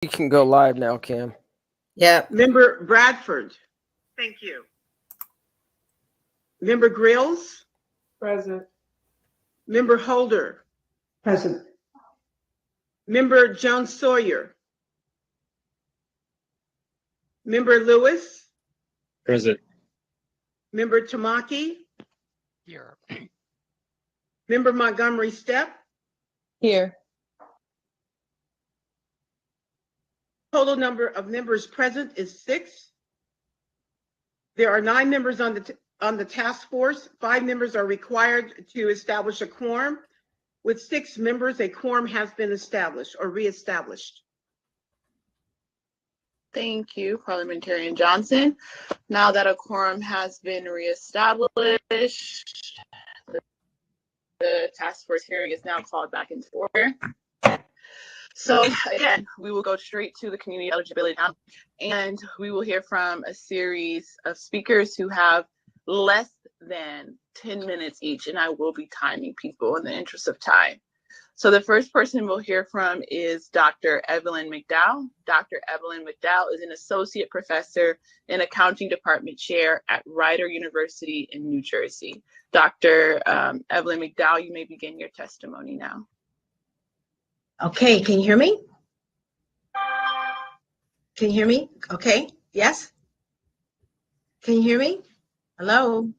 You can go live now, Kim. Yeah. Member Bradford. Thank you. Member Grills. Present. Member Holder. Present. Member Jones Sawyer. Member Lewis. Present. Member Tamaki. Here. Member Montgomery Stepp. Here. Total number of members present is 6. There are 9 members on the task force. 5 members are required to establish a quorum. With 6 members, a quorum has been established or reestablished. Thank you, Parliamentarian Johnson. Now that a quorum has been reestablished, the task force hearing is now called back into order. So again, we will go straight to the community eligibility now, and we will hear from a series of speakers who have less than 10 minutes each, and I will be timing people in the interest of time. So the first person we'll hear from is Dr. Evelyn McDowell. Dr. Evelyn McDowell is an associate professor and accounting department chair at Rider University in New Jersey. Dr. Evelyn McDowell, you may begin your testimony now. Okay, can you hear me? Can you hear me? Okay, yes? Can you hear me? Hello?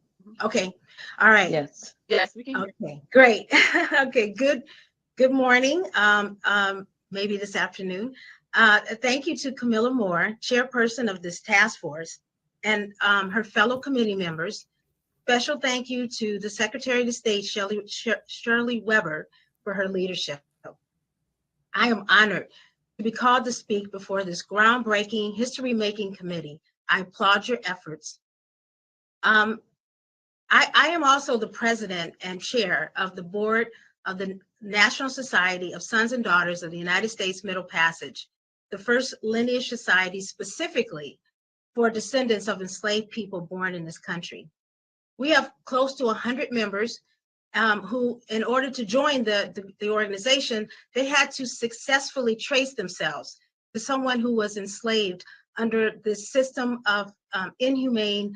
Okay, all right. Yes. Yes, we can hear. Okay, great. Okay, good morning, maybe this afternoon. Thank you to Camilla Moore, chairperson of this task force, and her fellow committee members. Special thank you to the Secretary of State, Shirley Weber, for her leadership. I am honored to be called to speak before this groundbreaking, history-making committee. I applaud your efforts. I am also the president and chair of the board of the National Society of Sons and Daughters of the United States Middle Passage, the first lineage society specifically for descendants of enslaved people born in this country. We have close to 100 members who, in order to join the organization, they had to successfully trace themselves to someone who was enslaved under the system of inhumane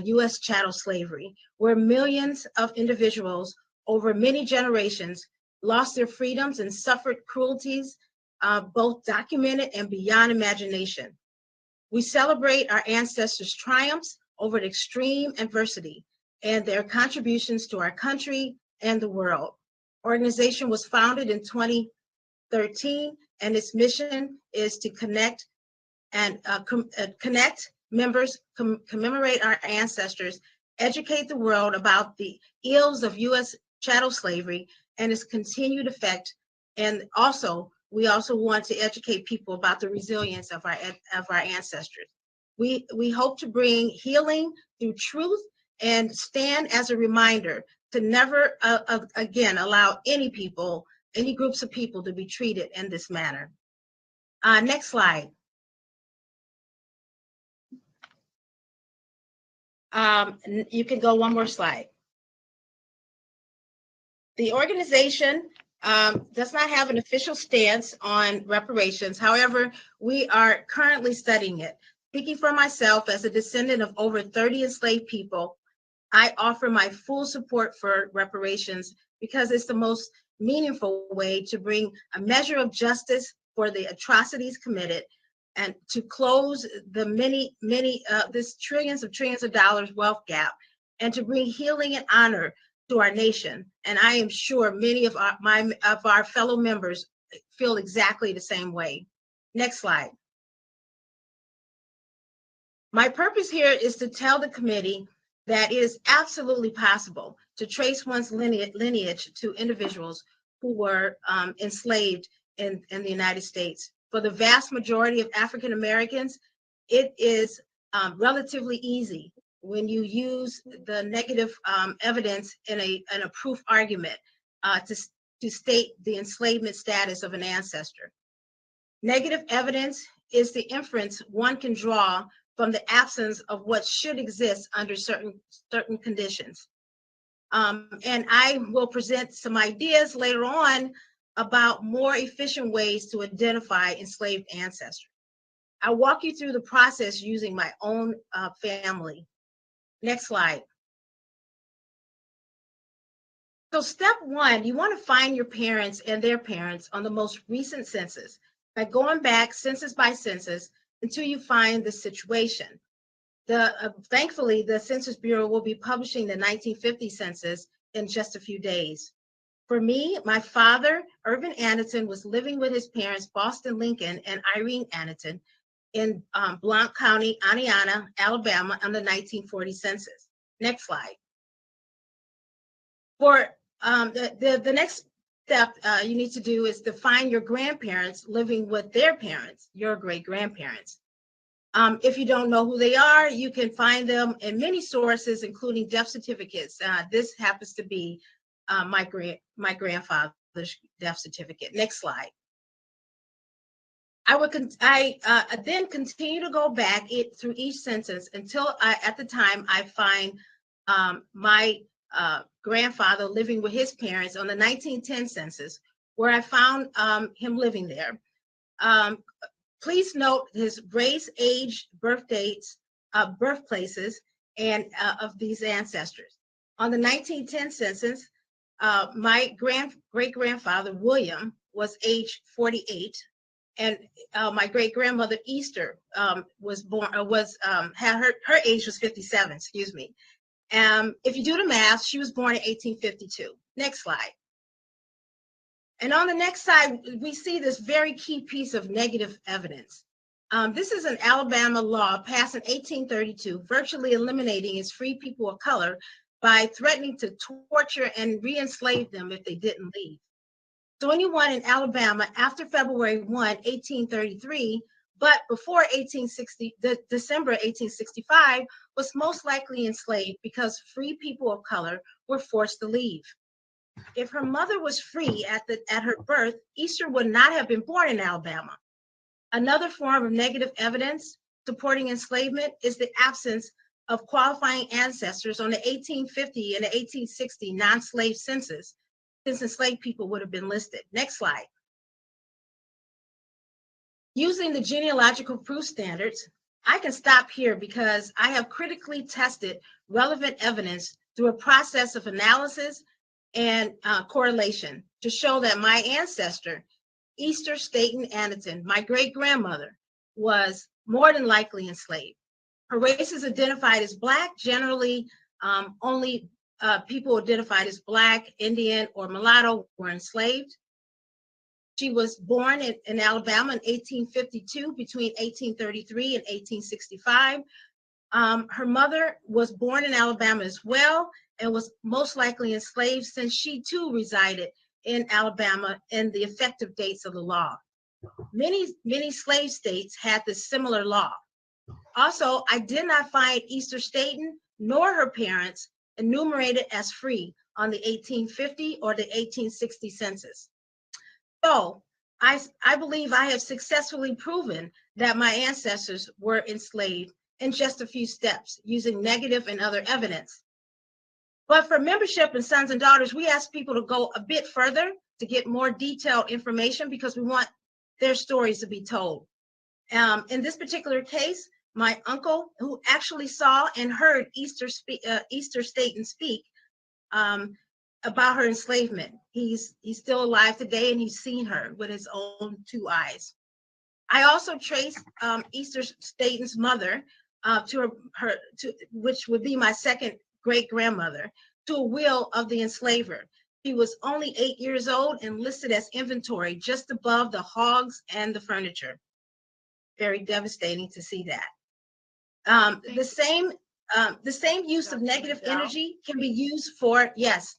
U.S. chattel slavery, where millions of individuals over many generations lost their freedoms and suffered cruelties, both documented and beyond imagination. We celebrate our ancestors' triumphs over the extreme adversity and their contributions to our country and the world. Organization was founded in 2013, and its mission is to connect members, commemorate our ancestors, educate the world about the ills of U.S. chattel slavery and its continued effect, and we also want to educate people about the resilience of our ancestors. We hope to bring healing through truth and stand as a reminder to never again allow any groups of people to be treated in this manner. Next slide. You can go one more slide. The organization does not have an official stance on reparations. However, we are currently studying it. Speaking for myself as a descendant of over 30 enslaved people, I offer my full support for reparations because it's the most meaningful way to bring a measure of justice for the atrocities committed and to close the this trillions of dollars wealth gap, and to bring healing and honor to our nation. And I am sure many of our fellow members feel exactly the same way. Next slide. My purpose here is to tell the committee that it is absolutely possible to trace one's lineage to individuals who were enslaved in the United States. For the vast majority of African Americans, it is relatively easy when you use the negative evidence in a proof argument to state the enslavement status of an ancestor. Negative evidence is the inference one can draw from the absence of what should exist under certain conditions. And I will present some ideas later on about more efficient ways to identify enslaved ancestors. I'll walk you through the process using my own family. Next slide. So step one, you want to find your parents and their parents on the most recent census by going back census by census until you find the situation. Thankfully, the Census Bureau will be publishing the 1950 census in just a few days. For me, my father, Irvin Anneton, was living with his parents, Boston Lincoln and Irene Anneton, in Blount County, Aniana, Alabama, on the 1940 census. Next slide. For the next step you need to do is to find your grandparents living with their parents, your great-grandparents. If you don't know who they are, you can find them in many sources, including death certificates. This happens to be my grandfather's death certificate. Next slide. I then continue to go back through each census until at the time I find my grandfather living with his parents on the 1910 census, where I found him living there. Please note his race, age, birth dates, birthplaces, and of these ancestors. On the 1910 census, my great-grandfather, William, was age 48, and my great-grandmother, Easter, was born, her age was 57, excuse me. If you do the math, she was born in 1852. Next slide. And on the next slide, we see this very key piece of negative evidence. This is an Alabama law passed in 1832, virtually eliminating its free people of color by threatening to torture and re-enslave them if they didn't leave. So anyone in Alabama after February 1, 1833, but before December 1865, was most likely enslaved because free people of color were forced to leave. If her mother was free at her birth, Easter would not have been born in Alabama. Another form of negative evidence supporting enslavement is the absence of qualifying ancestors on the 1850 and the 1860 non-slave census, since enslaved people would have been listed. Next slide. Using the genealogical proof standards, I can stop here because I have critically tested relevant evidence through a process of analysis and correlation to show that my ancestor, Easter Staten Anneton, my great-grandmother, was more than likely enslaved. Her race is identified as Black. Generally, only people identified as Black, Indian, or mulatto were enslaved. She was born in Alabama in 1852, between 1833 and 1865. Her mother was born in Alabama as well and was most likely enslaved, since she too resided in Alabama in the effective dates of the law. Many slave states had this similar law. Also, I did not find Easter Staten nor her parents enumerated as free on the 1850 or the 1860 census. So I believe I have successfully proven that my ancestors were enslaved in just a few steps using negative and other evidence. But for membership in Sons and Daughters, we ask people to go a bit further to get more detailed information because we want their stories to be told. In this particular case, my uncle, who actually saw and heard Easter Staten speak about her enslavement, he's still alive today, and he's seen her with his own two eyes. I also traced Easter Staten's mother to which would be my second great-grandmother, to a will of the enslaver. She was only 8 years old and listed as inventory just above the hogs and the furniture. Very devastating to see that. The same use of negative energy can be used for, yes.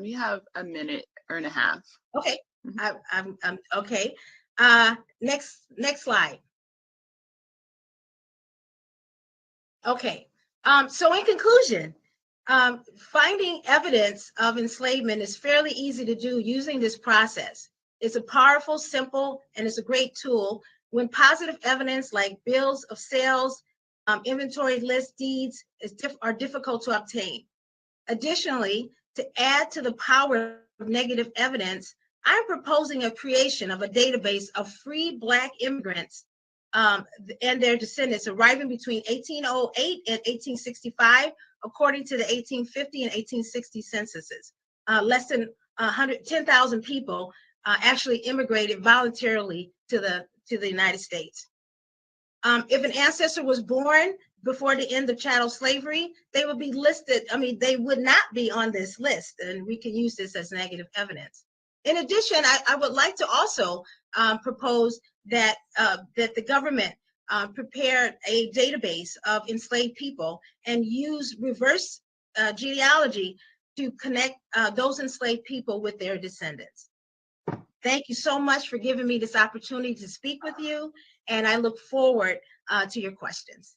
You have a minute and a half. Okay, I'm okay. Next slide. Okay, so in conclusion, finding evidence of enslavement is fairly easy to do using this process. It's a powerful, simple, and it's a great tool when positive evidence like bills of sales, inventory list, deeds are difficult to obtain. Additionally, to add to the power of negative evidence, I'm proposing a creation of a database of free Black immigrants and their descendants arriving between 1808 and 1865, according to the 1850 and 1860 censuses. Less than 10,000 people actually immigrated voluntarily to the United States. If an ancestor was born before the end of chattel slavery, they would be listed. I mean, they would not be on this list, and we can use this as negative evidence. In addition, I would like to also propose that the government prepare a database of enslaved people and use reverse genealogy to connect those enslaved people with their descendants. Thank you so much for giving me this opportunity to speak with you, and I look forward to your questions.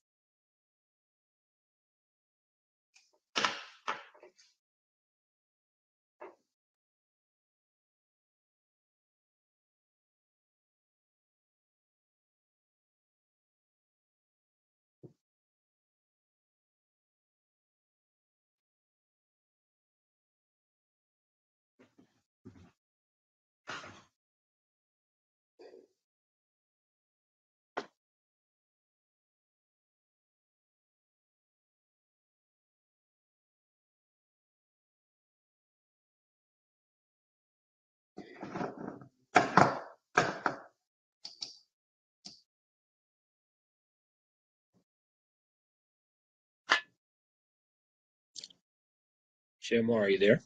Chair Moore, are you there?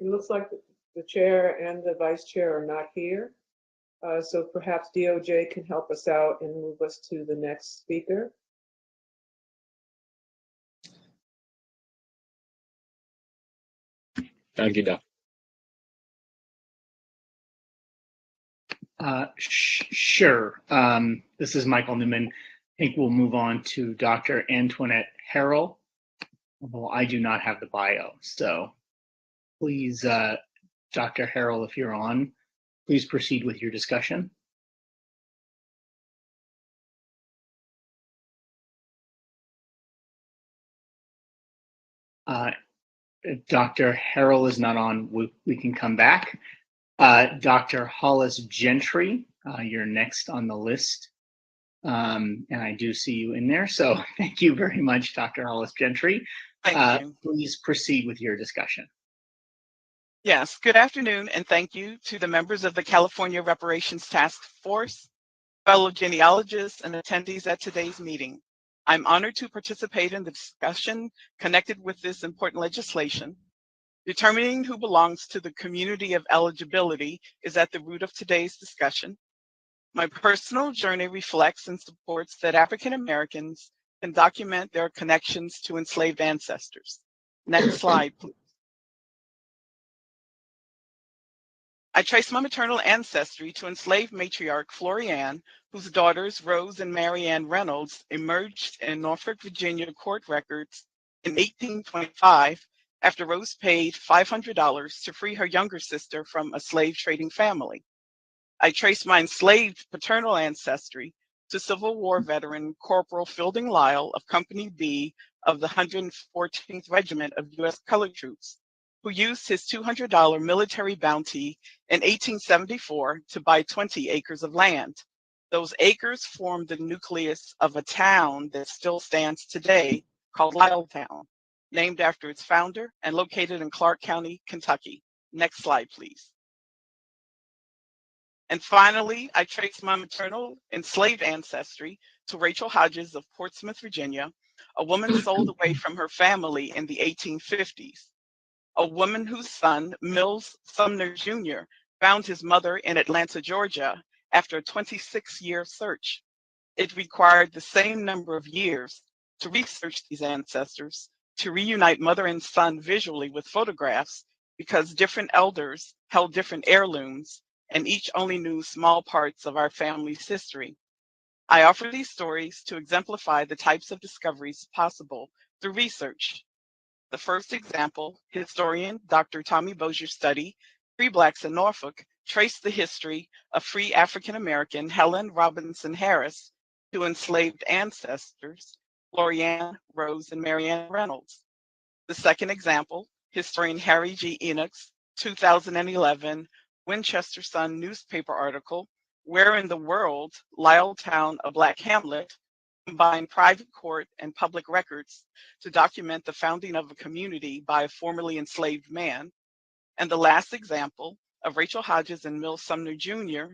It looks like the chair and the vice chair are not here. So perhaps DOJ can help us out and move us to the next speaker. Thank you, Doc. Sure. This is Michael Newman. I think we'll move on to Dr. Antoinette Harrell, although I do not have the bio. So please, Dr. Harrell, if you're on, please proceed with your discussion. Dr. Harrell is not on. We can come back. Dr. Hollis Gentry, you're next on the list. And I do see you in there. So thank you very much, Dr. Hollis Gentry. Thank you. Please proceed with your discussion. Yes, good afternoon, and thank you to the members of the California Reparations Task Force, fellow genealogists, and attendees at today's meeting. I'm honored to participate in the discussion connected with this important legislation. Determining who belongs to the community of eligibility is at the root of today's discussion. My personal journey reflects and supports that African Americans can document their connections to enslaved ancestors. Next slide, please. I trace my maternal ancestry to enslaved matriarch Florrie Ann, whose daughters Rose and Mary Ann Reynolds emerged in Norfolk, Virginia court records in 1825 after Rose paid $500 to free her younger sister from a slave trading family. I trace my enslaved paternal ancestry to Civil War veteran Corporal Fielding Lyle of Company B of the 114th Regiment of U.S. Colored Troops, who used his $200 military bounty in 1874 to buy 20 acres of land. Those acres formed the nucleus of a town that still stands today called Lyletown, named after its founder and located in Clark County, Kentucky. Next slide, please. And finally, I trace my maternal enslaved ancestry to Rachel Hodges of Portsmouth, Virginia, a woman sold away from her family in the 1850s. A woman whose son, Mills Sumner Jr., found his mother in Atlanta, Georgia, after a 26-year search. It required the same number of years to research these ancestors, to reunite mother and son visually with photographs, because different elders held different heirlooms, and each only knew small parts of our family's history. I offer these stories to exemplify the types of discoveries possible through research. The first example, historian Dr. Tommy Bosier's study, Free Blacks in Norfolk, traced the history of free African American Helen Robinson Harris to enslaved ancestors Florian, Rose, and Marianne Reynolds. The second example, historian Harry G. Enoch's 2011 Winchester Sun newspaper article, Where in the World, Lyalltown, a Black Hamlet, combined private court and public records to document the founding of a community by a formerly enslaved man. And the last example of Rachel Hodges and Mill Sumner Jr.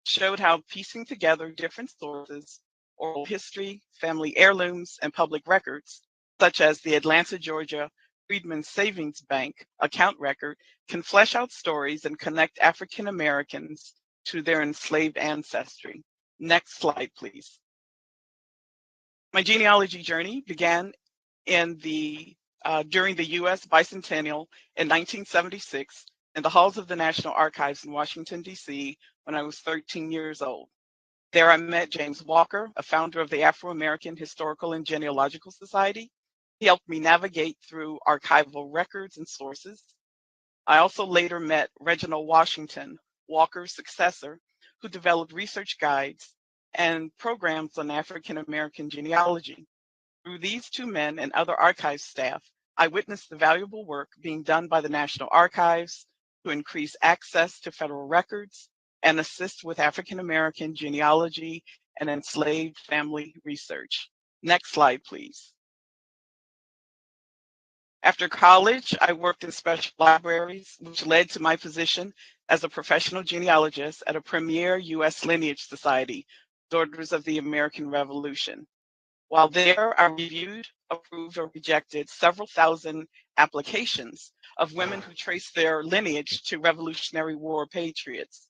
showed how piecing together different sources, oral history, family heirlooms, and public records, such as the Atlanta, Georgia Freedmen's Savings Bank account record, can flesh out stories and connect African Americans to their enslaved ancestry. Next slide, please. My genealogy journey began in during the U.S. bicentennial in 1976 in the halls of the National Archives in Washington, D.C. when I was 13 years old. There I met James Walker, a founder of the Afro-American Historical and Genealogical Society. He helped me navigate through archival records and sources. I also later met Reginald Washington, Walker's successor, who developed research guides and programs on African American genealogy. Through these two men and other archive staff, I witnessed the valuable work being done by the National Archives to increase access to federal records and assist with African American genealogy and enslaved family research. Next slide, please. After college, I worked in special libraries, which led to my position as a professional genealogist at a premier U.S. lineage society, Daughters of the American Revolution. While there, I reviewed, approved, or rejected several thousand applications of women who traced their lineage to Revolutionary War patriots.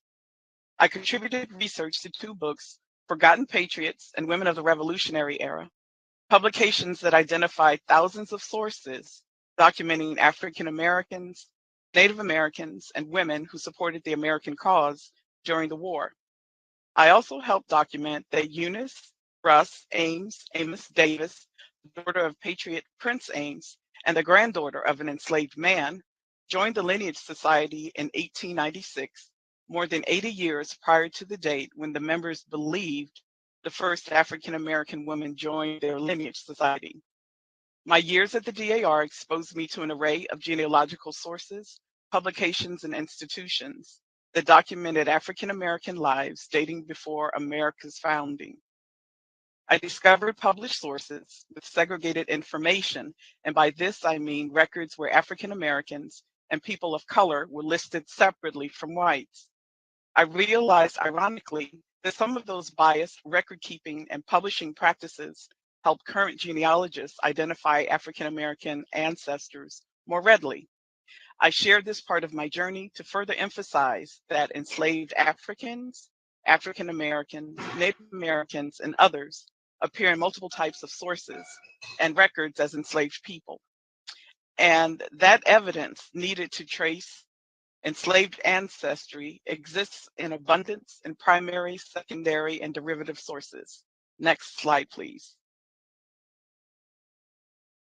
I contributed research to two books, Forgotten Patriots and Women of the Revolutionary Era, publications that identified thousands of sources documenting African Americans, Native Americans, and women who supported the American cause during the war. I also helped document that Eunice Russ Ames, Amos Davis, the daughter of Patriot Prince Ames and the granddaughter of an enslaved man, joined the Lineage Society in 1896, more than 80 years prior to the date when the members believed the first African American woman joined their Lineage Society. My years at the DAR exposed me to an array of genealogical sources, publications, and institutions that documented African American lives dating before America's founding. I discovered published sources with segregated information, and by this I mean records where African Americans and people of color were listed separately from whites. I realized, ironically, that some of those biased record-keeping and publishing practices help current genealogists identify African American ancestors more readily. I share this part of my journey to further emphasize that enslaved Africans, African Americans, Native Americans, and others appear in multiple types of sources and records as enslaved people. And that evidence needed to trace enslaved ancestry exists in abundance in primary, secondary, and derivative sources. Next slide, please.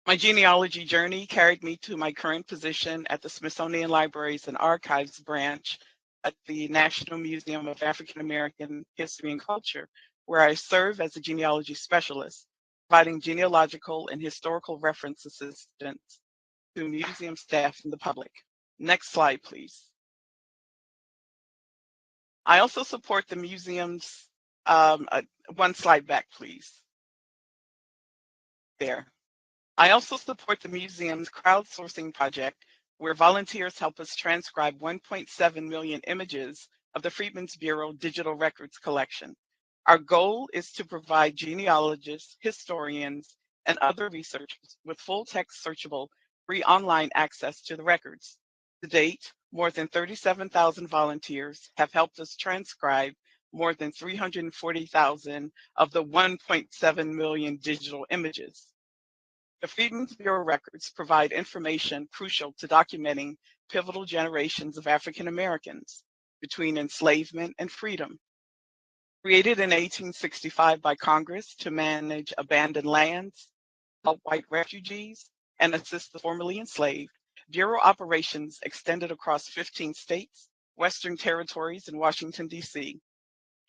My genealogy journey carried me to my current position at the Smithsonian Libraries and Archives branch at the National Museum of African American History and Culture, where I serve as a genealogy specialist, providing genealogical and historical reference assistance to museum staff and the public. Next slide, please. I also support the museum's, one slide back, please. There. I also support the museum's crowdsourcing project, where volunteers help us transcribe 1.7 million images of the Freedmen's Bureau digital records collection. Our goal is to provide genealogists, historians, and other researchers with full text searchable free online access to the records. To date, more than 37,000 volunteers have helped us transcribe more than 340,000 of the 1.7 million digital images. The Freedmen's Bureau records provide information crucial to documenting pivotal generations of African Americans between enslavement and freedom. Created in 1865 by Congress to manage abandoned lands, help white refugees, and assist the formerly enslaved, Bureau operations extended across 15 states, Western territories, and Washington, D.C.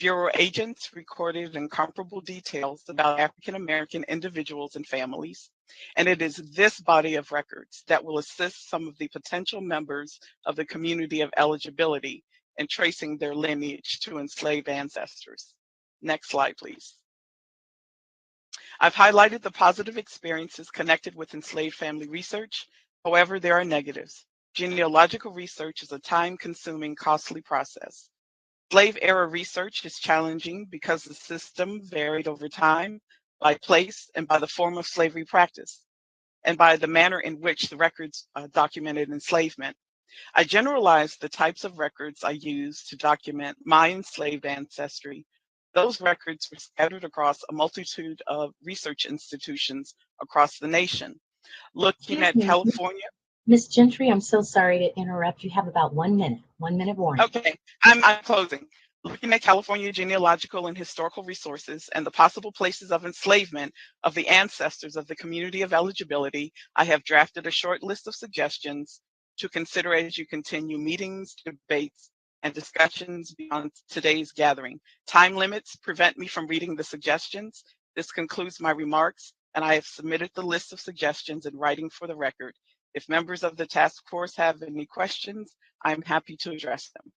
Bureau agents recorded incomparable details about African American individuals and families, and it is this body of records that will assist some of the potential members of the community of eligibility in tracing their lineage to enslaved ancestors. Next slide, please. I've highlighted the positive experiences connected with enslaved family research. However, there are negatives. Genealogical research is a time-consuming, costly process. Slave era research is challenging because the system varied over time, by place, and by the form of slavery practice, and by the manner in which the records documented enslavement. I generalized the types of records I used to document my enslaved ancestry. Those records were scattered across a multitude of research institutions across the nation. Looking at California. Ms. Gentry, I'm so sorry to interrupt. You have about 1 minute. 1 minute warning. Okay, I'm closing. Looking at California genealogical and historical resources and the possible places of enslavement of the ancestors of the community of eligibility, I have drafted a short list of suggestions to consider as you continue meetings, debates, and discussions beyond today's gathering. Time limits prevent me from reading the suggestions. This concludes my remarks, and I have submitted the list of suggestions in writing for the record. If members of the task force have any questions, I'm happy to address them.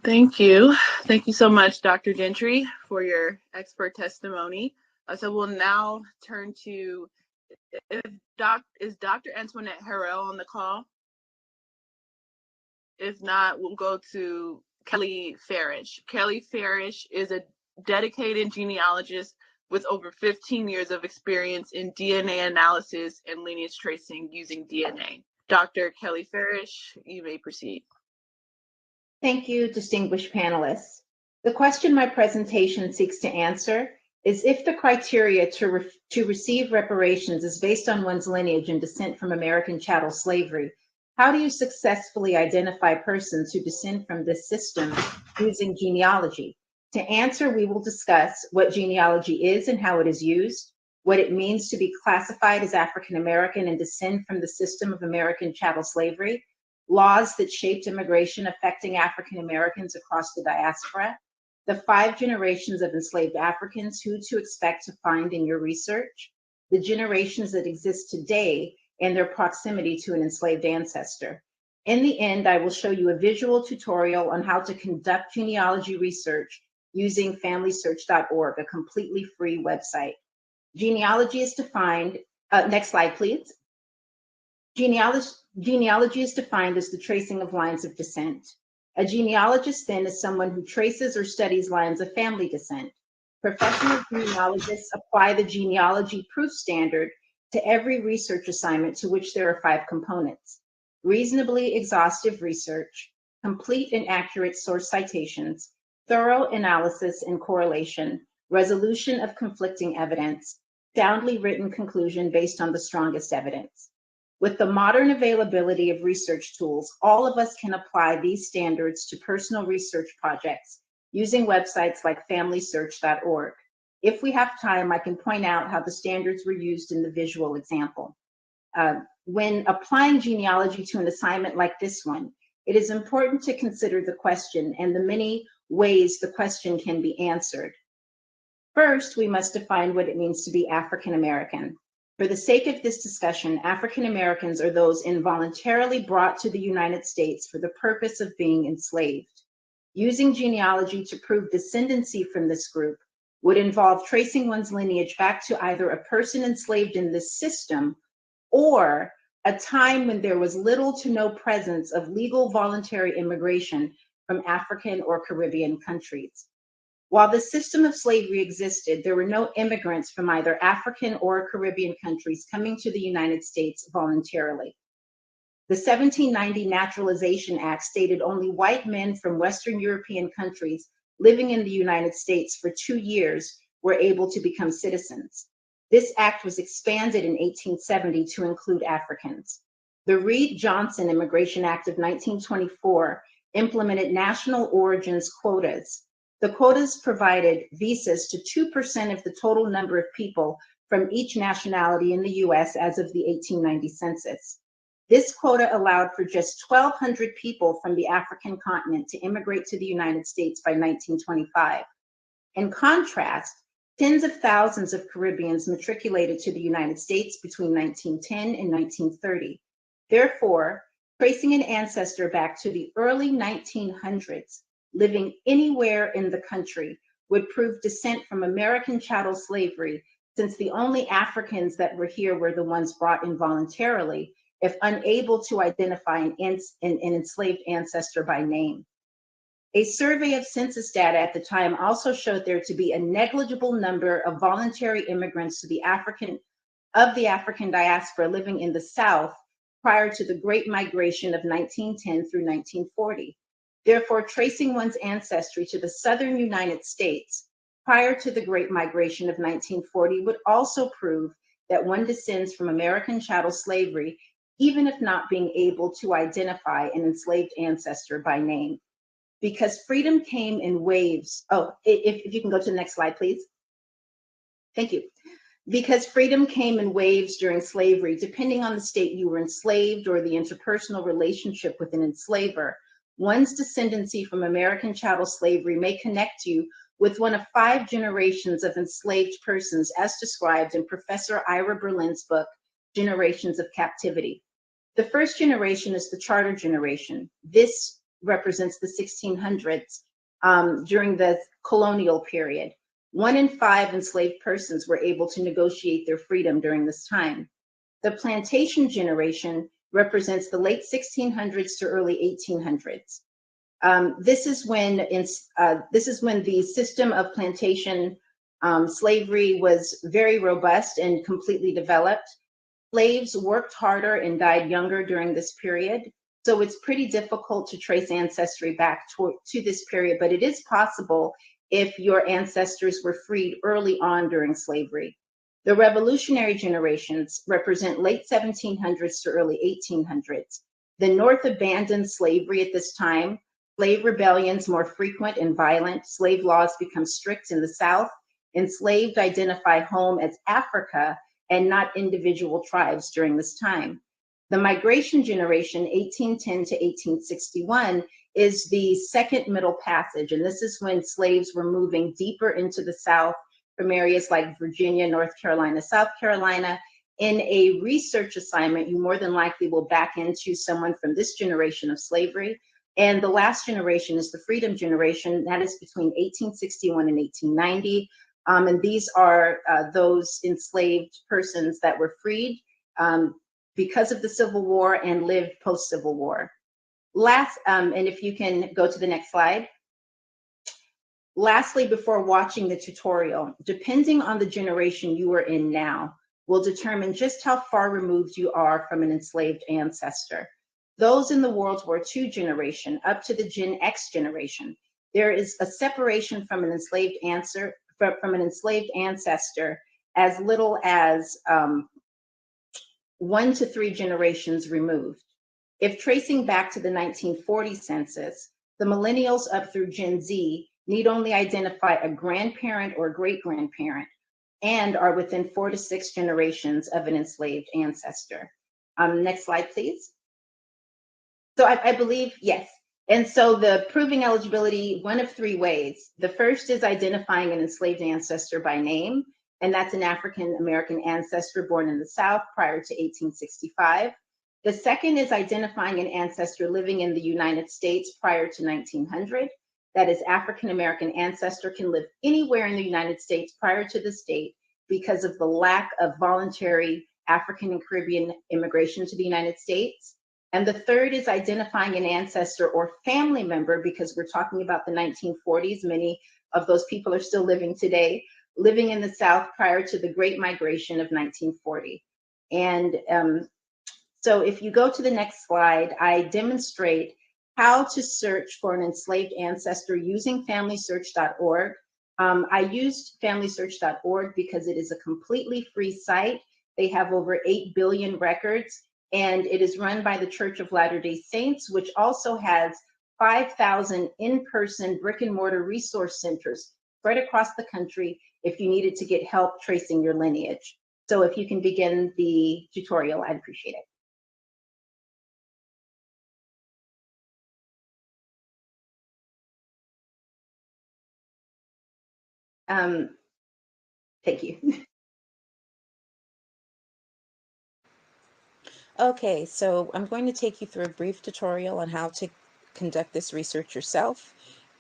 Thank you. Thank you so much, Dr. Gentry, for your expert testimony. So we'll now turn to, is Dr. Antoinette Harrell on the call? If not, we'll go to Kelly Farish. Kelly Farish is a dedicated genealogist with over 15 years of experience in DNA analysis and lineage tracing using DNA. Dr. Kelly Farish, you may proceed. Thank you, distinguished panelists. The question my presentation seeks to answer is if the criteria to receive reparations is based on one's lineage and descent from American chattel slavery, how do you successfully identify persons who descend from this system using genealogy? To answer, we will discuss what genealogy is and how it is used, what it means to be classified as African American and descend from the system of American chattel slavery, laws that shaped immigration affecting African Americans across the diaspora, the 5 generations of enslaved Africans who to expect to find in your research, the generations that exist today and their proximity to an enslaved ancestor. In the end, I will show you a visual tutorial on how to conduct genealogy research using FamilySearch.org, a completely free website. Genealogy is defined, next slide, please. Genealogy is defined as the tracing of lines of descent. A genealogist then is someone who traces or studies lines of family descent. Professional genealogists apply the genealogy proof standard to every research assignment to which there are 5 components: reasonably exhaustive research, complete and accurate source citations, thorough analysis and correlation, resolution of conflicting evidence, soundly written conclusion based on the strongest evidence. With the modern availability of research tools, all of us can apply these standards to personal research projects using websites like FamilySearch.org. If we have time, I can point out how the standards were used in the visual example. When applying genealogy to an assignment like this one, it is important to consider the question and the many ways the question can be answered. First, we must define what it means to be African American. For the sake of this discussion, African Americans are those involuntarily brought to the United States for the purpose of being enslaved. Using genealogy to prove descendancy from this group would involve tracing one's lineage back to either a person enslaved in this system or a time when there was little to no presence of legal voluntary immigration from African or Caribbean countries. While the system of slavery existed, there were no immigrants from either African or Caribbean countries coming to the United States voluntarily. The 1790 Naturalization Act stated only white men from Western European countries living in the United States for 2 years were able to become citizens. This act was expanded in 1870 to include Africans. The Reed-Johnson Immigration Act of 1924 implemented national origins quotas. The quotas provided visas to 2% of the total number of people from each nationality in the US as of the 1890 census. This quota allowed for just 1,200 people from the African continent to immigrate to the United States by 1925. In contrast, tens of thousands of Caribbeans matriculated to the United States between 1910 and 1930. Therefore, tracing an ancestor back to the early 1900s, living anywhere in the country, would prove descent from American chattel slavery, since the only Africans that were here were the ones brought in voluntarily, if unable to identify an enslaved ancestor by name. A survey of census data at the time also showed there to be a negligible number of voluntary immigrants to the African diaspora living in the South prior to the Great Migration of 1910 through 1940. Therefore, tracing one's ancestry to the Southern United States prior to the Great Migration of 1940 would also prove that one descends from American chattel slavery, even if not being able to identify an enslaved ancestor by name. Because freedom came in waves. Oh, if you can go to the next slide, please. Thank you. Because freedom came in waves during slavery, depending on the state you were enslaved or the interpersonal relationship with an enslaver, one's descendancy from American chattel slavery may connect you with one of 5 generations of enslaved persons, as described in Professor Ira Berlin's book, Generations of Captivity. The first generation is the charter generation. This represents the 1600s during the colonial period. 1 in 5 enslaved persons were able to negotiate their freedom during this time. The plantation generation represents the late 1600s to early 1800s. This is when the system of plantation slavery was very robust and completely developed. Slaves worked harder and died younger during this period. So it's pretty difficult to trace ancestry back to this period, but it is possible if your ancestors were freed early on during slavery. The revolutionary generations represent late 1700s to early 1800s. The North abandoned slavery at this time. Slave rebellions more frequent and violent. Slave laws become strict in the South. Enslaved identify home as Africa and not individual tribes during this time. The migration generation, 1810 to 1861, is the second Middle Passage, and this is when slaves were moving deeper into the South from areas like Virginia, North Carolina, South Carolina. In a research assignment, you more than likely will back into someone from this generation of slavery. And the last generation is the freedom generation, that is between 1861 and 1890. And these are those enslaved persons that were freed because of the Civil War and lived post-Civil War. And if you can go to the next slide. Lastly, before watching the tutorial, depending on the generation you are in now, will determine just how far removed you are from an enslaved ancestor. Those in the World War II generation, up to the Gen X generation, there is a separation from an enslaved ancestor as little as 1 to 3 generations removed. If tracing back to the 1940 census, the millennials up through Gen Z need only identify a grandparent or great-grandparent and are within 4 to 6 generations of an enslaved ancestor. Next slide, please. So I believe, yes. And so the proving eligibility, one of 3 ways. The first is identifying an enslaved ancestor by name, and that's an African-American ancestor born in the South prior to 1865. The second is identifying an ancestor living in the United States prior to 1900. That is, African-American ancestor can live anywhere in the United States prior to this date because of the lack of voluntary African and Caribbean immigration to the United States. And the third is identifying an ancestor or family member, because we're talking about the 1940s. Many of those people are still living today, living in the South prior to the Great Migration of 1940. And so if you go to the next slide, I demonstrate how to search for an enslaved ancestor using FamilySearch.org. I used FamilySearch.org because it is a completely free site. They have over 8 billion records, and it is run by the Church of Latter-day Saints, which also has 5,000 in-person brick and mortar resource centers spread across the country if you needed to get help tracing your lineage. So if you can begin the tutorial, I'd appreciate it. Thank you. Okay, so I'm going to take you through a brief tutorial on how to conduct this research yourself.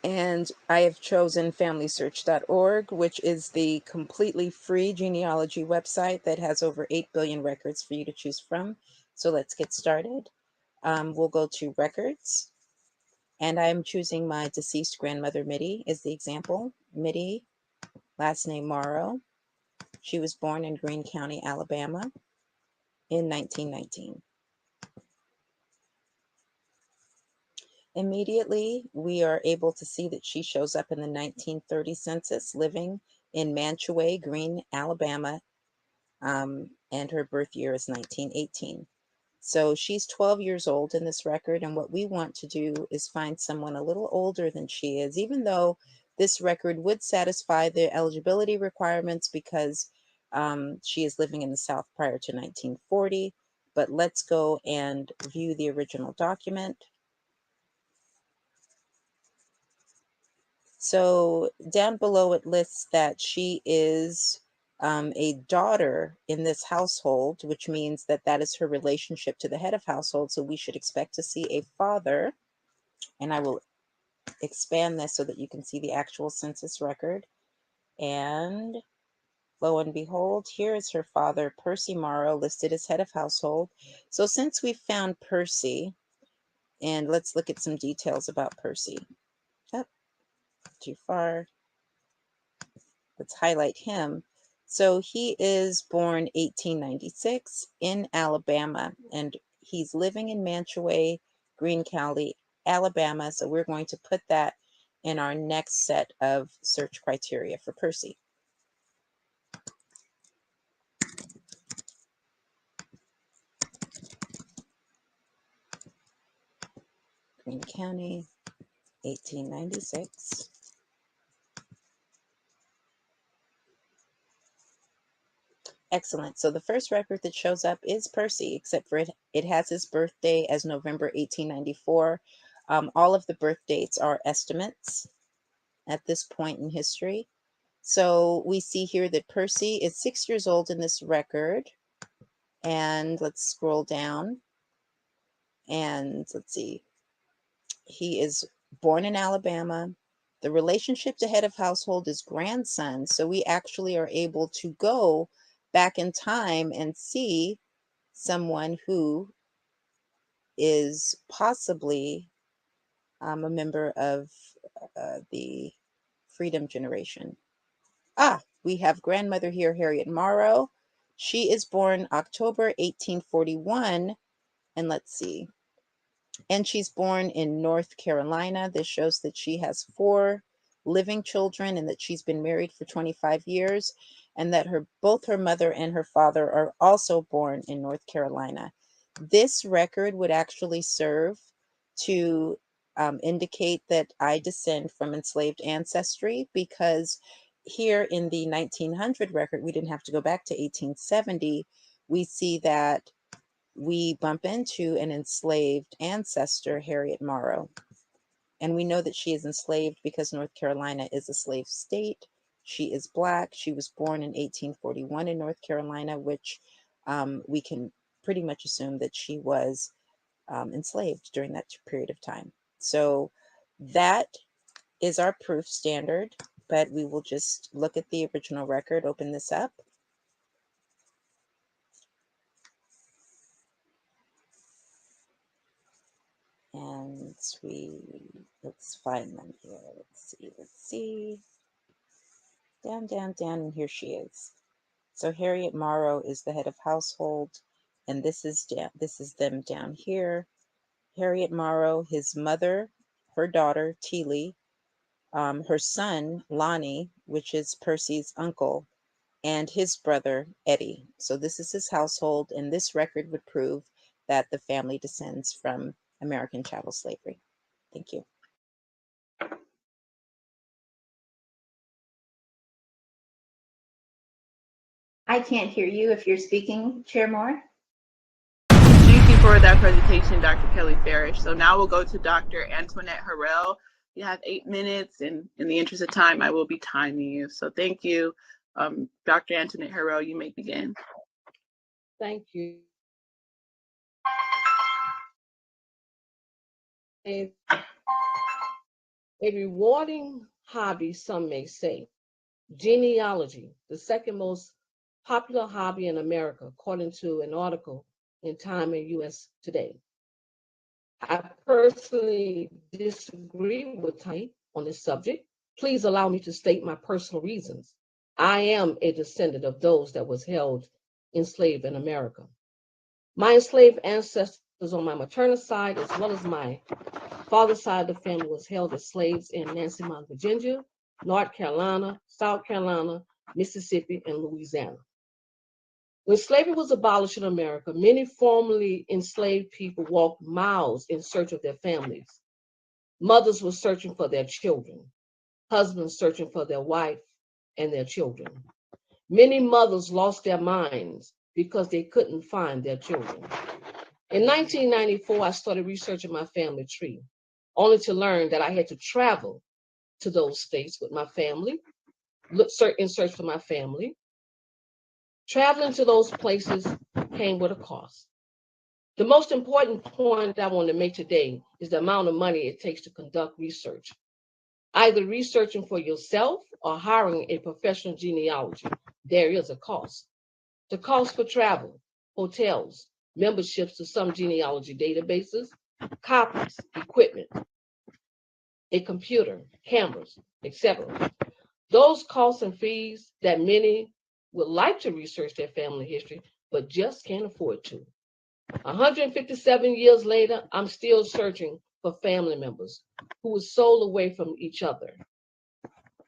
And I have chosen FamilySearch.org, which is the completely free genealogy website that has over 8 billion records for you to choose from. So let's get started. We'll go to Records, and I'm choosing my deceased grandmother, Mittie, as the example. Mittie, last name Morrow. She was born in Greene County, Alabama in 1919. Immediately, we are able to see that she shows up in the 1930 census, living in Mantua, Greene, Alabama, and her birth year is 1918. So she's 12 years old in this record, and what we want to do is find someone a little older than she is, even though this record would satisfy the eligibility requirements because she is living in the South prior to 1940. But let's go and view the original document. So down below it lists that she is a daughter in this household, which means that that is her relationship to the head of household. So we should expect to see a father, and I will expand this so that you can see the actual census record. And lo and behold, here is her father, Percy Morrow, listed as head of household. So since we found Percy, and let's look at some details about Percy. Oh, too far. Let's highlight him. So he is born 1896 in Alabama, and he's living in Mantua, Greene County, Alabama. So we're going to put that in our next set of search criteria for Percy. Greene County, 1896. Excellent. So the first record that shows up is Percy, except for it has his birthday as November 1894. All of the birth dates are estimates at this point in history. So we see here that Percy is 6 years old in this record. And let's scroll down. And let's see. He is born in Alabama. The relationship to head of household is grandson. So we actually are able to go back in time and see someone who is possibly a member of the Freedom Generation. We have grandmother here, Harriet Morrow. She is born October 1841, and let's see. And she's born in North Carolina. This shows that she has 4 living children and that she's been married for 25 years, and that both her mother and her father are also born in North Carolina. This record would actually serve to indicate that I descend from enslaved ancestry, because here in the 1900 record, we didn't have to go back to 1870. We see that we bump into an enslaved ancestor, Harriet Morrow. And we know that she is enslaved because North Carolina is a slave state. She is Black. She was born in 1841 in North Carolina, which we can pretty much assume that she was enslaved during that period of time. So that is our proof standard, but we will just look at the original record, open this up. And let's find them here. Let's see. Down, and here she is. So Harriet Morrow is the head of household, and this is them down here. Harriet Morrow, his mother, her daughter, Teely, her son, Lonnie, which is Percy's uncle, and his brother, Eddie. So this is his household, and this record would prove that the family descends from American chattel slavery. Thank you. I can't hear you if you're speaking, Chair Moore. Thank you for that presentation, Dr. Kelly Farish. So now we'll go to Dr. Antoinette Harrell, You have 8 minutes, and in the interest of time, I will be timing you. So thank you. Dr. Antoinette Harrell, you may begin. Thank you. A rewarding hobby, some may say. Genealogy, the second most popular hobby in America, according to an article in Time in U.S. Today. I personally disagree with Time on this subject. Please allow me to state my personal reasons. I am a descendant of those that was held enslaved in America. My enslaved ancestors on my maternal side, as well as my father's side of the family, was held as slaves in Nancy, Virginia, North Carolina, South Carolina, Mississippi, and Louisiana. When slavery was abolished in America, many formerly enslaved people walked miles in search of their families. Mothers were searching for their children, husbands searching for their wife and their children. Many mothers lost their minds because they couldn't find their children. In 1994, I started researching my family tree, only to learn that I had to travel to those states with my family, in search for my family. Traveling to those places came with a cost. The most important point I want to make today is the amount of money it takes to conduct research. Either researching for yourself or hiring a professional genealogist, there is a cost. The cost for travel, hotels, memberships to some genealogy databases, copies, equipment, a computer, cameras, etc. Those costs and fees that many would like to research their family history, but just can't afford to. 157 years later, I'm still searching for family members who were sold away from each other.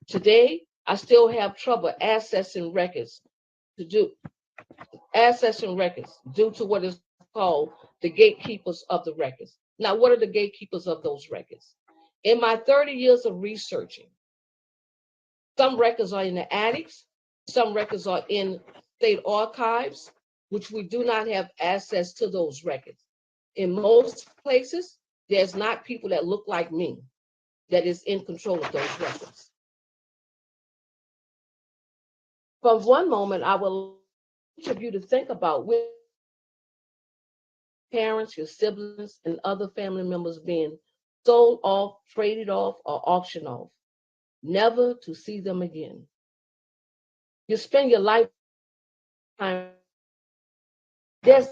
Today, I still have trouble accessing records due to what is called the gatekeepers of the records. Now, what are the gatekeepers of those records? In my 30 years of researching, some records are in the attics, some records are in state archives, which we do not have access to those records. In most places, there's not people that look like me that is in control of those records. From one moment, I will each of you to think about which parents, your siblings, and other family members being sold off, traded off, or auctioned off, never to see them again. You spend your lifetime, there's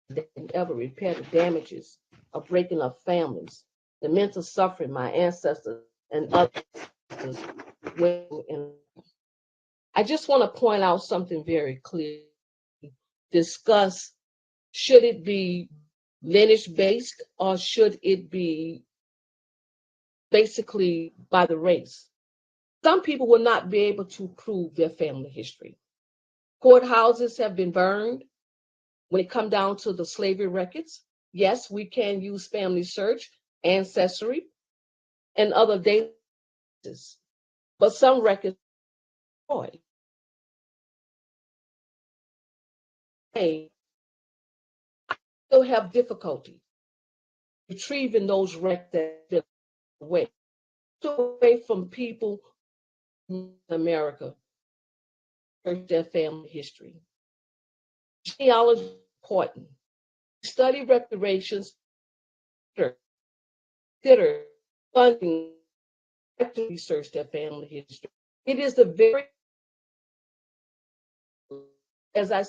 that can ever repair the damages of breaking up families, the mental suffering my ancestors and others went through. I just want to point out something very clear. Discuss, should it be lineage based or should it be basically by the race? Some people will not be able to prove their family history. Courthouses have been burned. When it comes down to the slavery records, yes, we can use family search, ancestry, and other databases, but some records are destroyed. I still have difficulty retrieving those records that have been away from people in America, search their family history. Genealogy is important. Study reparations, consider funding to research their family history. It is the very, as I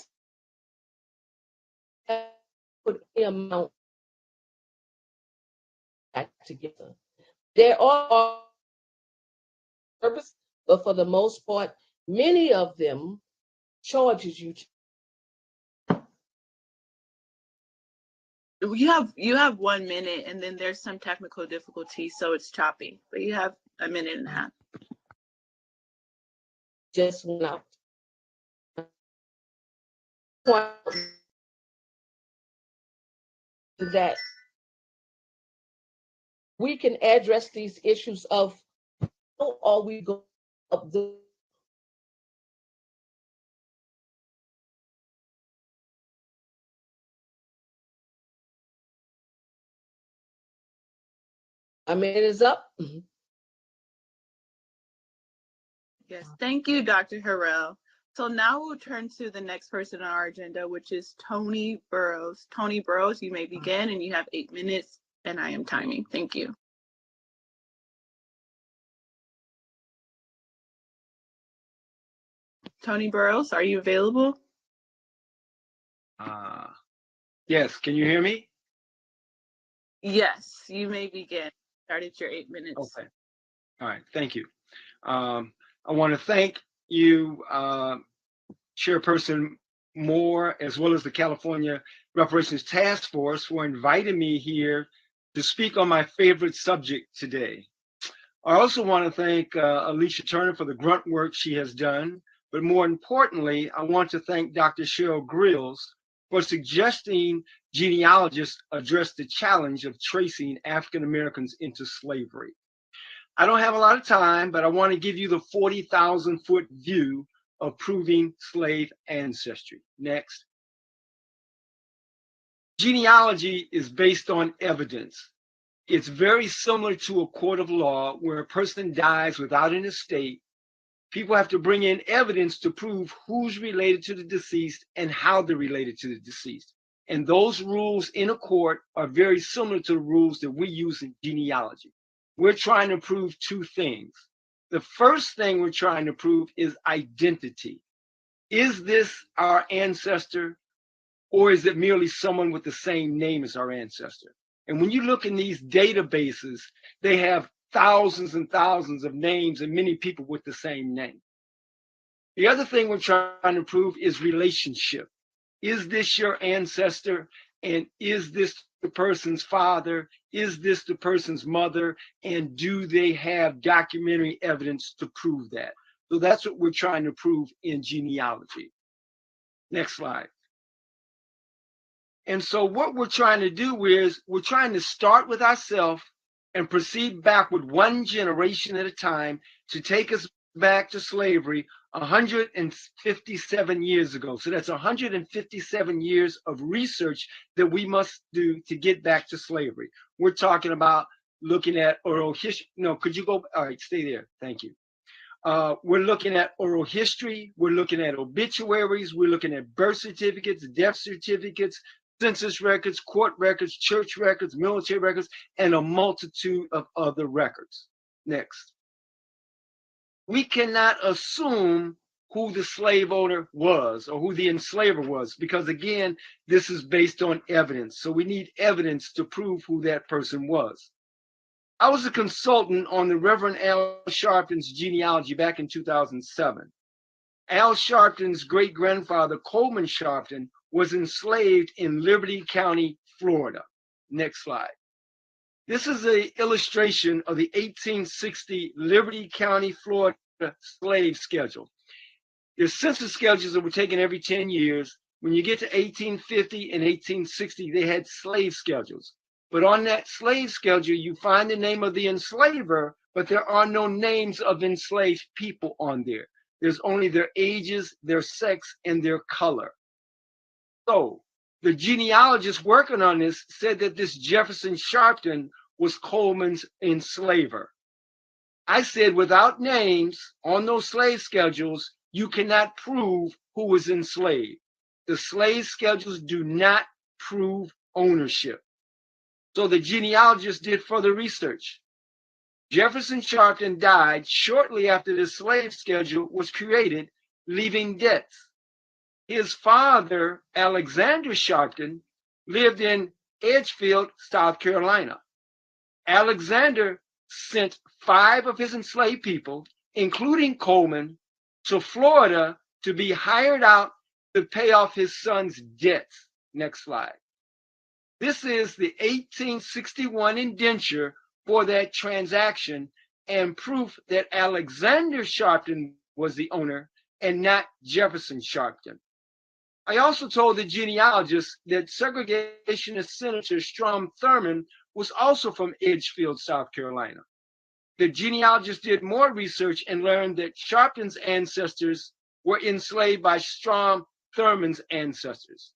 said, put the amount back together. There are purpose, but for the most part, many of them charges you. You have 1 minute, and then there's some technical difficulty, so it's choppy. But you have a minute and a half. Just went out. That we can address these issues of how are we going up the My minute is up. Yes, thank you, Dr. Harrell. So now we'll turn to the next person on our agenda, which is Tony Burroughs. Tony Burroughs, you may begin, and you have 8 minutes, and I am timing. Thank you. Tony Burroughs, are you available? Yes, can you hear me? Yes, you may begin. Started your 8 minutes. Okay. All right, thank you. I want to thank you, Chairperson Moore, as well as the California Reparations Task Force, for inviting me here to speak on my favorite subject today. I also want to thank Alicia Turner for the grunt work she has done, but more importantly, I want to thank Dr. Cheryl Grills for suggesting genealogists address the challenge of tracing African Americans into slavery. I don't have a lot of time, but I want to give you the 40,000-foot view of proving slave ancestry. Next. Genealogy is based on evidence. It's very similar to a court of law where a person dies without an estate. People have to bring in evidence to prove who's related to the deceased and how they're related to the deceased. And those rules in a court are very similar to the rules that we use in genealogy. We're trying to prove two things. The first thing we're trying to prove is identity. Is this our ancestor, or is it merely someone with the same name as our ancestor? And when you look in these databases, they have thousands and thousands of names and many people with the same name. The other thing we're trying to prove is relationship. Is this your ancestor? And is this the person's father? Is this the person's mother? And do they have documentary evidence to prove that? So that's what we're trying to prove in genealogy. Next slide. And so what we're trying to do is we're trying to start with ourselves and proceed backward one generation at a time to take us back to slavery 157 years ago. So that's 157 years of research that we must do to get back to slavery. We're talking about looking at oral history. No, could you go? All right, stay there. Thank you. We're looking at oral history. We're looking at obituaries. We're looking at birth certificates, death certificates, census records, court records, church records, military records, and a multitude of other records. Next. We cannot assume who the slave owner was or who the enslaver was, because again, this is based on evidence. So we need evidence to prove who that person was. I was a consultant on the Reverend Al Sharpton's genealogy back in 2007. Al Sharpton's great-grandfather, Coleman Sharpton, was enslaved in Liberty County, Florida. Next slide. This is an illustration of the 1860 Liberty County, Florida slave schedule. There's census schedules that were taken every 10 years. When you get to 1850 and 1860, they had slave schedules. But on that slave schedule, you find the name of the enslaver, but there are no names of enslaved people on there. There's only their ages, their sex, and their color. So the genealogist working on this said that this Jefferson Sharpton was Coleman's enslaver. I said without names on those slave schedules, you cannot prove who was enslaved. The slave schedules do not prove ownership. So the genealogist did further research. Jefferson Sharpton died shortly after the slave schedule was created, leaving debts. His father, Alexander Sharpton, lived in Edgefield, South Carolina. Alexander sent 5 of his enslaved people, including Coleman, to Florida to be hired out to pay off his son's debts. Next slide. This is the 1861 indenture for that transaction and proof that Alexander Sharpton was the owner and not Jefferson Sharpton. I also told the genealogist that segregationist Senator Strom Thurmond was also from Edgefield, South Carolina. The genealogist did more research and learned that Sharpton's ancestors were enslaved by Strom Thurmond's ancestors.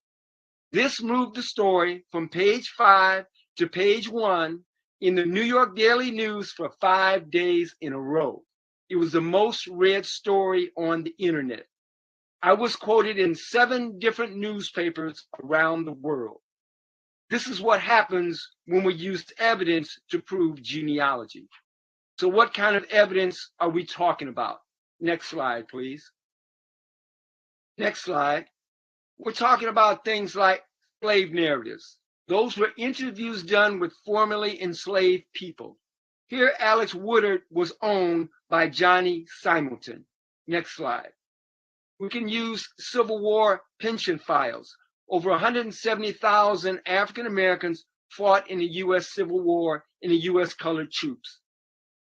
This moved the story from page 5 to page 1 in the New York Daily News for 5 days in a row. It was the most read story on the internet. I was quoted in 7 different newspapers around the world. This is what happens when we use evidence to prove genealogy. So what kind of evidence are we talking about? Next slide, please. Next slide. We're talking about things like slave narratives. Those were interviews done with formerly enslaved people. Here, Alex Woodard was owned by Johnny Simonton. Next slide. We can use Civil War pension files. Over 170,000 African Americans fought in the U.S. Civil War in the U.S. colored troops.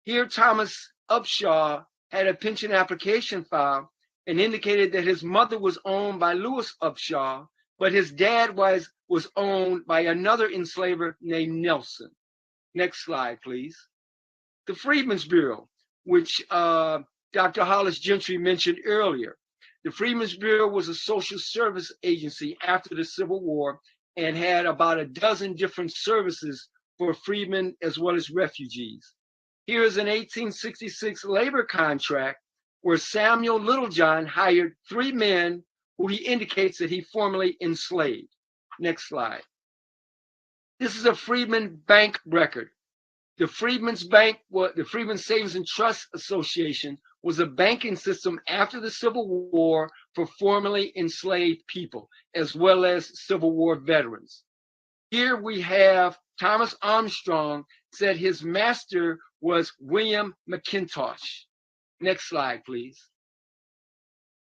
Here, Thomas Upshaw had a pension application file and indicated that his mother was owned by Lewis Upshaw, but his dad was owned by another enslaver named Nelson. Next slide, please. The Freedmen's Bureau, which Dr. Hollis Gentry mentioned earlier. The Freedmen's Bureau was a social service agency after the Civil War and had about a dozen different services for freedmen as well as refugees. Here is an 1866 labor contract where Samuel Littlejohn hired 3 men who he indicates that he formerly enslaved. Next slide. This is a Freedmen Bank record. The Freedmen's Bank, the Freedmen's Savings and Trust Association, was a banking system after the Civil War for formerly enslaved people, as well as Civil War veterans. Here we have Thomas Armstrong said his master was William McIntosh. Next slide, please.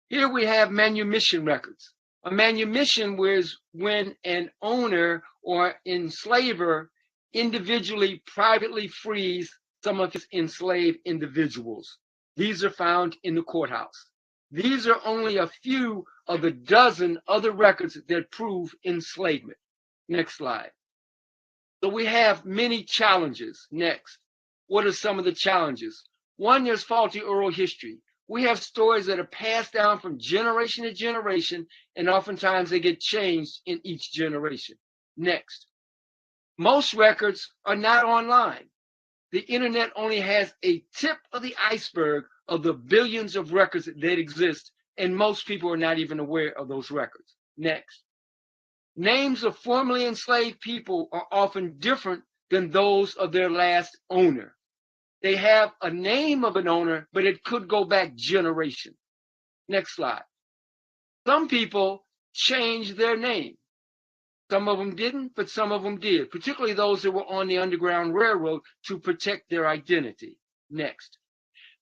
Here we have manumission records. A manumission was when an owner or enslaver individually, privately frees some of his enslaved individuals. These are found in the courthouse. These are only a few of the dozen other records that prove enslavement. Next slide. So we have many challenges. Next. What are some of the challenges? One, there's faulty oral history. We have stories that are passed down from generation to generation, and oftentimes they get changed in each generation. Next. Most records are not online. The internet only has a tip of the iceberg of the billions of records that exist, and most people are not even aware of those records. Next. Names of formerly enslaved people are often different than those of their last owner. They have a name of an owner, but it could go back generations. Next slide. Some people changed their name. Some of them didn't, but some of them did, particularly those that were on the Underground Railroad to protect their identity. Next.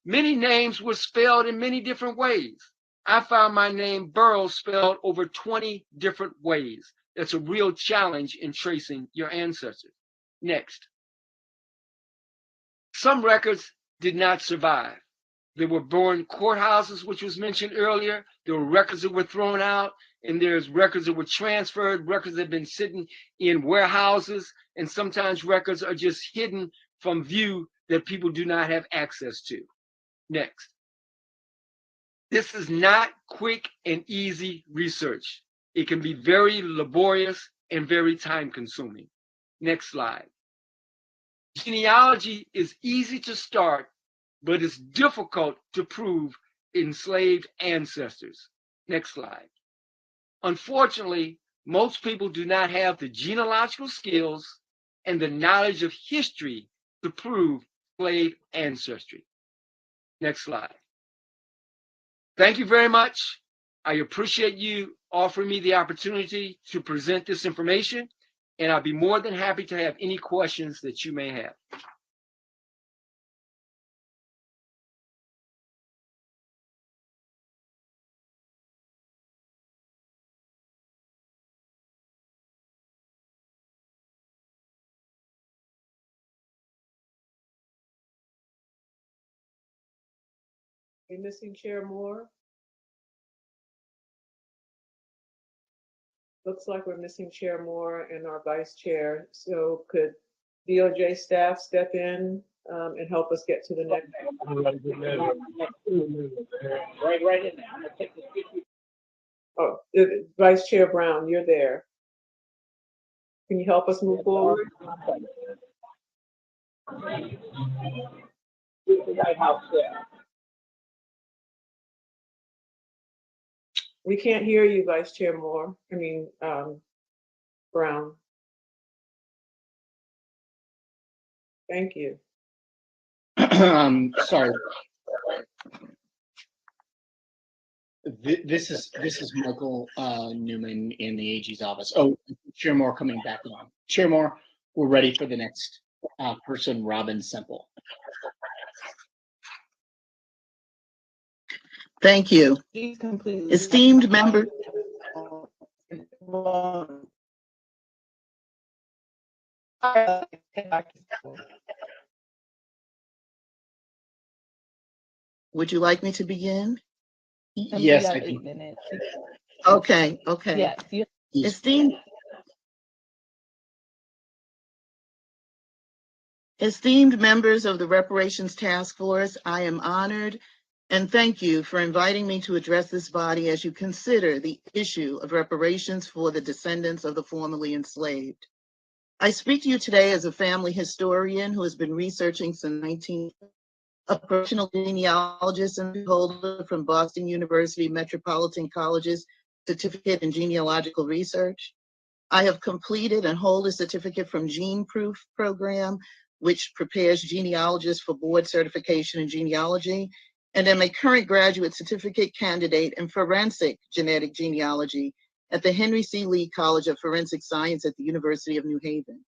Many names were spelled in many different ways. I found my name Burroughs spelled over 20 different ways. That's a real challenge in tracing your ancestors. Next. Some records did not survive. There were burned courthouses, which was mentioned earlier. There were records that were thrown out, and there's records that were transferred, records that have been sitting in warehouses, and sometimes records are just hidden from view that people do not have access to. Next. This is not quick and easy research. It can be very laborious and very time-consuming. Next slide. Genealogy is easy to start, but it's difficult to prove enslaved ancestors. Next slide. Unfortunately, most people do not have the genealogical skills and the knowledge of history to prove slave ancestry. Next slide. Thank you very much. I appreciate you offering me the opportunity to present this information, and I'll be more than happy to have any questions that you may have. We missing Chair Moore? Looks like we're missing Chair Moore and our Vice Chair. So could DOJ staff step in and help us get to the next? Right in there. Oh, Vice Chair Brown, you're there. Can you help us move forward? With the White House there. We can't hear you, Vice Chair Moore. Brown. Thank you. Sorry. This is Michael Newman in the AG's office. Oh, Chair Moore coming back on. Chair Moore, we're ready for the next person, Robin Semple. Thank you. Esteemed member. Would you like me to begin? Yes. Okay. Esteemed members of the Reparations Task Force, I am honored and thank you for inviting me to address this body as you consider the issue of reparations for the descendants of the formerly enslaved. I speak to you today as a family historian who has been researching since 19, a professional genealogist and holder from Boston University Metropolitan College's Certificate in Genealogical Research. I have completed and hold a certificate from Gene Proof program, which prepares genealogists for board certification in genealogy, and am a current graduate certificate candidate in forensic genetic genealogy at the Henry C. Lee College of Forensic Science at the University of New Haven.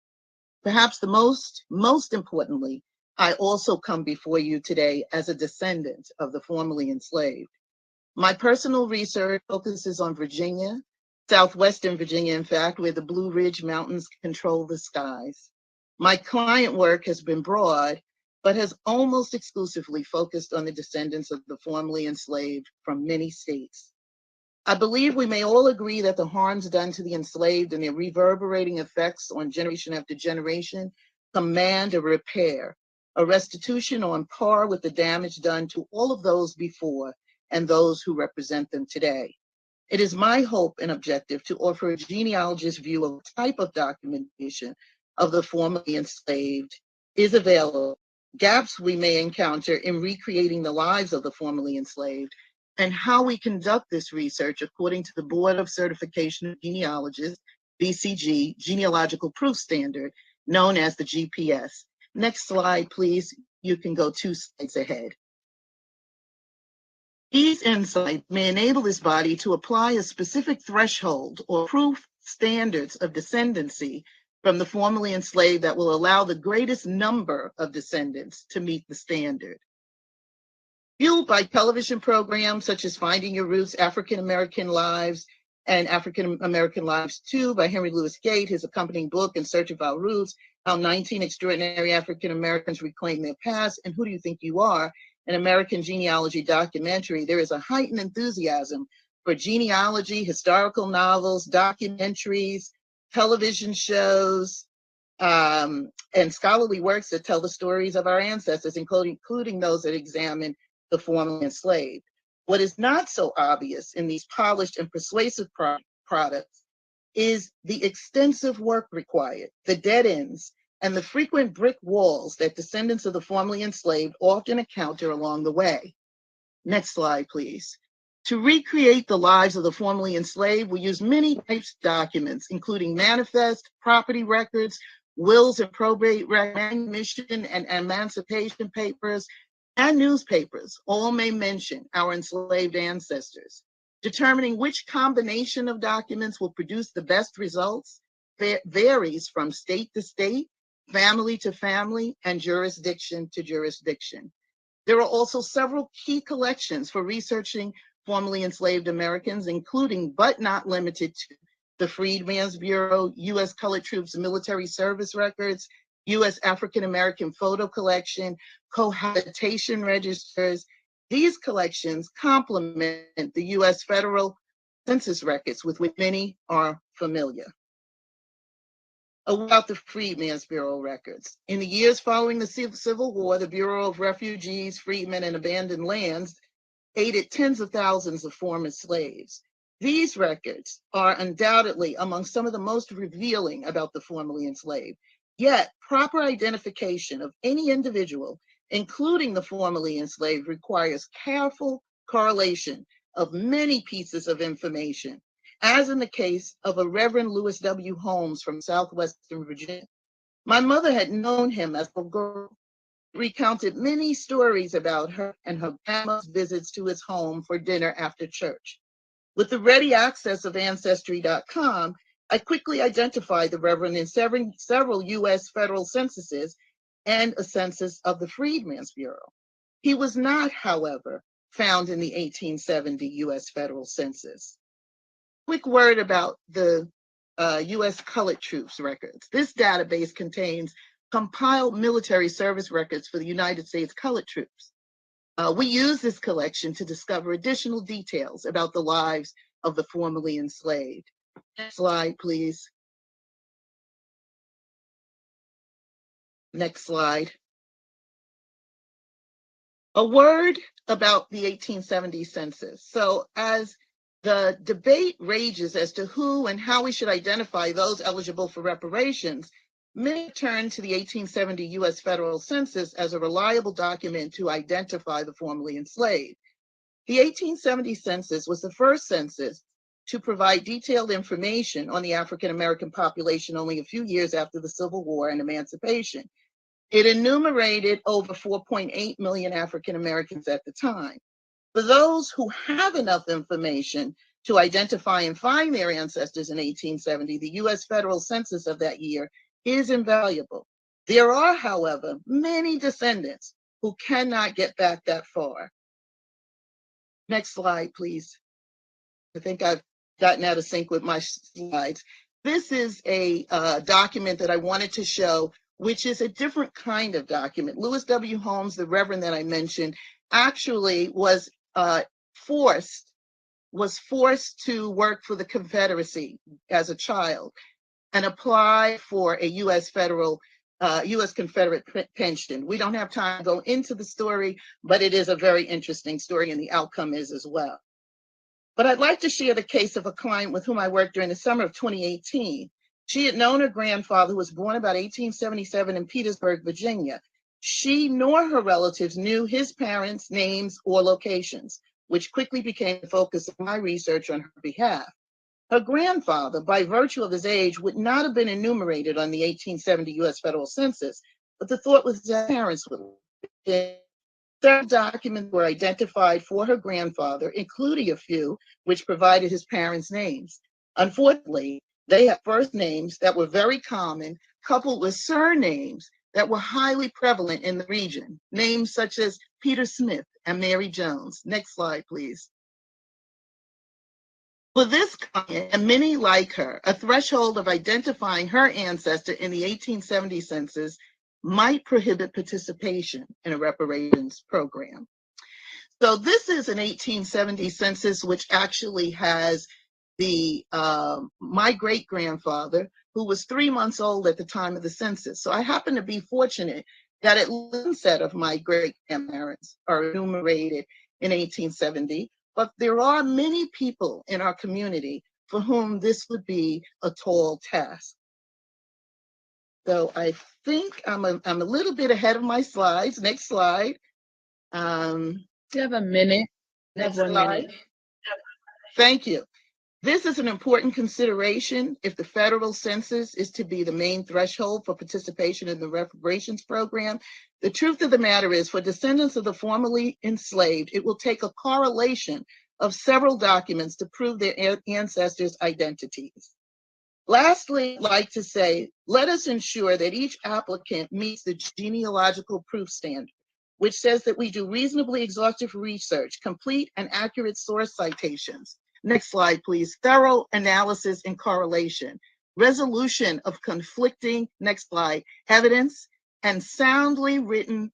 Perhaps the most importantly, I also come before you today as a descendant of the formerly enslaved. My personal research focuses on Virginia, southwestern Virginia, in fact, where the Blue Ridge Mountains control the skies. My client work has been broad, but has almost exclusively focused on the descendants of the formerly enslaved from many states. I believe we may all agree that the harms done to the enslaved and their reverberating effects on generation after generation command a repair, a restitution on par with the damage done to all of those before and those who represent them today. It is my hope and objective to offer a genealogist's view of the type of documentation of the formerly enslaved is available, gaps we may encounter in recreating the lives of the formerly enslaved, and how we conduct this research according to the Board of Certification of Genealogists, BCG, Genealogical Proof Standard, known as the GPS. Next slide, please. You can go 2 slides ahead. These insights may enable this body to apply a specific threshold or proof standards of descendancy from the formerly enslaved that will allow the greatest number of descendants to meet the standard. Fueled by television programs such as Finding Your Roots, African American Lives, and African American Lives 2 by Henry Louis Gate, his accompanying book, In Search of Our Roots, How 19 Extraordinary African Americans Reclaim Their Past, and Who Do You Think You Are, an American genealogy documentary, there is a heightened enthusiasm for genealogy, historical novels, documentaries, television shows, and scholarly works that tell the stories of our ancestors, including those that examine the formerly enslaved. What is not so obvious in these polished and persuasive products is the extensive work required, the dead ends, and the frequent brick walls that descendants of the formerly enslaved often encounter along the way. Next slide, please. To recreate the lives of the formerly enslaved, we use many types of documents, including manifest, property records, wills and probate records, manumission and emancipation papers, and newspapers. All may mention our enslaved ancestors. Determining which combination of documents will produce the best results varies from state to state, family to family, and jurisdiction to jurisdiction. There are also several key collections for researching formerly enslaved Americans, including but not limited to the Freedmen's Bureau, U.S. Colored Troops Military Service Records, U.S. African American Photo Collection, cohabitation registers. These collections complement the U.S. federal census records with which many are familiar. About the Freedmen's Bureau records. In the years following the Civil War, the Bureau of Refugees, Freedmen, and Abandoned Lands aided tens of thousands of former slaves. These records are undoubtedly among some of the most revealing about the formerly enslaved. Yet, proper identification of any individual, including the formerly enslaved, requires careful correlation of many pieces of information, as in the case of a Reverend Lewis W. Holmes from southwestern Virginia. My mother had known him as a girl, recounted many stories about her and her grandma's visits to his home for dinner after church. With the ready access of Ancestry.com, I quickly identified the Reverend in several U.S. federal censuses and a census of the Freedmen's Bureau. He was not, however, found in the 1870 U.S. federal census. Quick word about the U.S. colored troops records. This database contains compiled military service records for the United States colored troops. We use this collection to discover additional details about the lives of the formerly enslaved. Next slide, please. Next slide. A word about the 1870 census. So as the debate rages as to who and how we should identify those eligible for reparations, many turn to the 1870 U.S. federal census as a reliable document to identify the formerly enslaved. The 1870 census was the first census to provide detailed information on the African American population only a few years after the Civil War and emancipation. It enumerated over 4.8 million African Americans at the time. For those who have enough information to identify and find their ancestors in 1870, the U.S. federal census of that year is invaluable. There are, however, many descendants who cannot get back that far. Next slide, please. I think I've gotten out of sync with my slides. This is a document that I wanted to show, which is a different kind of document. Lewis W. Holmes, the Reverend that I mentioned, actually was forced to work for the Confederacy as a child and apply for a U.S. Confederate pension. We don't have time to go into the story, but it is a very interesting story, and the outcome is as well. But I'd like to share the case of a client with whom I worked during the summer of 2018. She had known her grandfather, who was born about 1877 in Petersburg, Virginia. She nor her relatives knew his parents' names or locations, which quickly became the focus of my research on her behalf. Her grandfather, by virtue of his age, would not have been enumerated on the 1870 U.S. federal census, but the thought was that parents would. Several documents were identified for her grandfather, including a few which provided his parents' names. Unfortunately, they had first names that were very common, coupled with surnames that were highly prevalent in the region, names such as Peter Smith and Mary Jones. Next slide, please. For this client, and many like her, a threshold of identifying her ancestor in the 1870 census might prohibit participation in a reparations program. So this is an 1870 census which actually has the my great-grandfather, who was 3 months old at the time of the census. So I happen to be fortunate that at least one set of my great-grandparents are enumerated in 1870, but there are many people in our community for whom this would be a tall task. So I think I'm a little bit ahead of my slides. Next slide. You have a minute. Next slide. Thank you. This is an important consideration if the federal census is to be the main threshold for participation in the reparations program. The truth of the matter is, for descendants of the formerly enslaved, it will take a correlation of several documents to prove their ancestors' identities. Lastly, I'd like to say, let us ensure that each applicant meets the genealogical proof standard, which says that we do reasonably exhaustive research, complete and accurate source citations. Next slide, please. Thorough analysis and correlation, resolution of conflicting, next slide, evidence, and soundly written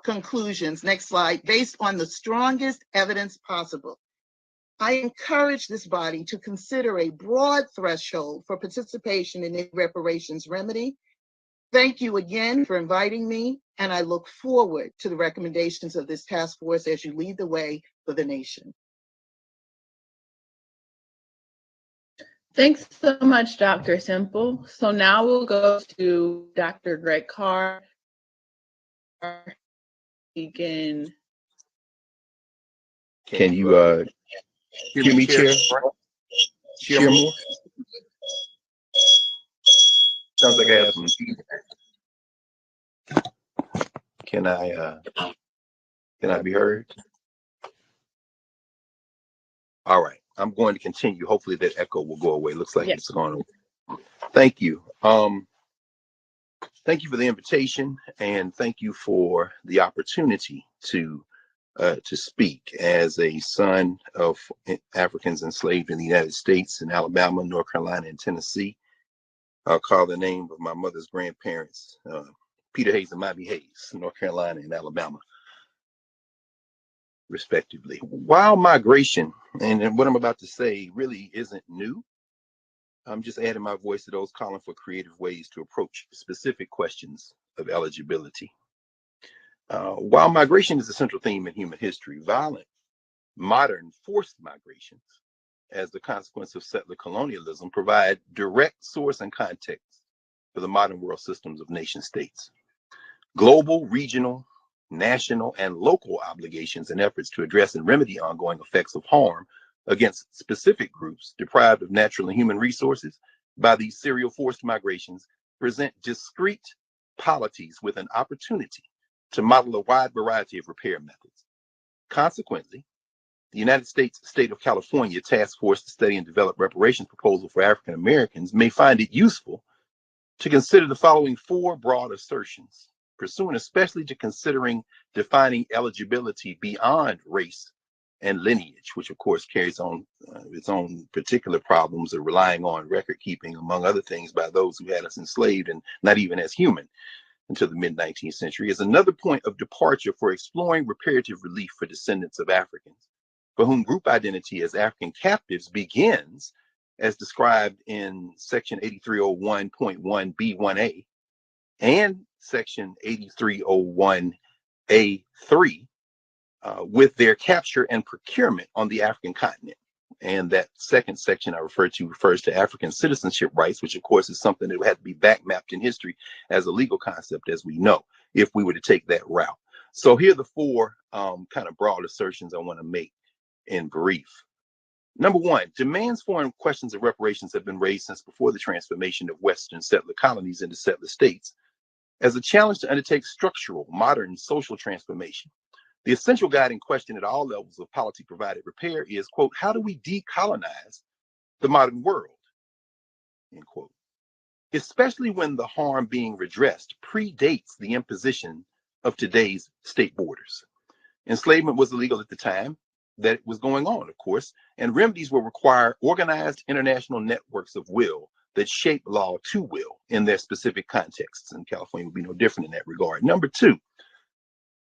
conclusions, next slide, based on the strongest evidence possible. I encourage this body to consider a broad threshold for participation in the reparations remedy. Thank you again for inviting me, and I look forward to the recommendations of this task force as you lead the way for the nation. Thanks so much, Dr. Simple. So now we'll go to Dr. Greg Carr. Begin. Can you hear me, Chair? Chair Moore? Sounds like I have some feedback. Can I be heard? All right, I'm going to continue. Hopefully that echo will go away. Looks like it's gone away. Thank you. Thank you for the invitation, and thank you for the opportunity to speak. As a son of Africans enslaved in the United States, in Alabama, North Carolina, and Tennessee, I'll call the name of my mother's grandparents, Peter Hayes and Mobby Hayes, North Carolina and Alabama, respectively. While migration, and what I'm about to say really isn't new, I'm just adding my voice to those calling for creative ways to approach specific questions of eligibility. While migration is a central theme in human history, violent, modern forced migrations, as the consequence of settler colonialism, provide direct source and context for the modern world systems of nation states. Global, regional, national, and local obligations and efforts to address and remedy ongoing effects of harm against specific groups deprived of natural and human resources by these serial forced migrations present discrete polities with an opportunity to model a wide variety of repair methods. Consequently, the United States State of California Task Force to Study and Develop Reparations proposal for African Americans may find it useful to consider the following four broad assertions, pursuant especially to considering defining eligibility beyond race and lineage, which of course carries on its own particular problems of relying on record keeping, among other things, by those who had us enslaved and not even as human until the mid-19th century, is another point of departure for exploring reparative relief for descendants of Africans, for whom group identity as African captives begins, as described in Section 8301.1B1A and Section 8301A3, with their capture and procurement on the African continent. And that second section I referred to refers to African citizenship rights, which of course is something that had to be back mapped in history as a legal concept, as we know, if we were to take that route. So here are the four kind of broad assertions I want to make in brief. Number one, demands for and questions of reparations have been raised since before the transformation of Western settler colonies into settler states as a challenge to undertake structural, modern social transformation. The essential guiding question at all levels of policy-provided repair is, quote, how do we decolonize the modern world, end quote, especially when the harm being redressed predates the imposition of today's state borders. Enslavement was illegal at the time that it was going on, of course, and remedies will require organized international networks of will that shape law to will in their specific contexts, and California will be no different in that regard. Number two,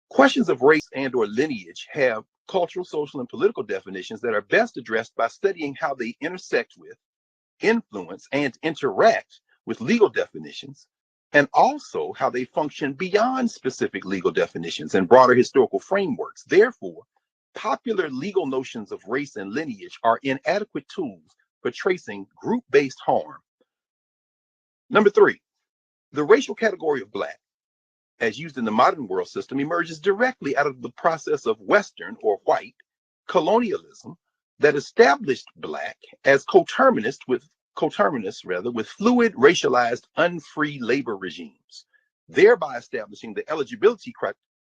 questions of race and or lineage have cultural, social, and political definitions that are best addressed by studying how they intersect with, influence, and interact with legal definitions, and also how they function beyond specific legal definitions and broader historical frameworks. Therefore, popular legal notions of race and lineage are inadequate tools for tracing group-based harm. Number three, the racial category of Black, as used in the modern world system, emerges directly out of the process of Western or white colonialism that established Black as coterminous with fluid, racialized, unfree labor regimes, thereby establishing the eligibility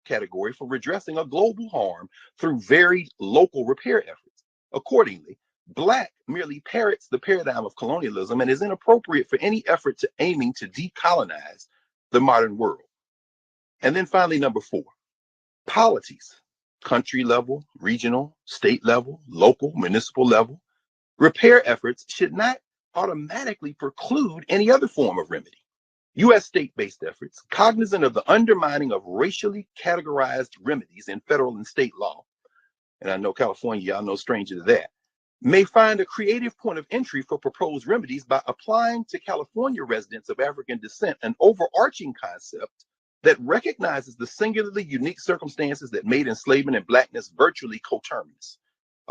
category for redressing a global harm through varied local repair efforts. Accordingly, Black merely parrots the paradigm of colonialism and is inappropriate for any effort to aiming to decolonize the modern world. And then finally, number four, polities, country level, regional, state level, local, municipal level. Repair efforts should not automatically preclude any other form of remedy. U.S. state-based efforts, cognizant of the undermining of racially categorized remedies in federal and state law, and I know California, y'all no stranger to that, may find a creative point of entry for proposed remedies by applying to California residents of African descent an overarching concept that recognizes the singularly unique circumstances that made enslavement and Blackness virtually coterminous.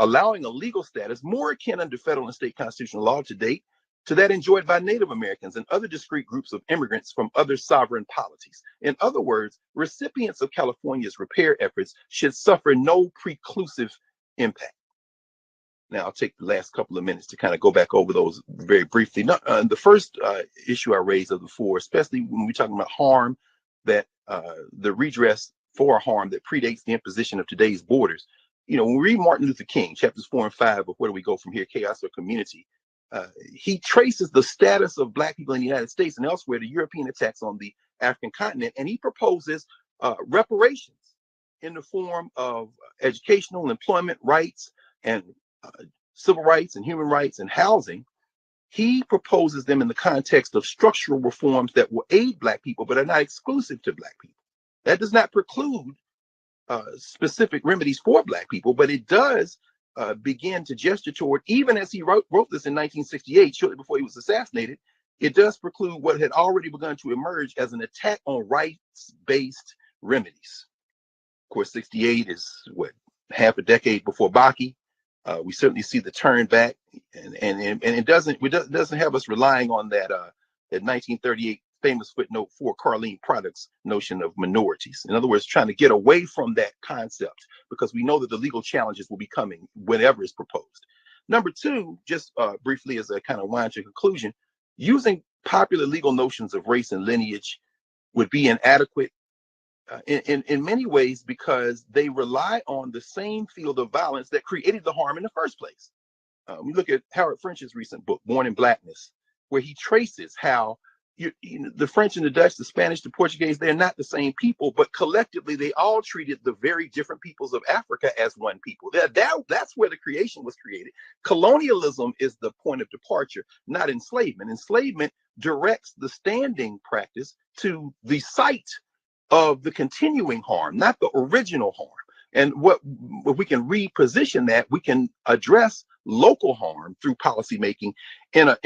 allowing a legal status more akin under federal and state constitutional law to date to that enjoyed by Native Americans and other discrete groups of immigrants from other sovereign polities. In other words, recipients of California's repair efforts should suffer no preclusive impact. Now, I'll take the last couple of minutes to kind of go back over those very briefly. The first issue I raised of the four, especially when we're talking about harm, that the redress for harm that predates the imposition of today's borders. You know, when we read Martin Luther King, chapters 4 and 5 of Where Do We Go From Here, Chaos or Community, he traces the status of Black people in the United States and elsewhere to European attacks on the African continent, and he proposes reparations in the form of educational and employment rights and civil rights and human rights and housing. He proposes them in the context of structural reforms that will aid Black people, but are not exclusive to Black people. That does not preclude specific remedies for Black people, but it does begin to gesture toward, even as he wrote this in 1968, shortly before he was assassinated, it does preclude what had already begun to emerge as an attack on rights-based remedies. Of course, 68 is what, half a decade before Bakke. We certainly see the turn back, and it doesn't have us relying on that 1938 famous footnote for Carlene Products notion of minorities. In other words, trying to get away from that concept, because we know that the legal challenges will be coming whenever it's proposed. Number two, just briefly as a kind of wind to conclusion, using popular legal notions of race and lineage would be inadequate in many ways, because they rely on the same field of violence that created the harm in the first place. We look at Howard French's recent book, Born in Blackness, where he traces how the French and the Dutch, the Spanish, the Portuguese, they're not the same people, but collectively they all treated the very different peoples of Africa as one people. That's where the creation was created. Colonialism is the point of departure, not enslavement. Enslavement directs the standing practice to the site of the continuing harm, not the original harm. And what we can reposition that, we can address local harm through policymaking in an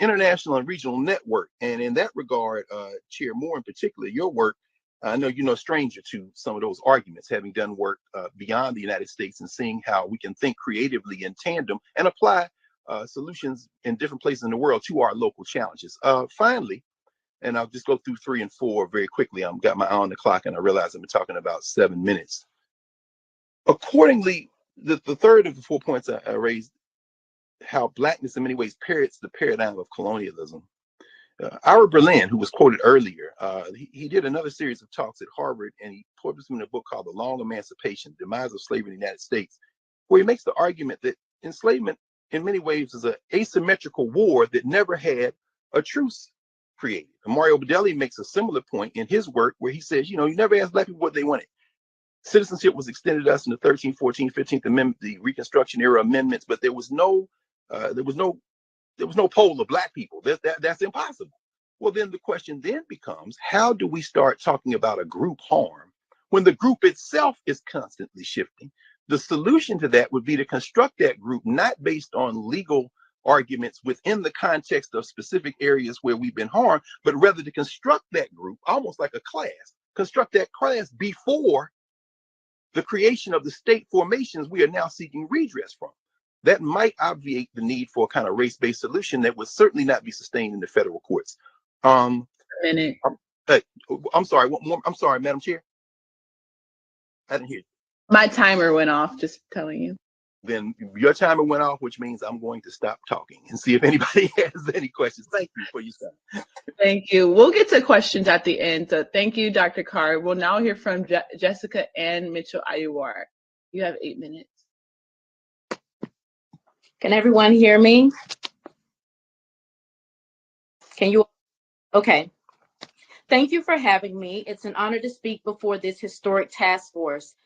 international and regional network. And in that regard, Chair Moore, in particular, your work, I know you're no stranger to some of those arguments, having done work beyond the United States and seeing how we can think creatively in tandem and apply solutions in different places in the world to our local challenges. Finally, and I'll just go through 3 and 4 very quickly. I've got my eye on the clock and I realize I've been talking about 7 minutes. Accordingly, the third of the 4 points I raised, how Blackness in many ways parrots the paradigm of colonialism. Ira Berlin, who was quoted earlier, he did another series of talks at Harvard, and he published in a book called The Long Emancipation, Demise of Slavery in the United States, where he makes the argument that enslavement in many ways is an asymmetrical war that never had a truce created. And Mario Bedelli makes a similar point in his work, where he says, you never asked Black people what they wanted. Citizenship was extended to us in the 13th, 14th, 15th Amendment, the Reconstruction era amendments, but there was no poll of Black people. That's impossible. Well, then the question then becomes, how do we start talking about a group harm when the group itself is constantly shifting? The solution to that would be to construct that group not based on legal arguments within the context of specific areas where we've been harmed, but rather to construct that group almost like a class, construct that class before the creation of the state formations we are now seeking redress from. That might obviate the need for a kind of race-based solution that would certainly not be sustained in the federal courts. I'm sorry, I'm sorry, Madam Chair. I didn't hear you. My timer went off, just telling you. Then your timer went off, which means I'm going to stop talking and see if anybody has any questions. Thank you for your time. Thank you. We'll get to questions at the end. So thank you, Dr. Carr. We'll now hear from Jessica Ann Mitchell-Ayuwar. You have 8 minutes. Can everyone hear me? Can you? Okay. Thank you for having me. It's an honor to speak before this historic task force.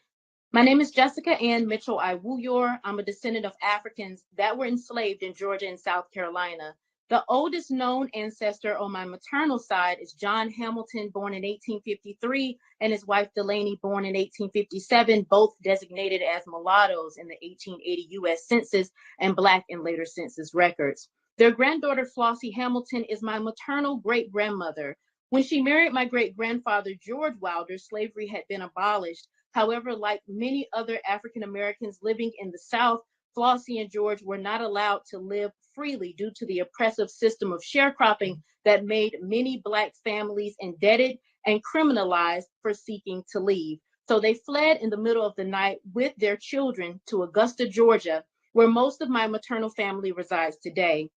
My name is Jessica Ann Mitchell-Ayuwar. I'm a descendant of Africans that were enslaved in Georgia and South Carolina. The oldest known ancestor on my maternal side is John Hamilton, born in 1853, and his wife Delaney, born in 1857, both designated as mulattoes in the 1880 U.S. Census and Black and later census records. Their granddaughter, Flossie Hamilton, is my maternal great-grandmother. When she married my great-grandfather, George Wilder, slavery had been abolished. However, like many other African Americans living in the South, Flossie, and George were not allowed to live freely due to the oppressive system of sharecropping that made many Black families indebted and criminalized for seeking to leave. So they fled in the middle of the night with their children to Augusta, Georgia, where most of my maternal family resides today.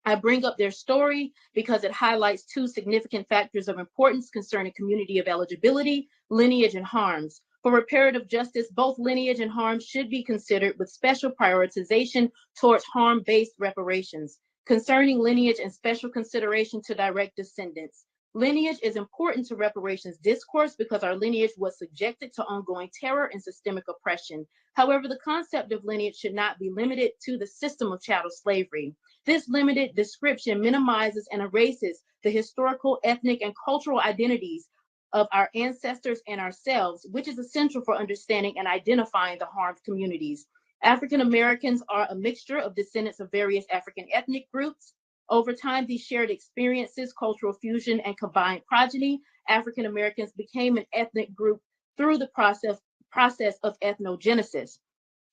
I bring up their story because it highlights two significant factors of importance concerning community of eligibility, lineage, and harms. For reparative justice, both lineage and harms should be considered with special prioritization towards harm-based reparations. Concerning lineage and special consideration to direct descendants. Lineage is important to reparations discourse because our lineage was subjected to ongoing terror and systemic oppression. However, the concept of lineage should not be limited to the system of chattel slavery. This limited description minimizes and erases the historical, ethnic, and cultural identities of our ancestors and ourselves, which is essential for understanding and identifying the harmed communities. African Americans are a mixture of descendants of various African ethnic groups. Over time, these shared experiences, cultural fusion, and combined progeny, African Americans became an ethnic group through the process of ethnogenesis.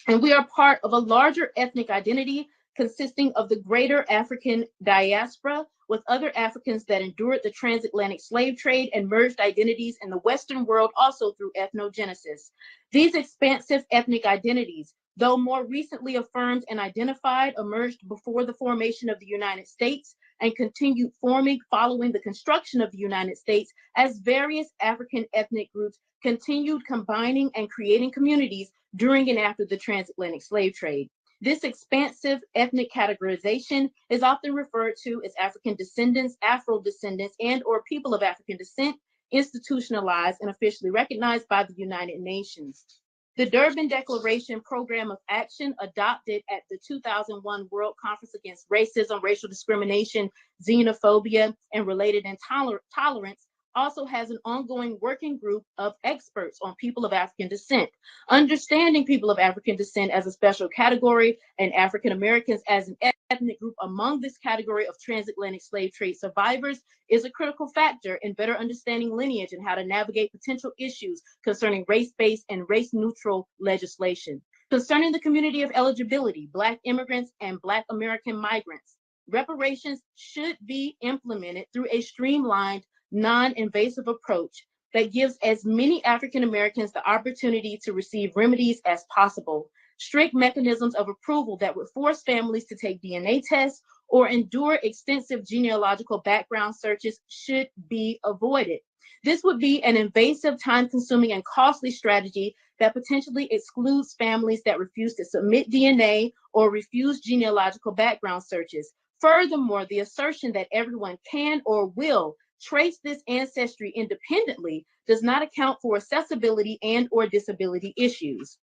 And we are part of a larger ethnic identity consisting of the greater African diaspora with other Africans that endured the transatlantic slave trade and merged identities in the Western world also through ethnogenesis. These expansive ethnic identities, though more recently affirmed and identified, emerged before the formation of the United States and continued forming following the construction of the United States as various African ethnic groups continued combining and creating communities during and after the transatlantic slave trade. This expansive ethnic categorization is often referred to as African descendants, Afro descendants, and or people of African descent, institutionalized and officially recognized by the United Nations. The Durban Declaration Program of Action, adopted at the 2001 World Conference Against Racism, Racial Discrimination, Xenophobia, and Related Intolerance, also has an ongoing working group of experts on people of African descent. Understanding people of African descent as a special category and African Americans as an ethnic group among this category of transatlantic slave trade survivors is a critical factor in better understanding lineage and how to navigate potential issues concerning race-based and race-neutral legislation. Concerning the community of eligibility, Black immigrants and Black American migrants, reparations should be implemented through a streamlined, non-invasive approach that gives as many African Americans the opportunity to receive remedies as possible. Strict mechanisms of approval that would force families to take DNA tests or endure extensive genealogical background searches should be avoided. This would be an invasive, time-consuming, and costly strategy that potentially excludes families that refuse to submit DNA or refuse genealogical background searches. Furthermore, the assertion that everyone can or will trace this ancestry independently does not account for accessibility and or disability issues.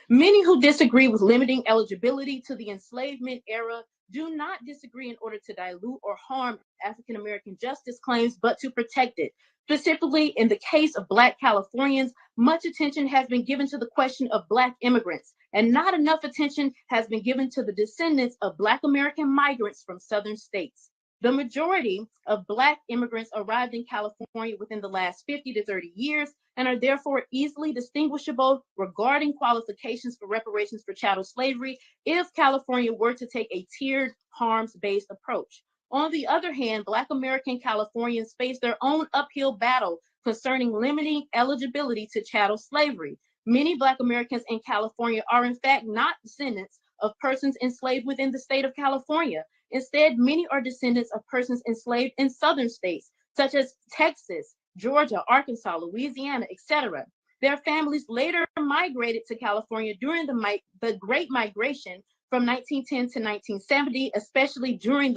Many who disagree with limiting eligibility to the enslavement era do not disagree in order to dilute or harm African American justice claims, but to protect it. Specifically, in the case of Black Californians, much attention has been given to the question of Black immigrants, and not enough attention has been given to the descendants of Black American migrants from Southern states. The majority of Black immigrants arrived in California within the last 50 to 30 years and are therefore easily distinguishable regarding qualifications for reparations for chattel slavery if California were to take a tiered harms-based approach. On the other hand, Black American Californians face their own uphill battle concerning limiting eligibility to chattel slavery. Many Black Americans in California are in fact not descendants of persons enslaved within the state of California. Instead, many are descendants of persons enslaved in southern states, such as Texas, Georgia, Arkansas, Louisiana, etc. Their families later migrated to California during the Great Migration from 1910 to 1970, especially during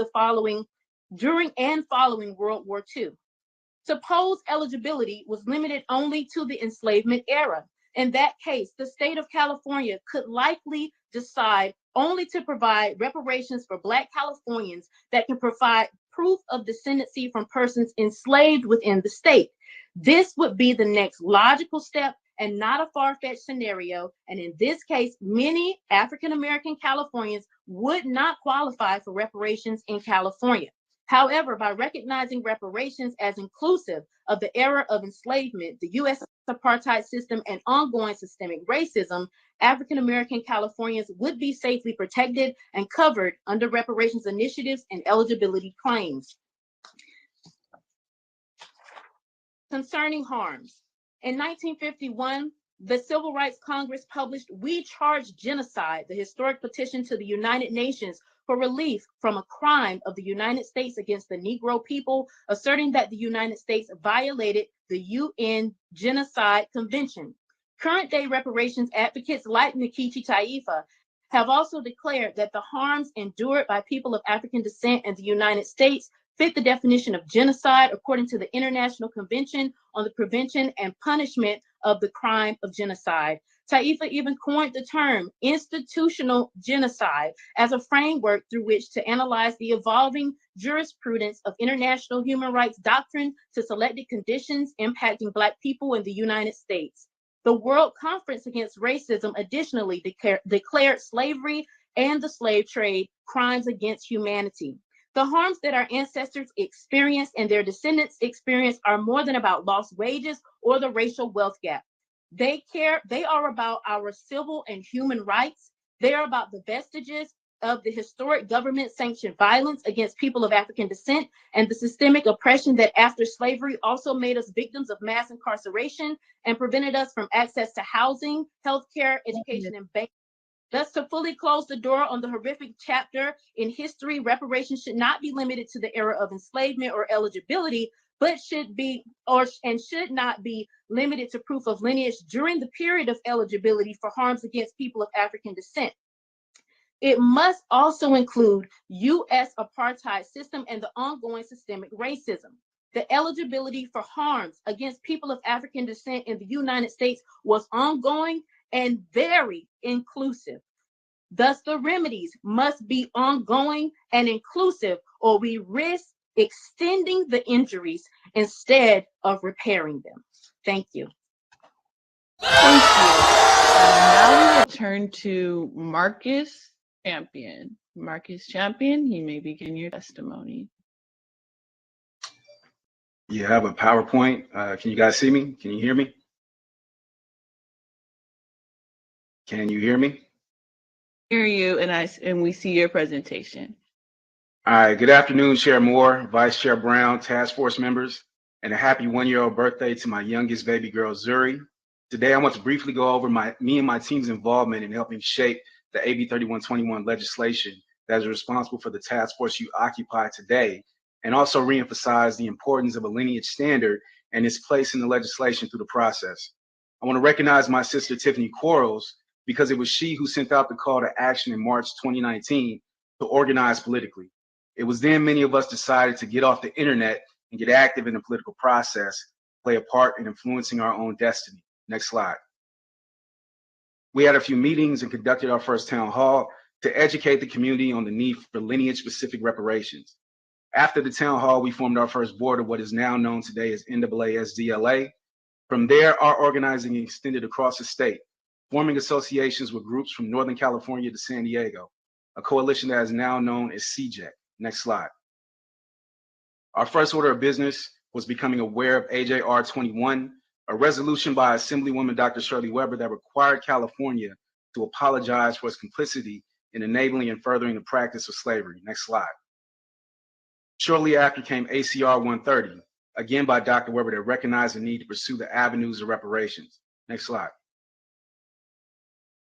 and following World War II. Suppose eligibility was limited only to the enslavement era. In that case, the state of California could likely decide only to provide reparations for Black Californians that can provide proof of descendancy from persons enslaved within the state. This would be the next logical step and not a far-fetched scenario. And in this case, many African American Californians would not qualify for reparations in California. However, by recognizing reparations as inclusive of the era of enslavement, the U.S. apartheid system, and ongoing systemic racism, African American Californians would be safely protected and covered under reparations initiatives and eligibility claims. Concerning harms, in 1951, the Civil Rights Congress published "We Charge Genocide," the historic petition to the United Nations for relief from a crime of the United States against the Negro people, asserting that the United States violated the UN Genocide Convention. Current day reparations advocates like Nkechi Taifa have also declared that the harms endured by people of African descent in the United States fit the definition of genocide according to the International Convention on the Prevention and Punishment of the Crime of Genocide. Taifa even coined the term institutional genocide as a framework through which to analyze the evolving jurisprudence of international human rights doctrine to selected conditions impacting Black people in the United States. The World Conference Against Racism additionally declared slavery and the slave trade crimes against humanity. The harms that our ancestors experienced and their descendants experience are more than about lost wages or the racial wealth gap. They are about our civil and human rights. They are about the vestiges of the historic government-sanctioned violence against people of African descent and the systemic oppression that after slavery also made us victims of mass incarceration and prevented us from access to housing, healthcare, education, and banking. Thus, to fully close the door on the horrific chapter in history, reparations should not be limited to the era of enslavement or eligibility, but should not be limited to proof of lineage during the period of eligibility for harms against people of African descent. It must also include U.S. apartheid system and the ongoing systemic racism. The eligibility for harms against people of African descent in the United States was ongoing and very inclusive. Thus, the remedies must be ongoing and inclusive, or we risk extending the injuries instead of repairing them. Thank you. Thank you. Now we will turn to Marcus Champion. Marcus Champion, you may begin your testimony. Yeah, I have a PowerPoint. Can you guys see me? Can you hear me? Can you hear me? Hear you, and we see your presentation. All right, good afternoon, Chair Moore, Vice Chair Brown, task force members, and a happy one-year-old birthday to my youngest baby girl, Zuri. Today, I want to briefly go over me and my team's involvement in helping shape the AB 3121 legislation that is responsible for the task force you occupy today, and also reemphasize the importance of a lineage standard and its place in the legislation through the process. I want to recognize my sister, Tiffany Quarles, because it was she who sent out the call to action in March 2019 to organize politically. It was then many of us decided to get off the internet and get active in the political process, play a part in influencing our own destiny. Next slide. We had a few meetings and conducted our first town hall to educate the community on the need for lineage-specific reparations. After the town hall, we formed our first board of what is now known today as NAASDLA. From there, our organizing extended across the state, forming associations with groups from Northern California to San Diego, a coalition that is now known as CJEC. Next slide. Our first order of business was becoming aware of AJR 21, a resolution by Assemblywoman Dr. Shirley Weber that required California to apologize for its complicity in enabling and furthering the practice of slavery. Next slide. Shortly after came ACR 130, again by Dr. Weber, that recognized the need to pursue the avenues of reparations. Next slide.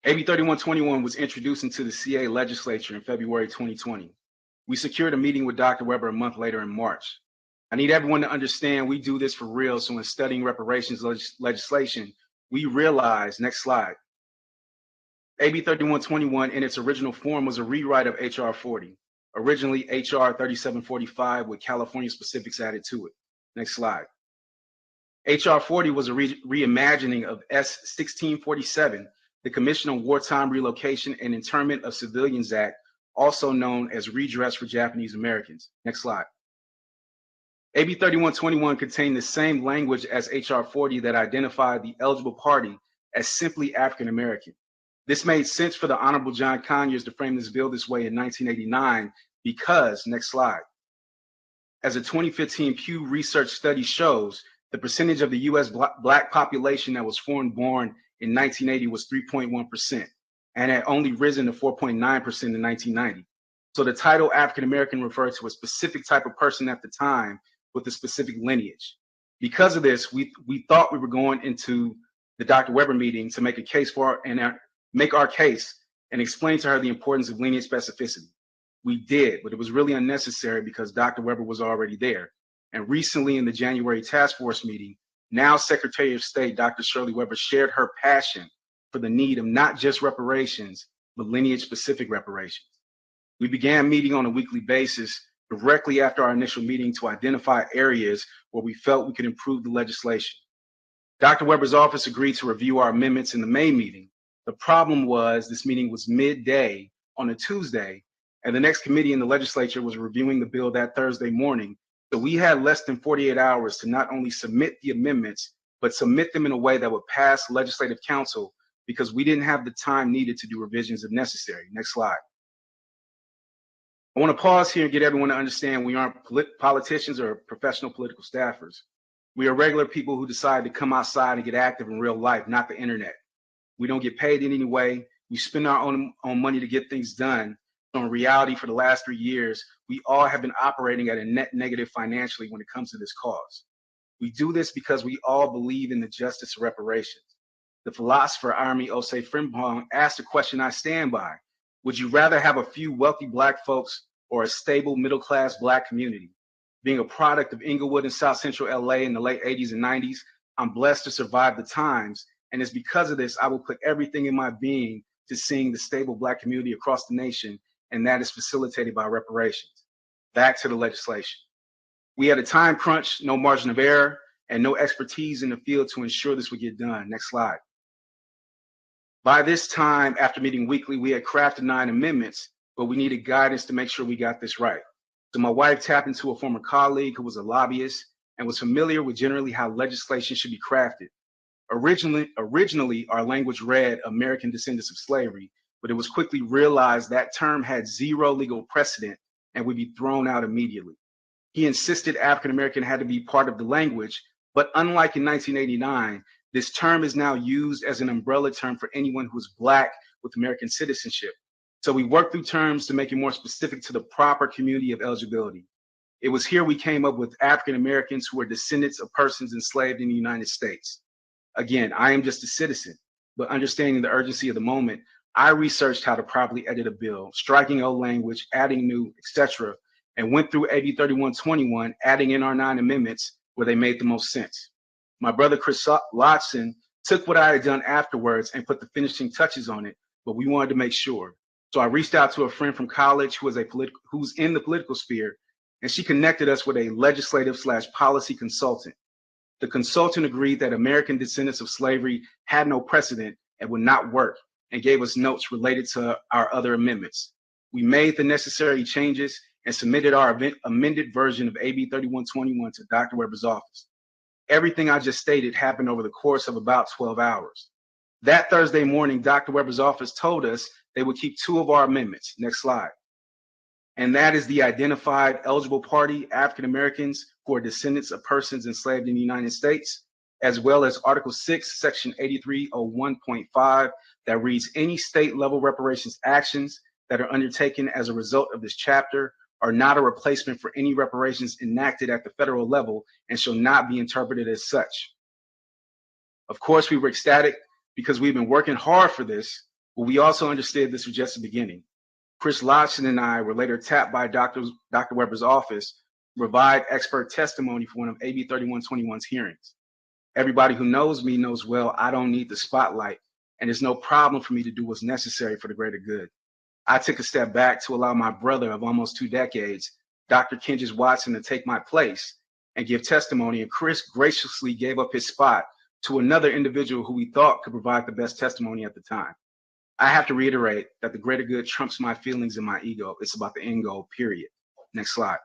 AB 3121 was introduced into the CA legislature in February 2020. We secured a meeting with Dr. Weber a month later in March. I need everyone to understand we do this for real, so in studying reparations legislation, we realized, next slide, AB 3121 in its original form was a rewrite of HR 40, originally HR 3745 with California specifics added to it. Next slide. HR 40 was a reimagining of S 1647, the Commission on Wartime Relocation and Internment of Civilians Act, also known as Redress for Japanese Americans. Next slide. AB 3121 contained the same language as HR 40 that identified the eligible party as simply African American. This made sense for the Honorable John Conyers to frame this bill this way in 1989 because, next slide, As a 2015 Pew Research study shows, the percentage of the US Black population that was foreign-born in 1980 was 3.1% and had only risen to 4.9% in 1990. So the title African American referred to a specific type of person at the time with a specific lineage. Because of this, we thought we were going into the Dr. Weber meeting to make a case for make our case and explain to her the importance of lineage specificity. We did, but it was really unnecessary because Dr. Weber was already there. And recently in the January task force meeting, now Secretary of State, Dr. Shirley Weber, shared her passion for the need of not just reparations, but lineage-specific reparations. We began meeting on a weekly basis directly after our initial meeting to identify areas where we felt we could improve the legislation. Dr. Weber's office agreed to review our amendments in the May meeting. The problem was this meeting was midday on a Tuesday, and the next committee in the legislature was reviewing the bill that Thursday morning. So we had less than 48 hours to not only submit the amendments, but submit them in a way that would pass legislative council because we didn't have the time needed to do revisions if necessary. Next slide. I want to pause here and get everyone to understand we aren't politicians or professional political staffers. We are regular people who decide to come outside and get active in real life, not the internet. We don't get paid in any way. We spend our own money to get things done. So in reality, for the last 3 years, we all have been operating at a net negative financially when it comes to this cause. We do this because we all believe in the justice of reparations. The philosopher Army Osei Frimpong asked a question I stand by. Would you rather have a few wealthy Black folks or a stable middle-class Black community? Being a product of Inglewood and South Central LA in the late 80s and 90s, I'm blessed to survive the times. And it's because of this, I will put everything in my being to seeing the stable Black community across the nation, and that is facilitated by reparations. Back to the legislation. We had a time crunch, no margin of error, and no expertise in the field to ensure this would get done. Next slide. By this time, after meeting weekly, we had crafted 9 amendments, but we needed guidance to make sure we got this right. So my wife tapped into a former colleague who was a lobbyist and was familiar with generally how legislation should be crafted. Originally, our language read American descendants of slavery, but it was quickly realized that term had 0 legal precedent and would be thrown out immediately. He insisted African American had to be part of the language, but unlike in 1989, this term is now used as an umbrella term for anyone who is Black with American citizenship. So we worked through terms to make it more specific to the proper community of eligibility. It was here we came up with African Americans who are descendants of persons enslaved in the United States. Again, I am just a citizen, but understanding the urgency of the moment, I researched how to properly edit a bill, striking old language, adding new, etc., and went through AB 3121, adding in our 9 amendments where they made the most sense. My brother Chris Lotson took what I had done afterwards and put the finishing touches on it, but we wanted to make sure. So I reached out to a friend from college who's in the political sphere, and she connected us with a legislative/policy consultant. The consultant agreed that American descendants of slavery had no precedent and would not work, and gave us notes related to our other amendments. We made the necessary changes and submitted our amended version of AB 3121 to Dr. Weber's office. Everything I just stated happened over the course of about 12 hours. That Thursday morning, Dr. Weber's office told us they would keep 2 of our amendments. Next slide. And that is the identified eligible party, African Americans who are descendants of persons enslaved in the United States, as well as Article 6, Section 8301.5, that reads any state level reparations actions that are undertaken as a result of this chapter are not a replacement for any reparations enacted at the federal level and shall not be interpreted as such. Of course, we were ecstatic because we've been working hard for this, but we also understood this was just the beginning. Chris Lodson and I were later tapped by Dr. Weber's office to provide expert testimony for one of AB 3121's hearings. Everybody who knows me knows well I don't need the spotlight, and it's no problem for me to do what's necessary for the greater good. I took a step back to allow my brother of almost 2 decades, Dr. Kendrick Watson, to take my place and give testimony, and Chris graciously gave up his spot to another individual who we thought could provide the best testimony at the time. I have to reiterate that the greater good trumps my feelings and my ego. It's about the end goal, period. Next slide.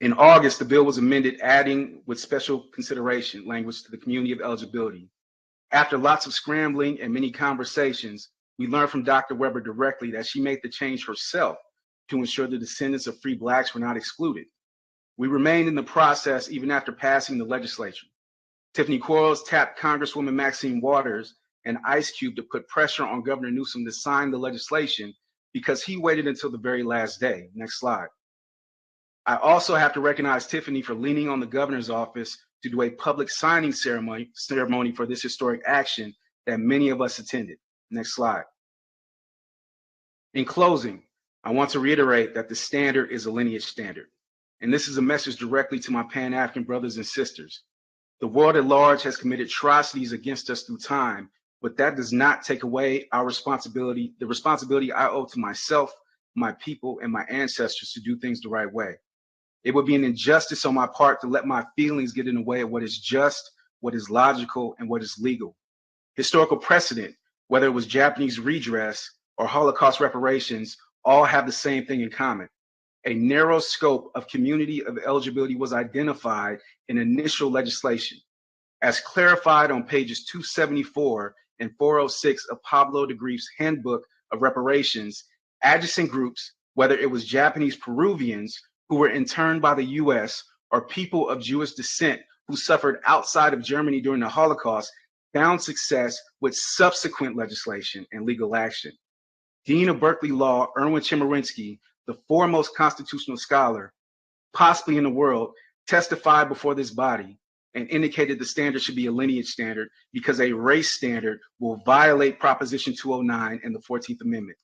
In August, the bill was amended, adding with special consideration language to the community of eligibility. After lots of scrambling and many conversations, we learned from Dr. Weber directly that she made the change herself to ensure the descendants of free Blacks were not excluded. We remained in the process even after passing the legislature. Tiffany Quarles tapped Congresswoman Maxine Waters and Ice Cube to put pressure on Governor Newsom to sign the legislation because he waited until the very last day. Next slide. I also have to recognize Tiffany for leaning on the governor's office to do a public signing ceremony for this historic action that many of us attended. Next slide. In closing, I want to reiterate that the standard is a lineage standard. And this is a message directly to my Pan-African brothers and sisters. The world at large has committed atrocities against us through time, but that does not take away our responsibility, the responsibility I owe to myself, my people, and my ancestors to do things the right way. It would be an injustice on my part to let my feelings get in the way of what is just, what is logical, and what is legal. Historical precedent, whether it was Japanese redress or Holocaust reparations, all have the same thing in common. A narrow scope of community of eligibility was identified in initial legislation. As clarified on pages 274 and 406 of Pablo de Grief's Handbook of Reparations, adjacent groups, whether it was Japanese Peruvians who were interned by the US or people of Jewish descent who suffered outside of Germany during the Holocaust, found success with subsequent legislation and legal action. Dean of Berkeley Law, Erwin Chemerinsky, the foremost constitutional scholar, possibly in the world, testified before this body and indicated the standard should be a lineage standard because a race standard will violate Proposition 209 and the 14th Amendment.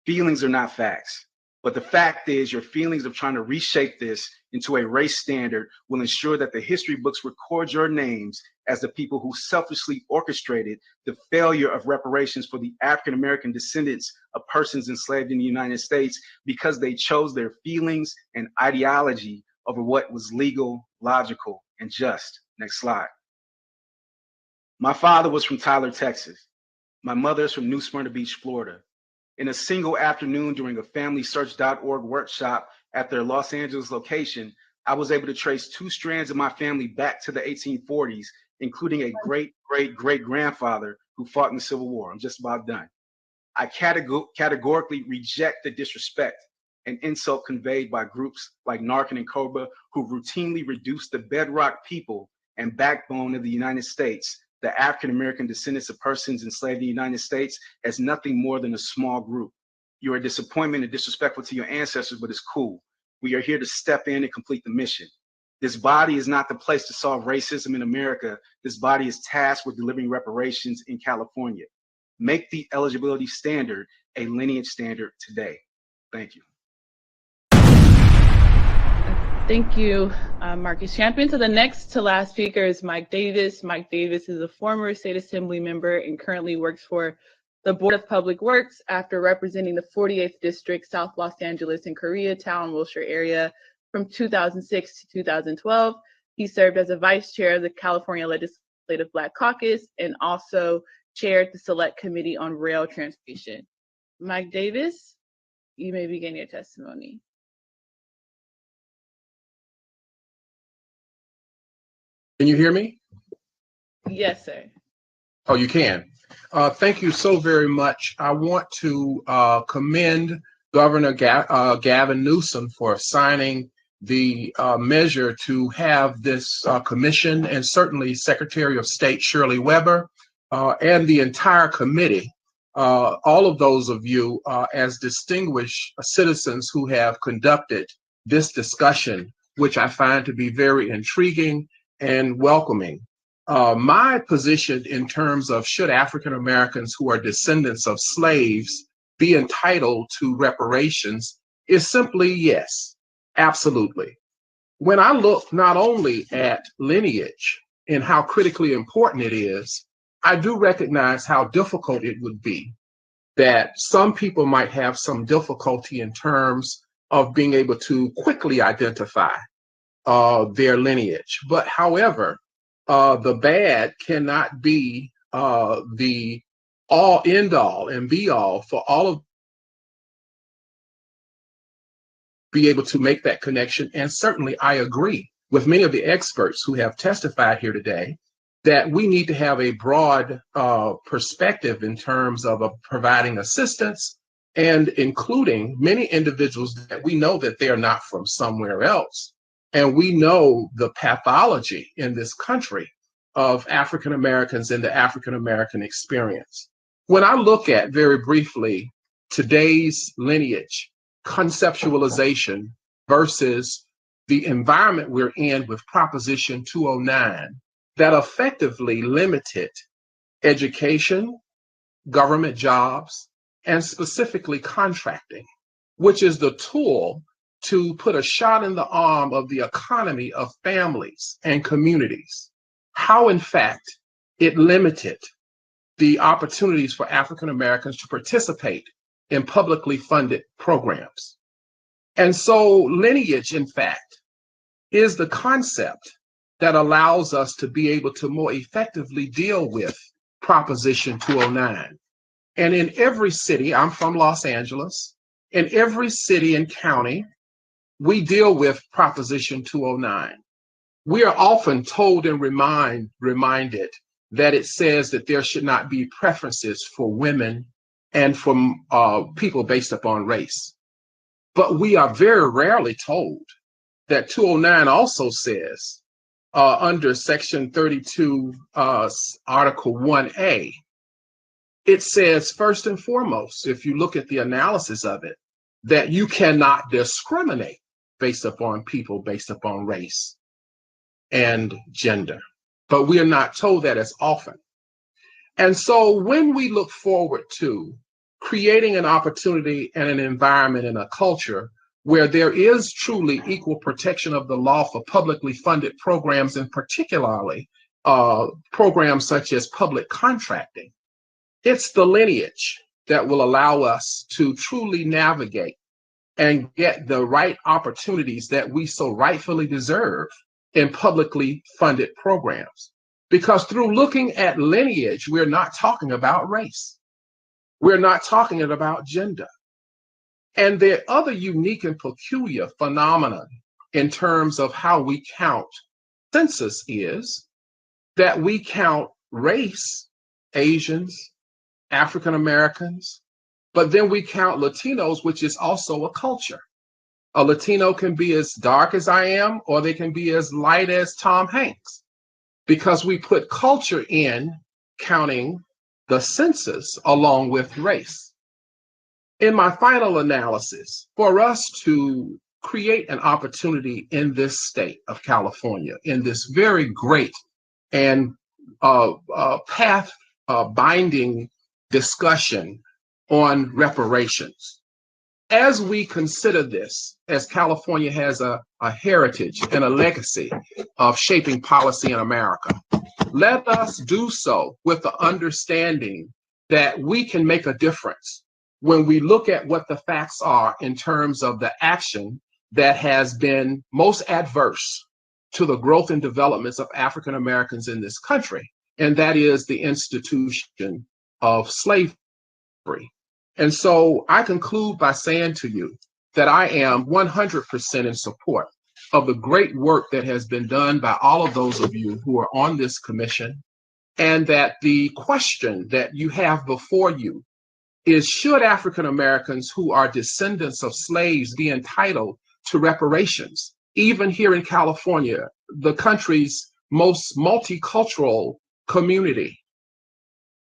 Feelings are not facts, but the fact is your feelings of trying to reshape this into a race standard will ensure that the history books record your names as the people who selfishly orchestrated the failure of reparations for the African-American descendants of persons enslaved in the United States because they chose their feelings and ideology over what was legal, logical, and just. Next slide. My father was from Tyler, Texas. My mother is from New Smyrna Beach, Florida. In a single afternoon during a FamilySearch.org workshop at their Los Angeles location, I was able to trace two strands of my family back to the 1840s, including a great-great-great-grandfather who fought in the Civil War. I'm just about done. I categorically reject the disrespect and insult conveyed by groups like Narcan and Cobra, who routinely reduce the bedrock people and backbone of the United States, the African-American descendants of persons enslaved in the United States, as nothing more than a small group. You are a disappointment and disrespectful to your ancestors, but it's cool. We are here to step in and complete the mission. This body is not the place to solve racism in America. This body is tasked with delivering reparations in California. Make the eligibility standard a lineage standard today. Thank you. Thank you, Marcus Champion. So the next to last speaker is Mike Davis. Mike Davis is a former state assembly member and currently works for the Board of Public Works after representing the 48th District, South Los Angeles and Koreatown, Wilshire area from 2006 to 2012. He served as a vice chair of the California Legislative Black Caucus and also chaired the Select Committee on Rail Transportation. Mike Davis, you may begin your testimony. Can you hear me? Yes, sir. Oh, you can. Thank you so very much. I want to commend Governor Gavin Newsom for signing the measure to have this commission, and certainly Secretary of State Shirley Weber and the entire committee, all of those of you as distinguished citizens who have conducted this discussion, which I find to be very intriguing and welcoming. My position in terms of should African Americans who are descendants of slaves be entitled to reparations is simply yes, absolutely. When I look not only at lineage and how critically important it is, I do recognize how difficult it would be that some people might have some difficulty in terms of being able to quickly identify their lineage. But however, the bad cannot be the all end all and be all for all of be able to make that connection. And certainly I agree with many of the experts who have testified here today that we need to have a broad perspective in terms of providing assistance, and including many individuals that we know that they are not from somewhere else. And we know the pathology in this country of African Americans and the African American experience. When I look at, very briefly, today's lineage, conceptualization versus the environment we're in with Proposition 209 that effectively limited education, government jobs, and specifically contracting, which is the tool to put a shot in the arm of the economy of families and communities. How, in fact, it limited the opportunities for African Americans to participate in publicly funded programs. And so lineage, in fact, is the concept that allows us to be able to more effectively deal with Proposition 209. And in every city, I'm from Los Angeles, in every city and county, we deal with Proposition 209. We are often told and reminded that it says that there should not be preferences for women and for people based upon race. But we are very rarely told that 209 also says under Section 32, Article 1A, it says first and foremost, if you look at the analysis of it, that you cannot discriminate based upon people, based upon race and gender. But we are not told that as often. And so when we look forward to creating an opportunity and an environment and a culture where there is truly equal protection of the law for publicly funded programs, and particularly programs such as public contracting, it's the lineage that will allow us to truly navigate and get the right opportunities that we so rightfully deserve in publicly funded programs. Because through looking at lineage, we're not talking about race. We're not talking about gender. And the other unique and peculiar phenomenon in terms of how we count census is that we count race, Asians, African Americans, but then we count Latinos, which is also a culture. A Latino can be as dark as I am, or they can be as light as Tom Hanks, because we put culture in counting the census along with race. In my final analysis, for us to create an opportunity in this state of California, in this very great and path-binding discussion on reparations, as we consider this, as California has a heritage and a legacy of shaping policy in America, let us do so with the understanding that we can make a difference when we look at what the facts are in terms of the action that has been most adverse to the growth and developments of African Americans in this country, and that is the institution of slavery. And so I conclude by saying to you that I am 100% in support of the great work that has been done by all of those of you who are on this commission, and that the question that you have before you is, should African Americans who are descendants of slaves be entitled to reparations? Even here in California, the country's most multicultural community.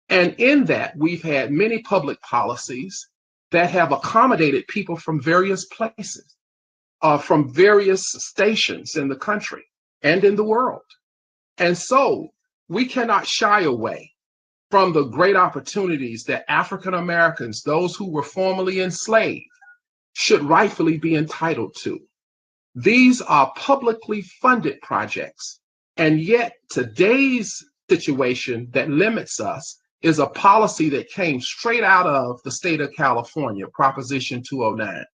And in that, we've had many public policies that have accommodated people from various places, from various stations in the country and in the world. And so we cannot shy away from the great opportunities that African Americans, those who were formerly enslaved, should rightfully be entitled to. These are publicly funded projects, and yet today's situation that limits us is a policy that came straight out of the state of California, Proposition 209.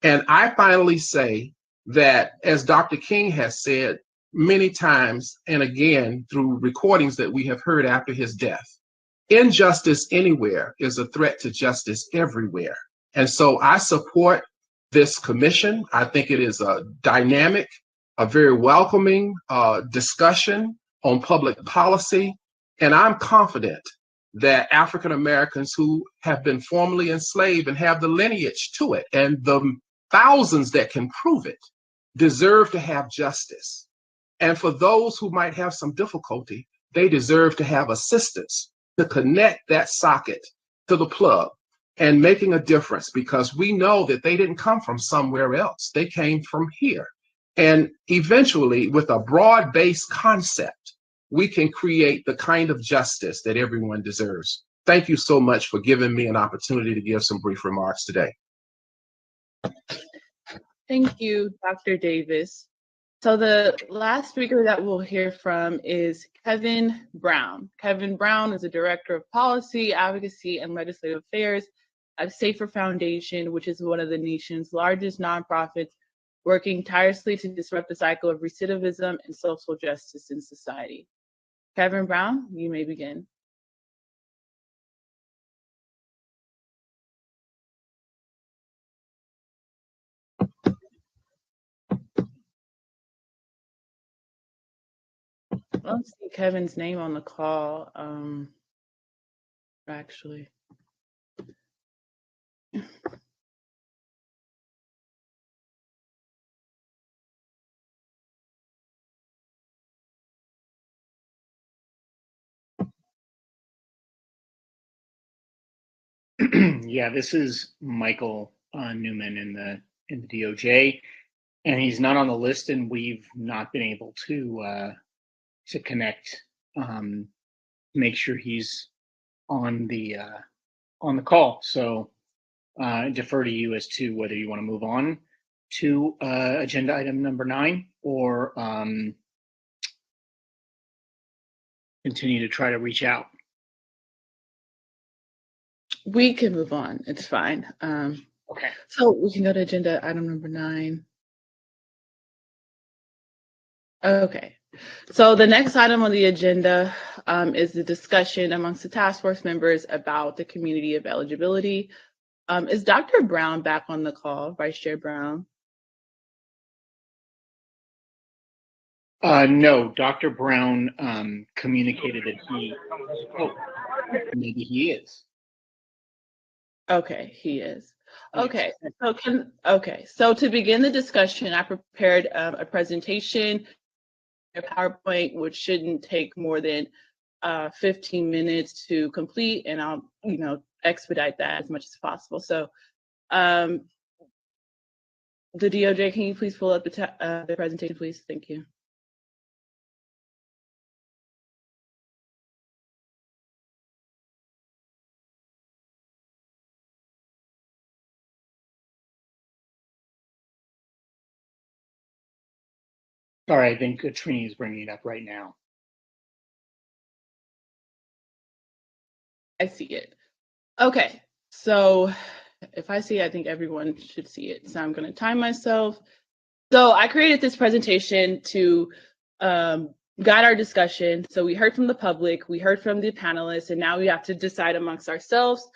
And I finally say that, as Dr. King has said many times, and again through recordings that we have heard after his death, injustice anywhere is a threat to justice everywhere. And so I support this commission. I think it is a dynamic, a very welcoming discussion on public policy. And I'm confident that African Americans who have been formerly enslaved and have the lineage to it, and the thousands that can prove it, deserve to have justice. And for those who might have some difficulty, they deserve to have assistance to connect that socket to the plug and making a difference, because we know that they didn't come from somewhere else. They came from here. And eventually, with a broad-based concept, we can create the kind of justice that everyone deserves. Thank you so much for giving me an opportunity to give some brief remarks today. Thank you, Dr. Davis. So the last speaker that we'll hear from is Kevin Brown. Kevin Brown is the Director of Policy, Advocacy, and Legislative Affairs at Safer Foundation, which is one of the nation's largest nonprofits working tirelessly to disrupt the cycle of recidivism and social justice in society. Kevin Brown, you may begin. I don't see Kevin's name on the call, actually. Yeah, this is Michael Newman in the DOJ, and he's not on the list, and we've not been able to connect, make sure he's on the call. So I defer to you as to whether you want to move on to agenda item number 9 or continue to try to reach out. We can move on. It's fine. Okay. So we can go to agenda item number 9. Okay. So the next item on the agenda is the discussion amongst the task force members about the community of eligibility. Is Dr. Brown back on the call, Vice Chair Brown? No, Dr. Brown communicated that maybe he is. Okay, he is. Okay, so to begin the discussion, I prepared a presentation, a PowerPoint, which shouldn't take more than 15 minutes to complete, and I'll, expedite that as much as possible. So, the DOJ, can you please pull up the presentation, please? Thank you. All right, I think Trini is bringing it up right now. I see it. Okay, so if I see it, I think everyone should see it. So I'm going to time myself. So I created this presentation to guide our discussion. So we heard from the public, we heard from the panelists, and now we have to decide amongst ourselves.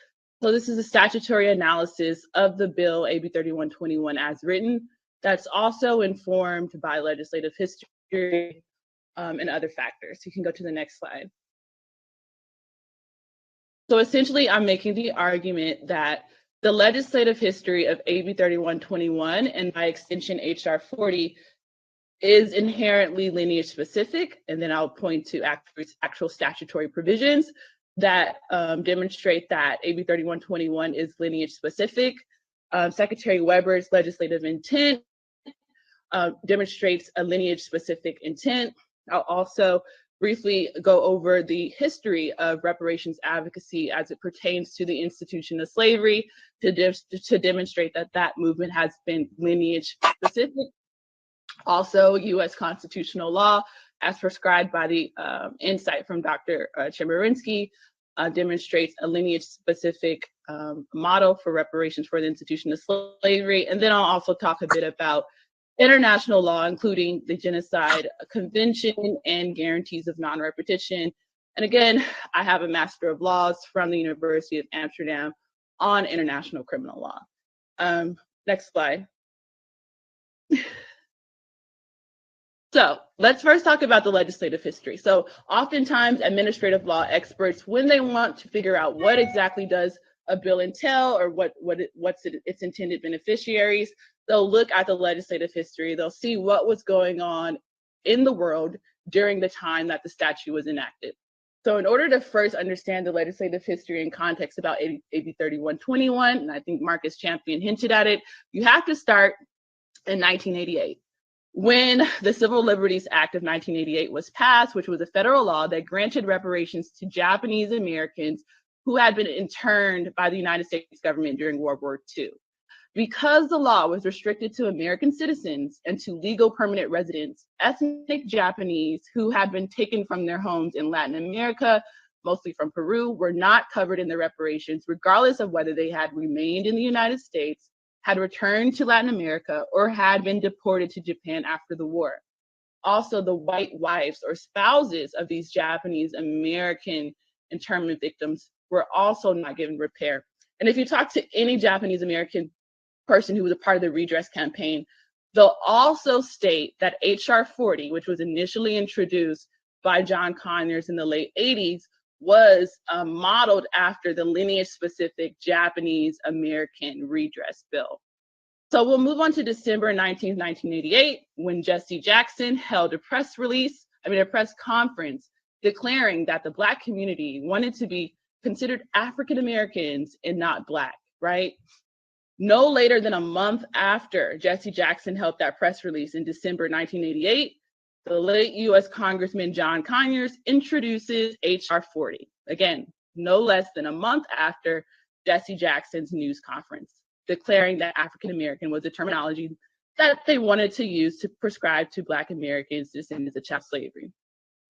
So this is a statutory analysis of the bill AB 3121 as written. That's also informed by legislative history and other factors. You can go to the next slide. So essentially, I'm making the argument that the legislative history of AB 3121 and by extension HR 40 is inherently lineage specific, and then I'll point to actual statutory provisions that demonstrate that AB 3121 is lineage specific. Secretary Weber's legislative intent demonstrates a lineage specific intent. I'll also briefly go over the history of reparations advocacy as it pertains to the institution of slavery to demonstrate that that movement has been lineage specific. Also, U.S. constitutional law, as prescribed by the insight from Dr. Chemerinsky, demonstrates a lineage-specific model for reparations for the institution of slavery. And then I'll also talk a bit about international law, including the Genocide Convention and guarantees of non-repetition. And again, I have a Master of Laws from the University of Amsterdam on international criminal law. Next slide. So Let's first talk about the legislative history. So oftentimes administrative law experts, when they want to figure out what exactly does a bill entail or what's its intended beneficiaries, they'll look at the legislative history. They'll see what was going on in the world during the time that the statute was enacted. So in order to first understand the legislative history and context about AB 3121, and I think Marcus Champion hinted at it, you have to start in 1988. When the Civil Liberties Act of 1988 was passed, which was a federal law that granted reparations to Japanese Americans who had been interned by the United States government during World War II. Because the law was restricted to American citizens and to legal permanent residents, ethnic Japanese who had been taken from their homes in Latin America, mostly from Peru, were not covered in the reparations, regardless of whether they had remained in the United States, had returned to Latin America, or had been deported to Japan after the war. Also, the white wives or spouses of these Japanese American internment victims were also not given repair. And if you talk to any Japanese American person who was a part of the redress campaign, they'll also state that HR 40, which was initially introduced by John Conyers in the late 80s, was modeled after the lineage-specific Japanese American redress bill. So we'll move on to December 19, 1988, when Jesse Jackson held a press conference declaring that the Black community wanted to be considered African Americans and not Black, right? No later than a month after Jesse Jackson held that press release in December 1988, the late U.S. Congressman John Conyers introduces HR 40. Again, no less than a month after Jesse Jackson's news conference, declaring that African American was a terminology that they wanted to use to prescribe to Black Americans descendants of child slavery.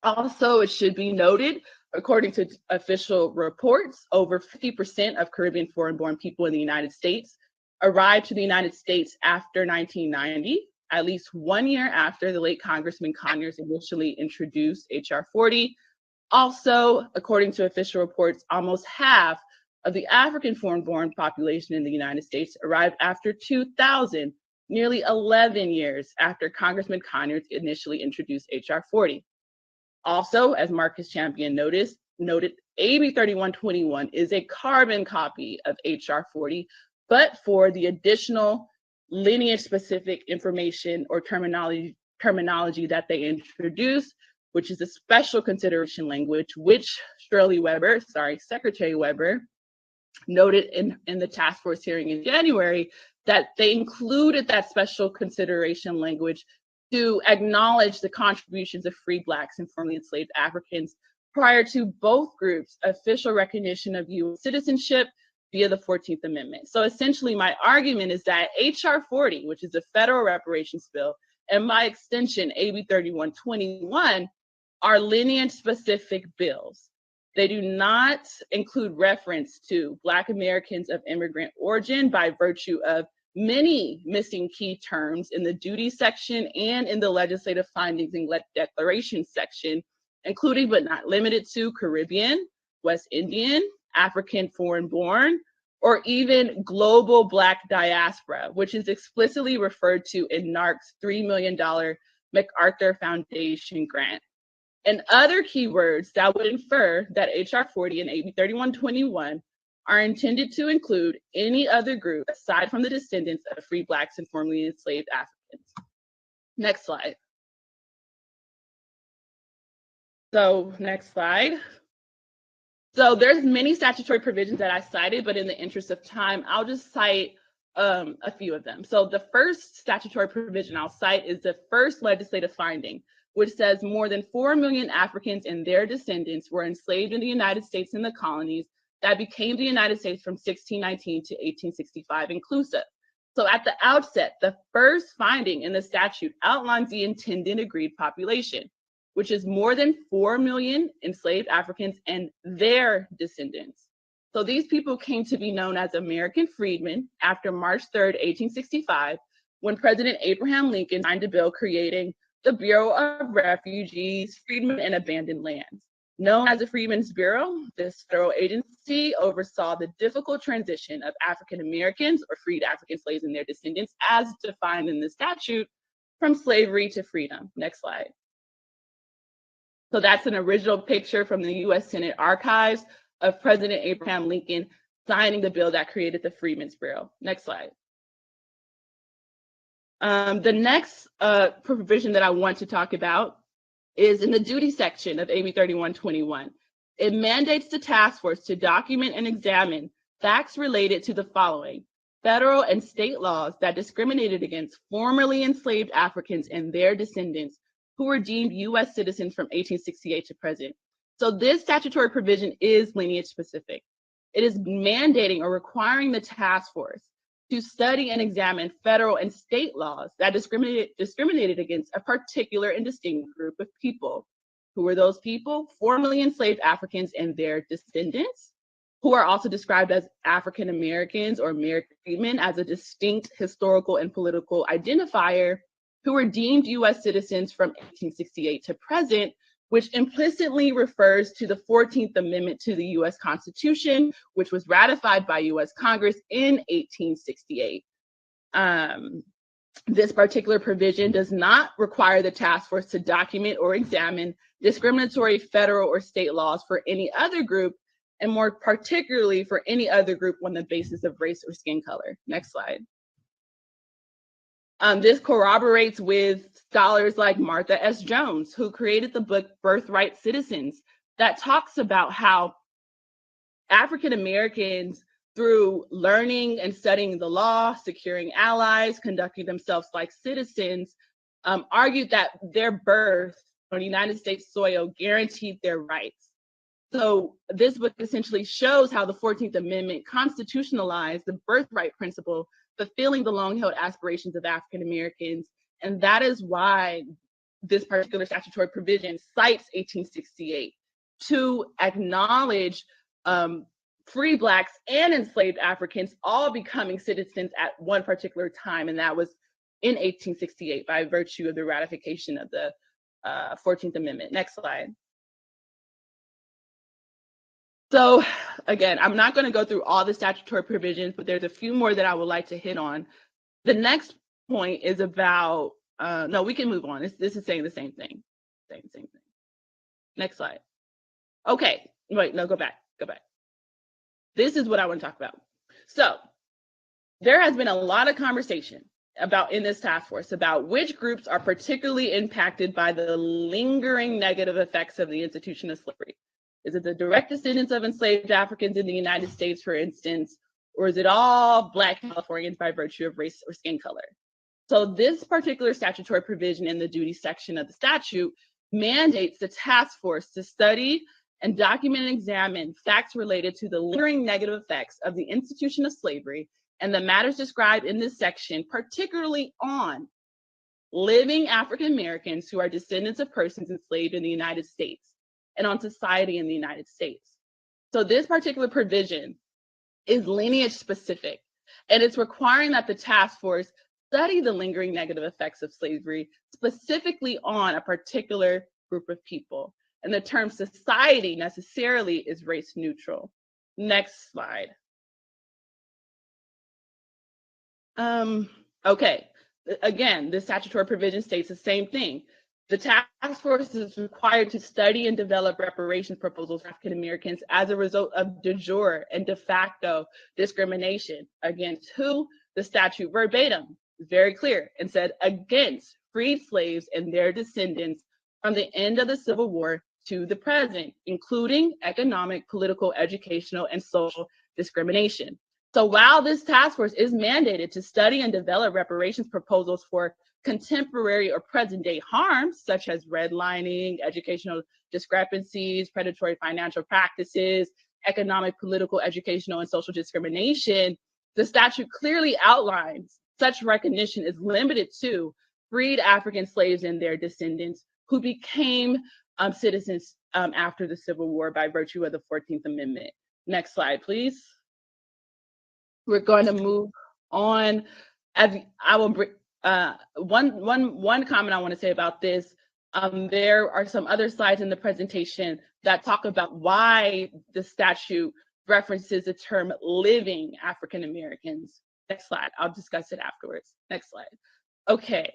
Also, it should be noted, according to official reports, over 50% of Caribbean foreign-born people in the United States arrived to the United States after 1990, at least 1 year after the late Congressman Conyers initially introduced HR 40. Also, according to official reports, almost half of the African foreign-born population in the United States arrived after 2000, nearly 11 years after Congressman Conyers initially introduced HR 40. Also, as Marcus Champion noted, AB 3121 is a carbon copy of HR 40, but for the additional lineage-specific information or terminology that they introduced, which is a special consideration language, which Secretary Weber noted in the task force hearing in January, that they included that special consideration language to acknowledge the contributions of free Blacks and formerly enslaved Africans prior to both groups' official recognition of U.S. citizenship via the 14th Amendment. So essentially my argument is that HR 40, which is a federal reparations bill, and by extension AB 3121 are lineage-specific bills. They do not include reference to Black Americans of immigrant origin by virtue of many missing key terms in the duties section and in the legislative findings and declarations section, including but not limited to Caribbean, West Indian, African foreign-born, or even global Black diaspora, which is explicitly referred to in NARC's $3 million MacArthur Foundation grant. And other keywords that would infer that HR 40 and AB 3121 are intended to include any other group aside from the descendants of free Blacks and formerly enslaved Africans. Next slide. So next slide. So there's many statutory provisions that I cited, but in the interest of time, I'll just cite a few of them. So the first statutory provision I'll cite is the first legislative finding, which says more than 4 million Africans and their descendants were enslaved in the United States and the colonies that became the United States from 1619 to 1865 inclusive. So at the outset, the first finding in the statute outlines the intended agreed population, which is more than 4 million enslaved Africans and their descendants. So these people came to be known as American freedmen after March 3rd, 1865, when President Abraham Lincoln signed a bill creating the Bureau of Refugees, Freedmen, and Abandoned Lands. Known as the Freedmen's Bureau, this federal agency oversaw the difficult transition of African Americans or freed African slaves and their descendants as defined in the statute from slavery to freedom. Next slide. So that's an original picture from the U.S. Senate archives of President Abraham Lincoln signing the bill that created the Freedmen's Bureau. Next slide. The next provision that I want to talk about is in the duty section of AB 3121. It mandates the task force to document and examine facts related to the following: federal and state laws that discriminated against formerly enslaved Africans and their descendants who were deemed U.S. citizens from 1868 to present. So this statutory provision is lineage specific. It is mandating or requiring the task force to study and examine federal and state laws that discriminated against a particular and distinct group of people. Who were those people? Formerly enslaved Africans and their descendants, who are also described as African Americans or American freedmen as a distinct historical and political identifier, who were deemed U.S. citizens from 1868 to present, which implicitly refers to the 14th Amendment to the U.S. Constitution, which was ratified by U.S. Congress in 1868. This particular provision does not require the task force to document or examine discriminatory federal or state laws for any other group, and more particularly for any other group on the basis of race or skin color. Next slide. This corroborates with scholars like Martha S. Jones, who created the book Birthright Citizens, that talks about how African Americans, through learning and studying the law, securing allies, conducting themselves like citizens, argued that their birth on United States soil guaranteed their rights. So this book essentially shows how the 14th Amendment constitutionalized the birthright principle, fulfilling the long-held aspirations of African Americans. And that is why this particular statutory provision cites 1868 to acknowledge free Blacks and enslaved Africans all becoming citizens at one particular time, and that was in 1868 by virtue of the ratification of the 14th Amendment. Next slide. So again, I'm not going to go through all the statutory provisions, but there's a few more that I would like to hit on. The next point is about, no, we can move on. This is saying the same thing. Same thing. Next slide. Okay, wait, no, go back. This is what I want to talk about. So there has been a lot of conversation about in this task force about which groups are particularly impacted by the lingering negative effects of the institution of slavery. Is it the direct descendants of enslaved Africans in the United States, for instance, or is it all Black Californians by virtue of race or skin color? So this particular statutory provision in the duty section of the statute mandates the task force to study and document and examine facts related to the lingering negative effects of the institution of slavery and the matters described in this section, particularly on living African Americans who are descendants of persons enslaved in the United States and on society in the United States. So this particular provision is lineage specific, and it's requiring that the task force study the lingering negative effects of slavery specifically on a particular group of people. And the term society necessarily is race neutral. Next slide. Okay, again, the statutory provision states the same thing. The task force is required to study and develop reparations proposals for African Americans as a result of de jure and de facto discrimination against who? The statute verbatim is very clear and said against freed slaves and their descendants from the end of the Civil War to the present, including economic, political, educational, and social discrimination. So while this task force is mandated to study and develop reparations proposals for contemporary or present day harms, such as redlining, educational discrepancies, predatory financial practices, economic, political, educational, and social discrimination, the statute clearly outlines such recognition is limited to freed African slaves and their descendants who became citizens after the Civil War by virtue of the 14th Amendment. Next slide, please. We're going to move on. As I will bring one comment I want to say about this. There are some other slides in the presentation that talk about why the statute references the term living African Americans. Next slide. I'll discuss it afterwards. Next slide. Okay.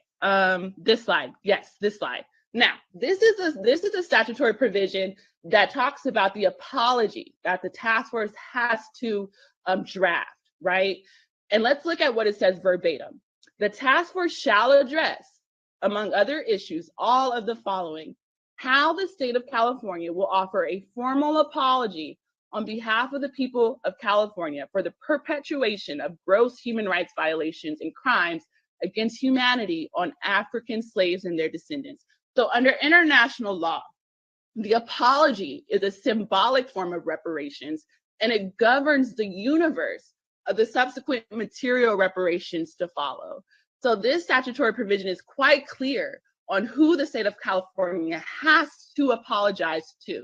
This slide. Yes, this slide. Now, this is a statutory provision that talks about the apology that the task force has to draft, right? And let's look at what it says verbatim. The task force shall address, among other issues, all of the following: how the state of California will offer a formal apology on behalf of the people of California for the perpetuation of gross human rights violations and crimes against humanity on African slaves and their descendants. So under international law, the apology is a symbolic form of reparations, and it governs the universe of the subsequent material reparations to follow. So this statutory provision is quite clear on who the state of California has to apologize to.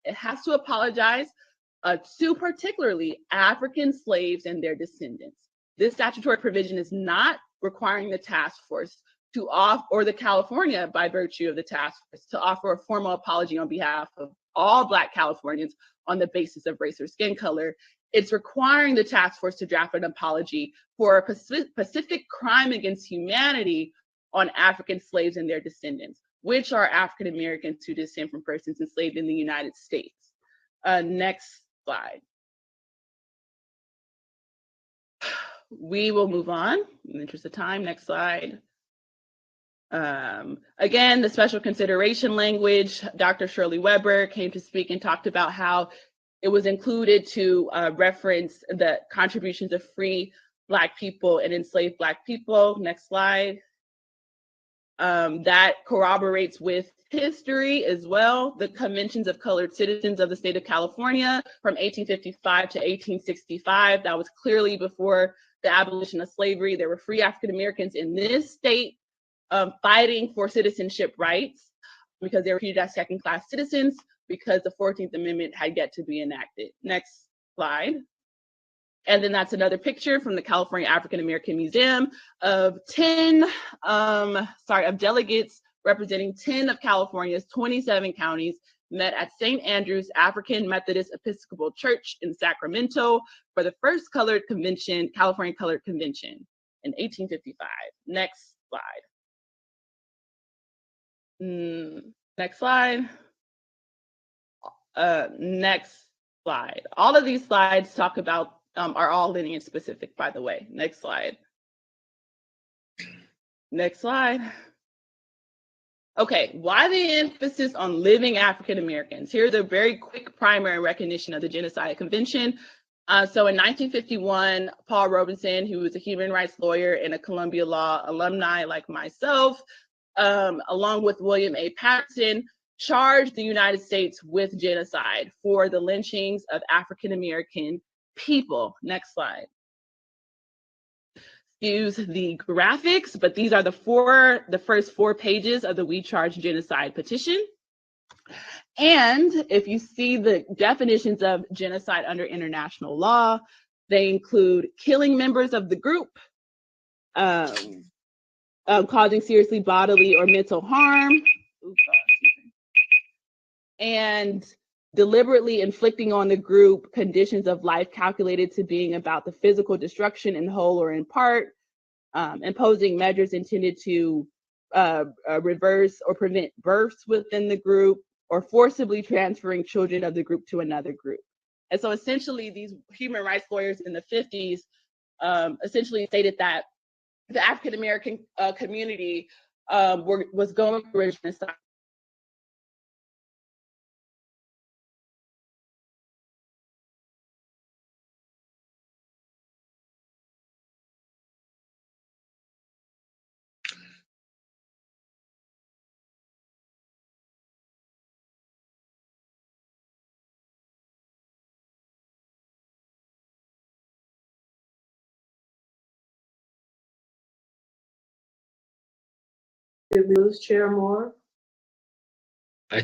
It has to apologize to particularly African slaves and their descendants. This statutory provision is not requiring the task force to offer, or the California by virtue of the task force, to offer a formal apology on behalf of all Black Californians on the basis of race or skin color. It's requiring the task force to draft an apology for a specific crime against humanity on African slaves and their descendants, which are African Americans who descend from persons enslaved in the United States. Next slide. We will move on in the interest of time. Next slide. Again, the special consideration language, Dr. Shirley Weber came to speak and talked about how it was included to reference the contributions of free Black people and enslaved Black people. Next slide. That corroborates with history as well. The conventions of colored citizens of the state of California from 1855 to 1865, that was clearly before the abolition of slavery. There were free African Americans in this state fighting for citizenship rights because they were treated as second-class citizens because the 14th Amendment had yet to be enacted. Next slide. And then that's another picture from the California African American Museum of delegates representing 10 of California's 27 counties met at St. Andrew's African Methodist Episcopal Church in Sacramento for the first colored convention, California Colored Convention in 1855. Next slide. Next slide. Next slide. All of these slides talk about, are all lineage specific, by the way. Next slide. Next slide. Okay, why the emphasis on living African Americans? Here's a very quick primary recognition of the Genocide Convention. So in 1951, Paul Robeson, who was a human rights lawyer and a Columbia Law alumni like myself, along with William A. Patterson, charged the United States with genocide for the lynchings of African American people. Next slide. Use the graphics, but these are the first 4 pages of the We Charge Genocide petition. And if you see the definitions of genocide under international law, they include killing members of the group, causing seriously bodily or mental harm, and deliberately inflicting on the group conditions of life calculated to being about the physical destruction in whole or in part, imposing measures intended to reverse or prevent births within the group, or forcibly transferring children of the group to another group. And so essentially these human rights lawyers in the 50s essentially stated that the African American community was going through a genocide. Did we lose Chair Moore? I'm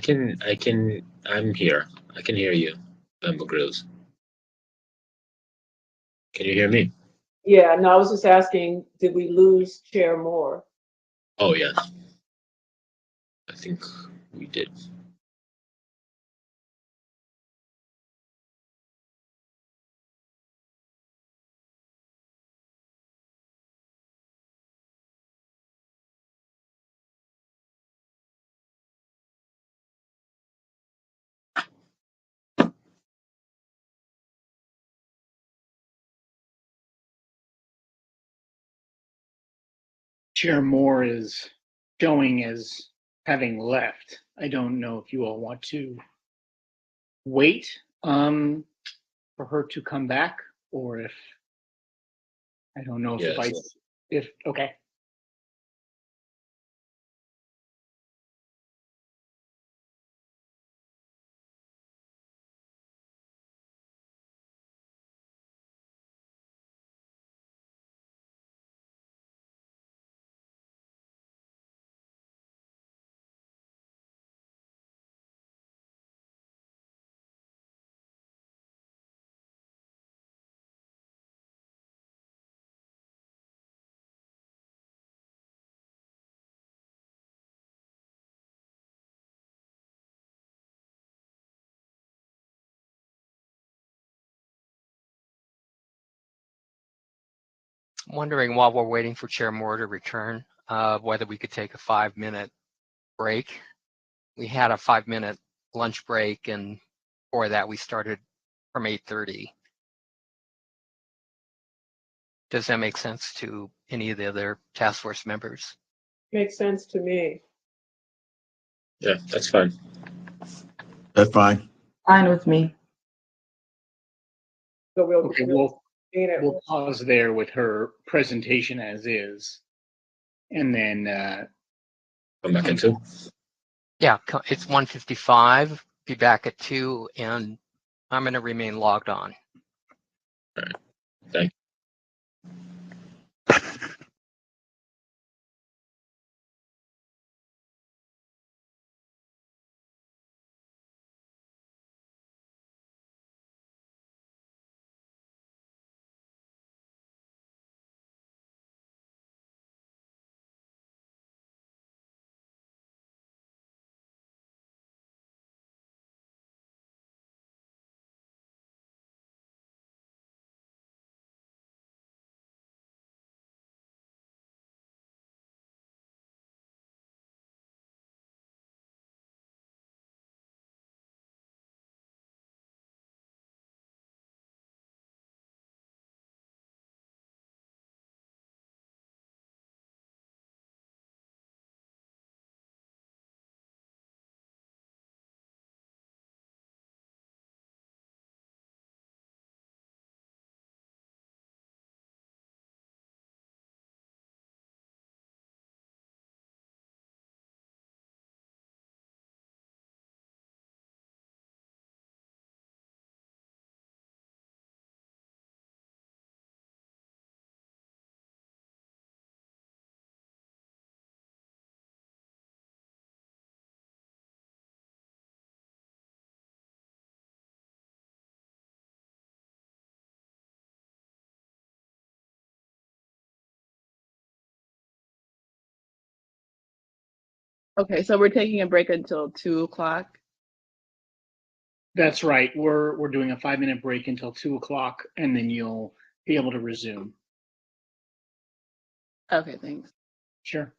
here. I can hear you, Member Grills. Can you hear me? Yeah, no, I was just asking, did we lose Chair Moore? Oh, yes. I think we did. Chair Moore is showing as having left. I don't know if you all want to wait for her to come back, or if I don't know if the Yes. vice, if okay. I'm wondering while we're waiting for Chair Moore to return, whether we could take a 5-minute break. We had a 5-minute lunch break, and for that we started from 8:30. Does that make sense to any of the other task force members? Makes sense to me. Yeah, that's fine. That's fine. Fine with me. So Okay, we'll pause there with her presentation as is, and then Come back at 2. Yeah, it's 1:55. Be back at 2, and I'm going to remain logged on. All right. Thank you. Okay, so we're taking a break until 2 o'clock. that's right. We're doing a 5-minute break until 2 o'clock, and then you'll be able to resume. Okay, thanks. Sure.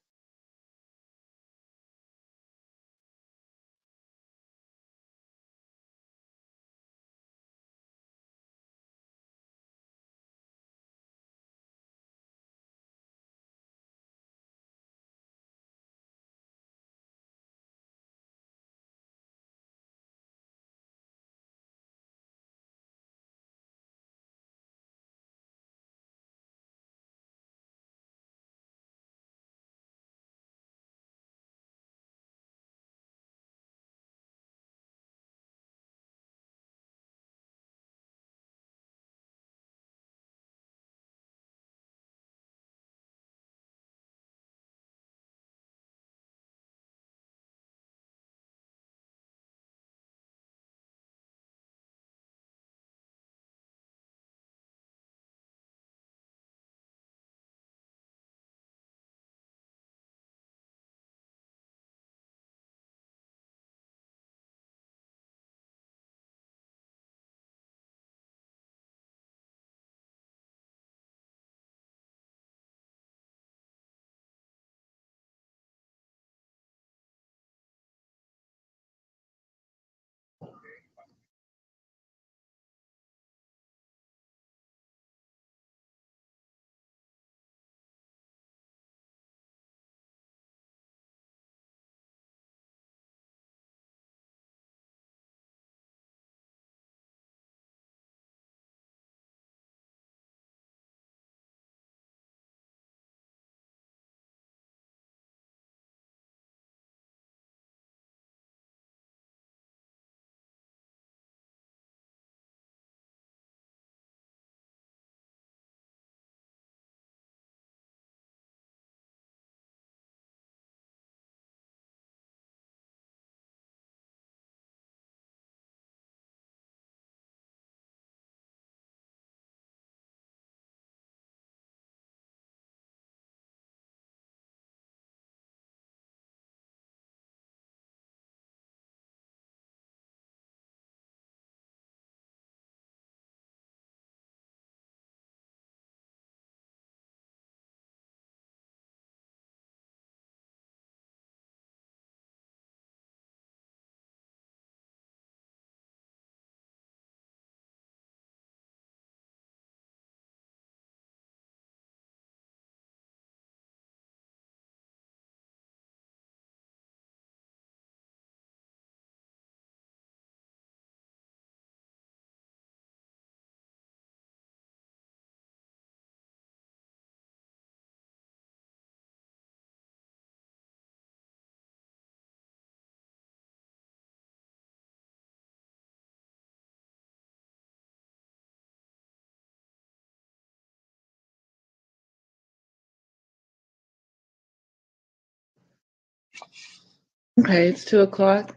Okay, it's 2 o'clock.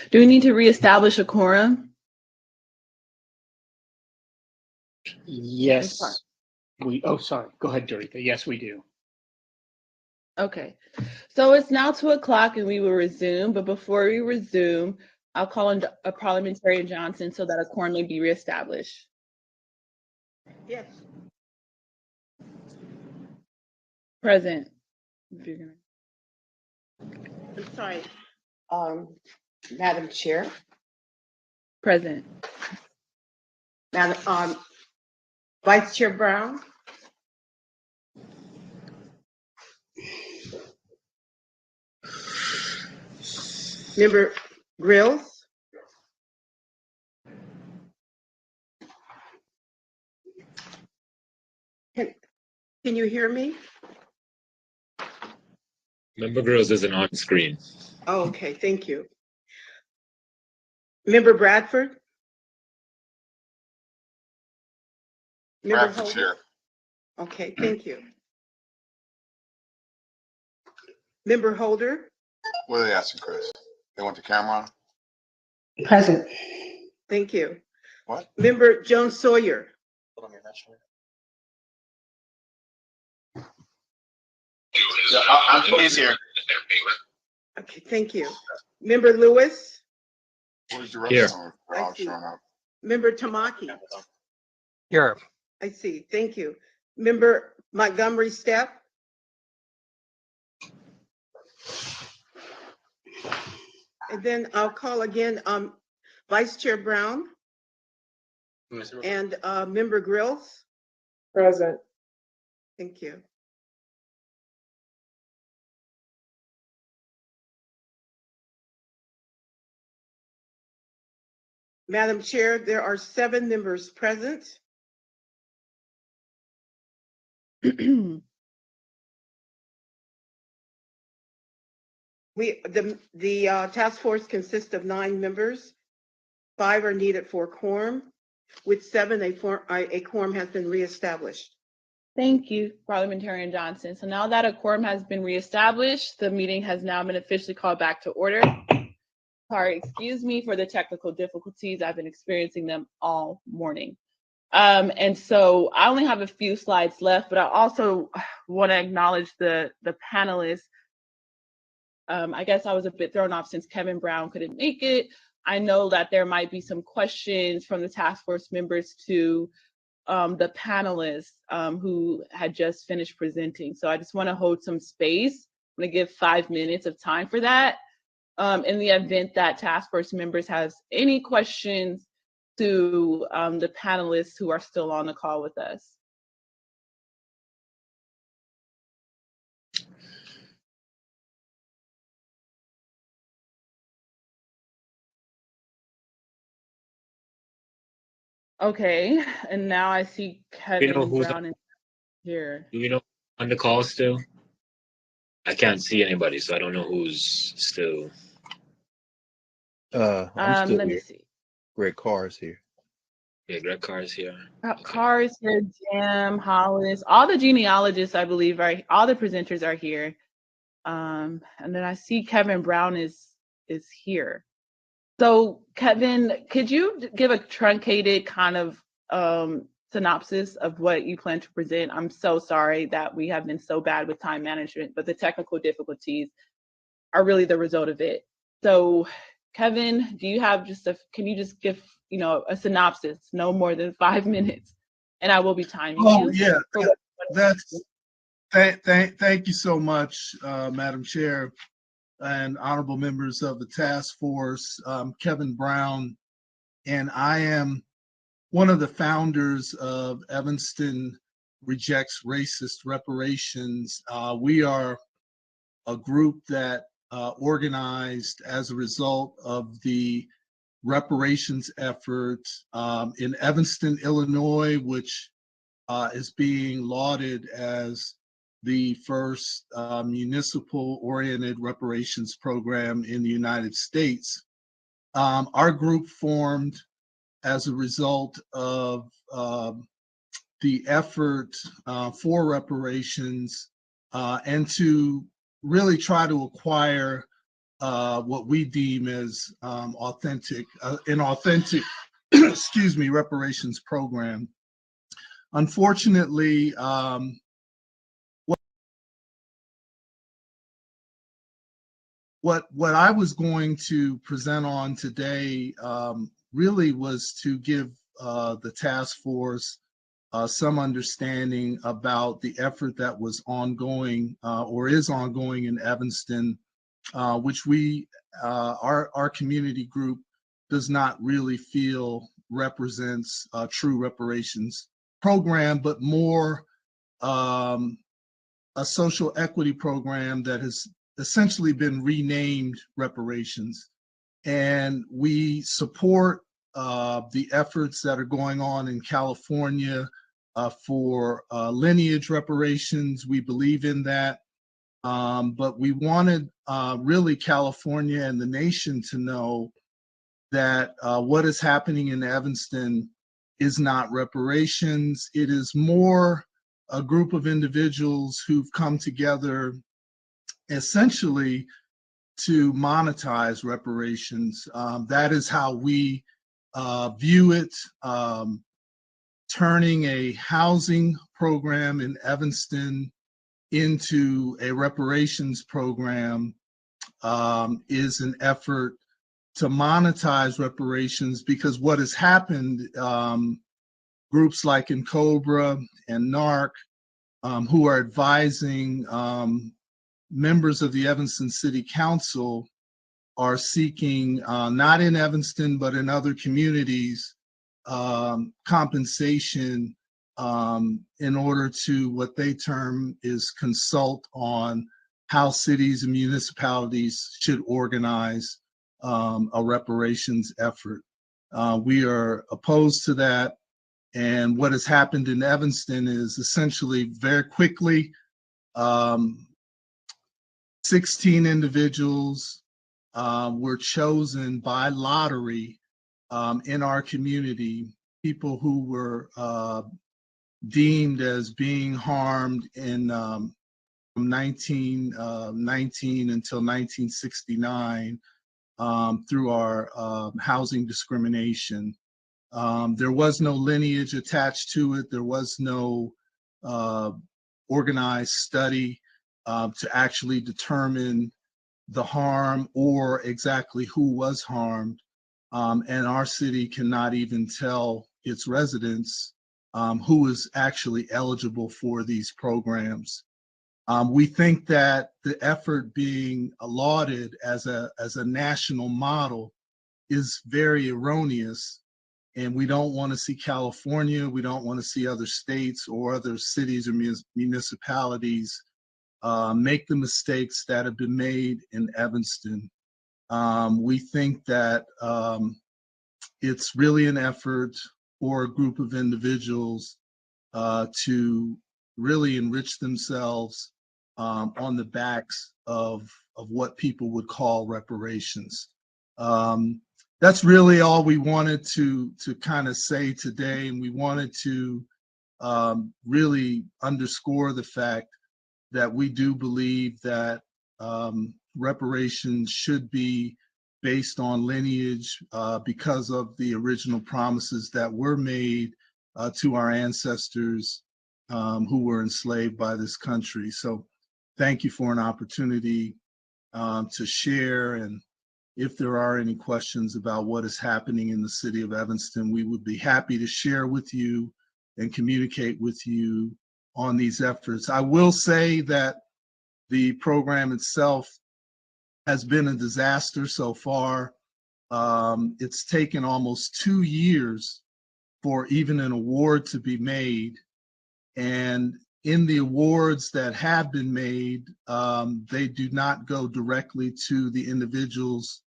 Do we need to reestablish a quorum? Yes, oh, sorry. Go ahead, Dorita. Yes, we do. Okay, so it's now 2 o'clock and we will resume, but before we resume, I'll call on a Parliamentarian Johnson so that a quorum may be reestablished. Yes. Present. I'm sorry. Madam Chair. Present. Madam, Vice Chair Brown. Member Grills. Can you hear me? Member Burroughs isn't on screen. Oh, okay, thank you. Member Bradford? Member Bradford, Holder? Chair. Okay, thank you. Member Holder? What are they asking, Chris? They want the camera on? Present. Thank you. What? Member Jones Sawyer? Yeah, he's here. Okay, thank you. Member Lewis? Where's the Here. rest of them? They're all showing up. Member Tamaki? Here. I see, thank you. Member Montgomery Stepp? And then I'll call again Vice Chair Brown and Member Grills. Present. Thank you. Madam Chair, there are 7 members present. The task force consists of 9 members. 5 are needed for a quorum. With 7, a quorum has been reestablished. Thank you, Parliamentarian Johnson. So now that a quorum has been reestablished, the meeting has now been officially called back to order. Sorry, excuse me for the technical difficulties. I've been experiencing them all morning. And so I only have a few slides left, but I also want to acknowledge the panelists. I guess I was a bit thrown off since Kevin Brown couldn't make it. I know that there might be some questions from the task force members to the panelists who had just finished presenting. So I just want to hold some space. I'm going to give 5 minutes of time for that. In the event that task force members has any questions to the panelists who are still on the call with us. Okay, and now I see Do you know Kevin who's Brown in here. Do we know on the call still? I can't see anybody, so I don't know who's still. I'm still Let me here. see. Greg Carr is here. Yeah, Greg Carr is here. Carr is here, Jim, Hollis, all the genealogists, I believe, all the presenters are here. And then I see Kevin Brown is here. So Kevin, could you give a truncated kind of synopsis of what you plan to present? I'm so sorry that we have been so bad with time management, but the technical difficulties are really the result of it. So Kevin, do you have can you just give, a synopsis, no more than 5 minutes, and I will be timing you. Oh yeah, thank you so much, Madam Chair and honorable members of the task force. Kevin Brown, and I am one of the founders of Evanston Rejects Racist Reparations. We are a group that organized as a result of the reparations effort in Evanston, Illinois, which is being lauded as the first municipal-oriented reparations program in the United States. Our group formed as a result of the effort for reparations and to really try to acquire what we deem as an authentic, excuse me, reparations program. Unfortunately, what I was going to present on today really was to give the task force some understanding about the effort that was ongoing or is ongoing in Evanston, which we, our community group does not really feel represents a true reparations program, but more a social equity program that has essentially been renamed reparations. And we support the efforts that are going on in California for lineage reparations. We believe in that. But we wanted really California and the nation to know that what is happening in Evanston is not reparations. It is more a group of individuals who've come together essentially to monetize reparations. That is how we view it. Turning a housing program in Evanston into a reparations program is an effort to monetize reparations, because what has happened, groups like NCOBRA and NARC, who are advising members of the Evanston City Council, are seeking, not in Evanston, but in other communities, compensation in order to, what they term is, consult on how cities and municipalities should organize a reparations effort. We are opposed to that. And what has happened in Evanston is essentially very quickly, 16 individuals were chosen by lottery in our community, people who were deemed as being harmed in from 1919 until 1969 through our housing discrimination. There was no lineage attached to it. There was no organized study to actually determine the harm or exactly who was harmed. And our city cannot even tell its residents who is actually eligible for these programs. We think that the effort being lauded as a national model is very erroneous, and we don't want to see California, we don't want to see other states or other cities or municipalities make the mistakes that have been made in Evanston. We think that it's really an effort for a group of individuals to really enrich themselves on the backs of what people would call reparations. That's really all we wanted to kind of say today, and we wanted to really underscore the fact that we do believe that reparations should be based on lineage because of the original promises that were made to our ancestors who were enslaved by this country. So thank you for an opportunity to share. And if there are any questions about what is happening in the city of Evanston, we would be happy to share with you and communicate with you on these efforts. I will say that the program itself has been a disaster so far. It's taken almost 2 years for even an award to be made. And in the awards that have been made, they do not go directly to the individuals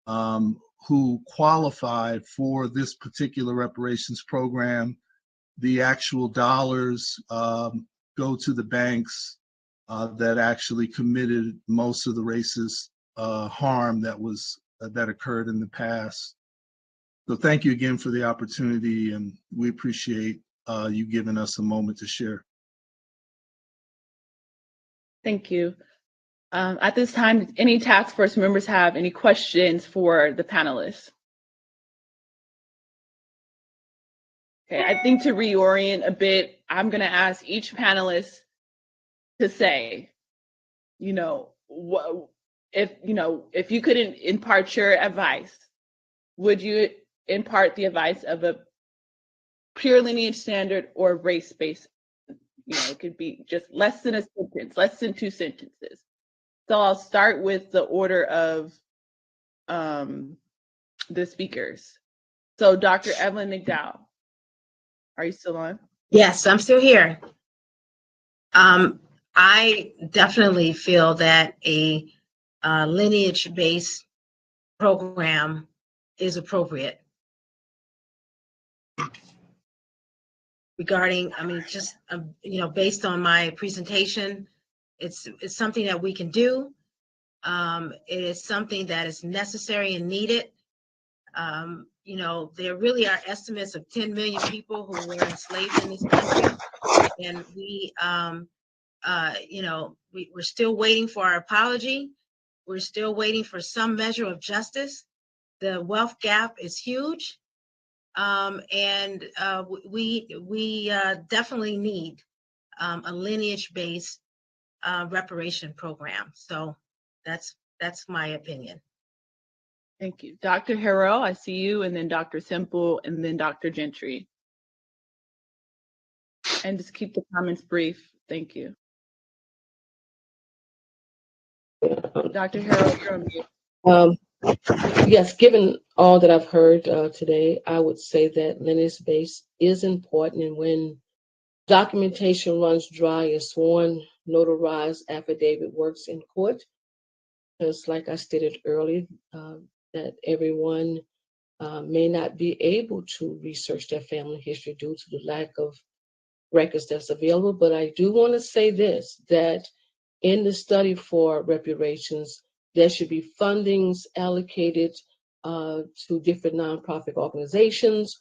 who qualified for this particular reparations program. The actual dollars go to the banks that actually committed most of the racist harm that occurred in the past. So thank you again for the opportunity, and we appreciate you giving us a moment to share. Thank you. At this time, any task force members have any questions for the panelists? Okay, I think to reorient a bit, I'm going to ask each panelist to say, what if you could impart your advice, would you impart the advice of a pure lineage standard or race-based? It could be just less than a sentence, less than 2 sentences. So I'll start with the order of the speakers. So Dr. Evelyn McDowell, are you still on? Yes, I'm still here. I definitely feel that a lineage-based program is appropriate. Regarding, based on my presentation, it's something that we can do. It is something that is necessary and needed. There really are estimates of 10 million people who were enslaved in this country, and we're still waiting for our apology. We're still waiting for some measure of justice. The wealth gap is huge, and we definitely need a lineage-based reparation program. So that's my opinion. Thank you. Dr. Harrell, I see you, and then Dr. Semple, and then Dr. Gentry. And just keep the comments brief. Thank you. Dr. Harrell, you're on mute. Yes, given all that I've heard today, I would say that lineage-based is important, and when documentation runs dry, a sworn notarized affidavit works in court, because like I stated earlier, that everyone may not be able to research their family history due to the lack of records that's available. But I do want to say this, that in the study for reparations, there should be fundings allocated to different nonprofit organizations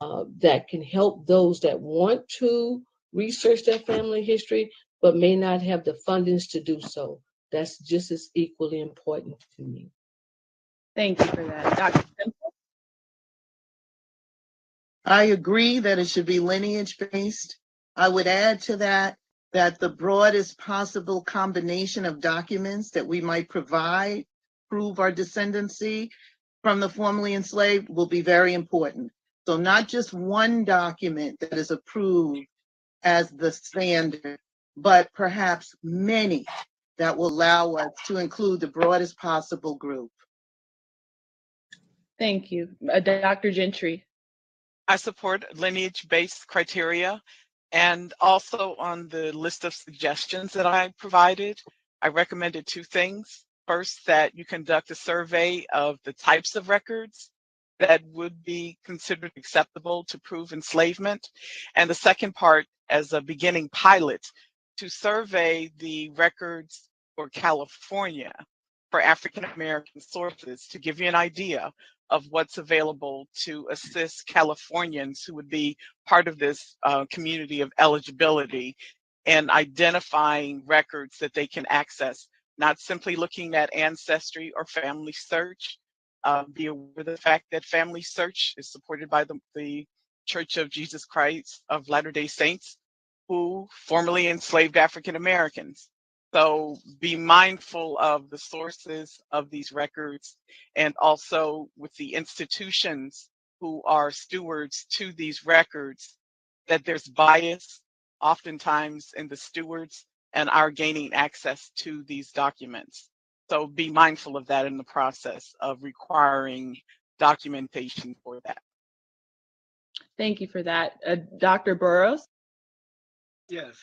that can help those that want to research their family history, but may not have the fundings to do so. That's just as equally important to me. Thank you for that. Dr. Semple? I agree that it should be lineage-based. I would add to that the broadest possible combination of documents that we might provide, prove our descendancy from the formerly enslaved, will be very important. So not just one document that is approved as the standard, but perhaps many that will allow us to include the broadest possible group. Thank you. Dr. Gentry. I support lineage-based criteria, and also on the list of suggestions that I provided, I recommended 2 things. First, that you conduct a survey of the types of records that would be considered acceptable to prove enslavement. And the second part, as a beginning pilot, to survey the records for California for African American sources to give you an idea of what's available to assist Californians who would be part of this community of eligibility and identifying records that they can access, not simply looking at ancestry or family search. Be aware of the fact that family search is supported by the Church of Jesus Christ of Latter-day Saints, who formerly enslaved African Americans. So be mindful of the sources of these records, and also with the institutions who are stewards to these records, that there's bias oftentimes in the stewards and are gaining access to these documents. So be mindful of that in the process of requiring documentation for that. Thank you for that. Dr. Burroughs? Yes,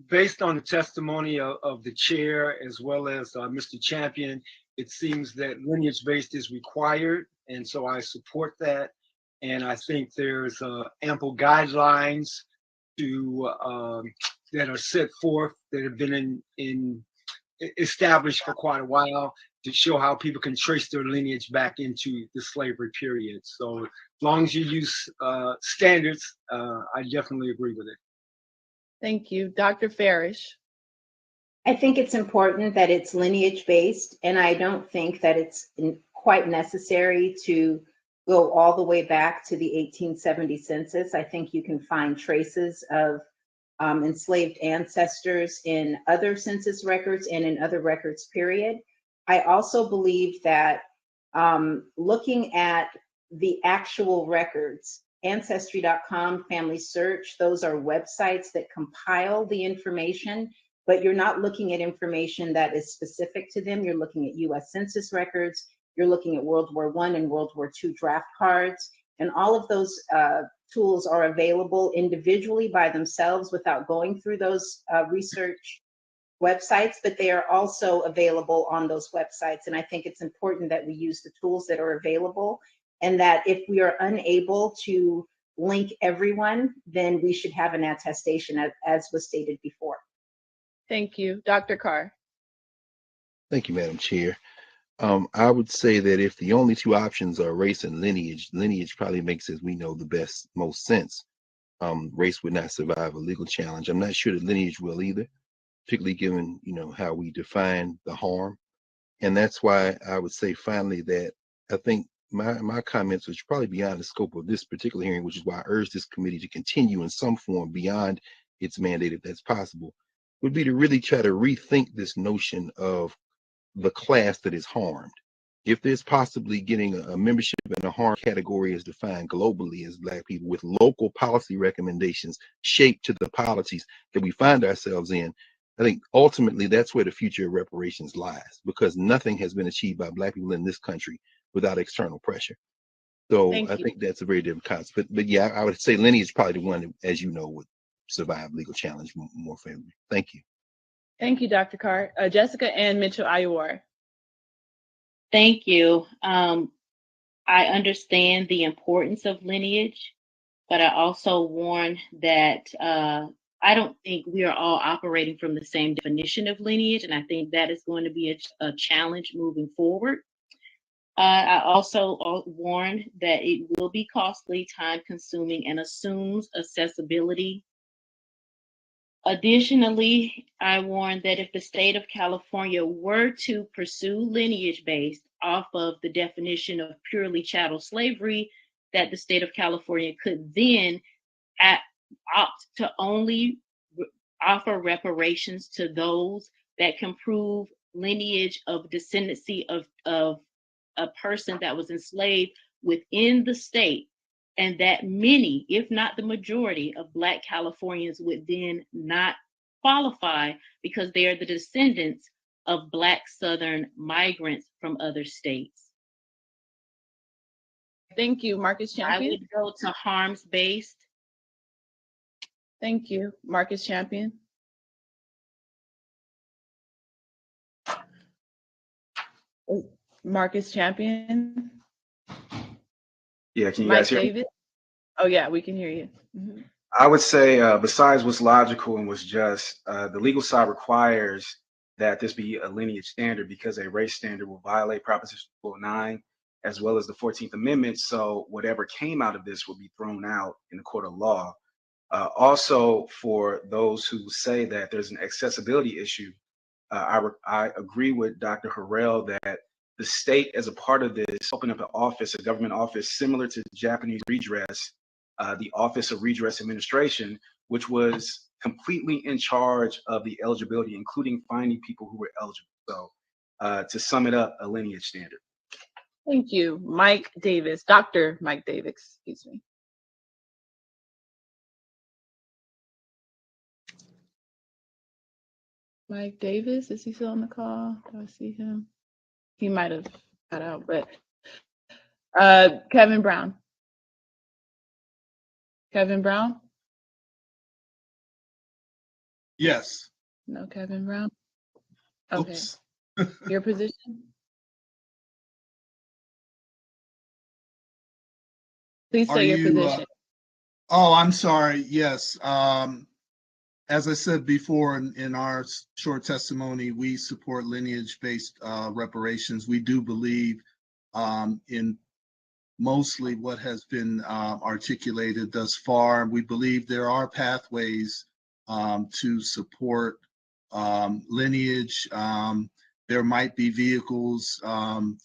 based on the testimony of the chair as well as Mr. Champion, it seems that lineage-based is required, and so I support that. And I think there's ample guidelines to that are set forth that have been established for quite a while to show how people can trace their lineage back into the slavery period. So as long as you use standards, I definitely agree with it. Thank you. Dr. Farish. I think it's important that it's lineage based, and I don't think that it's quite necessary to go all the way back to the 1870 census. I think you can find traces of enslaved ancestors in other census records and in other records, period. I also believe that looking at the actual records, Ancestry.com, Family Search, those are websites that compile the information, but you're not looking at information that is specific to them. You're looking at US Census records, you're looking at World War I and World War II draft cards, and all of those tools are available individually by themselves without going through those research websites, but they are also available on those websites. And I think it's important that we use the tools that are available, and that if we are unable to link everyone, then we should have an attestation as was stated before. Thank you. Dr. Carr. Thank you, Madam Chair. I would say that if the only two options are race and lineage, lineage probably makes, as we know, the most sense. Race would not survive a legal challenge. I'm not sure that lineage will either, particularly given, how we define the harm. And that's why I would say finally that I think my comments, which are probably beyond the scope of this particular hearing, which is why I urge this committee to continue in some form beyond its mandate, if that's possible, would be to really try to rethink this notion of the class that is harmed. If there's possibly getting a membership in a harm category as defined globally as Black people, with local policy recommendations shaped to the policies that we find ourselves in, I think ultimately that's where the future of reparations lies, because nothing has been achieved by Black people in this country without external pressure. So I think that's a very different concept. But yeah, I would say lineage is probably the one that, as you know, would survive legal challenge more favorably. Thank you. Thank you, Dr. Carr. Jessica Ann Mitchell-Iwar. Thank you. I understand the importance of lineage, but I also warn that I don't think we are all operating from the same definition of lineage, and I think that is going to be a challenge moving forward. I also warn that it will be costly, time-consuming, and assumes accessibility. Additionally, I warn that if the state of California were to pursue lineage-based off of the definition of purely chattel slavery, that the state of California could then opt to only offer reparations to those that can prove lineage of descendancy of a person that was enslaved within the state, and that many, if not the majority, of Black Californians would then not qualify because they are the descendants of Black Southern migrants from other states. Thank you, Marcus Champion. I would go to harms-based. Thank you, Marcus Champion. Marcus Champion. Yeah, can you Mike guys hear me? Davis. Oh yeah, we can hear you. Mm-hmm. I would say, besides what's logical and what's just, the legal side requires that this be a lineage standard, because a race standard will violate Proposition 209 as well as the 14th Amendment. So whatever came out of this will be thrown out in the court of law. Also, for those who say that there's an accessibility issue, I agree with Dr. Harrell that the state, as a part of this, opened up an office, a government office similar to Japanese redress, the Office of Redress Administration, which was completely in charge of the eligibility, including finding people who were eligible. So to sum it up, a lineage standard. Thank you, Mike Davis, Dr. Mike Davis, excuse me. Mike Davis, is he still on the call? Do I see him? He might have got out, but Kevin Brown. Kevin Brown? Yes. No, Kevin Brown. Okay. Oops. Your position? Please say your position. Oh, I'm sorry. Yes. As I said before in our short testimony, we support lineage-based reparations. We do believe in mostly what has been articulated thus far. We believe there are pathways to support lineage. There might be vehicles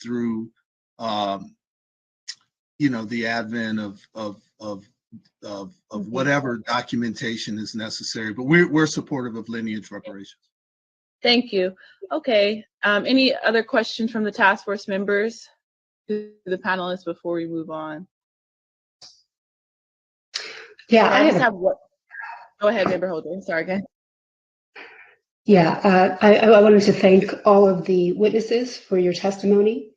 through, the advent of whatever documentation is necessary. But we're supportive of lineage reparations. Thank you. Okay. Any other questions from the task force members to the panelists before we move on? Yeah, Okay, I just have have what. Go ahead, member Holder. Sorry, again. Yeah, I wanted to thank all of the witnesses for your testimony.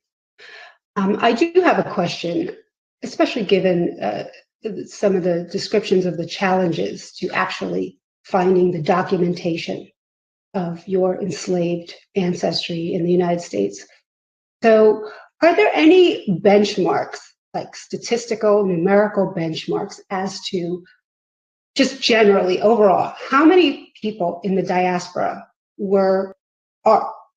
I do have a question, especially given some of the descriptions of the challenges to actually finding the documentation of your enslaved ancestry in the United States. So are there any benchmarks, like statistical, numerical benchmarks as to just generally overall, how many people in the diaspora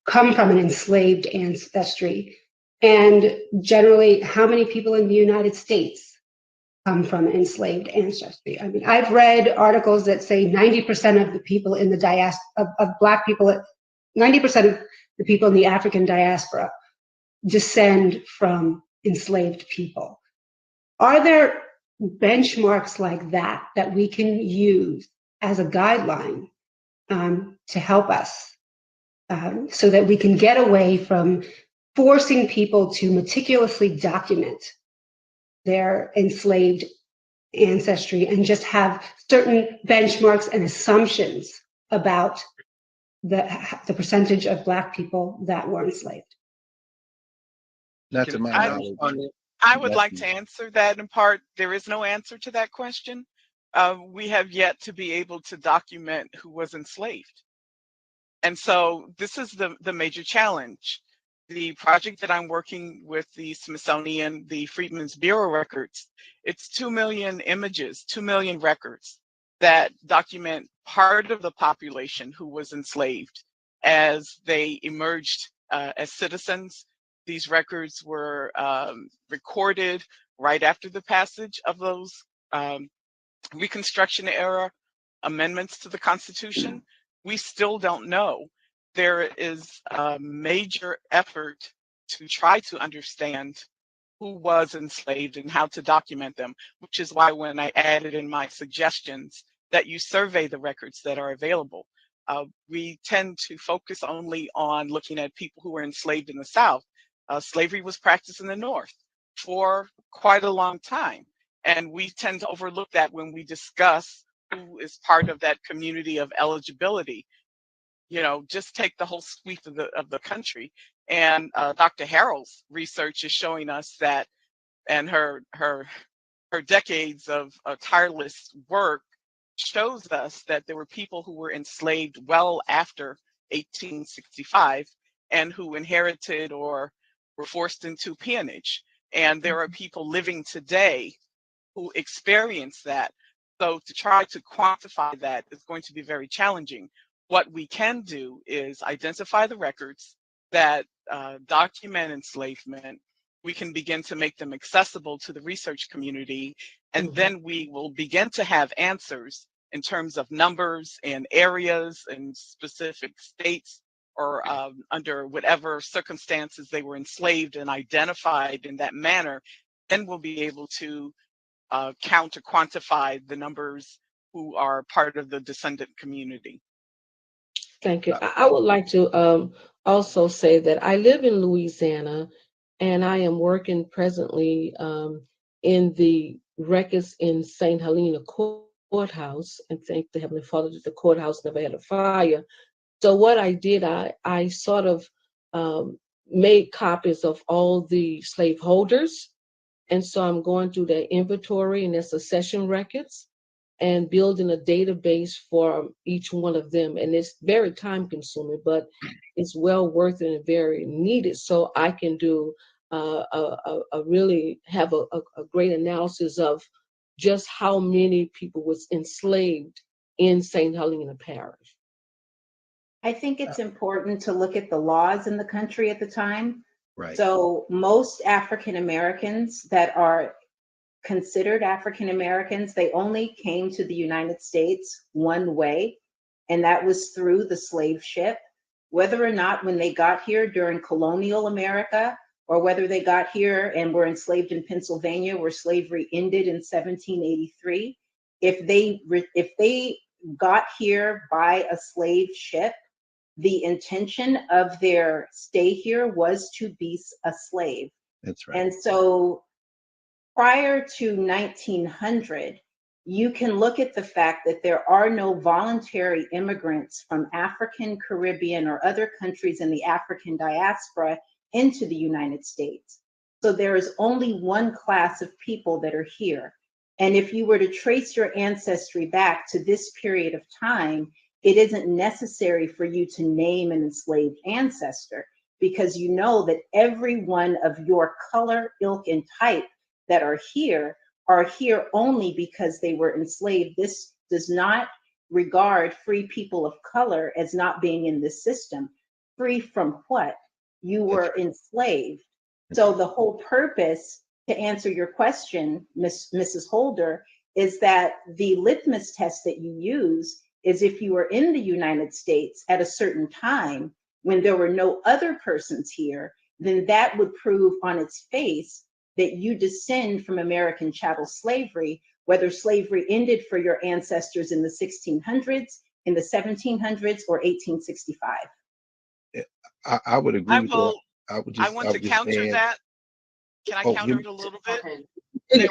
come from an enslaved ancestry? And generally, how many people in the United States come from enslaved ancestry? I mean, I've read articles that say 90% of the people in the diaspora, of Black people, 90% of the people in the African diaspora descend from enslaved people. Are there benchmarks like that that we can use as a guideline to help us so that we can get away from forcing people to meticulously document their enslaved ancestry and just have certain benchmarks and assumptions about the percentage of Black people that were enslaved? Not to my knowledge. I would like to answer that in part. There is no answer to that question. We have yet to be able to document who was enslaved. And so this is the major challenge. The project that I'm working with the Smithsonian, the Freedmen's Bureau records, it's 2 million images, 2 million records that document part of the population who was enslaved as they emerged as citizens. These records were recorded right after the passage of those Reconstruction era amendments to the Constitution. We still don't know. There is a major effort to try to understand who was enslaved and how to document them, which is why when I added in my suggestions that you survey the records that are available. We tend to focus only on looking at people who were enslaved in the South. Slavery was practiced in the North for quite a long time. And we tend to overlook that when we discuss who is part of that community of eligibility. You know, just take the whole sweep of the country. And Dr. Harrell's research is showing us that, and her decades of tireless work shows us that there were people who were enslaved well after 1865 and who inherited or were forced into peonage. And there are people living today who experience that. So to try to quantify that is going to be very challenging. What we can do is identify the records that document enslavement. We can begin to make them accessible to the research community, and then we will begin to have answers in terms of numbers and areas and specific states or under whatever circumstances they were enslaved and identified in that manner. Then we'll be able to count or quantify the numbers who are part of the descendant community. Thank you. I would like to also say that I live in Louisiana, and I am working presently in the records in St. Helena Courthouse, and thank the Heavenly Father that the courthouse never had a fire. So what I did, I sort of made copies of all the slaveholders, and so I'm going through their inventory and their succession records and building a database for each one of them. And it's very time consuming, but it's well worth it and very needed. So I can do really have a great analysis of just how many people was enslaved in St. Helena Parish. I think it's important to look at the laws in the country at the time. Right. So most African Americans that are considered African Americans, they only came to the United States one way. and that was through the slave ship. Whether or not when they got here during colonial America, or whether they got here and were enslaved in Pennsylvania, where slavery ended in 1783, if they got here by a slave ship, the intention of their stay here was to be a slave. That's right. And so prior to 1900, you can look at the fact that there are no voluntary immigrants from African, Caribbean, or other countries in the African diaspora into the United States. So there is only one class of people that are here. And if you were to trace your ancestry back to this period of time, it isn't necessary for you to name an enslaved ancestor, because you know that every one of your color, ilk, and type that are here only because they were enslaved. This does not regard free people of color as not being in this system. Free from what? You were enslaved. So the whole purpose, to answer your question, Mrs. Holder, is that the litmus test that you use is if you were in the United States at a certain time when there were no other persons here, then that would prove on its face that you descend from American chattel slavery, whether slavery ended for your ancestors in the 1600s, in the 1700s, or 1865. I would agree with that. I want to counter that. Can I counter it a little bit? Okay.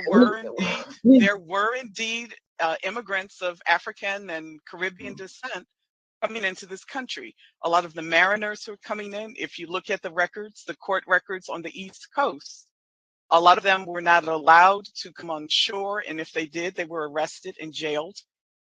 There were indeed immigrants of African and Caribbean descent coming into this country. A lot of the mariners who are coming in, if you look at the records, the court records on the East Coast, a lot of them were not allowed to come on shore, and if they did, they were arrested and jailed.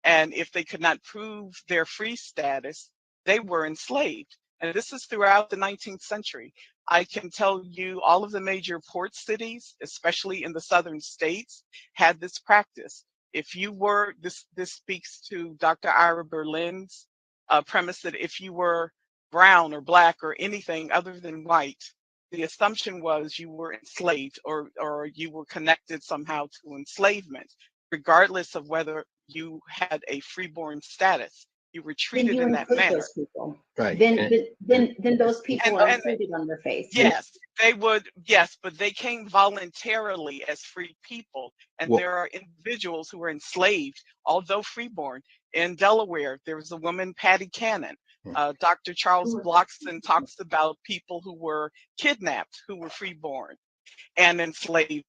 And if they could not prove their free status, they were enslaved. And this is throughout the 19th century. I can tell you all of the major port cities, especially in the southern states, had this practice. If you were, this speaks to Dr. Ira Berlin's premise that if you were brown or black or anything other than white, the assumption was you were enslaved or you were connected somehow to enslavement, regardless of whether you had a freeborn status. You were treated in that manner. Those people. Right. Then those people are included on their face. Yes, they would. Yes, but they came voluntarily as free people, and there are individuals who were enslaved, although freeborn. In Delaware, there was a woman, Patty Cannon. Dr. Charles Bloxton talks about people who were kidnapped, who were freeborn and enslaved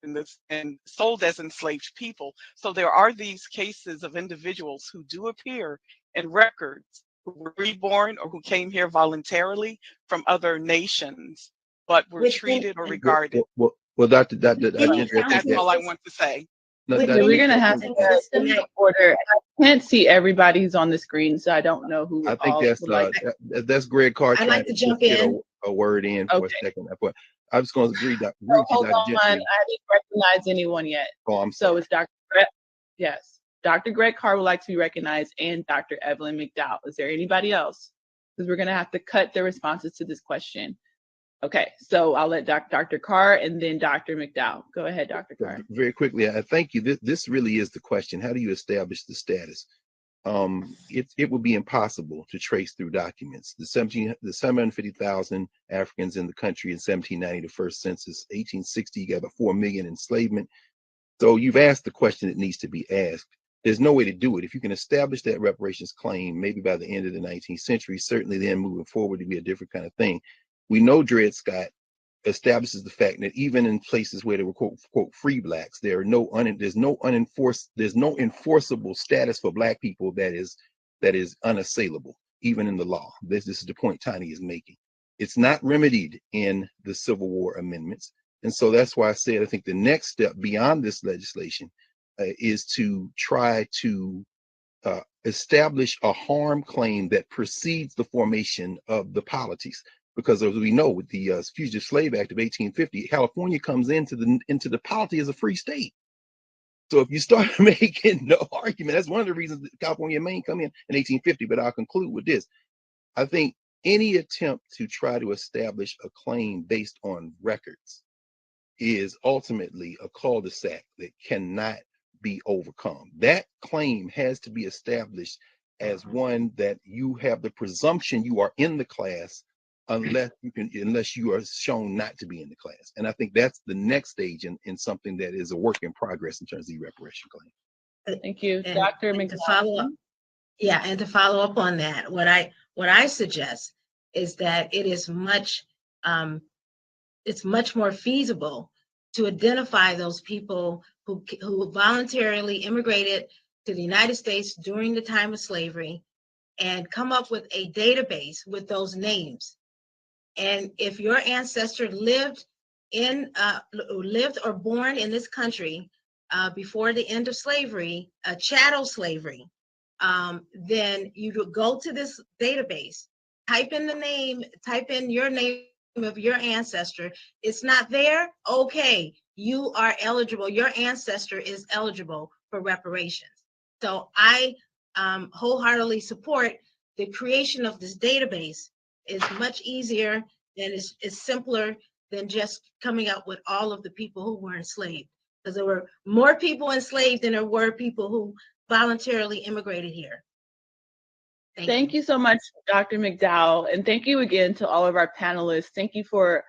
and sold as enslaved people. So there are these cases of individuals who do appear in records who were reborn or who came here voluntarily from other nations, but were treated or regarded. Well, Dr. That's all I want to say. No, we're gonna have to go in that order. I can't see everybody who's on the screen, so I don't know who. I think that's Greg Carr. I'd like to jump in. A word in for a second. I'm just going to agree. Hold on, I didn't recognize anyone yet. Oh, I'm sorry. So it's Dr. Greg. Yes, Dr. Greg Carr would like to be recognized, and Dr. Evelyn McDowell. Is there anybody else? Because we're gonna have to cut the responses to this question. Okay, so I'll let Dr. Carr and then Dr. McDowell. Go ahead, Dr. Carr. Very quickly, I thank you. This really is the question. How do you establish the status? It would be impossible to trace through documents. The 750,000 Africans in the country in 1790, the first census. 1860, you got about 4 million enslavement. So you've asked the question that needs to be asked. There's no way to do it. If you can establish that reparations claim, maybe by the end of the 19th century, certainly then moving forward to be a different kind of thing. We know Dred Scott establishes the fact that even in places where there were quote free blacks, there's no enforceable status for black people that is unassailable, even in the law. This is the point Tani is making. It's not remedied in the Civil War amendments. And so that's why I said I think the next step beyond this legislation is to try to establish a harm claim that precedes the formation of the polities. Because as we know, with the Fugitive Slave Act of 1850, California comes into the polity as a free state. So if you start making no argument, that's one of the reasons that California and Maine come in 1850. But I'll conclude with this. I think any attempt to try to establish a claim based on records is ultimately a cul-de-sac that cannot be overcome. That claim has to be established as one that you have the presumption you are in the class unless you are shown not to be in the class. And I think that's the next stage in something that is a work in progress in terms of the reparation claim. Thank you, And- Dr. and McDowell. to follow up, yeah, and to follow up on that, what I suggest is that it is it's much more feasible to identify those people who voluntarily immigrated to the United States during the time of slavery and come up with a database with those names. And if your ancestor lived or born in this country before the end of slavery, chattel slavery, then you go to this database, type in your name of your ancestor. It's not there, okay, you are eligible. Your ancestor is eligible for reparations. So I wholeheartedly support the creation of this database. Is much easier and is simpler than just coming up with all of the people who were enslaved, because there were more people enslaved than there were people who voluntarily immigrated here. Thank you so much, Dr. McDowell, and thank you again to all of our panelists. Thank you for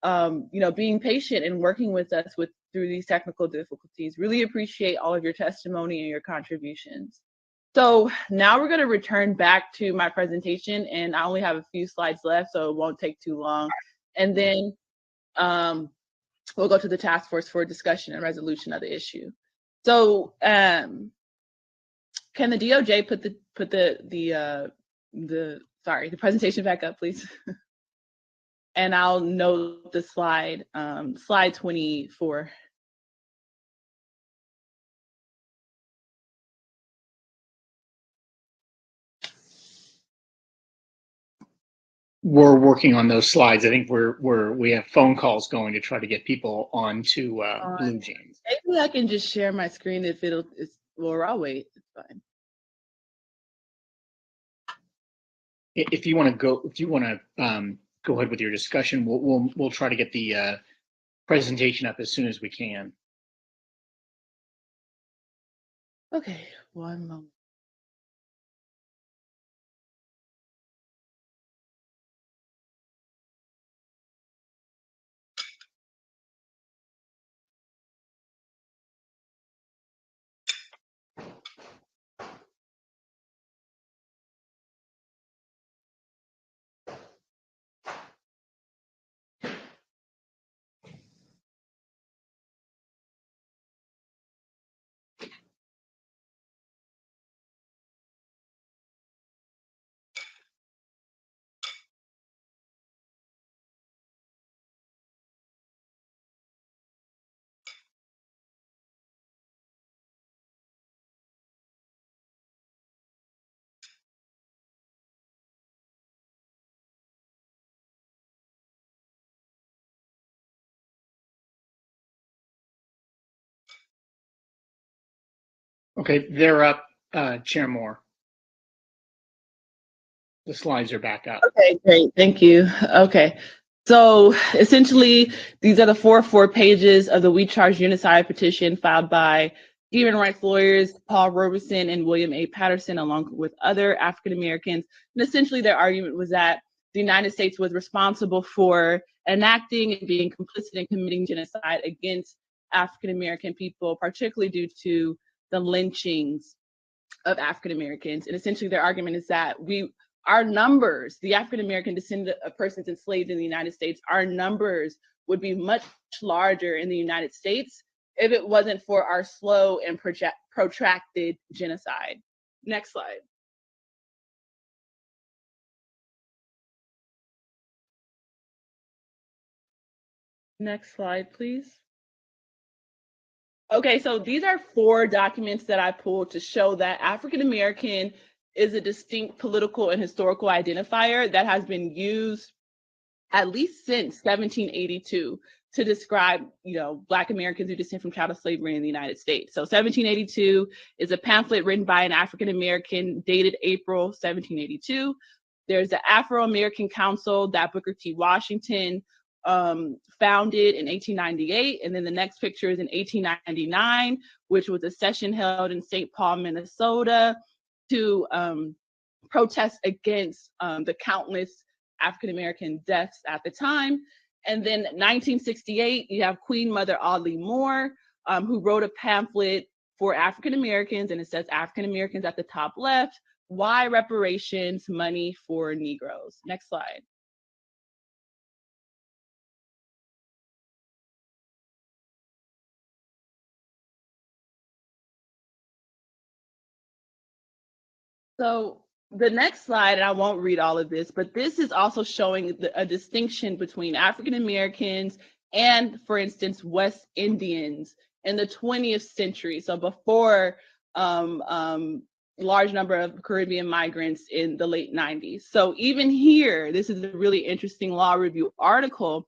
being patient and working with us through these technical difficulties. Really appreciate all of your testimony and your contributions. So now we're going to return back to my presentation, and I only have a few slides left, so it won't take too long. And then we'll go to the task force for discussion and resolution of the issue. So can the DOJ put the presentation back up, please? And I'll note the slide 24. We're working on those slides. I think we have phone calls going to try to get people onto Blue Jeans. Maybe I can just share my screen if or I'll wait. It's fine. If you want to go ahead with your discussion, we'll try to get the presentation up as soon as we can. Okay, one moment. Okay, they're up, Chair Moore. The slides are back up. Okay, great, thank you. Okay, so essentially, these are the 4 pages of the We Charge Genocide petition filed by human rights lawyers Paul Robeson and William A. Patterson, along with other African Americans. And essentially, their argument was that the United States was responsible for enacting and being complicit in committing genocide against African American people, particularly due to the lynchings of African Americans. And essentially, their argument is that our numbers, the African American descendant of persons enslaved in the United States, our numbers would be much larger in the United States if it wasn't for our slow and protracted genocide. Next slide. Next slide, please. Okay, so these are 4 documents that I pulled to show that African American is a distinct political and historical identifier that has been used at least since 1782 to describe, Black Americans who descend from chattel slavery in the United States. So 1782 is a pamphlet written by an African American dated April 1782. There's the Afro-American Council that Booker T. Washington founded in 1898, and then the next picture is in 1899, which was a session held in St. Paul, Minnesota, to protest against the countless African-American deaths at the time. And then 1968, you have Queen Mother Audley Moore, who wrote a pamphlet for African-Americans, and it says African-Americans at the top left, Why Reparations, Money for Negroes. Next slide. So the next slide, and I won't read all of this, but this is also showing a distinction between African Americans and, for instance, West Indians in the 20th century. So before large number of Caribbean migrants in the late 90s. So even here, this is a really interesting law review article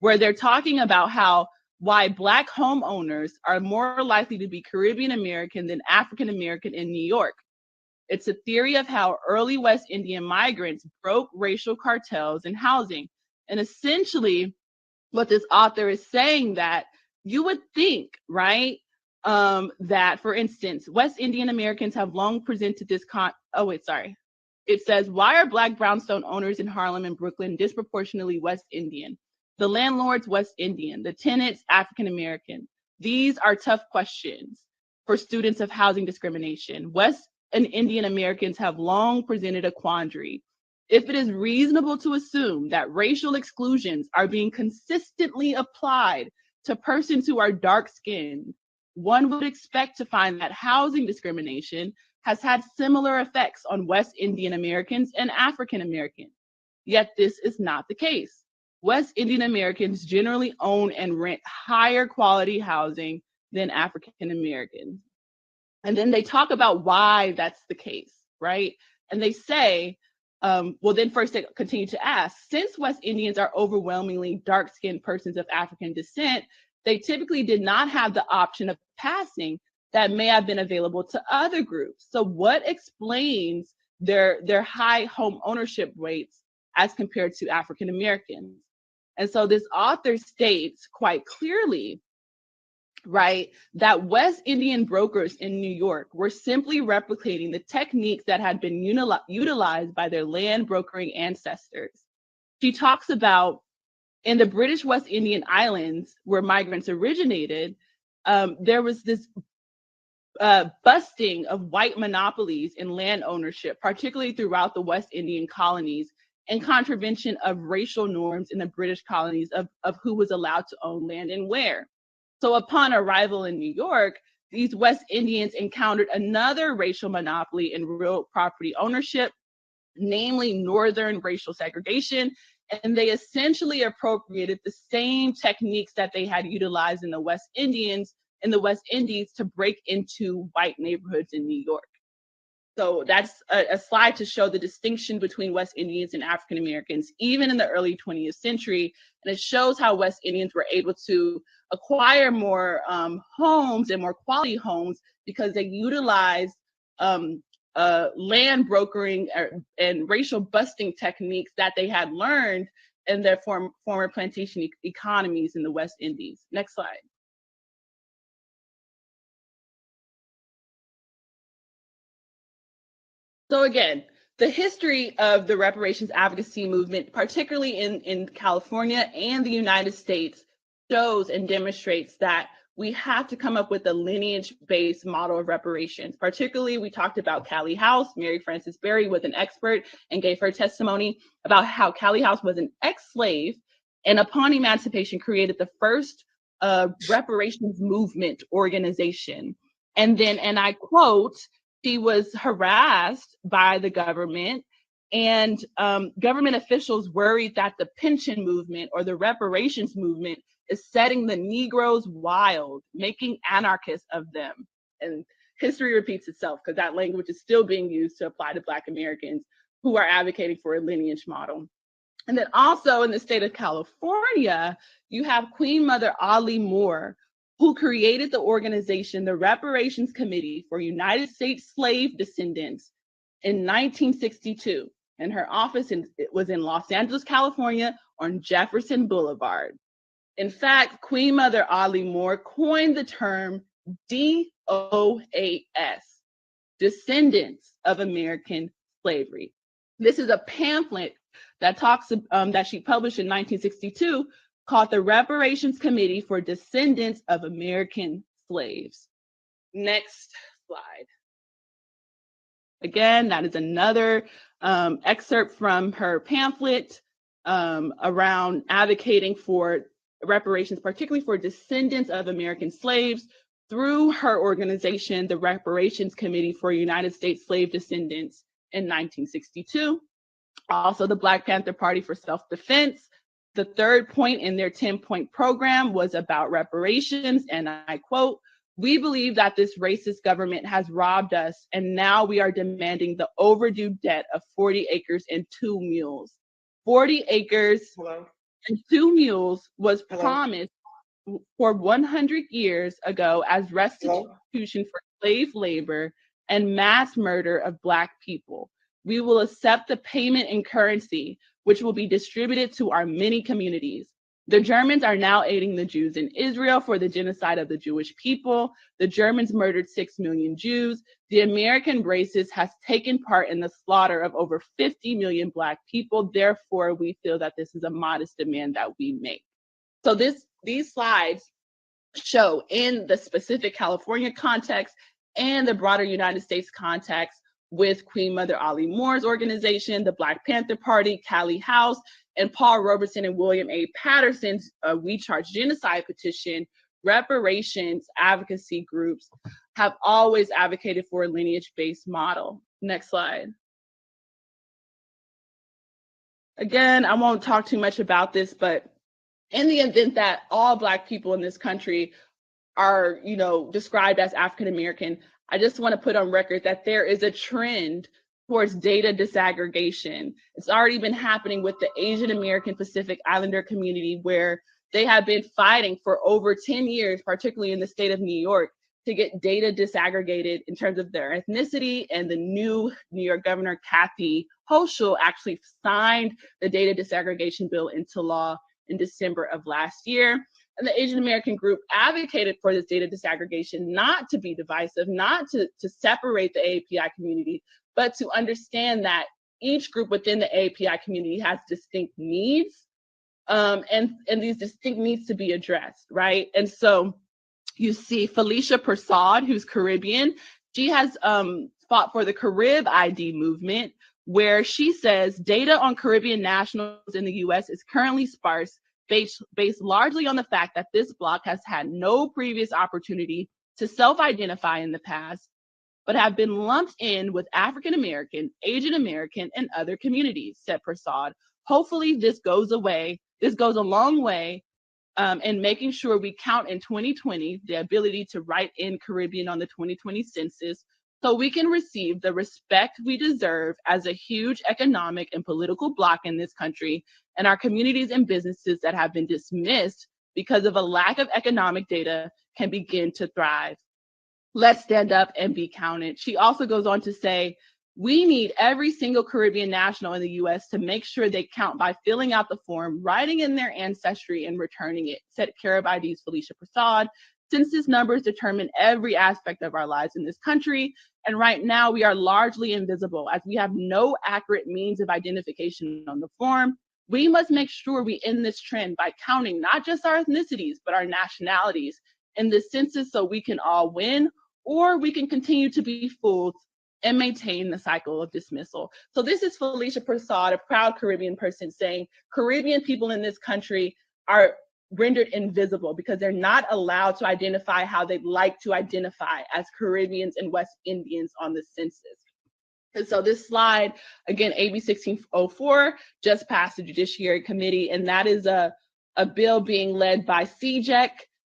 where they're talking about why Black homeowners are more likely to be Caribbean American than African American in New York. It's a theory of how early West Indian migrants broke racial cartels in housing. And essentially, what this author is saying that you would think, right, that, for instance, West Indian Americans have long presented this It says, why are Black brownstone owners in Harlem and Brooklyn disproportionately West Indian? The landlords, West Indian. The tenants, African American. These are tough questions for students of housing discrimination. West and Indian Americans have long presented a quandary. If it is reasonable to assume that racial exclusions are being consistently applied to persons who are dark-skinned, one would expect to find that housing discrimination has had similar effects on West Indian Americans and African Americans. Yet this is not the case. West Indian Americans generally own and rent higher quality housing than African Americans. And then they talk about why that's the case, right? And they say, then first they continue to ask, since West Indians are overwhelmingly dark-skinned persons of African descent, they typically did not have the option of passing that may have been available to other groups. So what explains their high home ownership rates as compared to African Americans? And so this author states quite clearly, right, that West Indian brokers in New York were simply replicating the techniques that had been utilized by their land brokering ancestors. She talks about in the British West Indian Islands, where migrants originated, there was this busting of white monopolies in land ownership, particularly throughout the West Indian colonies, and contravention of racial norms in the British colonies of who was allowed to own land and where. So upon arrival in New York, these West Indians encountered another racial monopoly in real property ownership, namely Northern racial segregation, and they essentially appropriated the same techniques that they had utilized in the West Indies to break into white neighborhoods in New York. So that's a slide to show the distinction between West Indians and African Americans, even in the early 20th century. And it shows how West Indians were able to acquire more homes and more quality homes because they utilized land brokering and racial busting techniques that they had learned in their former plantation economies in the West Indies. Next slide. So again, the history of the reparations advocacy movement, particularly in California and the United States, shows and demonstrates that we have to come up with a lineage-based model of reparations. Particularly, we talked about Callie House. Mary Frances Berry was an expert and gave her testimony about how Callie House was an ex-slave and upon emancipation created the first reparations movement organization. And then, and I quote, she was harassed by the government, and government officials worried that the pension movement or the reparations movement is setting the Negroes wild, making anarchists of them. And history repeats itself because that language is still being used to apply to Black Americans who are advocating for a lineage model. And then also in the state of California, you have Queen Mother Audley Moore, who created the organization, the Reparations Committee for United States Slave Descendants in 1962. And her office was in Los Angeles, California on Jefferson Boulevard. In fact, Queen Mother Audley Moore coined the term DOAS, descendants of American Slavery. This is a pamphlet that talks that she published in 1962 called the Reparations Committee for Descendants of American Slaves. Next slide. Again, that is another excerpt from her pamphlet around advocating for reparations, particularly for descendants of American slaves, through her organization, the Reparations Committee for United States Slave Descendants in 1962. Also, the Black Panther Party for Self-Defense. The third point in their 10-point program was about reparations, and I quote, "We believe that this racist government has robbed us, and now we are demanding the overdue debt of 40 acres and 2 mules. 40 acres and 2 mules was promised for 100 years ago as restitution for slave labor and mass murder of Black people. We will accept the payment in currency, which will be distributed to our many communities. The Germans are now aiding the Jews in Israel for the genocide of the Jewish people. The Germans murdered 6 million Jews. The American racist has taken part in the slaughter of over 50 million Black people. Therefore, we feel that this is a modest demand that we make." So these slides show in the specific California context and the broader United States context with Queen Mother Ali Moore's organization, the Black Panther Party, Callie House, and Paul Robeson and William A. Patterson's We Charge Genocide petition. Reparations advocacy groups have always advocated for a lineage-based model. Next slide. Again, I won't talk too much about this, but in the event that all Black people in this country are, described as African American, I just want to put on record that there is a trend towards data disaggregation. It's already been happening with the Asian American Pacific Islander community, where they have been fighting for over 10 years, particularly in the state of New York, to get data disaggregated in terms of their ethnicity. And the new New York Governor, Kathy Hochul, actually signed the data disaggregation bill into law in December of last year. And the Asian American group advocated for this data disaggregation, not to be divisive, not to separate the AAPI community, but to understand that each group within the AAPI community has distinct needs, and these distinct needs to be addressed, right? And so you see Felicia Persaud, who's Caribbean. She has fought for the Carib ID movement, where she says data on Caribbean nationals in the US is currently sparse, based largely on the fact that this bloc has had no previous opportunity to self-identify in the past, but have been lumped in with African American, Asian American, and other communities, said Persaud. Hopefully this goes away. This goes a long way in making sure we count in 2020 the ability to write in Caribbean on the 2020 census, so we can receive the respect we deserve as a huge economic and political bloc in this country, and our communities and businesses that have been dismissed because of a lack of economic data can begin to thrive. Let's stand up and be counted. She also goes on to say, we need every single Caribbean national in the US to make sure they count by filling out the form, writing in their ancestry, and returning it, said Carib ID's Felicia Persaud. Census numbers determine every aspect of our lives in this country, and right now we are largely invisible as we have no accurate means of identification on the form. We must make sure we end this trend by counting not just our ethnicities, but our nationalities in the census, so we can all win, or we can continue to be fooled and maintain the cycle of dismissal. So this is Felicia Persaud, a proud Caribbean person, saying Caribbean people in this country are rendered invisible because they're not allowed to identify how they'd like to identify as Caribbeans and West Indians on the census. And so this slide, again, AB 1604 just passed the Judiciary Committee, and that is a bill being led by CJEC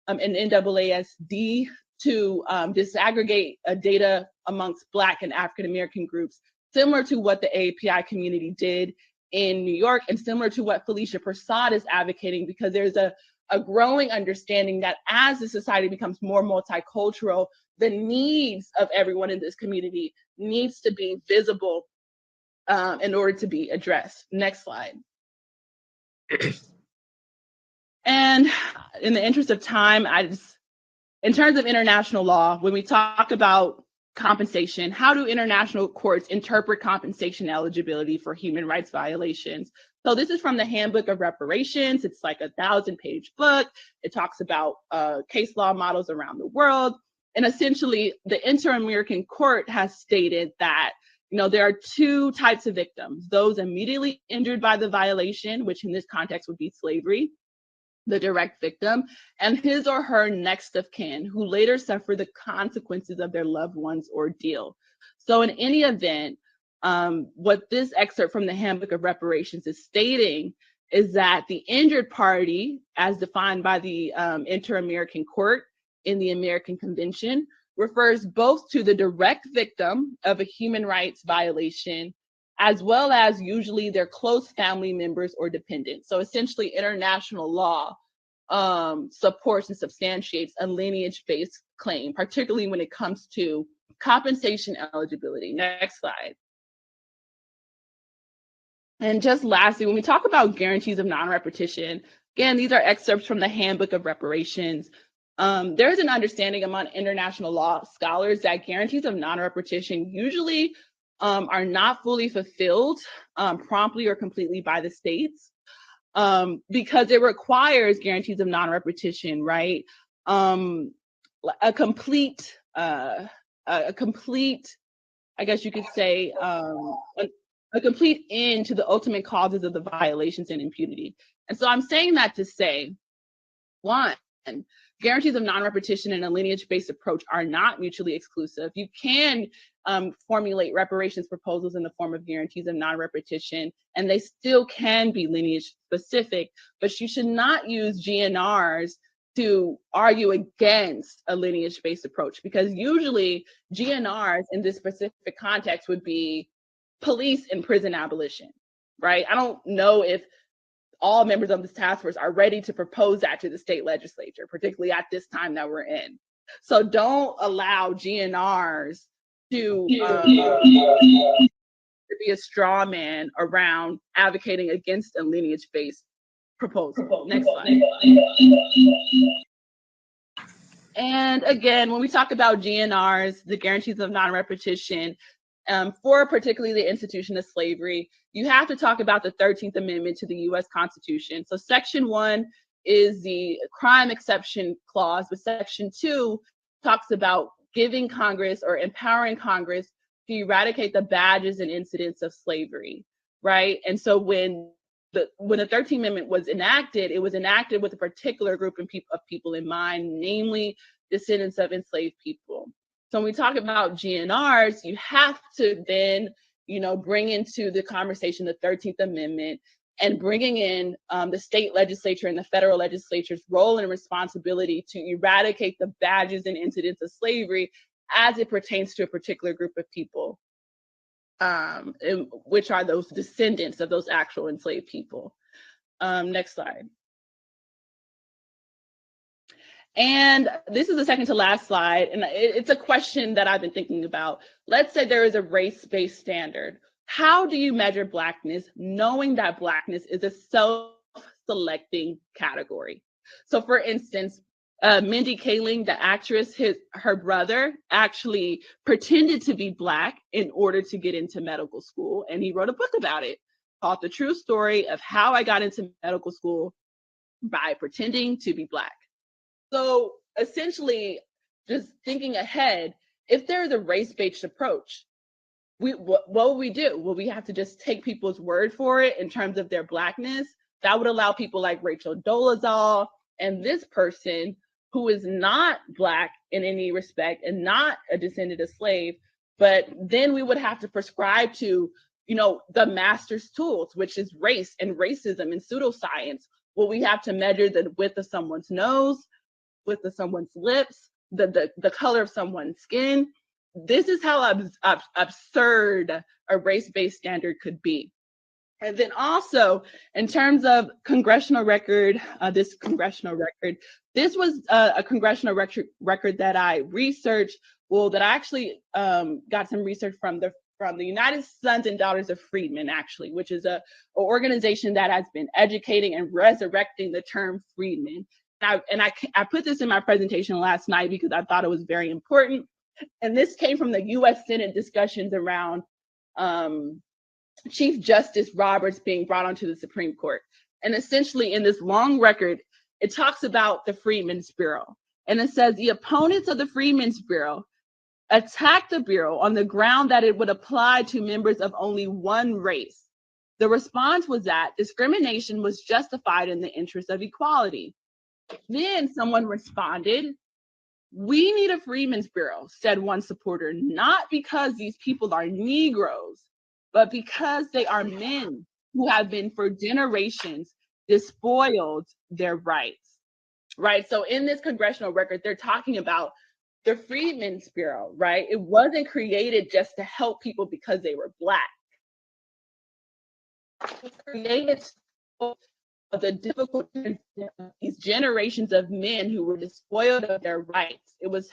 and NAASD to disaggregate data amongst Black and African American groups, similar to what the AAPI community did in New York, and similar to what Felicia Persaud is advocating, because there's a growing understanding that as the society becomes more multicultural, the needs of everyone in this community needs to be visible in order to be addressed. Next slide. And in the interest of time, in terms of international law, when we talk about compensation. How do international courts interpret compensation eligibility for human rights violations? So this is from the Handbook of Reparations. It's like a 1,000-page book. It talks about case law models around the world. And essentially, the Inter-American Court has stated that, you know, there are two types of victims: those immediately injured by the violation, which in this context would be slavery, the direct victim, and his or her next of kin, who later suffer the consequences of their loved one's ordeal. So in any event, what this excerpt from the Handbook of Reparations is stating is that the injured party, as defined by the Inter-American Court in the American Convention, refers both to the direct victim of a human rights violation, as well as usually their close family members or dependents. So essentially, international law supports and substantiates a lineage-based claim, particularly when it comes to compensation eligibility. Next slide. And just lastly, when we talk about guarantees of non-repetition, again, these are excerpts from the Handbook of Reparations. There's an understanding among international law scholars that guarantees of non-repetition usually are not fully fulfilled promptly or completely by the states, because it requires guarantees of non-repetition, right? A complete, I guess you could say, a complete end to the ultimate causes of the violations and impunity. And so I'm saying that to say, one, guarantees of non-repetition and a lineage-based approach are not mutually exclusive. You can formulate reparations proposals in the form of guarantees of non-repetition, and they still can be lineage-specific, but you should not use GNRs to argue against a lineage-based approach, because usually GNRs in this specific context would be police and prison abolition, right? I don't know if all members of this task force are ready to propose that to the state legislature, particularly at this time that we're in. So don't allow GNRs to be a straw man around advocating against a lineage-based proposal. Next slide. And again, when we talk about GNRs, the guarantees of non-repetition, for particularly the institution of slavery, you have to talk about the 13th Amendment to the U.S. Constitution. So Section 1 is the crime exception clause, but Section 2 talks about giving Congress or empowering Congress to eradicate the badges and incidents of slavery, right? And so when the 13th Amendment was enacted, it was enacted with a particular group of people in mind, namely descendants of enslaved people. So when we talk about GNRs, you have to then, you know, bring into the conversation the 13th Amendment and bringing in the state legislature and the federal legislature's role and responsibility to eradicate the badges and incidents of slavery as it pertains to a particular group of people, which are those descendants of those actual enslaved people. Next slide. And this is the second to last slide, and it's a question that I've been thinking about. Let's say there is a race-based standard. How do you measure Blackness, knowing that Blackness is a self-selecting category? So for instance, Mindy Kaling, the actress, her brother actually pretended to be Black in order to get into medical school, and he wrote a book about it called The True Story of How I Got into Medical School by Pretending to be Black. So essentially, just thinking ahead, if there is a race-based approach, what will we do? Will we have to just take people's word for it in terms of their Blackness? That would allow people like Rachel Dolezal and this person who is not Black in any respect and not a descendant of slave, but then we would have to prescribe to, you know, the master's tools, which is race and racism and pseudoscience. Will we have to measure the width of someone's nose, width of someone's lips, the color of someone's skin? This is how absurd a race-based standard could be. And then also, in terms of congressional record, this was a congressional record that I researched, that I actually got some research from the United Sons and Daughters of Freedmen, actually, which is an organization that has been educating and resurrecting the term freedmen. And I put this in my presentation last night because I thought it was very important. And this came from the US Senate discussions around Chief Justice Roberts being brought onto the Supreme Court. And essentially in this long record, it talks about the Freedmen's Bureau. And it says the opponents of the Freedmen's Bureau attacked the Bureau on the ground that it would apply to members of only one race. The response was that discrimination was justified in the interest of equality. Then someone responded, "We need a Freedmen's Bureau," said one supporter, "not because these people are Negroes, but because they are men who have been for generations despoiled their rights," right? So in this congressional record, they're talking about the Freedmen's Bureau, right? It wasn't created just to help people because they were Black. It was created of the difficult these generations of men who were despoiled of their rights. It was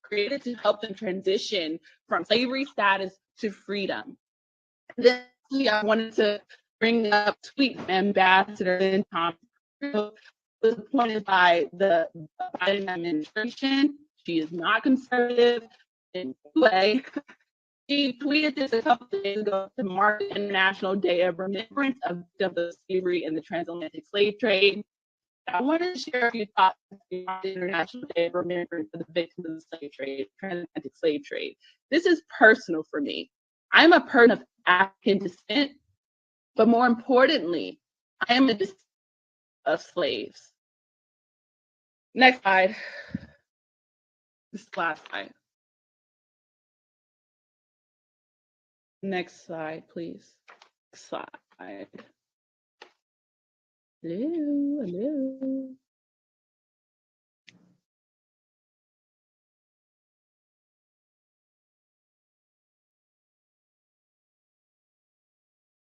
created to help them transition from slavery status to freedom. Then I wanted to bring up tweet Ambassador Lynn Thomas, who was appointed by the Biden administration. She is not conservative in any way. She tweeted this a couple of days ago to mark the International Day of Remembrance of the slavery and the transatlantic slave trade. I wanted to share a few thoughts on the International Day of Remembrance of the victims of the slave trade, transatlantic slave trade. This is personal for me. I'm a person of African descent, but more importantly, I am a descendant of slaves. Next slide. This last slide. Next slide, please. Slide. Hello.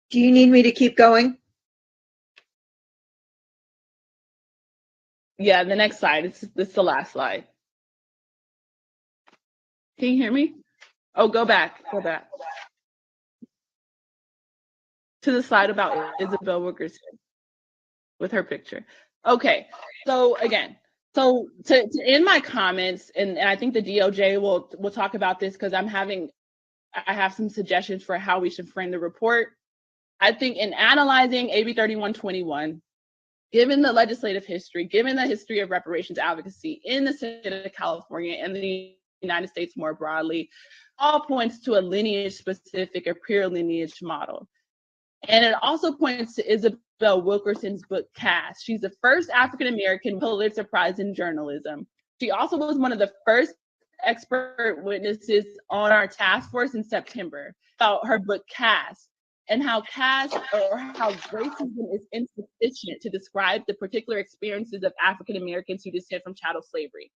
Do you need me to keep going? Yeah, the next slide. It's the last slide. Can you hear me? Oh, go back. To the slide about Isabel Wilkerson with her picture. Okay, so again, to end my comments, and I think the DOJ will talk about this because I have some suggestions for how we should frame the report. I think in analyzing AB 3121, given the legislative history, given the history of reparations advocacy in the state of California and the United States more broadly, all points to a lineage-specific or pure lineage model. And it also points to Isabel Wilkerson's book, Caste. She's the first African-American Pulitzer Prize in journalism. She also was one of the first expert witnesses on our task force in September about her book, Caste, and how caste or how racism is insufficient to describe the particular experiences of African-Americans who descend from chattel slavery.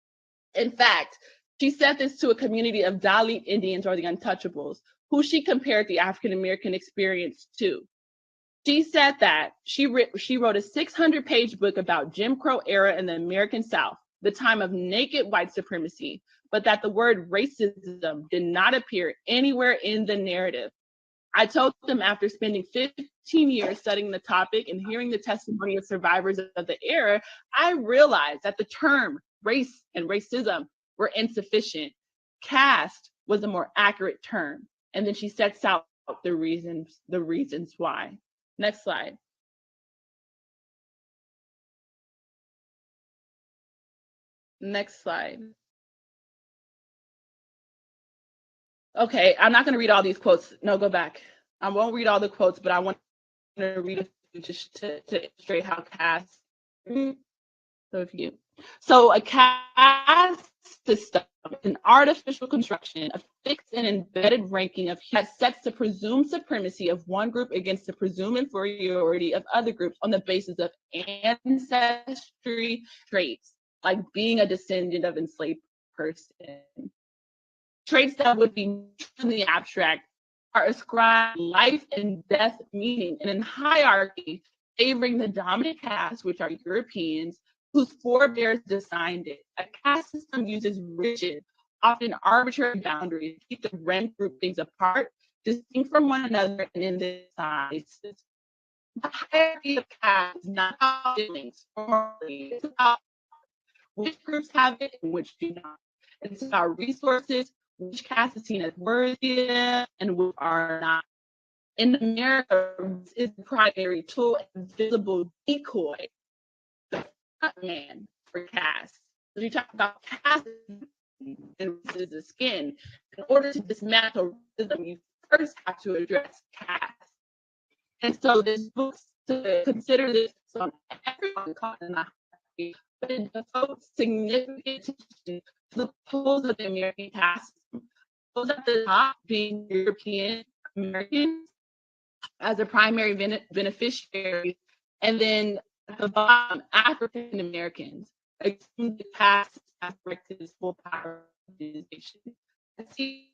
In fact, she said this to a community of Dalit Indians, or the Untouchables, who she compared the African-American experience to. She said that she wrote a 600-page book about Jim Crow era in the American South, the time of naked white supremacy, but that the word racism did not appear anywhere in the narrative. I told them after spending 15 years studying the topic and hearing the testimony of survivors of the era, I realized that the term race and racism were insufficient. Caste was a more accurate term. And then she sets out the reasons why. Next slide. Next slide. Okay, I'm not going to read all these quotes. No, go back. I won't read all the quotes, but I want to read a few just to illustrate how caste. So a caste system, an artificial construction, a fixed and embedded ranking of that sets the presumed supremacy of one group against the presumed inferiority of other groups on the basis of ancestry traits, like being a descendant of enslaved person. Traits that would be in the abstract are ascribed life and death meaning, and in hierarchy, favoring the dominant caste, which are Europeans, whose forebears designed it. A caste system uses rigid, often arbitrary boundaries to keep the rank groupings apart, distinct from one another, and in this size. The hierarchy of caste is not about feelings formally. It's about which groups have it and which do not. It's about resources, which caste is seen as worthy and which are not. In America, race is the primary tool and visible decoy, the front man for caste. So you talk about caste and race is the skin. In order to dismantle racism, you first have to address caste. And so this book to consider this on everyone caught in the hierarchy, but it devotes significant attention to the poles of the American caste system. Those at the top being European Americans as a primary beneficiary, and then at the bottom, African Americans, assume the caste as directed as full power organization. I see.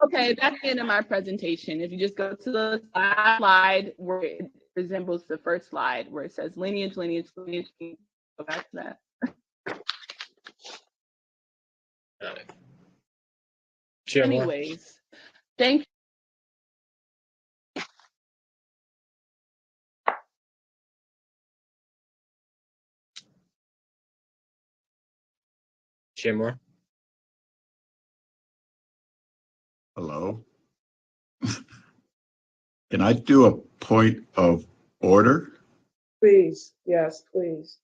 Okay, that's the end of my presentation. If you just go to the slide where it resembles the first slide, where it says lineage, lineage, lineage, go back to that. Anyways, thank you. Chair Moore? Hello? Can I do a point of order? Please, yes, please.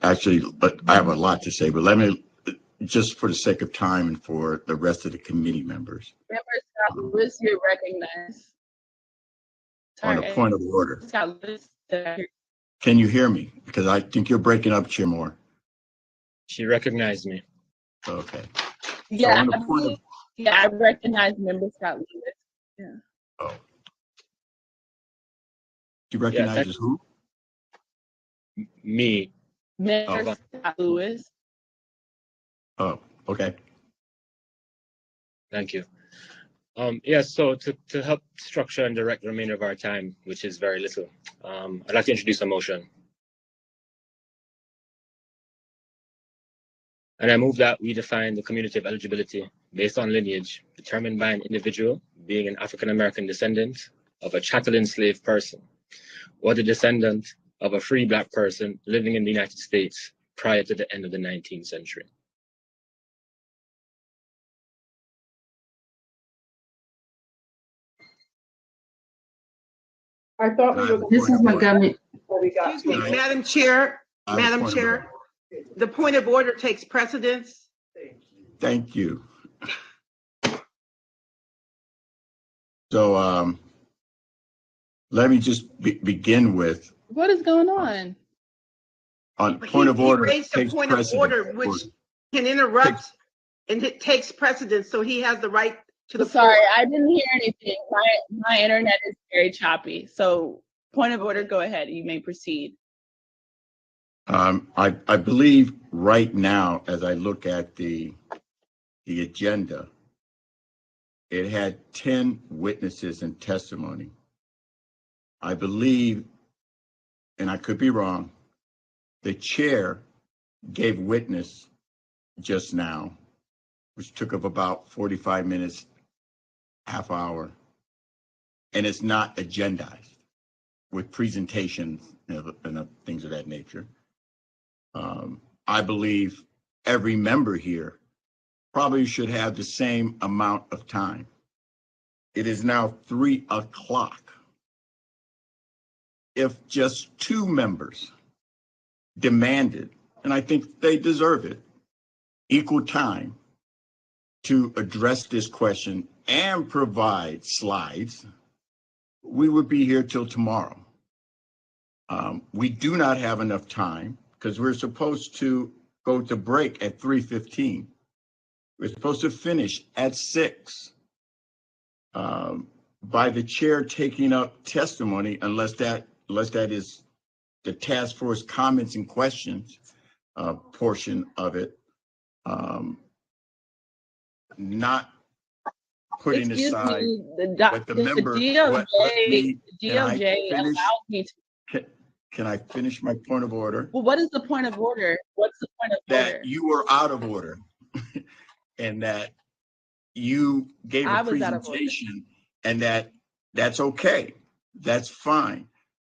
Actually, but I have a lot to say, but let me, just for the sake of time and for the rest of the committee members. Member Scott Lewis, you're recognized. On a point of order. Scott Lewis, Can you hear me? Because I think you're breaking up, Chair Moore. She recognized me. Okay. yeah, on a point of, yeah, I recognize Member Scott Lewis. Yeah. oh. You recognize as who? Me. Member Scott Lewis. Oh, okay. Thank you. So to help structure and direct the remainder of our time, which is very little, I'd like to introduce a motion. And I move that we define the community of eligibility based on lineage determined by an individual being an African-American descendant of a chattel enslaved person or the descendant of a free Black person living in the United States prior to the end of the 19th century. I thought we were. This is Montgomery. Excuse me, Madam Chair, Madam Chair, the point of order takes precedence. Thank you. So let me just begin with. What is going on? On point of order. He raised a point of order which can interrupt and it takes precedence, so he has the right to the Sorry, floor. I didn't hear anything. My internet is very choppy. So point of order, go ahead. You may proceed. I believe right now, as I look at the agenda, it had 10 witnesses and testimony. I believe, and I could be wrong, the chair gave witness just now, which took up about 45 minutes, half hour, and it's not agendized with presentations and things of that nature. I believe every member here probably should have the same amount of time. It is now 3 o'clock. If just 2 members demanded, and I think they deserve it, equal time to address this question and provide slides, we would be here till tomorrow. We do not have enough time because we're supposed to go to break at 3:15. We're supposed to finish at 6. By the chair taking up testimony, unless that is the task force comments and questions portion of it, not putting aside what the member. DOJ allowed me to. Can I finish my point of order? Well, what is the point of order? What's the point of order? That you were out of order. and that you gave I a was out of order. presentation, and that's okay. That's fine.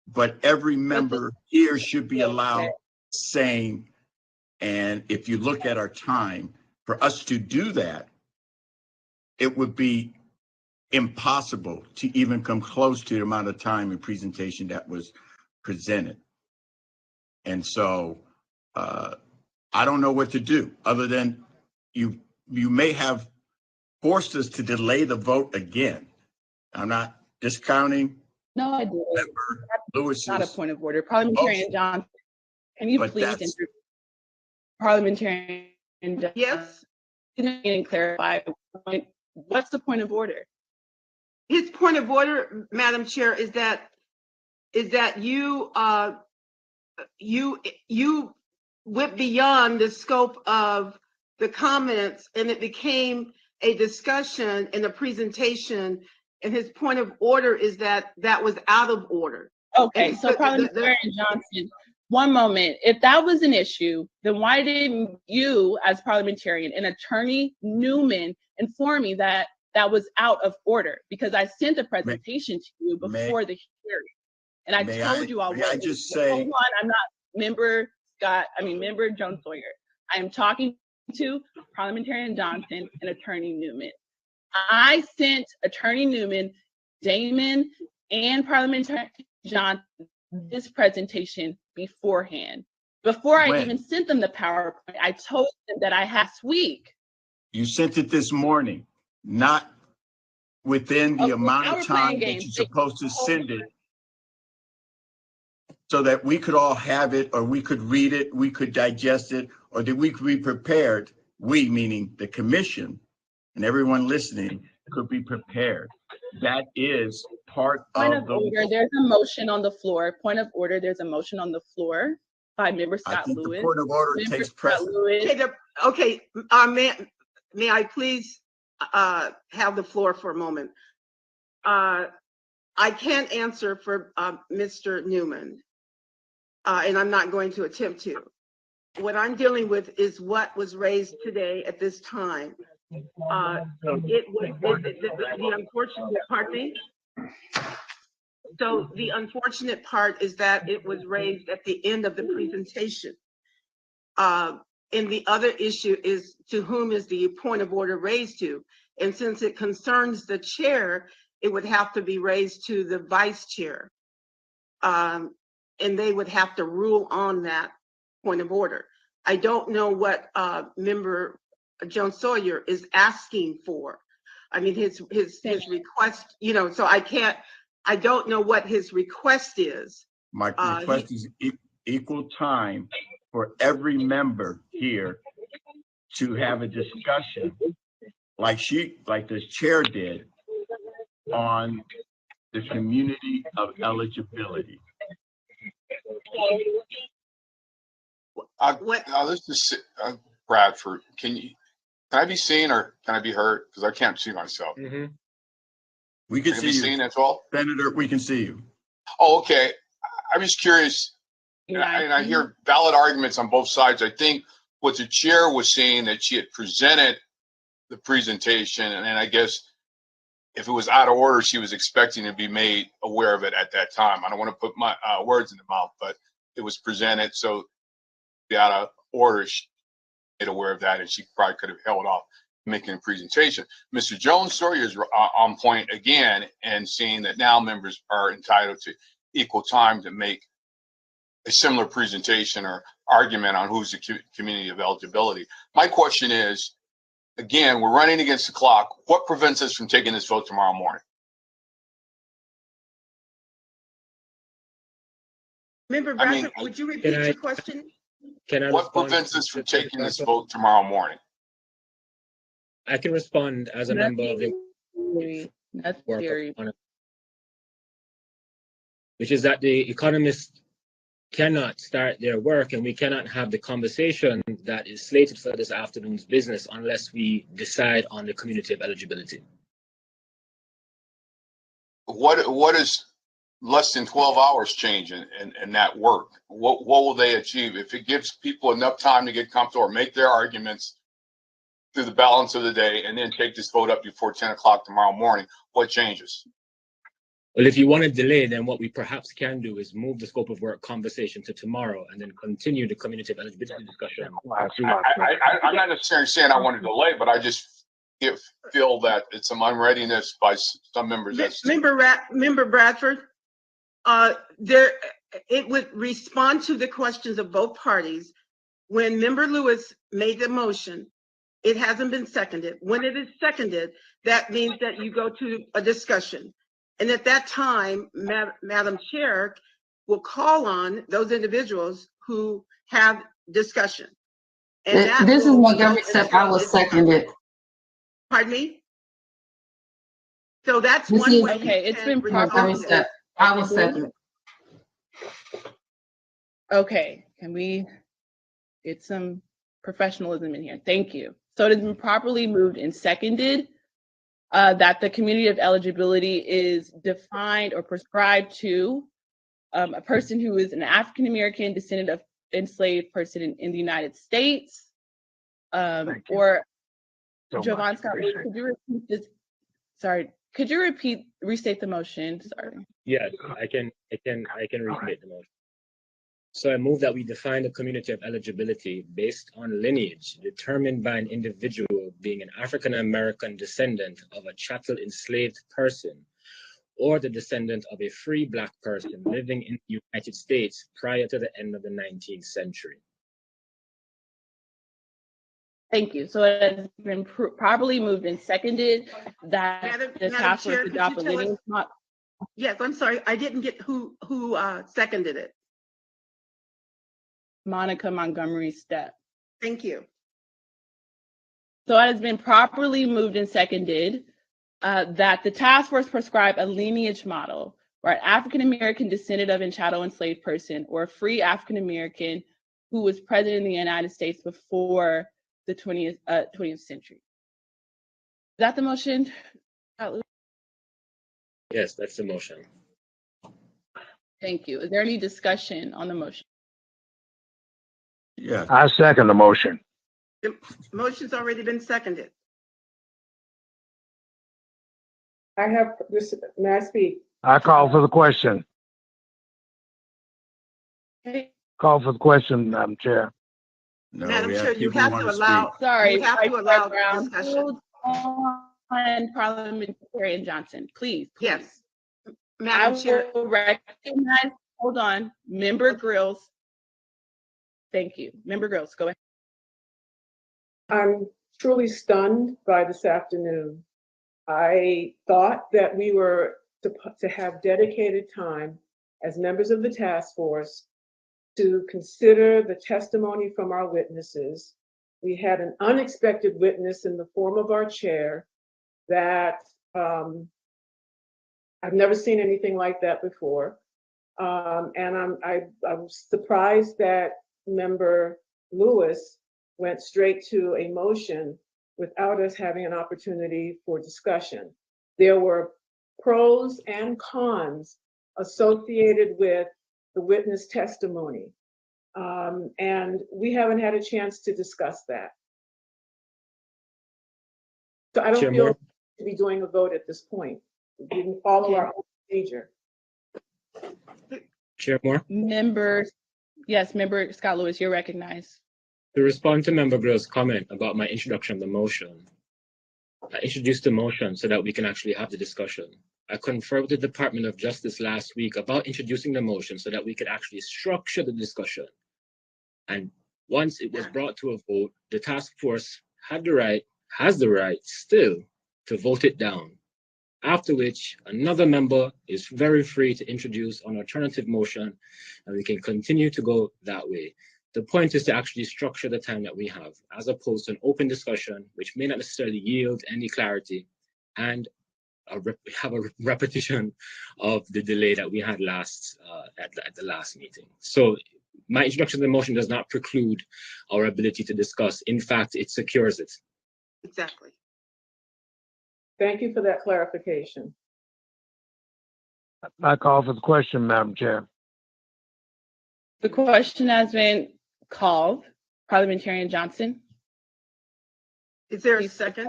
But every member here should be allowed same. And if you look at our time, for us to do that, it would be impossible to even come close to the amount of time and presentation that was presented. And so I don't know what to do other than you may have forced us to delay the vote again. I'm not discounting No, I didn't. Member That's not a Lewis's point of order. Parliamentarian Johnson, can you but please that's interview Parliamentarian Johnson? Yes, And clarify what's the point of order? his point of order, Madam Chair, is that you you went beyond the scope of the comments, and it became a discussion and a presentation. And his point of order is that was out of order. Okay, And so Parliamentarian Johnson, one moment. If that was an issue, then why didn't you, as parliamentarian and Attorney Newman, inform me that that was out of order? Because I sent a presentation to you before the hearing, and I told you all. May I just say, hold on, I'm not member member Jones Sawyer. I am talking to Parliamentarian Johnson and Attorney Newman. I sent Attorney Newman, Damon, and Parliamentarian Johnson this presentation beforehand. Before I even sent them the PowerPoint, I told them that I had this week. You sent it this morning, not within the amount of time that you're supposed to send it, so that we could all have it, or we could read it, we could digest it, or that we could be prepared. We, meaning the commission and everyone listening, could be prepared. That is part Point of of the order, there's a motion on the floor. Point of order, there's a motion on the floor by member I Scott think Lewis. the point of order Member takes Scott precedence. Lewis. Okay, may I please have the floor for a moment? I can't answer for Mr. Newman, and I'm not going to attempt to. What I'm dealing with is what was raised today at this time. It was the unfortunate part. So the unfortunate part is that it was raised at the end of the presentation. And the other issue is, to whom is the point of order raised to? And since it concerns the chair, it would have to be raised to the vice chair. And they would have to rule on that point of order. I don't know what member Jones Sawyer is asking for. I mean, his request, so I don't know what his request is. My request is equal time for every member here to have a discussion like the chair did on the community of eligibility. This is Bradford. Can I be seen, or can I be heard? Because I can't see myself. We can see you, seen as well. Senator. We can see you. Oh, okay. I'm just curious, and I hear valid arguments on both sides. I think what the chair was saying, that she had presented the presentation, and then I guess if it was out of order, she was expecting to be made aware of it at that time. I don't want to put my words in the mouth, but it was presented, so the out of order, she made aware of that, and she probably could have held off making a presentation. Mr. Jones Sawyer is on point again, and seeing that now members are entitled to equal time to make a similar presentation or argument on who's the community of eligibility. My question is, again, we're running against the clock. What prevents us from taking this vote tomorrow morning? Member Bradford, would you repeat your question? What prevents us from taking this vote tomorrow morning? I can respond as a member of the which is that the economists cannot start their work, and we cannot have the conversation that is slated for this afternoon's business unless we decide on the community of eligibility. What is less than 12 hours change in that work? What will they achieve if it gives people enough time to get comfortable or make their arguments through the balance of the day and then take this vote up before 10 o'clock tomorrow morning, what changes? Well, if you want to delay, then what we perhaps can do is move the scope of work conversation to tomorrow and then continue the cumulative eligibility discussion. I'm not necessarily saying I want to delay, but I just feel that it's some unreadiness by some members. Member Bradford, it would respond to the questions of both parties. When Member Lewis made the motion, it hasn't been seconded. When it is seconded, that means that you go to a discussion. And at that time, Madam Chair will call on those individuals who have discussion. And This is Montgomery Step. I will second it. Pardon me? So that's This one is- way. Okay, it's been Montgomery properly. Step. I will second it. Okay, can we get some professionalism in here? Thank you. So it has been properly moved and seconded that the community of eligibility is defined or prescribed to a person who is an African-American descendant of enslaved person in the United States, or Jovan Scott, could you repeat this? Sorry, could you restate the motion? Sorry. Yes, I can restate the motion. So I move that we define the community of eligibility based on lineage determined by an individual being an African-American descendant of a chattel enslaved person or the descendant of a free Black person living in the United States prior to the end of the 19th century. Thank you. So it has been properly moved and seconded that the task force Chair, adopt a could you tell lineage us- model. Yes, I'm sorry, I didn't get who seconded it. Monica Montgomery Step. Thank you. So it has been properly moved and seconded that the task force prescribe a lineage model where an African-American descendant of a chattel enslaved person or a free African-American who was present in the United States before the 20th century. Is that the motion? Yes, that's the motion. Thank you. Is there any discussion on the motion? Yeah. I second the motion. The motion's already been seconded. I have this, may I speak? I call for the question. Okay. Call for the question, Madam Chair. No, Madam we Chair, have you people have who to want to allow, speak. Sorry, you have Vice to Chair allow Brown, discussion. on Parliamentarian Johnson, please. Yes. I Madam Chair, will recognize, hold on, Member Grills. Thank you. Member Grills, go ahead. I'm truly stunned by this afternoon. I thought that we were to have dedicated time as members of the task force to consider the testimony from our witnesses. We had an unexpected witness in the form of our chair that I've never seen anything like that before. And I'm surprised that Member Lewis went straight to a motion without us having an opportunity for discussion. There were pros and cons associated with the witness testimony. And we haven't had a chance to discuss that. So I don't Chair feel Moore? to be doing a vote at this point. We didn't follow our own procedure. Chair Moore? Yes, Member Scott Lewis, you're recognized. To respond to Member Grill's comment about my introduction of the motion, I introduced the motion so that we can actually have the discussion. I conferred with the Department of Justice last week about introducing the motion so that we could actually structure the discussion. And once it was brought to a vote, the task force has the right still to vote it down. After which, another member is very free to introduce an alternative motion, and we can continue to go that way. The point is to actually structure the time that we have, as opposed to an open discussion, which may not necessarily yield any clarity, and have a repetition of the delay that we had at the last meeting. So my introduction to the motion does not preclude our ability to discuss. In fact, it secures it. exactly. Thank you for that clarification. I call for the question, Madam Chair. The question has been called. Parliamentarian Johnson. Is there a second?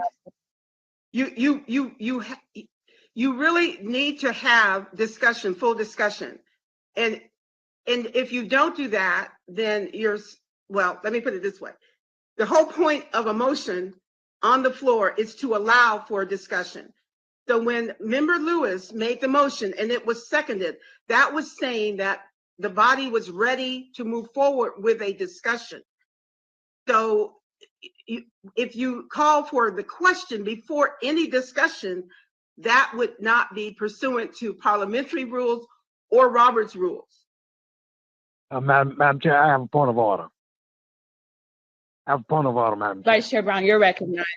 You really need to have discussion, full discussion. And if you don't do that, then well, let me put it this way. The whole point of a motion on the floor is to allow for discussion. So when Member Lewis made the motion and it was seconded, that was saying that the body was ready to move forward with a discussion. So if you call for the question before any discussion, that would not be pursuant to parliamentary rules or Robert's rules. Madam Chair, I have a point of order. Madam Chair. Vice Chair Brown, you're recognized.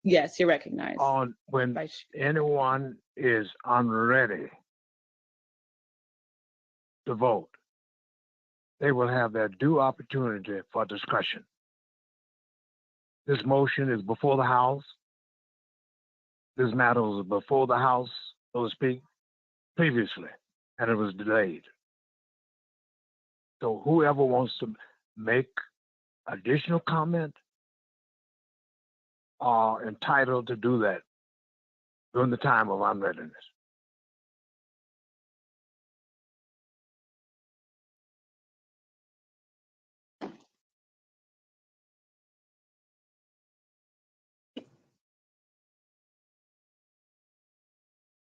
Yes, you're recognized. On when anyone is unready to vote, they will have their due opportunity for discussion. This motion is before the House. This matter was before the House, so to speak, previously, and it was delayed. So whoever wants to make additional comment are entitled to do that during the time of unreadiness.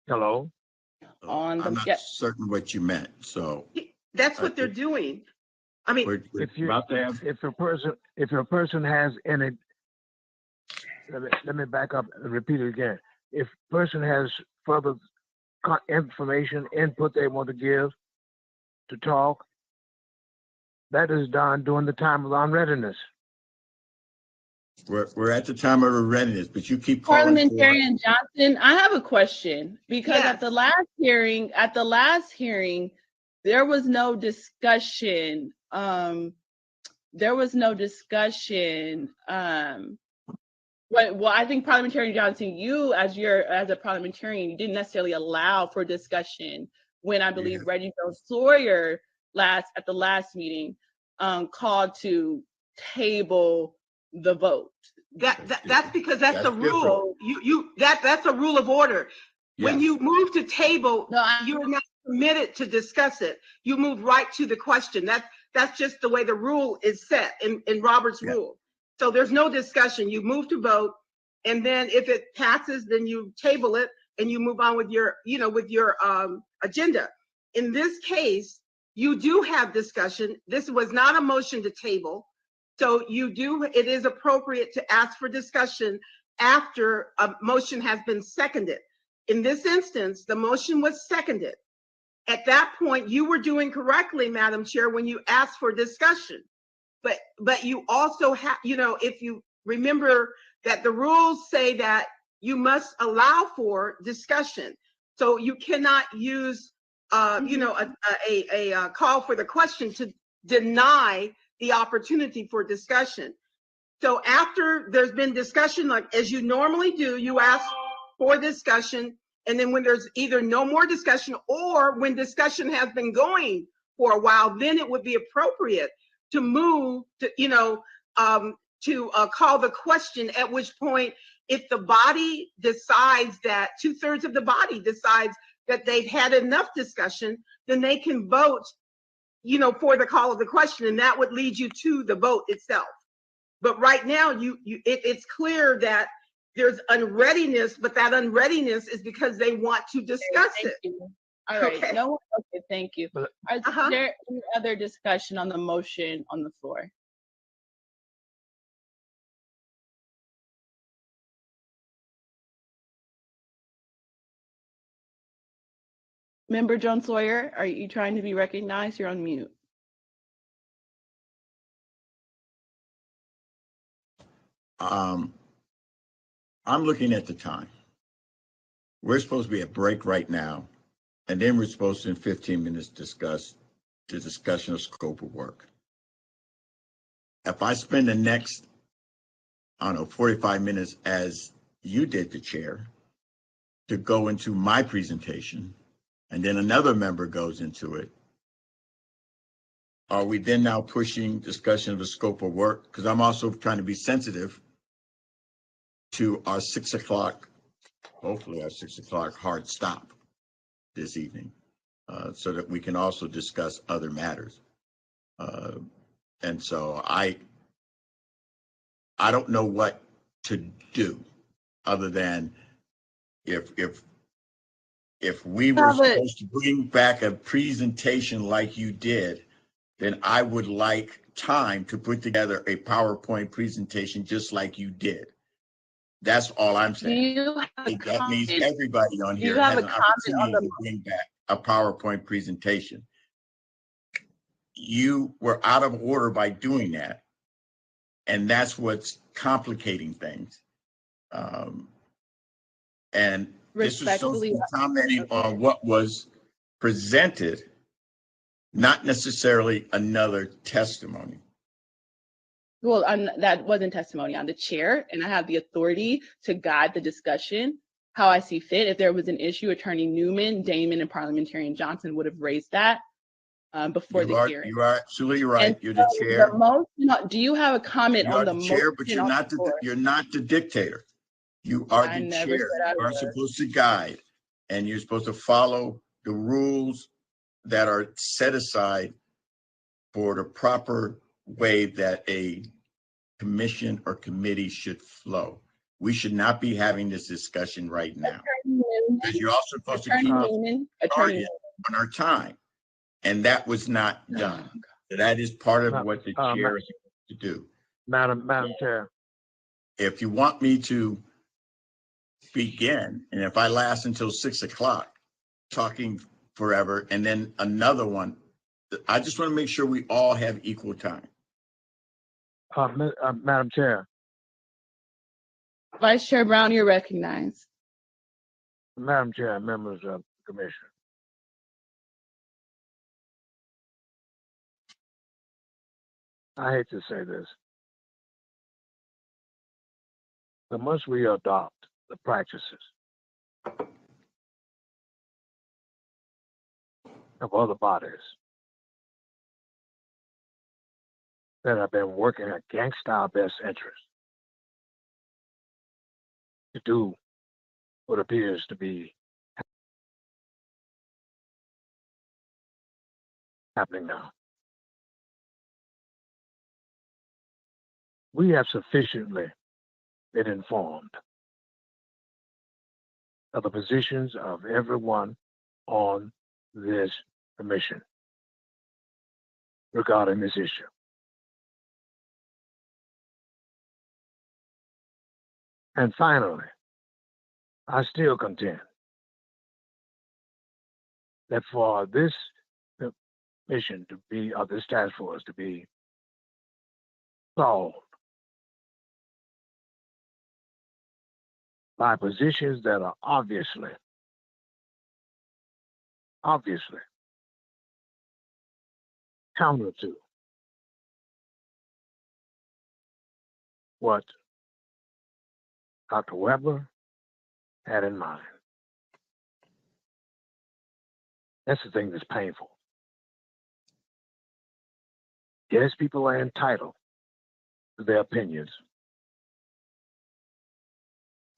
Hello? On I'm not certain what you meant, so. That's what they're doing. I mean, if a person has any, let me back up and repeat it again. If a person has further information, input they want to give, to talk, that is done during the time of unreadiness. We're at the time of readiness, but you keep calling Parliamentarian Johnson, I have a question because at the last hearing, there was no discussion. Well, I think Parliamentarian Johnson, you as a parliamentarian, you didn't necessarily allow for discussion when I believe Reggie Sawyer at the last meeting called to table the vote. That's because that's the rule. That's a rule of order. When you move to table, you're not permitted to discuss it. You move right to the question. That's just the way the rule is set in Robert's rule. So there's no discussion. You move to vote, and then if it passes, then you table it and you move on with your agenda. In this case, you do have discussion. This was not a motion to table. So it is appropriate to ask for discussion after a motion has been seconded. In this instance, the motion was seconded. At that point, you were doing correctly, Madam Chair, when you asked for discussion. But you also have, if you remember that the rules say that you must allow for discussion. So you cannot use, a call for the question to deny the opportunity for discussion. So after there's been discussion, like as you normally do, you ask for discussion. And then when there's either no more discussion or when discussion has been going for a while, then it would be appropriate to move to, call the question, at which point, if the body decides that 2/3 of the body decides that they've had enough discussion, then they can vote, for the call of the question, and that would lead you to the vote itself. But right now, it's clear that there's unreadiness, but that unreadiness is because they want to discuss it. All right. Okay. Okay. Thank you. Is there any other discussion on the motion on the floor? Member Jones Sawyer, are you trying to be recognized? You're on mute. I'm looking at the time. We're supposed to be at break right now, and then we're supposed to in 15 minutes discuss the discussion of scope of work. If I spend the next, 45 minutes as you did, the chair, to go into my presentation, and then another member goes into it, are we then now pushing discussion of the scope of work? Because I'm also trying to be sensitive to our 6 o'clock, hopefully our 6 o'clock hard stop this evening, so that we can also discuss other matters. And so I don't know what to do other than if we were supposed to bring back a presentation like you did, then I would like time to put together a PowerPoint presentation just like you did. That's all I'm saying. That means everybody on here has an opportunity to bring back a PowerPoint presentation. You were out of order by doing that, and that's what's complicating things. And this was supposed to be commenting on what was presented, not necessarily another testimony. Well, that wasn't testimony. I'm the chair, and I have the authority to guide the discussion how I see fit. If there was an issue, Attorney Newman, Damon, and Parliamentarian Johnson would have raised that before the hearing. You are absolutely right. And you're the so chair. Do you have a comment on the chair, motion? but you're not the dictator. You are the chair. You are supposed to guide, and you're supposed to follow the rules that are set aside for the proper way that a commission or committee should flow. We should not be having this discussion right now, because you're also supposed to keep on our time, and that was not done. That is part of what the chair is supposed to do. Madam Chair. If you want me to begin, and if I last until 6 o'clock talking forever, and then another one, I just want to make sure we all have equal time. Madam Chair. Vice Chair Brown, you're recognized. Madam Chair, members of the commission. I hate to say this, but must we adopt the practices of other bodies that have been working against our best interests to do what appears to be happening now? We have sufficiently been informed of the positions of everyone on this commission regarding this issue. And finally, I still contend that for this mission to be, or this task force to be solved by positions that are obviously counter to what Dr. Weber had in mind. That's the thing that's painful. Yes, people are entitled to their opinions.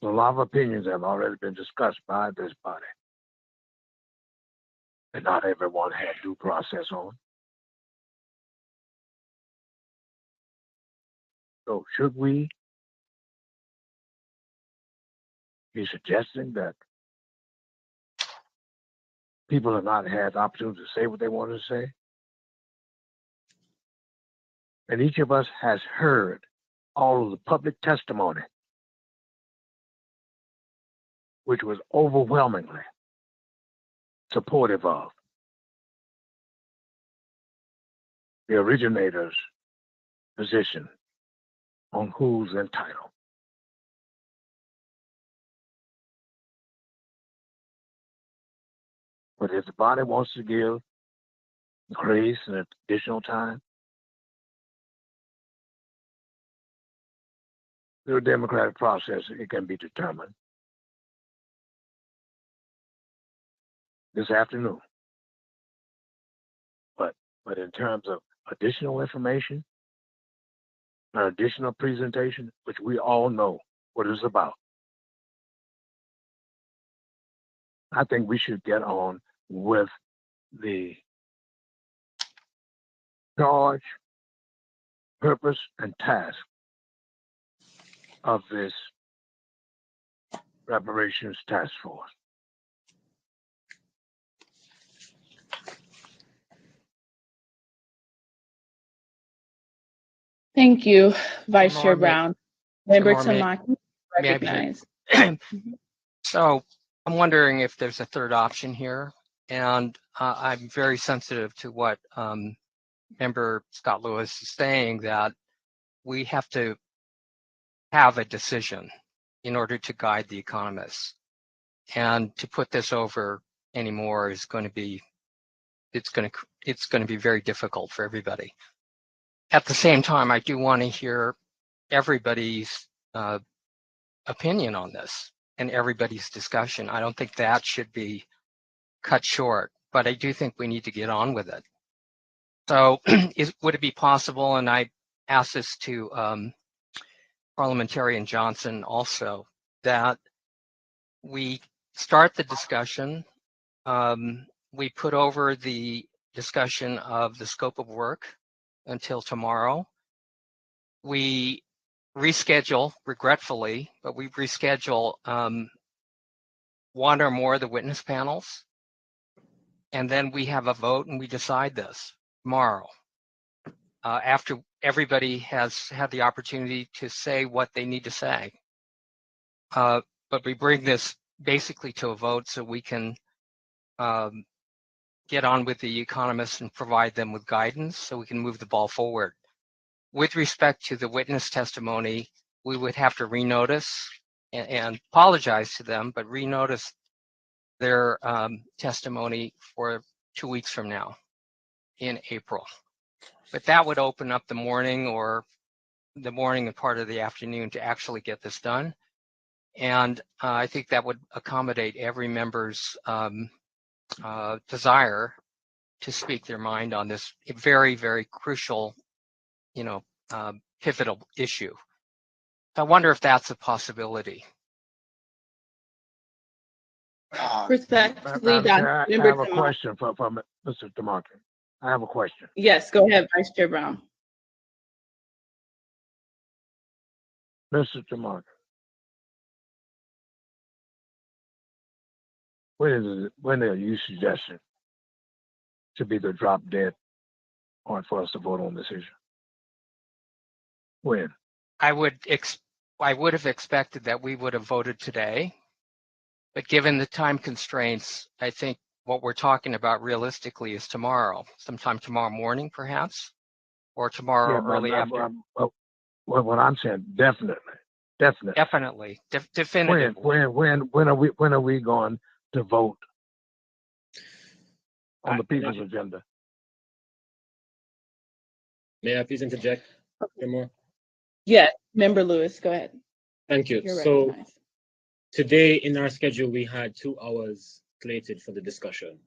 A lot of opinions have already been discussed by this body, and not everyone had due process on. So should we be suggesting that people have not had the opportunity to say what they wanted to say? And each of us has heard all of the public testimony, which was overwhelmingly supportive of the originator's position on who's entitled. But if the body wants to give grace and additional time, through a democratic process, it can be determined this afternoon. But in terms of additional information, an additional presentation, which we all know what it's about. I think we should get on with the charge, purpose, and task of this reparations task force. Thank you, Vice Chair More, Brown. Member more, may Tamaki, may I begin? recognized. So I'm wondering if there's a third option here, and I'm very sensitive to what Member Scott Lewis is saying, that we have to have a decision in order to guide the economists. And to put this over anymore is going to be, it's going to be very difficult for everybody. At the same time, I do want to hear everybody's opinion on this and everybody's discussion. I don't think that should be cut short, but I do think we need to get on with it. So would it be possible, and I asked this to Parliamentarian Johnson also, that we start the discussion, we put over the discussion of the scope of work until tomorrow. We reschedule, regretfully, but we reschedule one or more of the witness panels, and then we have a vote and we decide this tomorrow, after everybody has had the opportunity to say what they need to say. But we bring this basically to a vote so we can get on with the economists and provide them with guidance so we can move the ball forward. With respect to the witness testimony, we would have to renotice and apologize to them, but renotice their testimony for 2 weeks from now in April. But that would open up the morning or the morning and part of the afternoon to actually get this done. And I think that would accommodate every member's desire to speak their mind on this very, very crucial, pivotal issue. I wonder if that's a possibility. Respectfully, I Member have a Tamaki. question for Mr. Tamaki. I have a question. Yes, go ahead, Vice Chair Brown. Mr. Tamaki, when are you suggesting to be the drop dead point for us to vote on this issue? When? I would have expected that we would have voted today, but given the time constraints, I think what we're talking about realistically is tomorrow, sometime tomorrow morning, perhaps, or tomorrow early afternoon. What I'm saying, definitely. Definitely, definitively. When are we going to vote on the people's agenda? May I please interject? More? Yes, Member Lewis, go ahead. Thank you. You're So recognized. today in our schedule, we had 2 hours slated for the discussion.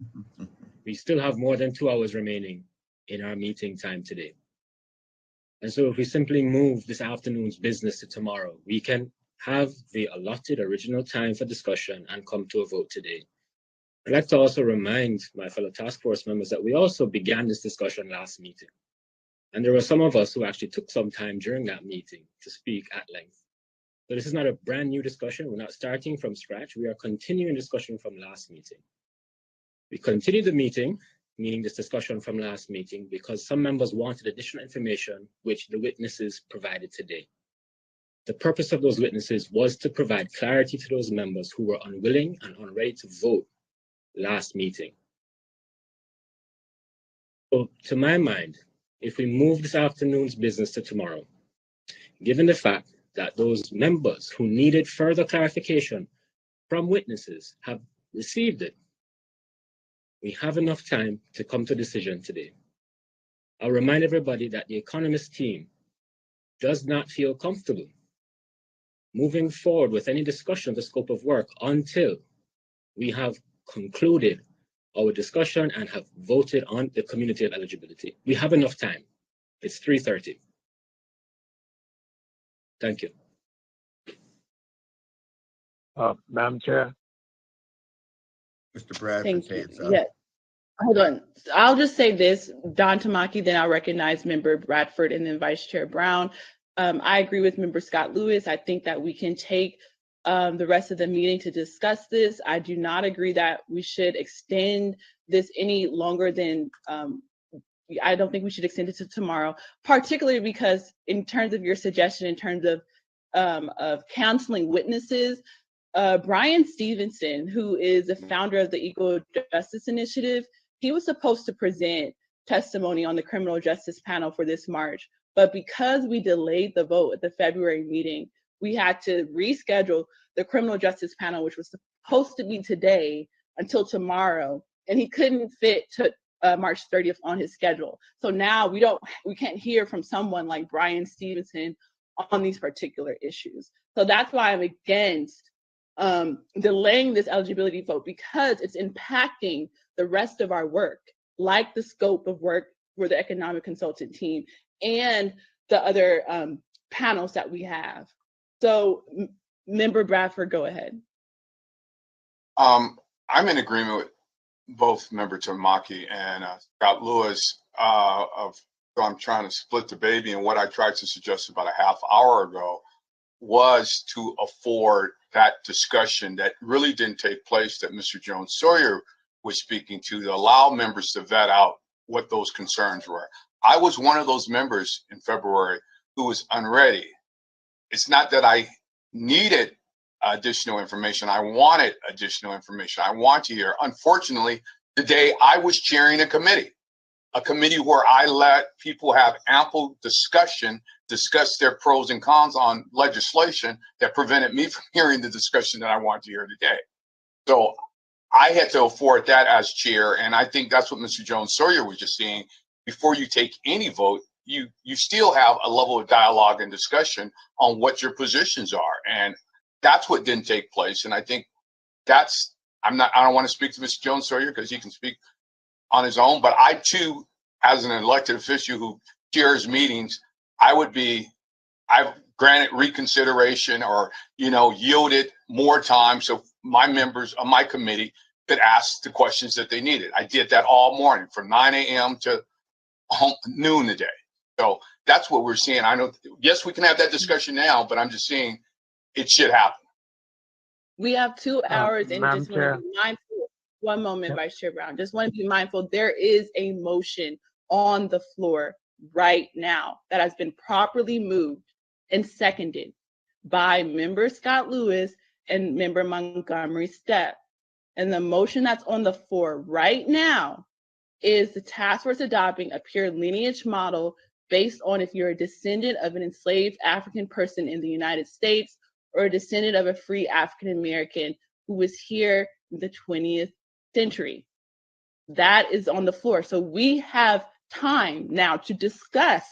We still have more than 2 hours remaining in our meeting time today. And so if we simply move this afternoon's business to tomorrow, we can have the allotted original time for discussion and come to a vote today. I'd like to also remind my fellow task force members that we also began this discussion last meeting. And there were some of us who actually took some time during that meeting to speak at length. So this is not a brand new discussion. We're not starting from scratch. We are continuing discussion from last meeting. We continued the meeting, meaning this discussion from last meeting, because some members wanted additional information, which the witnesses provided today. The purpose of those witnesses was to provide clarity to those members who were unwilling and unready to vote last meeting. So to my mind, if we move this afternoon's business to tomorrow, given the fact that those members who needed further clarification from witnesses have received it, we have enough time to come to a decision today. I'll remind everybody that the economist team does not feel comfortable moving forward with any discussion of the scope of work until we have concluded our discussion and have voted on the community of eligibility. We have enough time. It's 3:30. Thank you. Madam Chair. Mr. Bradford Thank you. hands up. Yeah. Hold on. I'll just say this, Don Tamaki, then I'll recognize Member Bradford and then Vice Chair Brown. I agree with Member Scott Lewis. I think that we can take the rest of the meeting to discuss this. I do not agree that we should extend this any longer than, I don't think we should extend it to tomorrow, particularly because in terms of your suggestion, in terms of counseling witnesses, Brian Stevenson, who is the founder of the Equal Justice Initiative, he was supposed to present testimony on the criminal justice panel for this March, but because we delayed the vote at the February meeting, we had to reschedule the criminal justice panel, which was supposed to be today, until tomorrow, and he couldn't fit to March 30th on his schedule. So now we can't hear from someone like Brian Stevenson on these particular issues. So that's why I'm against delaying this eligibility vote, because it's impacting the rest of our work, like the scope of work for the economic consultant team and the other panels that we have. So Member Bradford, go ahead. I'm in agreement with both Member Tamaki and Scott Lewis I'm trying to split the baby, and what I tried to suggest about a half hour ago was to afford that discussion that really didn't take place, that Mr. Jones Sawyer was speaking to allow members to vet out what those concerns were. I was one of those members in February who was unready. It's not that I needed additional information. I wanted additional information. I want to hear. Unfortunately, today I was chairing a committee where I let people have ample discussion, discuss their pros and cons on legislation that prevented me from hearing the discussion that I want to hear today. So I had to afford that as chair, and I think that's what Mr. Jones Sawyer was just saying. Before you take any vote, you still have a level of dialogue and discussion on what your positions are, and that's what didn't take place. And I think I don't want to speak to Mr. Jones Sawyer because he can speak on his own, but I too, as an elected official who chairs meetings, I've granted reconsideration or, yielded more time so my members of my committee could ask the questions that they needed. I did that all morning from 9 a.m. to noon today. So that's what we're seeing. I know, yes, we can have that discussion now, but I'm just saying it should happen. We have 2 hours and just want Chair. to be mindful. One moment, Vice Chair Brown. Just want to be mindful. There is a motion on the floor right now that has been properly moved and seconded by Member Scott Lewis and Member Montgomery Stepp. And the motion that's on the floor right now is the task force adopting a pure lineage model based on if you're a descendant of an enslaved African person in the United States or a descendant of a free African American who was here in the 20th century. That is on the floor. So we have time now to discuss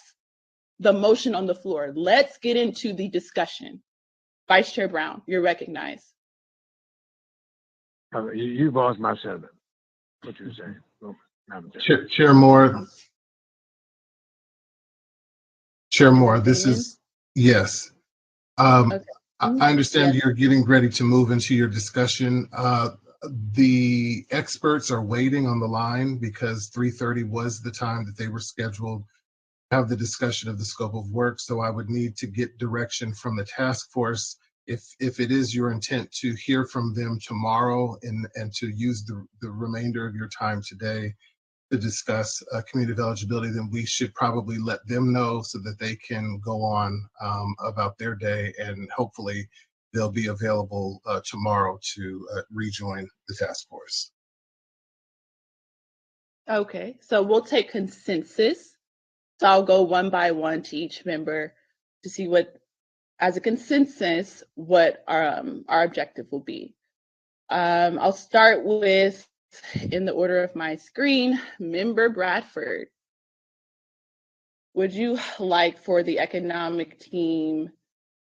the motion on the floor. Let's get into the discussion. Vice Chair Brown, you're recognized. You've lost my sentiment. What you're saying. Chair Moore. Chair Moore, this is, yes. Okay. I understand you're getting ready to move into your discussion. The experts are waiting on the line because 3:30 was the time that they were scheduled to have the discussion of the scope of work. So I would need to get direction from the task force if it is your intent to hear from them tomorrow and to use the remainder of your time today to discuss community eligibility, then we should probably let them know so that they can go on about their day, and hopefully they'll be available tomorrow to rejoin the task force. Okay, so we'll take consensus. So I'll go one by one to each member to see what, as a consensus, what our objective will be. I'll start with, in the order of my screen, Member Bradford. Would you like for the economic team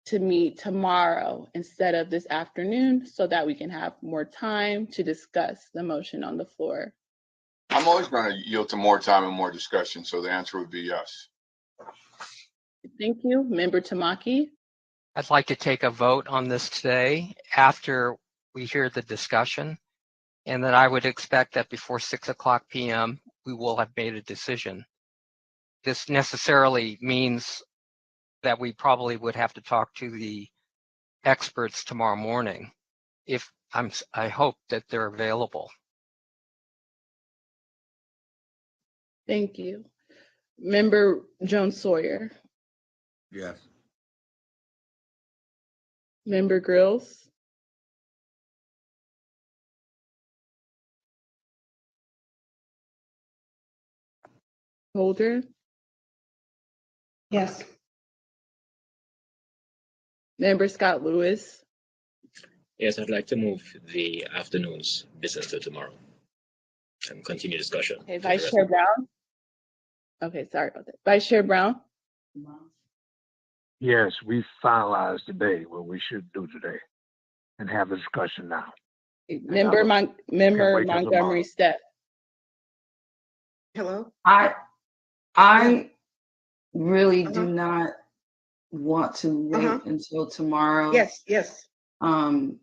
to meet tomorrow instead of this afternoon so that we can have more time to discuss the motion on the floor? I'm always going to yield to more time and more discussion, so the answer would be yes. Thank you. Member Tamaki? I'd like to take a vote on this today after we hear the discussion, and that I would expect that before 6:00 p.m. we will have made a decision. This necessarily means that we probably would have to talk to the experts tomorrow morning, if I hope that they're available. Thank you. Member Jones Sawyer, Yes. Member Grills, Holder, Yes. Member Scott Lewis, Yes, I'd like to move the afternoon's business to tomorrow and continue discussion. okay, for the Vice rest Chair of- Brown. Okay, sorry about that. Vice Chair Brown, Yes, we finalized today what we should do today and have a discussion now. Member can't Member wait till tomorrow. Montgomery Step. Hello? I really do not want to wait until tomorrow. Yes, yes. Um,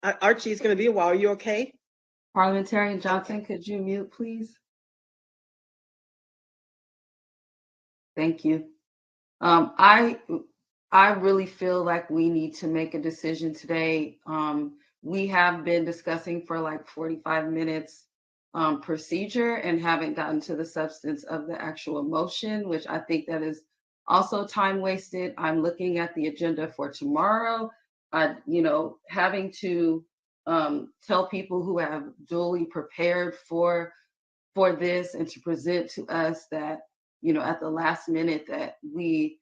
Archie, it's going to be a while. Are you okay? Parliamentarian Johnson, could you mute, please? Thank you. I really feel like we need to make a decision today. We have been discussing for like 45 minutes procedure and haven't gotten to the substance of the actual motion, which I think that is also time wasted. I'm looking at the agenda for tomorrow. Having to tell people who have duly prepared for this and to present to us that, at the last minute that we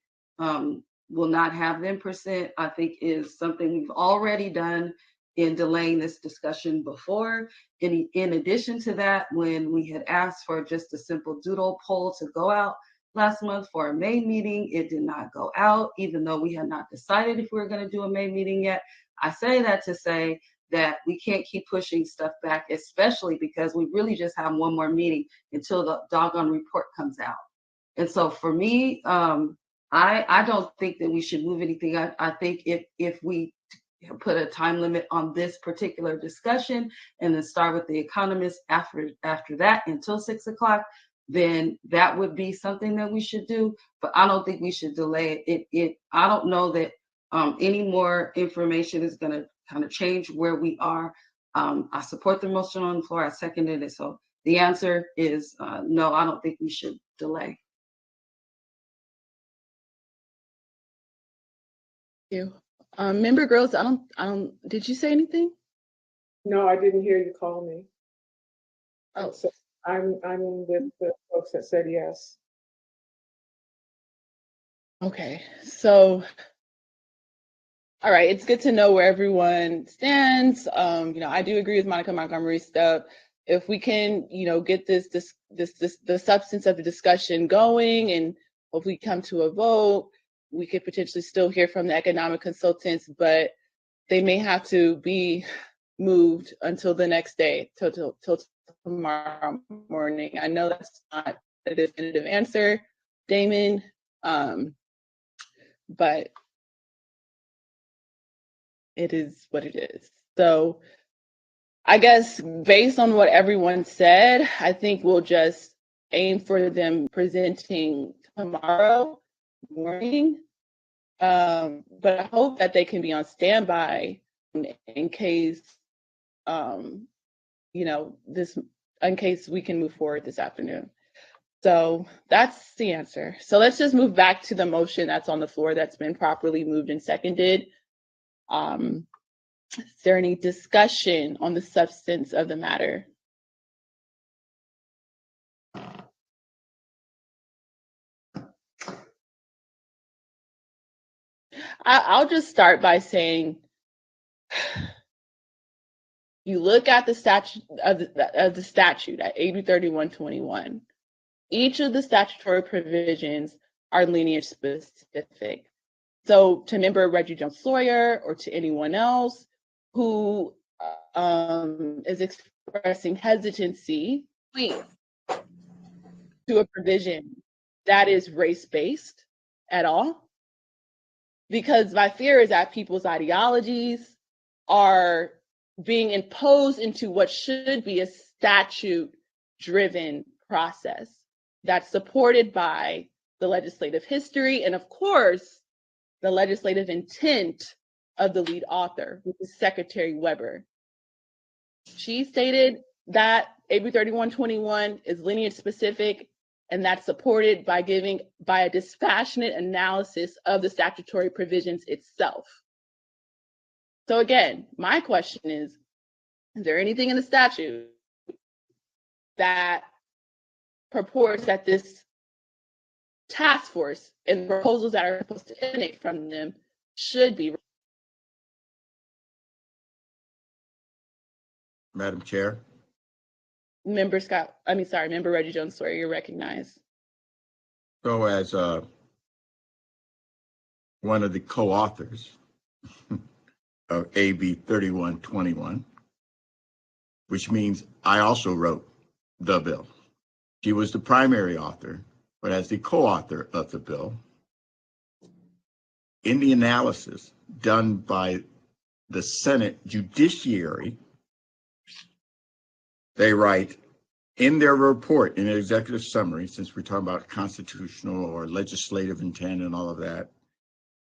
will not have them present, I think is something we've already done in delaying this discussion before. In addition to that, when we had asked for just a simple doodle poll to go out last month for a May meeting, it did not go out, even though we had not decided if we were going to do a May meeting yet. I say that to say that we can't keep pushing stuff back, especially because we really just have one more meeting until the doggone report comes out. And so for me, I don't think that we should move anything. I think if we put a time limit on this particular discussion and then start with the economist after that until 6:00, then that would be something that we should do. But I don't think we should delay it. I don't know that any more information is going to kind of change where we are. I support the motion on the floor. I seconded it. So the answer is no, I don't think we should delay. Thank you. Member Grills, I don't, did you say anything? No, I didn't hear you call me. Oh. So I'm with the folks that said yes. Okay, so, all right, it's good to know where everyone stands. I do agree with Monica Montgomery's stuff. If we can, get the substance of the discussion going, and if we come to a vote, we could potentially still hear from the economic consultants, but they may have to be moved until the next day, till tomorrow morning. I know that's not a definitive answer, Damon, but it is what it is. So I guess based on what everyone said, I think we'll just aim for them presenting tomorrow morning. But I hope that they can be on standby in case, in case we can move forward this afternoon. So that's the answer. So let's just move back to the motion that's on the floor that's been properly moved and seconded. Is there any discussion on the substance of the matter? I'll just start by saying, you look at the statute at AB 3121. Each of the statutory provisions are lineage specific. So to member Reggie Jones Sawyer or to anyone else who is expressing hesitancy to a provision that is race-based at all, because my fear is that people's ideologies are being imposed into what should be a statute-driven process that's supported by the legislative history and, of course, the legislative intent of the lead author, which is Secretary Weber. She stated that AB 3121 is lineage specific, and that's supported by a dispassionate analysis of the statutory provisions itself. So again, my question is there anything in the statute that purports that this task force and proposals that are supposed to emanate from them should be? Madam Chair. Member Reggie Jones Sawyer, you're recognized. So as one of the co-authors of AB 3121, which means I also wrote the bill. She was the primary author, but as the co-author of the bill, in the analysis done by the Senate Judiciary, they write in their report, in their executive summary, since we're talking about constitutional or legislative intent and all of that,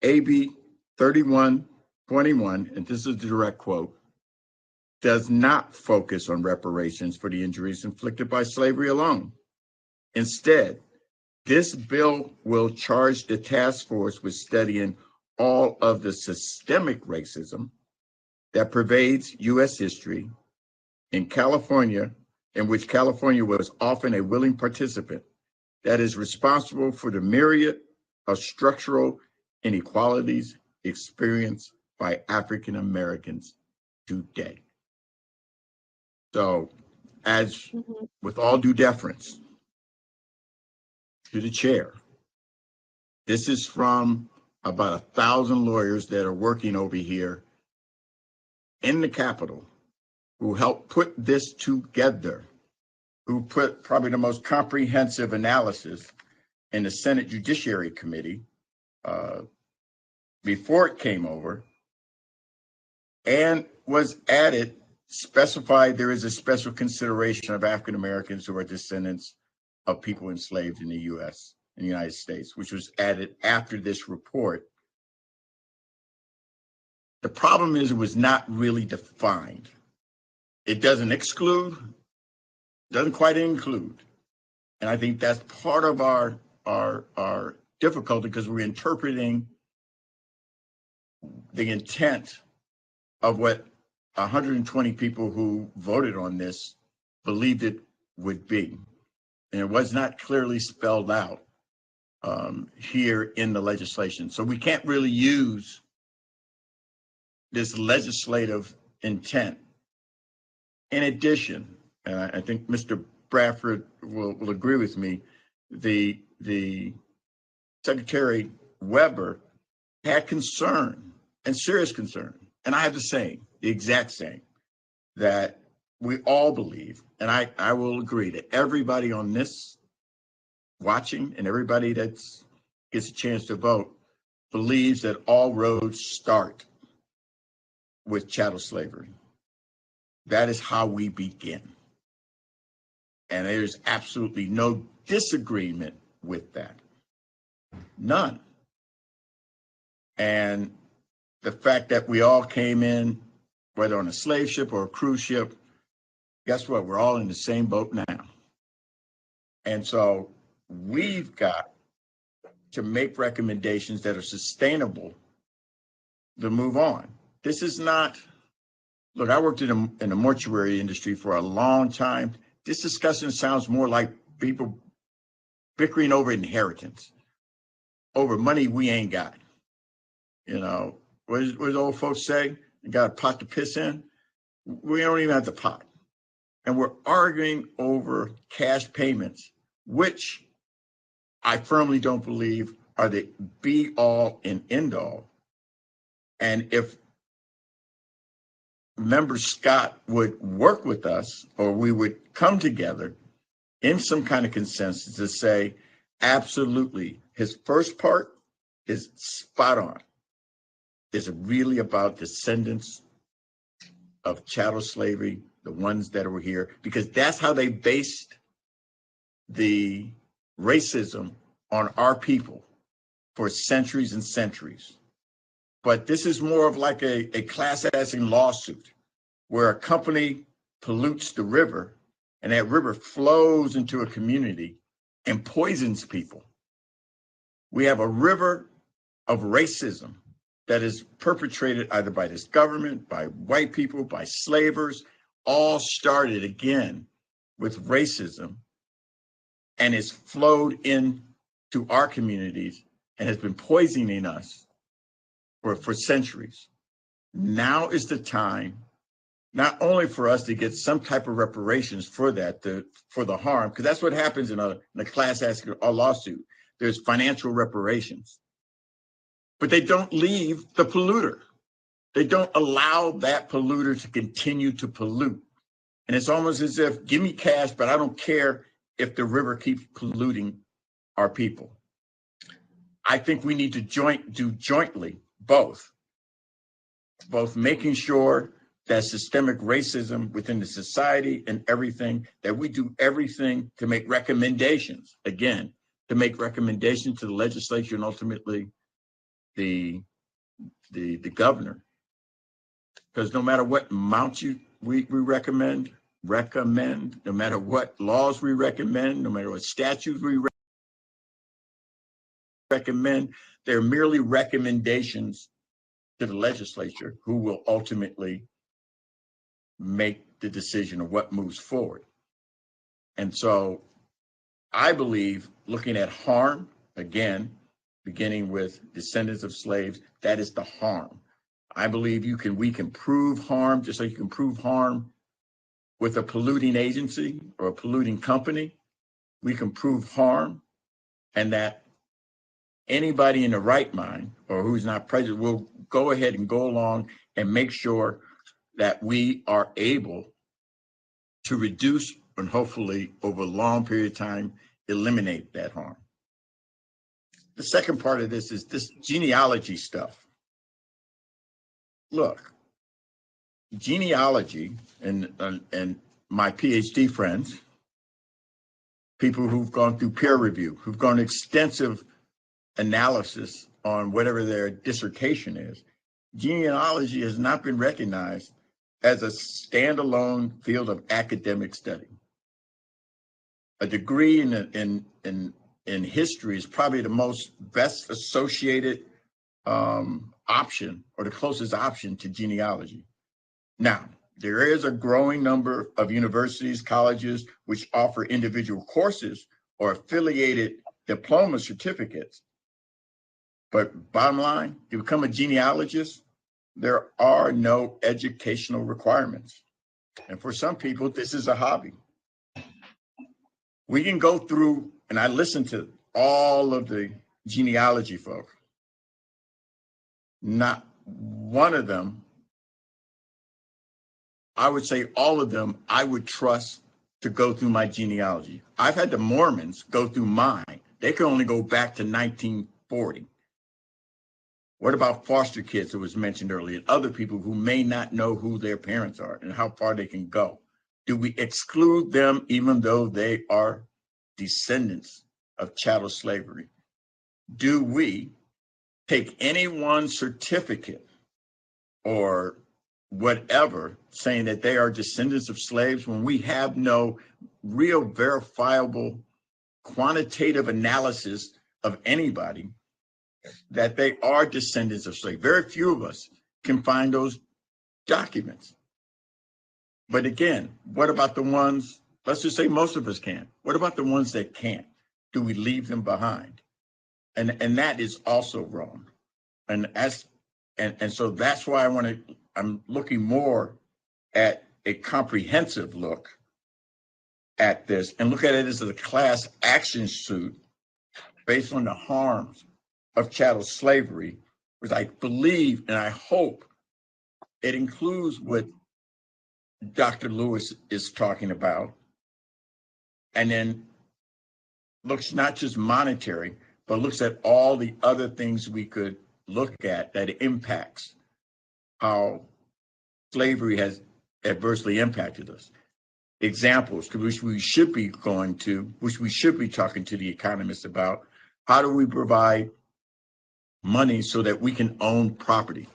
AB 3121, and this is the direct quote, does not focus on reparations for the injuries inflicted by slavery alone. Instead, this bill will charge the task force with studying all of the systemic racism that pervades U.S. history in California, in which California was often a willing participant, that is responsible for the myriad of structural inequalities experienced by African Americans today. So, as with all due deference to the chair, this is from about 1,000 lawyers that are working over here in the Capitol, who helped put this together, who put probably the most comprehensive analysis in the Senate Judiciary Committee before it came over, and was added, specified there is a special consideration of African Americans who are descendants of people enslaved in the U.S., in the United States, which was added after this report. The problem is it was not really defined. It doesn't exclude, doesn't quite include. And I think that's part of our difficulty, because we're interpreting the intent of what 120 people who voted on this believed it would be. And it was not clearly spelled out here in the legislation. So we can't really use this legislative intent. In addition, and I think Mr. Bradford will agree with me, the Secretary Weber had concern, and serious concern, and I have the same, the exact same, that we all believe, and I will agree that everybody on this watching and everybody that gets a chance to vote believes that all roads start with chattel slavery. That is how we begin. And there's absolutely no disagreement with that. None. And the fact that we all came in, whether on a slave ship or a cruise ship, guess what? We're all in the same boat now. And so we've got to make recommendations that are sustainable to move on. This is not, look, I worked in the mortuary industry for a long time. This discussion sounds more like people bickering over inheritance, over money we ain't got. You know, what does old folks say? You got a pot to piss in? We don't even have the pot. And we're arguing over cash payments, which I firmly don't believe are the be all and end all. And if Member Scott would work with us, or we would come together in some kind of consensus to say, absolutely, his first part is spot on. is really about descendants of chattel slavery, the ones that were here, because that's how they based the racism on our people for centuries and centuries. But this is more of like a class action lawsuit where a company pollutes the river and that river flows into a community and poisons people. We have a river of racism that is perpetrated either by this government, by white people, by slavers, all started again with racism, and it's flowed into our communities and has been poisoning us for centuries. Now is the time, not only for us to get some type of reparations for that, for the harm, because that's what happens in a class action or lawsuit. There's financial reparations, but they don't leave the polluter. They don't allow that polluter to continue to pollute. And it's almost as if, give me cash, but I don't care if the river keeps polluting our people. I think we need to do jointly both making sure that systemic racism within the society and everything, that we do everything to make recommendations, again, to make recommendations to the legislature and ultimately the governor. Because no matter what amount we recommend, no matter what laws we recommend, no matter what statutes we recommend, they're merely recommendations to the legislature who will ultimately make the decision of what moves forward. And so I believe looking at harm, again, beginning with descendants of slaves, that is the harm. I believe we can prove harm, just like you can prove harm with a polluting agency or a polluting company. We can prove harm, and that anybody in the right mind or who's not prejudiced will go ahead and go along and make sure that we are able to reduce and hopefully over a long period of time, eliminate that harm. The second part of this is this genealogy stuff. Look, genealogy and my PhD friends, people who've gone through peer review, who've gone extensive analysis on whatever their dissertation is, genealogy has not been recognized as a standalone field of academic study. A degree in history is probably the most best associated option or the closest option to genealogy. Now, there is a growing number of universities, colleges, which offer individual courses or affiliated diploma certificates. But bottom line, to become a genealogist, there are no educational requirements. And for some people, this is a hobby. We can go through, and I listen to all of the genealogy folks. Not one of them, I would say all of them, I would trust to go through my genealogy. I've had the Mormons go through mine. They can only go back to 1940. What about foster kids that was mentioned earlier, and other people who may not know who their parents are and how far they can go? Do we exclude them even though they are descendants of chattel slavery? Do we take any one certificate or whatever saying that they are descendants of slaves when we have no real verifiable quantitative analysis of anybody that they are descendants of slaves? Very few of us can find those documents. But again, what about the ones, let's just say most of us can. What about the ones that can't? Do we leave them behind? And that is also wrong. And so that's why I'm looking more at a comprehensive look at this and look at it as a class action suit based on the harms of chattel slavery, which I believe and I hope it includes what Dr. Lewis is talking about, and then looks not just monetary, but looks at all the other things we could look at that impacts how slavery has adversely impacted us. Examples, which we should be talking to the economists about. How do we provide money so that we can own property,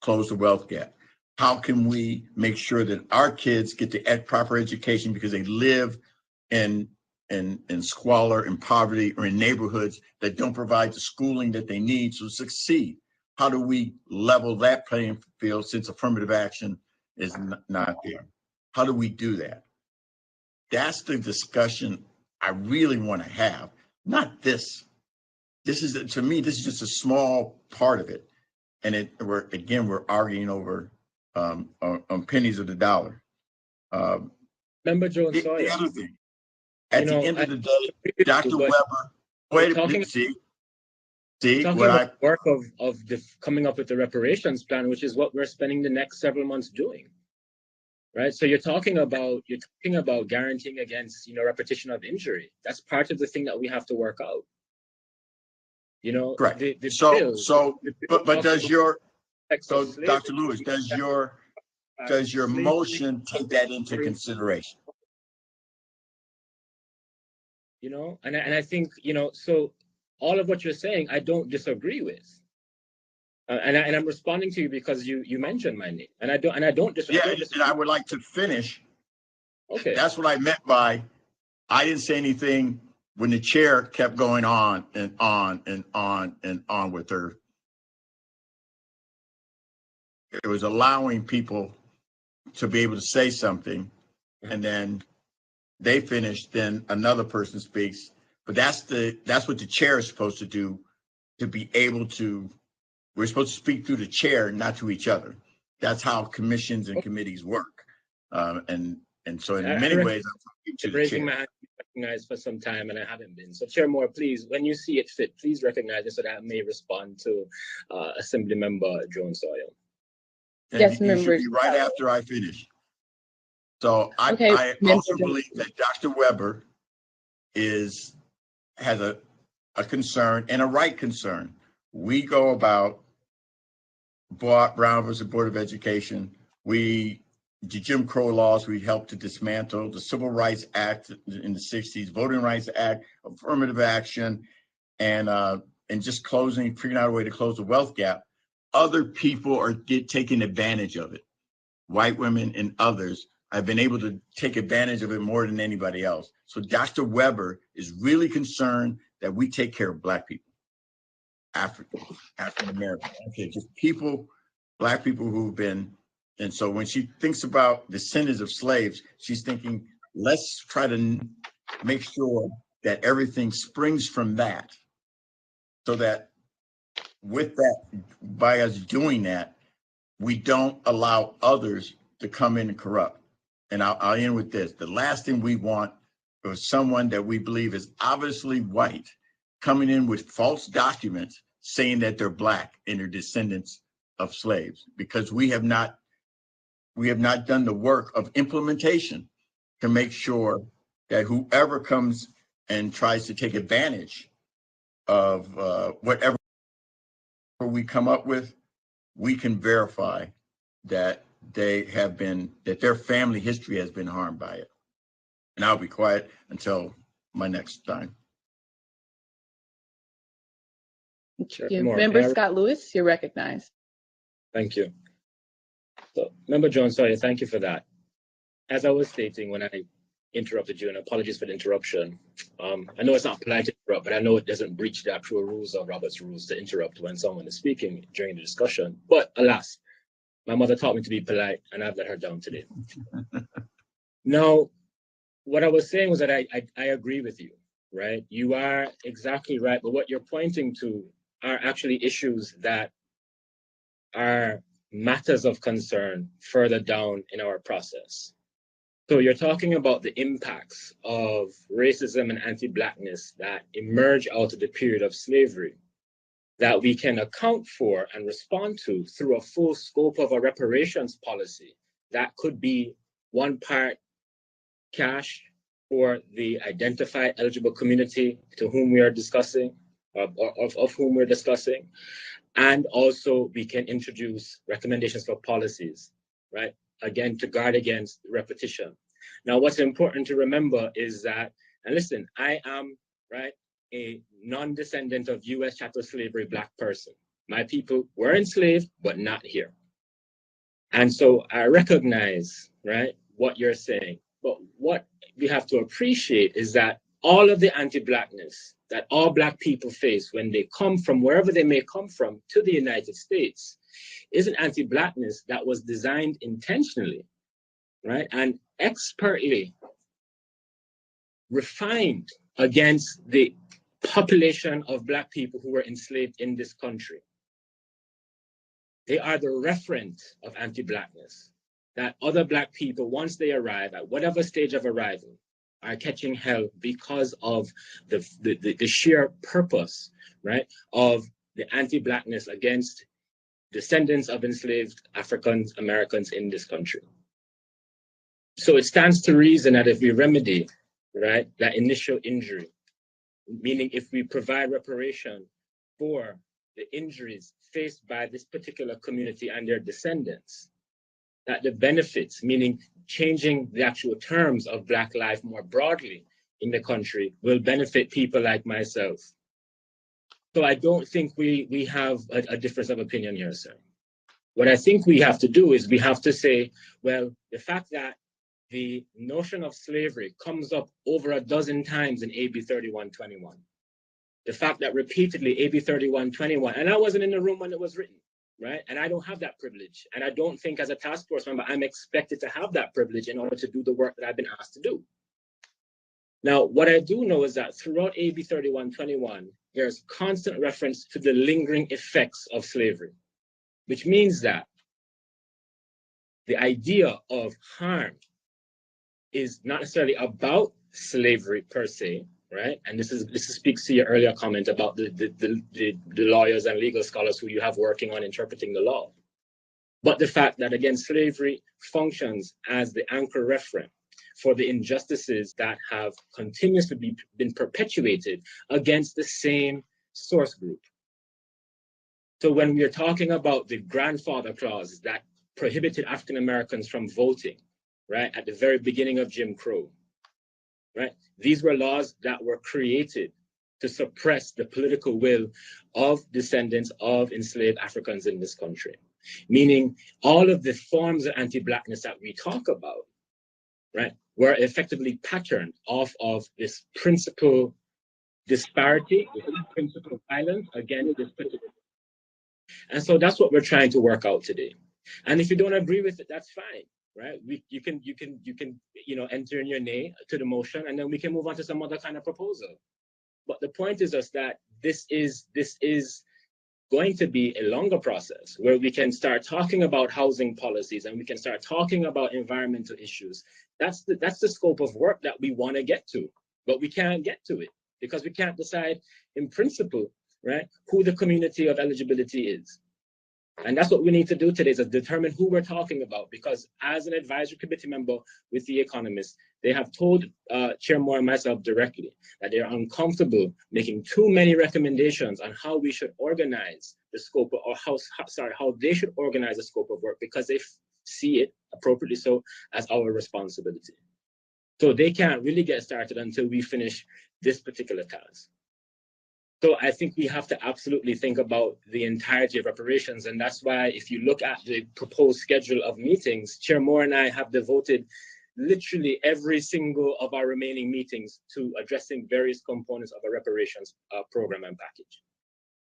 close the wealth gap? How can we make sure that our kids get the proper education because they live in squalor and poverty, or in neighborhoods that don't provide the schooling that they need to succeed? How do we level that playing field since affirmative action is not there? How do we do that? That's the discussion I really want to have, not this. To me, this is just a small part of it. And we're arguing over on pennies of the dollar. Member Jones, the other thing, at the end of the day, Dr. Weber, wait a minute, see what I work of coming up with the reparations plan, which is what we're spending the next several months doing. Right, so you're talking about guaranteeing against repetition of injury. That's part of the thing that we have to work out. Correct. But does your Dr. Lewis, does your motion take that into consideration? And I think so all of what you're saying, I don't disagree with. And I'm responding to you because you mentioned my name, and I don't disagree. Yeah, and I would like to finish. Okay, that's what I meant by I didn't say anything when the chair kept going on and on and on and on with her. It was allowing people to be able to say something, and then they finish, then another person speaks. But that's what the chair is supposed to do, to be able to. We're supposed to speak through the chair, not to each other. That's how commissions and committees work. And so in many ways, I'm talking to the raising chair. my hand to be recognized for some time, and I haven't been. So Chair Moore, please, when you see it fit, please recognize it so that I may respond to Assembly Member Jones Sawyer. And Yes, you should members. be right after I finish. So Okay, I also believe that Dr. Weber has a concern, and a right concern. We go about Brown versus Board of Education. The Jim Crow laws we helped to dismantle, the Civil Rights Act in the 60s, Voting Rights Act, affirmative action, and just figuring out a way to close the wealth gap. Other people are taking advantage of it. White women and others have been able to take advantage of it more than anybody else. So Dr. Weber is really concerned that we take care of Black people, African American, okay, just Black people who've been. And so when she thinks about descendants of slaves, she's thinking, let's try to make sure that everything springs from that, so that with that, by us doing that, we don't allow others to come in and corrupt. And I'll end with this. The last thing we want is someone that we believe is obviously white coming in with false documents saying that they're Black and they're descendants of slaves, because we have not done the work of implementation to make sure that whoever comes and tries to take advantage of whatever we come up with, we can verify that their family history has been harmed by it. And I'll be quiet until my next time. Sure. Member Scott Lewis, you're recognized. Thank you. So, Member Jones Sawyer, thank you for that. As I was stating when I interrupted you, and apologies for the interruption, I know it's not polite to interrupt, but I know it doesn't breach the actual rules of Robert's rules to interrupt when someone is speaking during the discussion. But alas, my mother taught me to be polite, and I've let her down today. Now, what I was saying was that I agree with you, right? You are exactly right, but what you're pointing to are actually issues that are matters of concern further down in our process. So you're talking about the impacts of racism and anti-Blackness that emerge out of the period of slavery that we can account for and respond to through a full scope of a reparations policy that could be one part cash for the identified eligible community to whom we are discussing, of whom we're discussing, And also we can introduce recommendations for policies, right? Again, to guard against repetition. Now, what's important to remember is that, and listen, I am, right, a non-descendant of US chattel slavery Black person. My people were enslaved, but not here. And so I recognize, right, what you're saying. But what we have to appreciate is that all of the anti-Blackness that all Black people face when they come from wherever they may come from to the United States is an anti-Blackness that was designed intentionally, right, and expertly refined against the population of Black people who were enslaved in this country. They are the referent of anti-Blackness, that other Black people, once they arrive at whatever stage of arrival, are catching hell because of the sheer purpose, right, of the anti-Blackness against descendants of enslaved Africans Americans in this country. So it stands to reason that if we remedy, right, that initial injury, meaning if we provide reparation for the injuries faced by this particular community and their descendants, that the benefits, meaning changing the actual terms of Black life more broadly in the country, will benefit people like myself. So I don't think we have a difference of opinion here, sir. What I think we have to do is we have to say, well, the fact that the notion of slavery comes up over a dozen times in AB 3121, the fact that repeatedly AB 3121, and I wasn't in the room when it was written, right? And I don't have that privilege. And I don't think as a task force member, I'm expected to have that privilege in order to do the work that I've been asked to do. Now, what I do know is that throughout AB 3121, there's constant reference to the lingering effects of slavery, which means that the idea of harm is not necessarily about slavery per se, right? And this speaks to your earlier comment about the lawyers and legal scholars who you have working on interpreting the law. But the fact that, again, slavery functions as the anchor referent for the injustices that have continuously been perpetuated against the same source group. So when we are talking about the grandfather clause that prohibited African Americans from voting, right, at the very beginning of Jim Crow, right? These were laws that were created to suppress the political will of descendants of enslaved Africans in this country. Meaning all of the forms of anti-Blackness that we talk about, right, were effectively patterned off of this principal disparity, this principal violence against this particular. And so that's what we're trying to work out today. And if you don't agree with it, that's fine, right? You can enter in your nay to the motion, and then we can move on to some other kind of proposal. But the point is just that this is going to be a longer process where we can start talking about housing policies and we can start talking about environmental issues. That's the scope of work that we want to get to, but we can't get to it because we can't decide in principle, right, who the community of eligibility is. And that's what we need to do today, is to determine who we're talking about, because as an advisory committee member with The Economist, they have told Chair Moore and myself directly that they're uncomfortable making too many recommendations on how we should organize the scope of, or how they should organize the scope of work, because they see it, appropriately so, as our responsibility. So they can't really get started until we finish this particular task. So I think we have to absolutely think about the entirety of reparations. And that's why if you look at the proposed schedule of meetings, Chair Moore and I have devoted literally every single of our remaining meetings to addressing various components of a reparations program and package.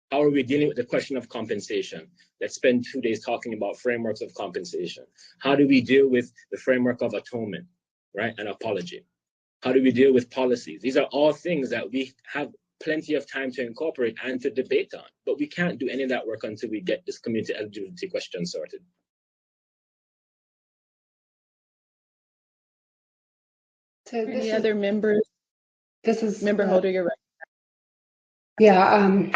How are we dealing with the question of compensation? Let's spend 2 days talking about frameworks of compensation. How do we deal with the framework of atonement, right, and apology? How do we deal with policies? These are all things that we have plenty of time to incorporate and to debate on, but we can't do any of that work until we get this community eligibility question sorted. So Any other members? This is Member Holder, you're right. Yeah,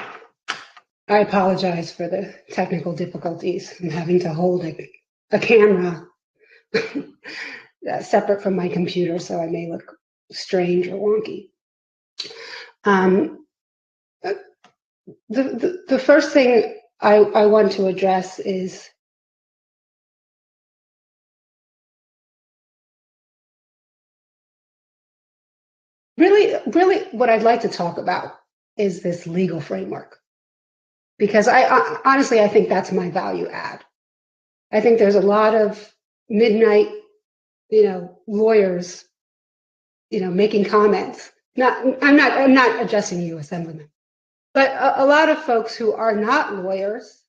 I apologize for the technical difficulties and having to hold a camera separate from my computer, so I may look strange or wonky. The first thing I want to address is really what I'd like to talk about is this legal framework. Because honestly, I think that's my value add. I think there's a lot of midnight, lawyers, making comments. I'm not addressing you, Assemblyman, but a lot of folks who are not lawyers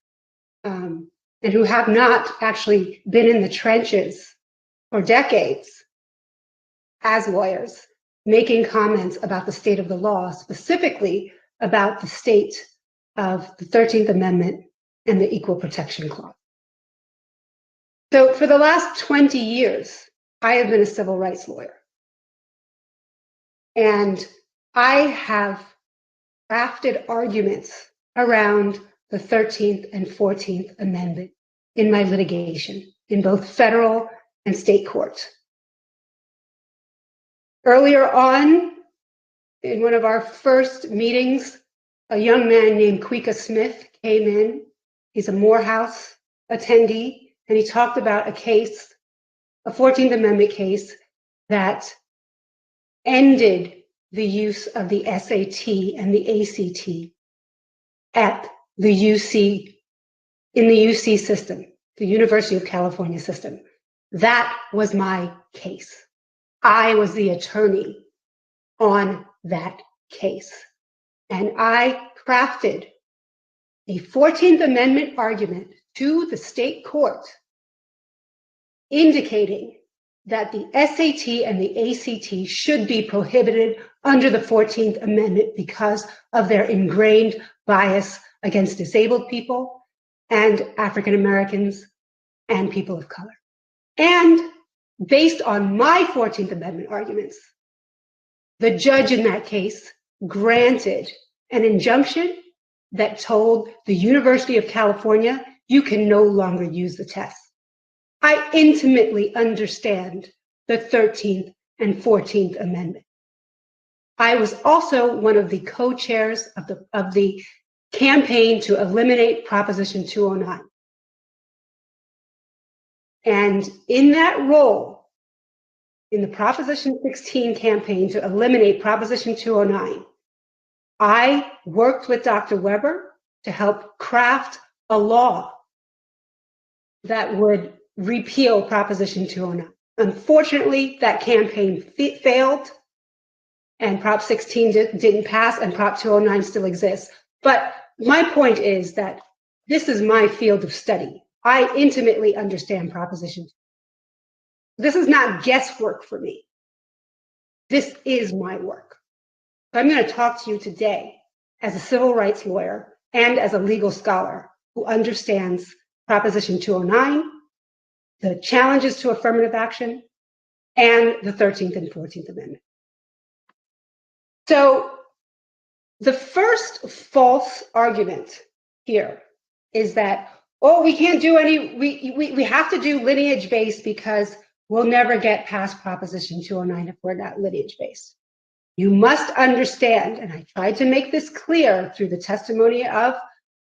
and who have not actually been in the trenches for decades as lawyers, making comments about the state of the law, specifically about the state of the 13th Amendment and the Equal Protection Clause. So for the last 20 years, I have been a civil rights lawyer. And I have crafted arguments around the 13th and 14th Amendment in my litigation in both federal and state courts. Earlier on, in one of our first meetings, a young man named Quika Smith came in. He's a Morehouse attendee, and he talked about a case, a 14th Amendment case that ended the use of the SAT and the ACT at the UC, in the UC system, the University of California system. That was my case. I was the attorney on that case. And I crafted a 14th Amendment argument to the state court indicating that the SAT and the ACT should be prohibited under the 14th Amendment because of their ingrained bias against disabled people and African Americans and people of color. And based on my 14th Amendment arguments, the judge in that case granted an injunction that told the University of California, you can no longer use the test. I intimately understand the 13th and 14th Amendment. I was also one of the co-chairs of the campaign to eliminate Proposition 209. And in that role, in the Proposition 16 campaign to eliminate Proposition 209, I worked with Dr. Weber to help craft a law that would repeal Proposition 209. Unfortunately, that campaign failed, and Prop 16 didn't pass, and Prop 209 still exists. But my point is that this is my field of study. I intimately understand Proposition 209. This is not guesswork for me. This is my work. So I'm going to talk to you today as a civil rights lawyer and as a legal scholar who understands Proposition 209, the challenges to affirmative action, and the 13th and 14th Amendment. So the first false argument here is that, oh, we can't do any, we have to do lineage-based because we'll never get past Proposition 209 if we're not lineage-based. You must understand, and I tried to make this clear through the testimony of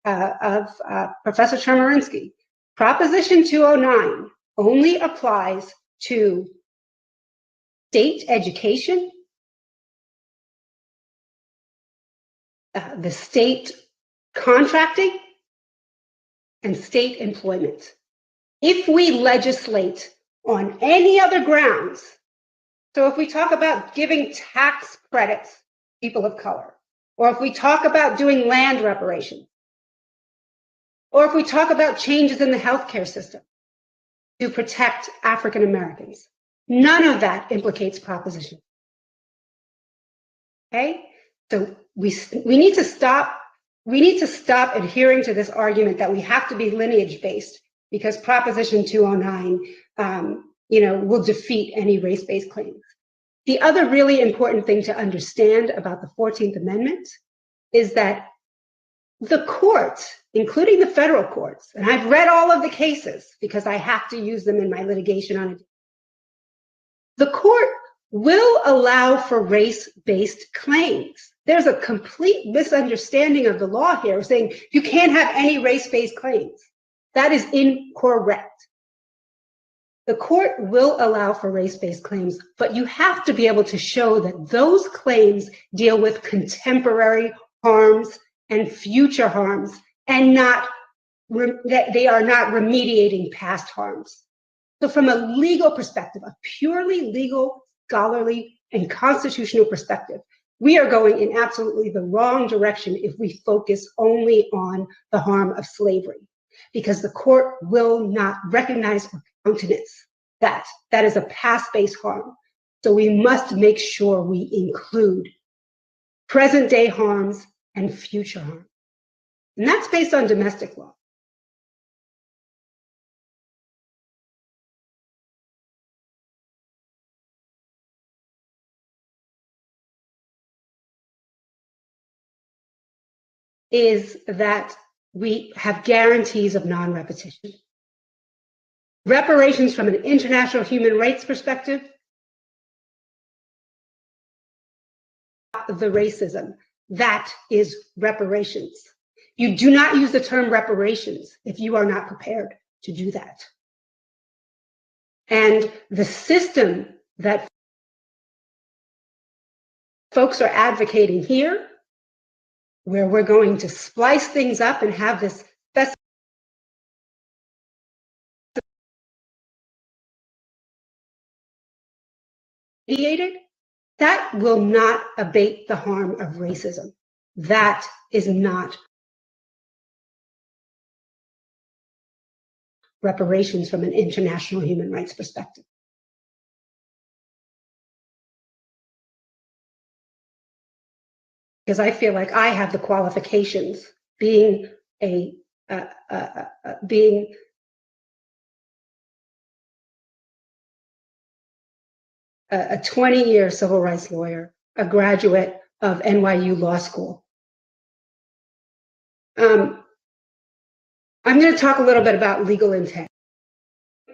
Professor Chemerinsky, Proposition 209 only applies to state education, the state contracting, and state employment. If we legislate on any other grounds, so if we talk about giving tax credits to people of color, or if we talk about doing land reparations, or if we talk about changes in the healthcare system to protect African Americans, none of that implicates Proposition. Okay, so we need to stop. We need to stop adhering to this argument that we have to be lineage-based because Proposition 209, will defeat any race-based claims. The other really important thing to understand about the 14th Amendment is that the courts, including the federal courts, and I've read all of the cases because I have to use them in my litigation on it, the court will allow for race-based claims There's a complete misunderstanding of the law here, saying you can't have any race-based claims. That is incorrect. The court will allow for race-based claims, but you have to be able to show that those claims deal with contemporary harms and future harms, and not that they are not remediating past harms. So from a legal perspective, a purely legal, scholarly, and constitutional perspective, we are going in absolutely the wrong direction if we focus only on the harm of slavery, because the court will not recognize or countenance that. That is a past-based harm. So we must make sure we include present-day harms and future harm. And that's based on domestic law. Is that we have guarantees of non-repetition. Reparations from an international human rights perspective, the racism, that is reparations. You do not use the term reparations if you are not prepared to do that. And the system that folks are advocating here, where we're going to splice things up and have this mediated, that will not abate the harm of racism. That is not reparations from an international human rights perspective. Because I feel like I have the qualifications, being a 20-year civil rights lawyer, a graduate of NYU Law School. I'm going to talk a little bit about legal intent.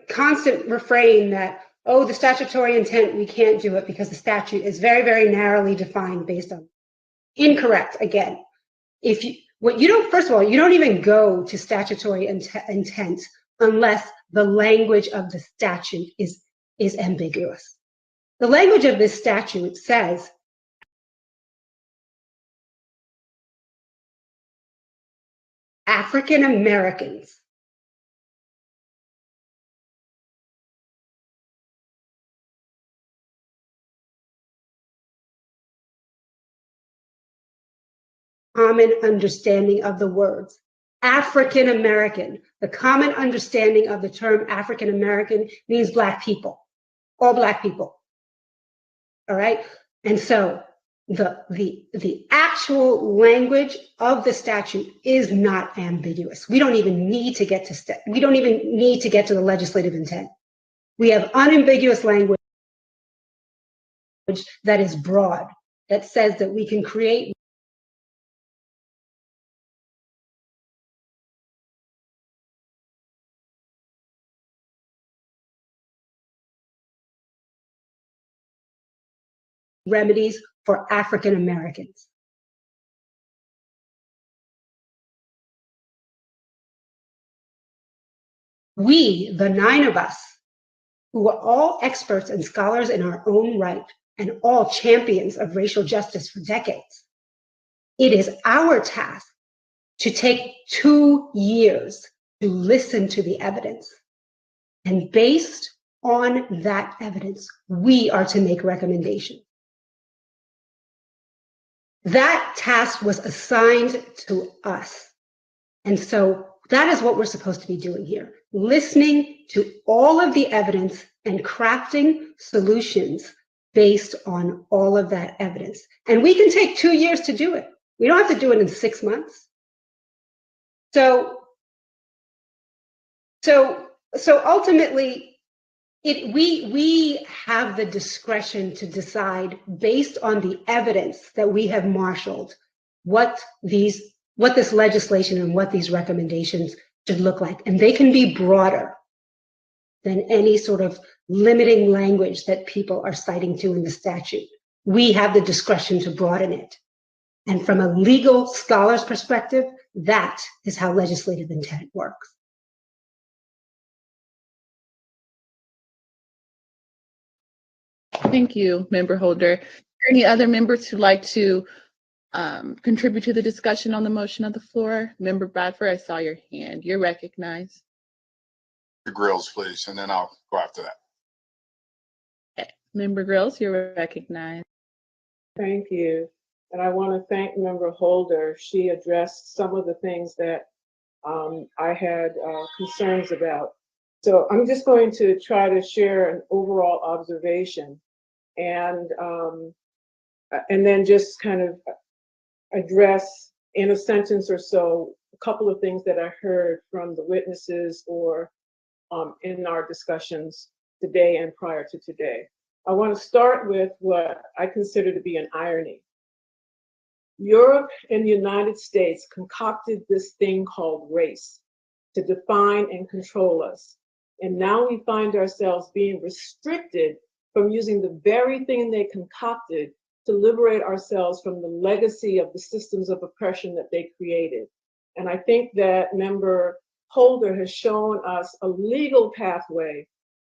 Constant refrain that, oh, the statutory intent, we can't do it because the statute is very, very narrowly defined based on. Incorrect, again. If you, what you don't, first of all, you don't even go to statutory intent unless the language of the statute is ambiguous. The language of this statute says African Americans common understanding of the words. African American, the common understanding of the term African American means Black people, all Black people. All right, and so the actual language of the statute is not ambiguous. We don't even need to get to the legislative intent. We have unambiguous language that is broad, that says that we can create remedies for African Americans. We, the 9 of us, who are all experts and scholars in our own right and all champions of racial justice for decades, it is our task to take 2 years to listen to the evidence. And based on that evidence, we are to make recommendations. That task was assigned to us. And so that is what we're supposed to be doing here, listening to all of the evidence and crafting solutions based on all of that evidence. And we can take 2 years to do it. We don't have to do it in 6 months. So ultimately, we have the discretion to decide based on the evidence that we have marshaled what this legislation and what these recommendations should look like. And they can be broader than any sort of limiting language that people are citing to in the statute. We have the discretion to broaden it. And from a legal scholar's perspective, that is how legislative intent works. Thank you, Member Holder. Are there any other members who'd like to contribute to the discussion on the motion of the floor? Member Bradford, I saw your hand. You're recognized. The Grills, please, and then I'll go after that. Okay. Member Grills, you're recognized. Thank you. And I want to thank Member Holder. She addressed some of the things that I had concerns about. So I'm just going to try to share an overall observation and then just kind of address in a sentence or so a couple of things that I heard from the witnesses or in our discussions today and prior to today. I want to start with what I consider to be an irony. Europe and the United States concocted this thing called race to define and control us. And now we find ourselves being restricted from using the very thing they concocted to liberate ourselves from the legacy of the systems of oppression that they created. And I think that Member Holder has shown us a legal pathway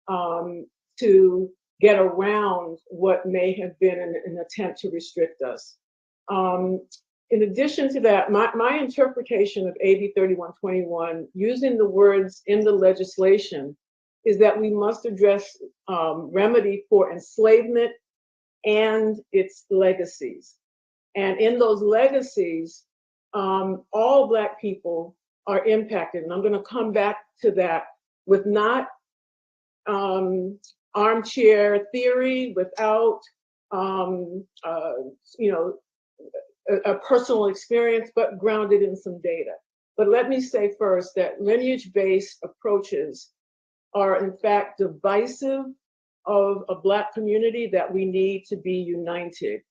to get around what may have been an attempt to restrict us. In addition to that, my interpretation of AB 3121, using the words in the legislation, is that we must address remedy for enslavement and its legacies. And in those legacies, all Black people are impacted. And I'm going to come back to that with not armchair theory, without a personal experience, but grounded in some data. But let me say first that lineage-based approaches are in fact divisive of a Black community that we need to be united.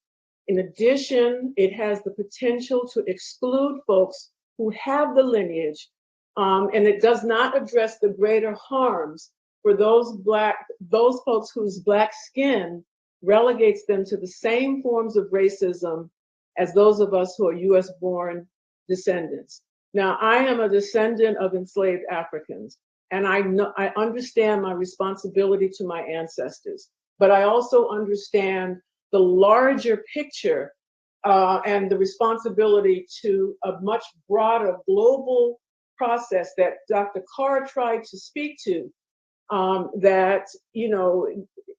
In addition, it has the potential to exclude folks who have the lineage, and it does not address the greater harms for those folks whose Black skin relegates them to the same forms of racism as those of us who are US-born descendants. Now, I am a descendant of enslaved Africans, and I understand my responsibility to my ancestors, but I also understand the larger picture and the responsibility to a much broader global process that Dr. Carr tried to speak to, that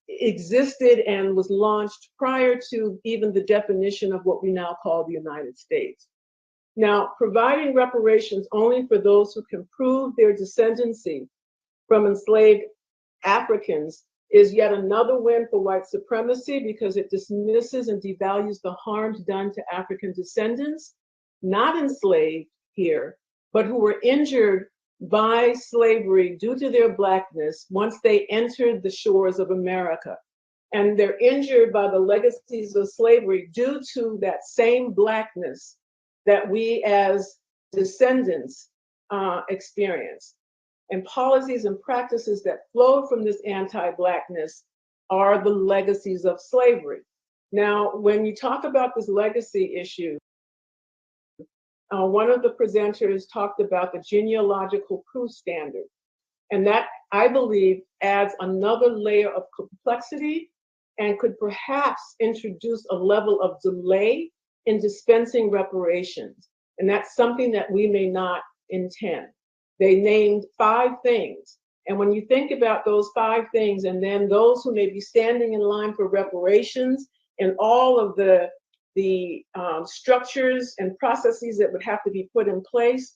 existed and was launched prior to even the definition of what we now call the United States. Now, providing reparations only for those who can prove their descendancy from enslaved Africans is yet another win for white supremacy, because it dismisses and devalues the harms done to African descendants, not enslaved here, but who were injured by slavery due to their Blackness once they entered the shores of America. And they're injured by the legacies of slavery due to that same Blackness that we as descendants experience. And policies and practices that flow from this anti-Blackness are the legacies of slavery. Now, when you talk about this legacy issue, one of the presenters talked about the genealogical proof standard. And that, I believe, adds another layer of complexity and could perhaps introduce a level of delay in dispensing reparations. And that's something that we may not intend. They named 5 things. And when you think about those 5 things, and then those who may be standing in line for reparations and all of the structures and processes that would have to be put in place,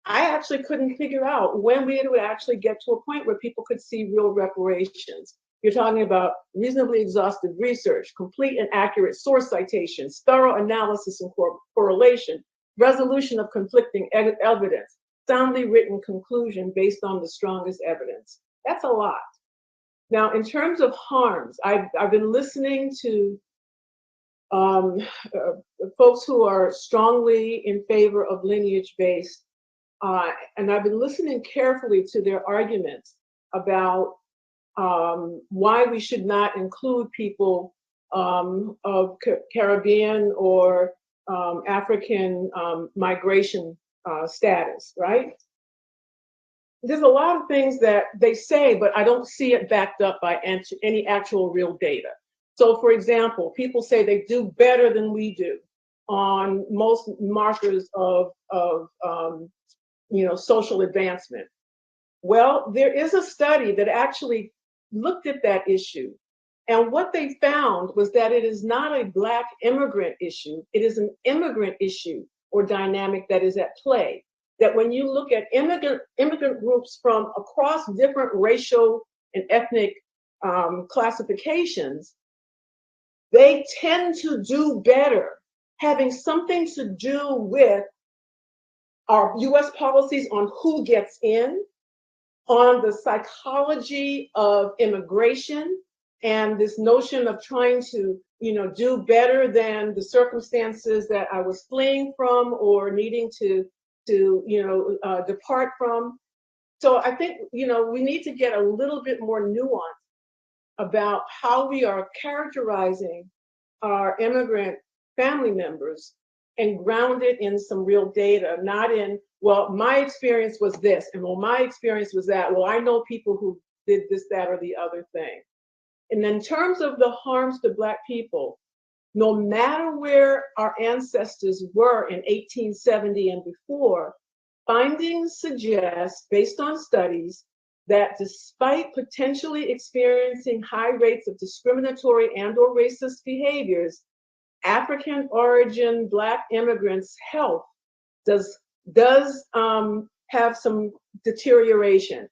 I actually couldn't figure out when we would actually get to a point where people could see real reparations. You're talking about reasonably exhaustive research, complete and accurate source citations, thorough analysis and correlation, resolution of conflicting evidence, soundly written conclusion based on the strongest evidence. That's a lot. Now, in terms of harms, I've been listening to folks who are strongly in favor of lineage-based, and I've been listening carefully to their arguments about why we should not include people of Caribbean or African migration status, right? There's a lot of things that they say, but I don't see it backed up by any actual real data. So for example, people say they do better than we do on most markers of social advancement. Well, there is a study that actually looked at that issue. And what they found was that it is not a Black immigrant issue. It is an immigrant issue or dynamic that is at play. That when you look at immigrant groups from across different racial and ethnic classifications, they tend to do better, having something to do with our US policies on who gets in, on the psychology of immigration, and this notion of trying to, do better than the circumstances that I was fleeing from or needing to depart from. So I think, we need to get a little bit more nuance about how we are characterizing our immigrant family members and ground it in some real data, not in, well, my experience was this, and well, my experience was that. Well, I know people who did this, that, or the other thing. And in terms of the harms to Black people, no matter where our ancestors were in 1870 and before, findings suggest, based on studies, that despite potentially experiencing high rates of discriminatory and/or racist behaviors, African origin Black immigrants' health does have some deterioration.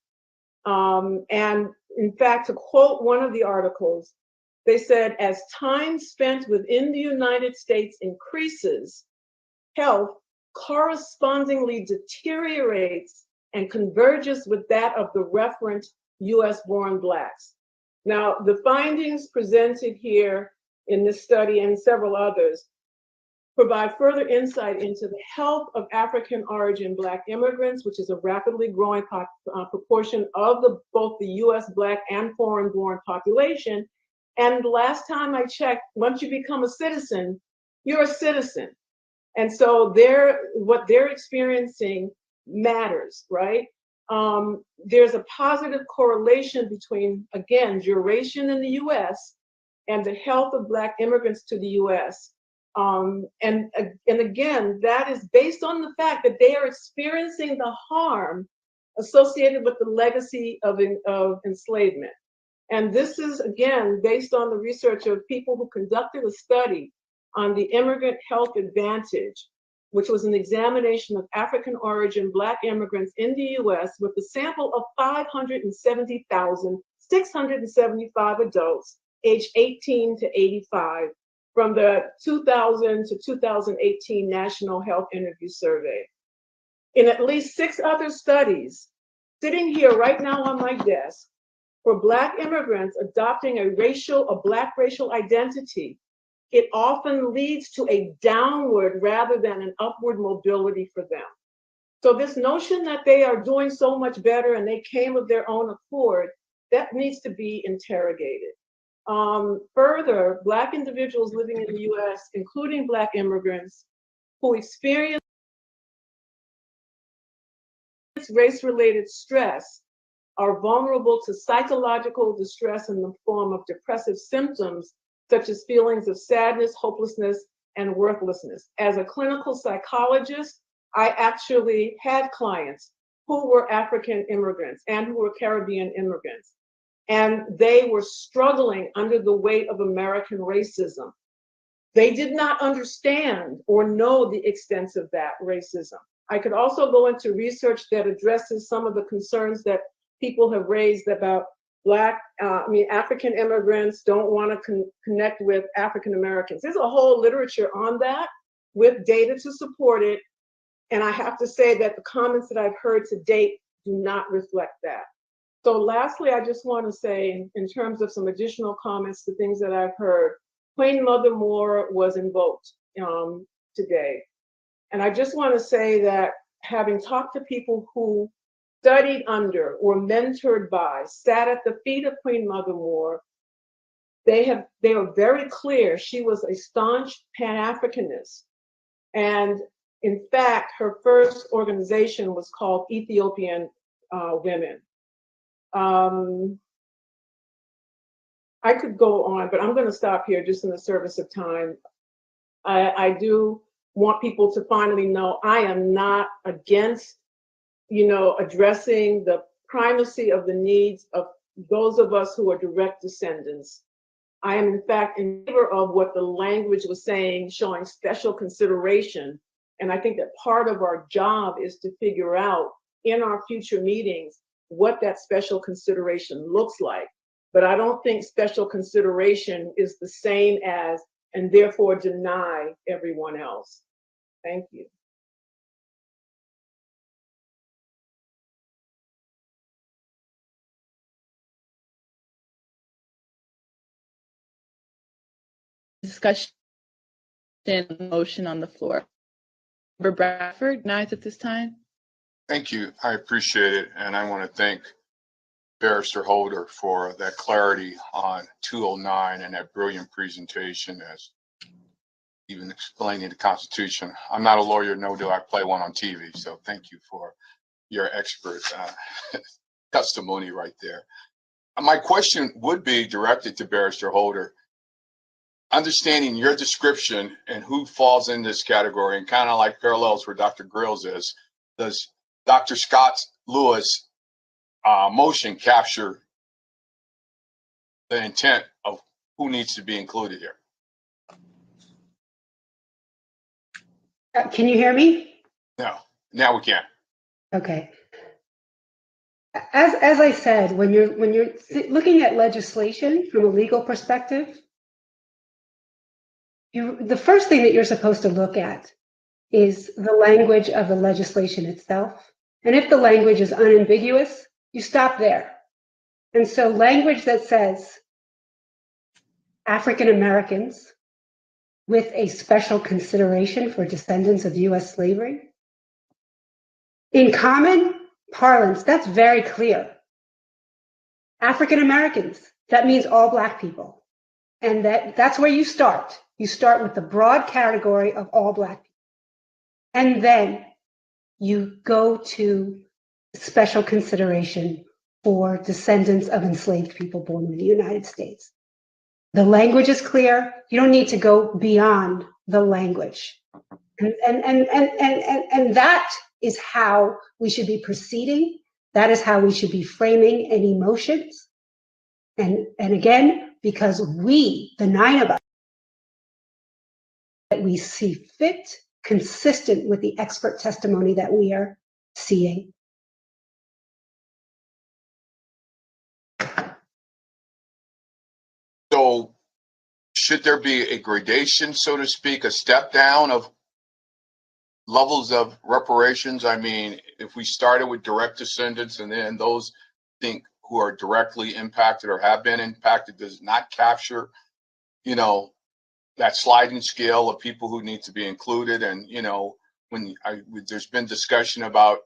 And in fact, to quote one of the articles, they said, as time spent within the United States increases, health correspondingly deteriorates and converges with that of the referent US-born Blacks. Now, the findings presented here in this study and several others provide further insight into the health of African origin Black immigrants, which is a rapidly growing proportion of both the US Black and foreign-born population. And the last time I checked, once you become a citizen, you're a citizen. And so what they're experiencing matters, right? There's a positive correlation between, again, duration in the US and the health of Black immigrants to the US. And again, that is based on the fact that they are experiencing the harm associated with the legacy of enslavement. And this is, again, based on the research of people who conducted a study on the Immigrant Health Advantage, which was an examination of African origin Black immigrants in the US with a sample of 570,675 adults aged 18 to 85 from the 2000 to 2018 National Health Interview Survey. In at least 6 other studies, sitting here right now on my desk, for Black immigrants adopting a Black racial identity, it often leads to a downward rather than an upward mobility for them. So this notion that they are doing so much better and they came of their own accord, that needs to be interrogated. Further, Black individuals living in the US, including Black immigrants who experience race-related stress, are vulnerable to psychological distress in the form of depressive symptoms, such as feelings of sadness, hopelessness, and worthlessness. As a clinical psychologist, I actually had clients who were African immigrants and who were Caribbean immigrants. And they were struggling under the weight of American racism. They did not understand or know the extent of that racism. I could also go into research that addresses some of the concerns that people have raised about African immigrants don't want to connect with African Americans. There's a whole literature on that with data to support it. And I have to say that the comments that I've heard to date do not reflect that. So lastly, I just want to say, in terms of some additional comments to things that I've heard, Queen Mother Moore was invoked today. And I just want to say that having talked to people who studied under or mentored by, sat at the feet of Queen Mother Moore, they are very clear she was a staunch Pan-Africanist And in fact, her first organization was called Ethiopian Women. I could go on, but I'm going to stop here just in the service of time. I do want people to finally know I am not against, addressing the primacy of the needs of those of us who are direct descendants. I am in fact in favor of what the language was saying, showing special consideration. And I think that part of our job is to figure out in our future meetings what that special consideration looks like. But I don't think special consideration is the same as, and therefore deny everyone else. Thank you. Discussion motion on the floor. Member Bradford, nice at this time. Thank you. I appreciate it. And I want to thank Barrister Holder for that clarity on 209 and that brilliant presentation as even explaining the Constitution. I'm not a lawyer, nor do I play one on TV. So thank you for your expert testimony right there. My question would be directed to Barrister Holder. Understanding your description and who falls in this category, and kind of like parallels where Dr. Grills is, does Dr. Scott Lewis motion capture the intent of who needs to be included here? Can you hear me? No, now we can. Okay. As I said, when you're looking at legislation from a legal perspective, the first thing that you're supposed to look at is the language of the legislation itself. And if the language is unambiguous, you stop there. And so language that says African Americans with a special consideration for descendants of US slavery, in common parlance, that's very clear. African Americans, that means all Black people. And that's where you start. You start with the broad category of all Black people. And then you go to special consideration for descendants of enslaved people born in the United States. The language is clear. You don't need to go beyond the language. And that is how we should be proceeding. That is how we should be framing any motions. And again, because we, the 9 of us, that we see fit, consistent with the expert testimony that we are seeing. So should there be a gradation, so to speak, a step down of levels of reparations? I mean, if we started with direct descendants and then those who are directly impacted or have been impacted does not capture, that sliding scale of people who need to be included. And, there's been discussion about,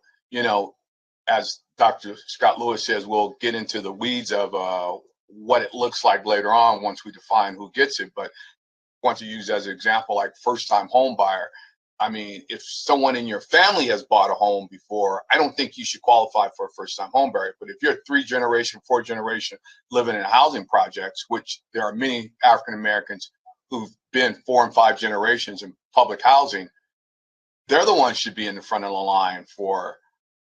as Dr. Scott Lewis says, we'll get into the weeds of what it looks like later on once we define who gets it. But I want to use as an example, like first-time home buyer. I mean, if someone in your family has bought a home before, I don't think you should qualify for a first-time home buyer. But if you're 3 generation, 4 generation living in housing projects, which there are many African Americans who've been 4 and 5 generations in public housing, they're the ones should be in the front of the line for,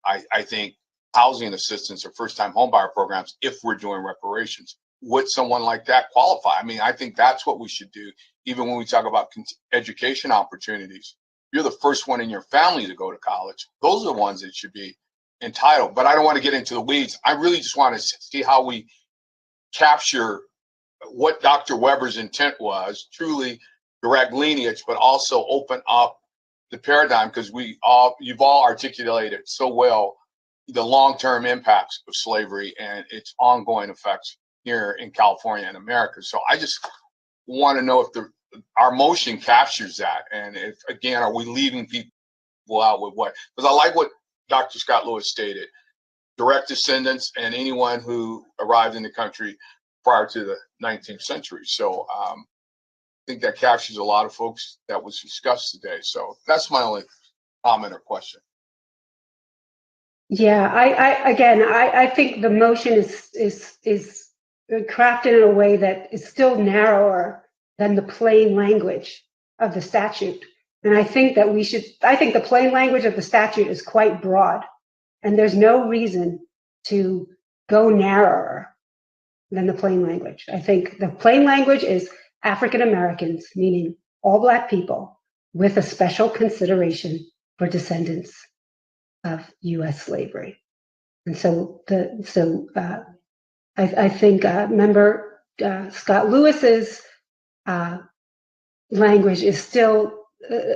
I think, housing assistance or first-time homebuyer programs if we're doing reparations. Would someone like that qualify? I mean, I think that's what we should do, even when we talk about education opportunities. You're the first one in your family to go to college. Those are the ones that should be entitled. But I don't want to get into the weeds. I really just want to see how we capture what Dr. Weber's intent was, truly direct lineage, but also open up the paradigm, because you've all articulated so well the long-term impacts of slavery and its ongoing effects here in California and America. So I just want to know if our motion captures that, and if, again, are we leaving people out with what? Because I like what Dr. Scott Lewis stated: direct descendants and anyone who arrived in the country prior to the 19th century. So think that captures a lot of folks that was discussed today. So that's my only comment or question. Yeah, I think the motion is crafted in a way that is still narrower than the plain language of the statute. And I think that I think the plain language of the statute is quite broad, and there's no reason to go narrower than the plain language. I think the plain language is African Americans, meaning all Black people, with a special consideration for descendants of U.S. slavery. And so I think Member Scott Lewis's language is still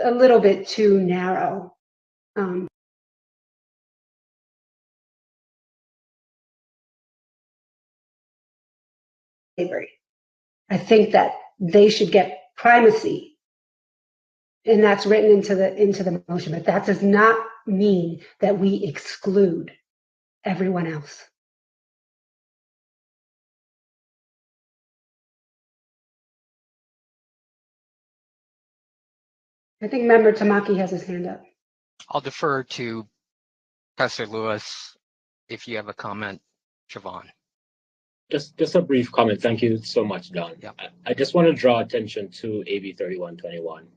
a little bit too narrow. Slavery. I think that they should get primacy, and that's written into the motion. But that does not mean that we exclude everyone else. I think Member Tamaki has his hand up. I'll defer to Professor Lewis if you have a comment, Siobhan. Just a brief comment. Thank you so much, Don. Yeah. I just want to draw attention to AB 3121,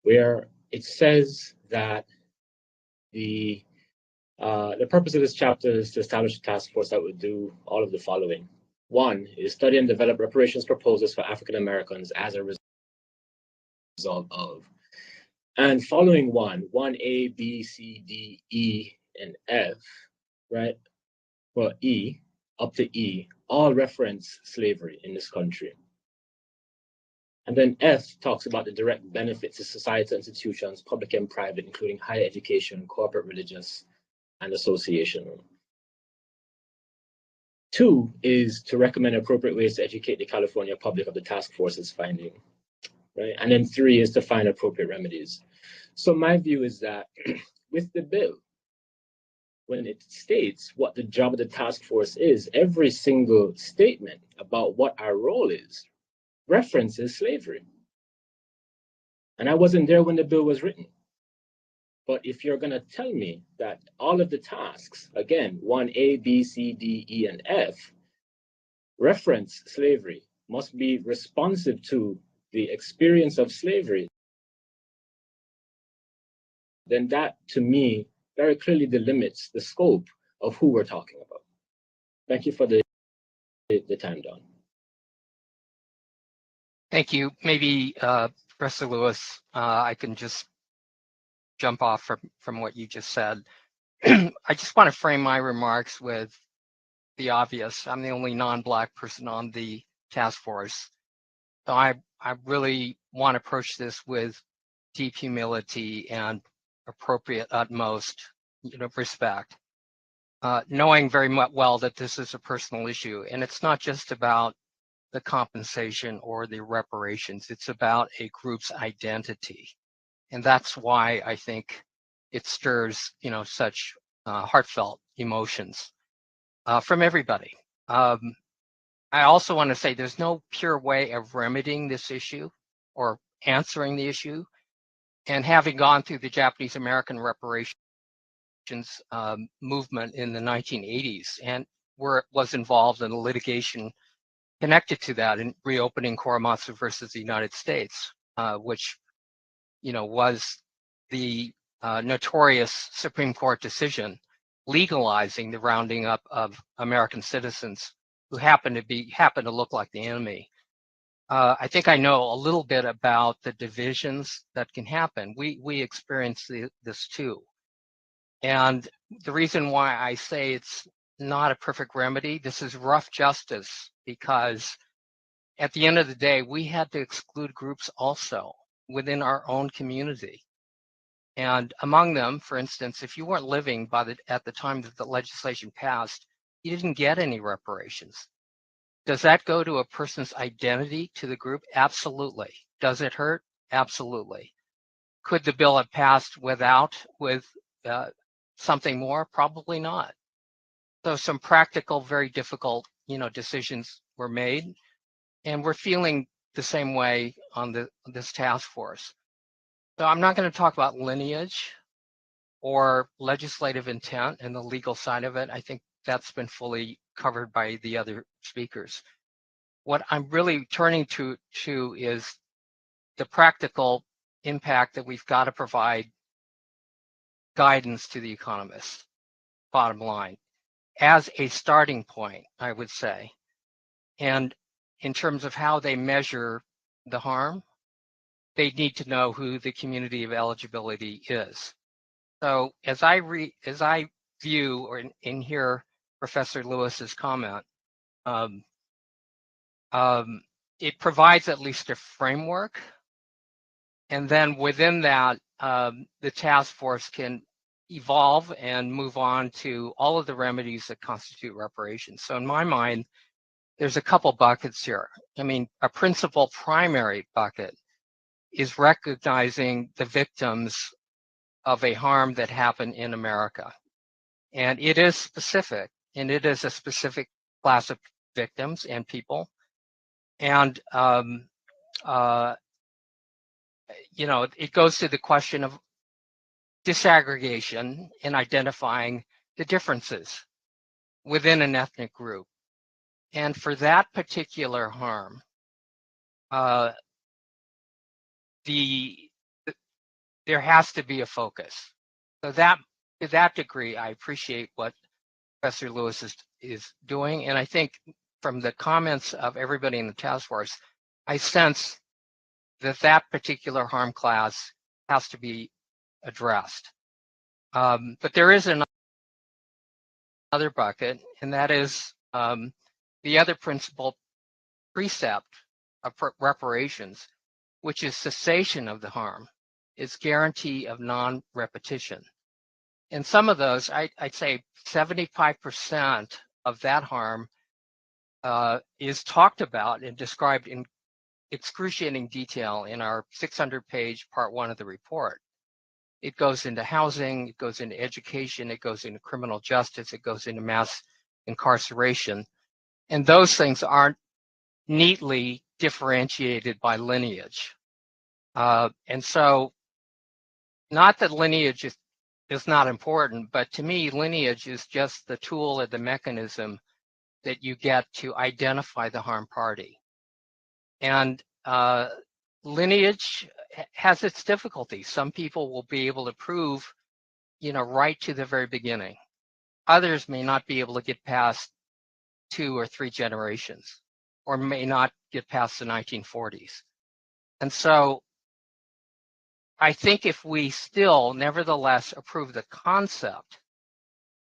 where it says that the purpose of this chapter is to establish a task force that would do all of the following. One is study and develop reparations proposals for African Americans as a result of. And following 1A, B, C, D, E, and F, right? Well, E, up to E, all reference slavery in this country. And then F talks about the direct benefits to societal institutions, public and private, including higher education, corporate, religious, and associational. 2 is to recommend appropriate ways to educate the California public of the task force's finding, right? And then 3 is to find appropriate remedies. So my view is that with the bill, when it states what the job of the task force is, every single statement about what our role is references slavery. And I wasn't there when the bill was written. But if you're going to tell me that all of the tasks, again, 1A, B, C, D, E, and F, reference slavery, must be responsive to the experience of slavery, then that, to me, very clearly delimits the scope of who we're talking about. Thank you for the time, Don. Thank you. Maybe Professor Lewis, I can just jump off from what you just said. I just want to frame my remarks with the obvious. I'm the only non-Black person on the task force. So I really want to approach this with deep humility and appropriate utmost respect, knowing very well that this is a personal issue. And it's not just about the compensation or the reparations. It's about a group's identity. And that's why I think it stirs, such heartfelt emotions from everybody. I also want to say there's no pure way of remedying this issue or answering the issue. And having gone through the Japanese American reparations movement in the 1980s, and was involved in the litigation connected to that in reopening Korematsu versus the United States, which was the notorious Supreme Court decision legalizing the rounding up of American citizens who happened to look like the enemy. I think I know a little bit about the divisions that can happen. We experience this too. And the reason why I say it's not a perfect remedy, this is rough justice, because at the end of the day, we had to exclude groups also within our own community. And among them, for instance, if you weren't living at the time that the legislation passed, you didn't get any reparations. Does that go to a person's identity to the group? Absolutely. Does it hurt? Absolutely. Could the bill have passed with something more? Probably not. So some practical, very difficult, decisions were made, and we're feeling the same way on this task force. So I'm not going to talk about lineage or legislative intent and the legal side of it. I think that's been fully covered by the other speakers. What I'm really turning to is the practical impact that we've got to provide guidance to the economists, bottom line, as a starting point, I would say. And in terms of how they measure the harm, they need to know who the community of eligibility is. So as I view or in hear Professor Lewis's comment, it provides at least a framework, and then within that, the task force can evolve and move on to all of the remedies that constitute reparations. So in my mind, there's a couple buckets here. I mean, a principal primary bucket is recognizing the victims of a harm that happened in America. And it is specific, and it is a specific class of victims and people. And, you know, it goes to the question of disaggregation and identifying the differences within an ethnic group. And for that particular harm, there has to be a focus. So that, to that degree, I appreciate what Professor Lewis is doing. And I think from the comments of everybody in the task force, I sense that that particular harm class has to be addressed. But there is another bucket, and that is the other principal precept of reparations, which is cessation of the harm. It's guarantee of non-repetition. And some of those, I'd say 75% of that harm is talked about and described in excruciating detail in our 600-page part 1 of the report. It goes into housing, it goes into education, it goes into criminal justice, it goes into mass incarceration. And those things aren't neatly differentiated by lineage. And so, not that lineage is not important, but to me, lineage is just the tool or the mechanism that you get to identify the harm party. And lineage has its difficulties. Some people will be able to prove, you know, right to the very beginning. Others may not be able to get past 2 or 3 generations, or may not get past the 1940s. And so I think if we still nevertheless approve the concept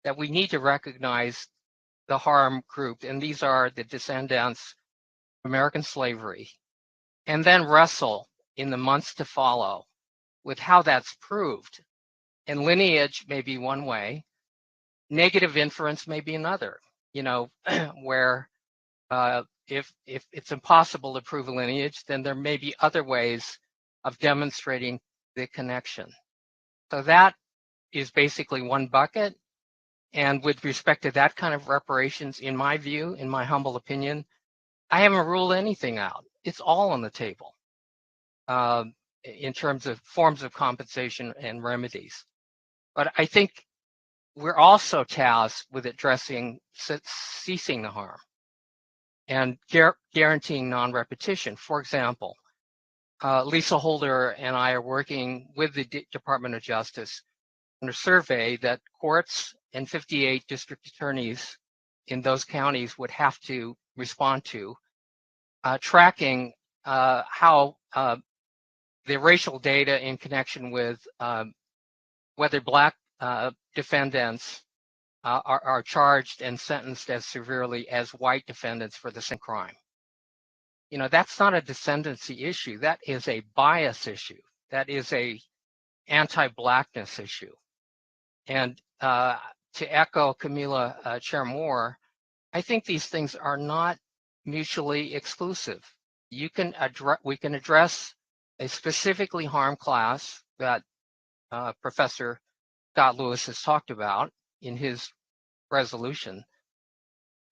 that we need to recognize the harm group, and these are the descendants of American slavery, and then wrestle in the months to follow with how that's proved. And lineage may be one way, negative inference may be another, you know, where if it's impossible to prove a lineage, then there may be other ways of demonstrating the connection. So that is basically one bucket. And with respect to that kind of reparations, in my view, in my humble opinion, I haven't ruled anything out. It's all on the table in terms of forms of compensation and remedies. But I think we're also tasked with addressing ceasing the harm and guaranteeing non-repetition. For example, Lisa Holder and I are working with the Department of Justice on a survey that courts and 58 district attorneys in those counties would have to respond to, tracking how the racial data in connection with whether Black defendants are charged and sentenced as severely as white defendants for the same crime. You know, that's not a descendancy issue. That is a bias issue. That is a anti-Blackness issue. And to echo Camila Chair Moore, I think these things are not mutually exclusive. We can address a specifically harmed class that Professor Scott Lewis has talked about in his resolution,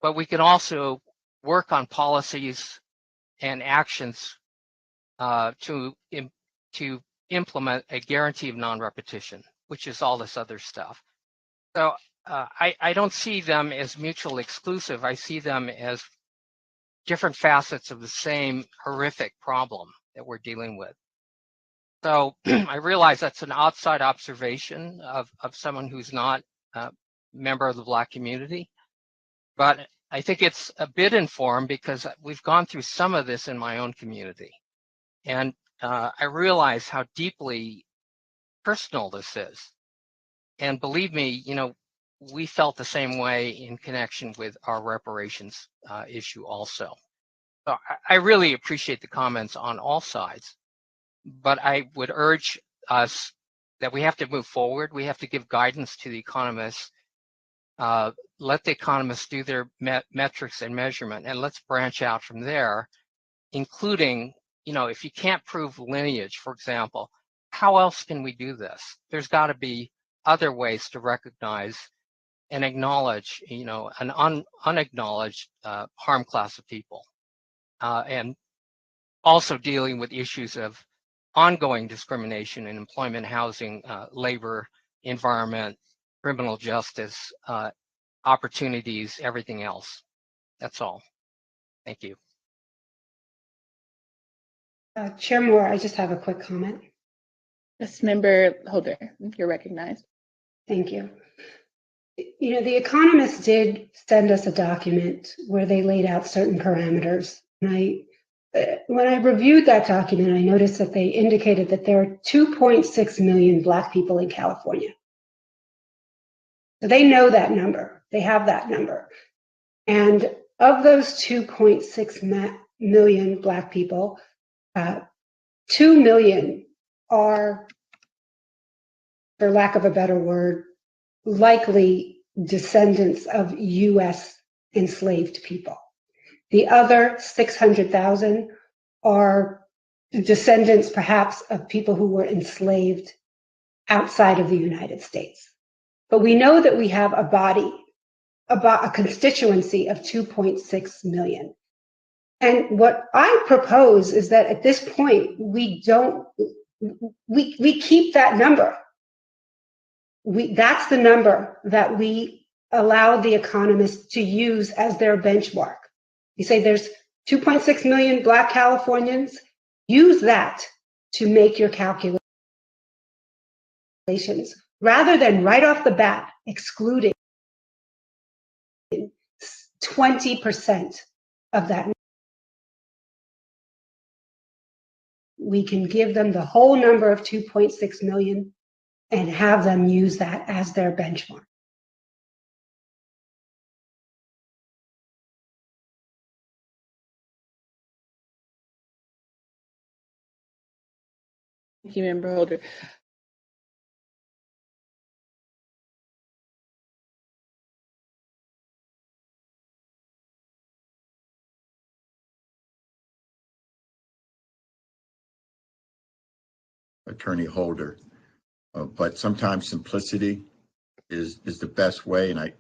but we can also work on policies and actions to implement a guarantee of non-repetition, which is all this other stuff. So I don't see them as mutually exclusive. I see them as different facets of the same horrific problem that we're dealing with. So I realize that's an outside observation of someone who's not a member of the Black community, but I think it's a bit informed because we've gone through some of this in my own community. And I realize how deeply personal this is. And believe me, we felt the same way in connection with our reparations issue also. So I really appreciate the comments on all sides, but I would urge us that we have to move forward. We have to give guidance to the economists, let the economists do their metrics and measurement, and let's branch out from there, including, if you can't prove lineage, for example, how else can we do this? There's got to be other ways to recognize and acknowledge, an unacknowledged harm class of people, and also dealing with issues of ongoing discrimination in employment, housing, labor, environment, criminal justice, opportunities, everything else. That's all. Thank you. Chair Moore, I just have a quick comment. Yes, Member Holder, you're recognized. Thank you. The economists did send us a document where they laid out certain parameters. And when I reviewed that document, I noticed that they indicated that there are 2.6 million Black people in California. So they know that number. They have that number. And of those 2.6 million Black people, 2 million are, for lack of a better word, likely descendants of U.S. enslaved people. The other 600,000 are descendants, perhaps, of people who were enslaved outside of the United States. But we know that we have a body, about a constituency of 2.6 million. And what I propose is that at this point, we keep that number. That's the number that we allow the economists to use as their benchmark. You say there's 2.6 million Black Californians, use that to make your calculations, rather than right off the bat excluding 20% of that. We can give them the whole number of 2.6 million and have them use that as their benchmark. Thank you, Member Holder. Attorney Holder, but sometimes simplicity is the best way, and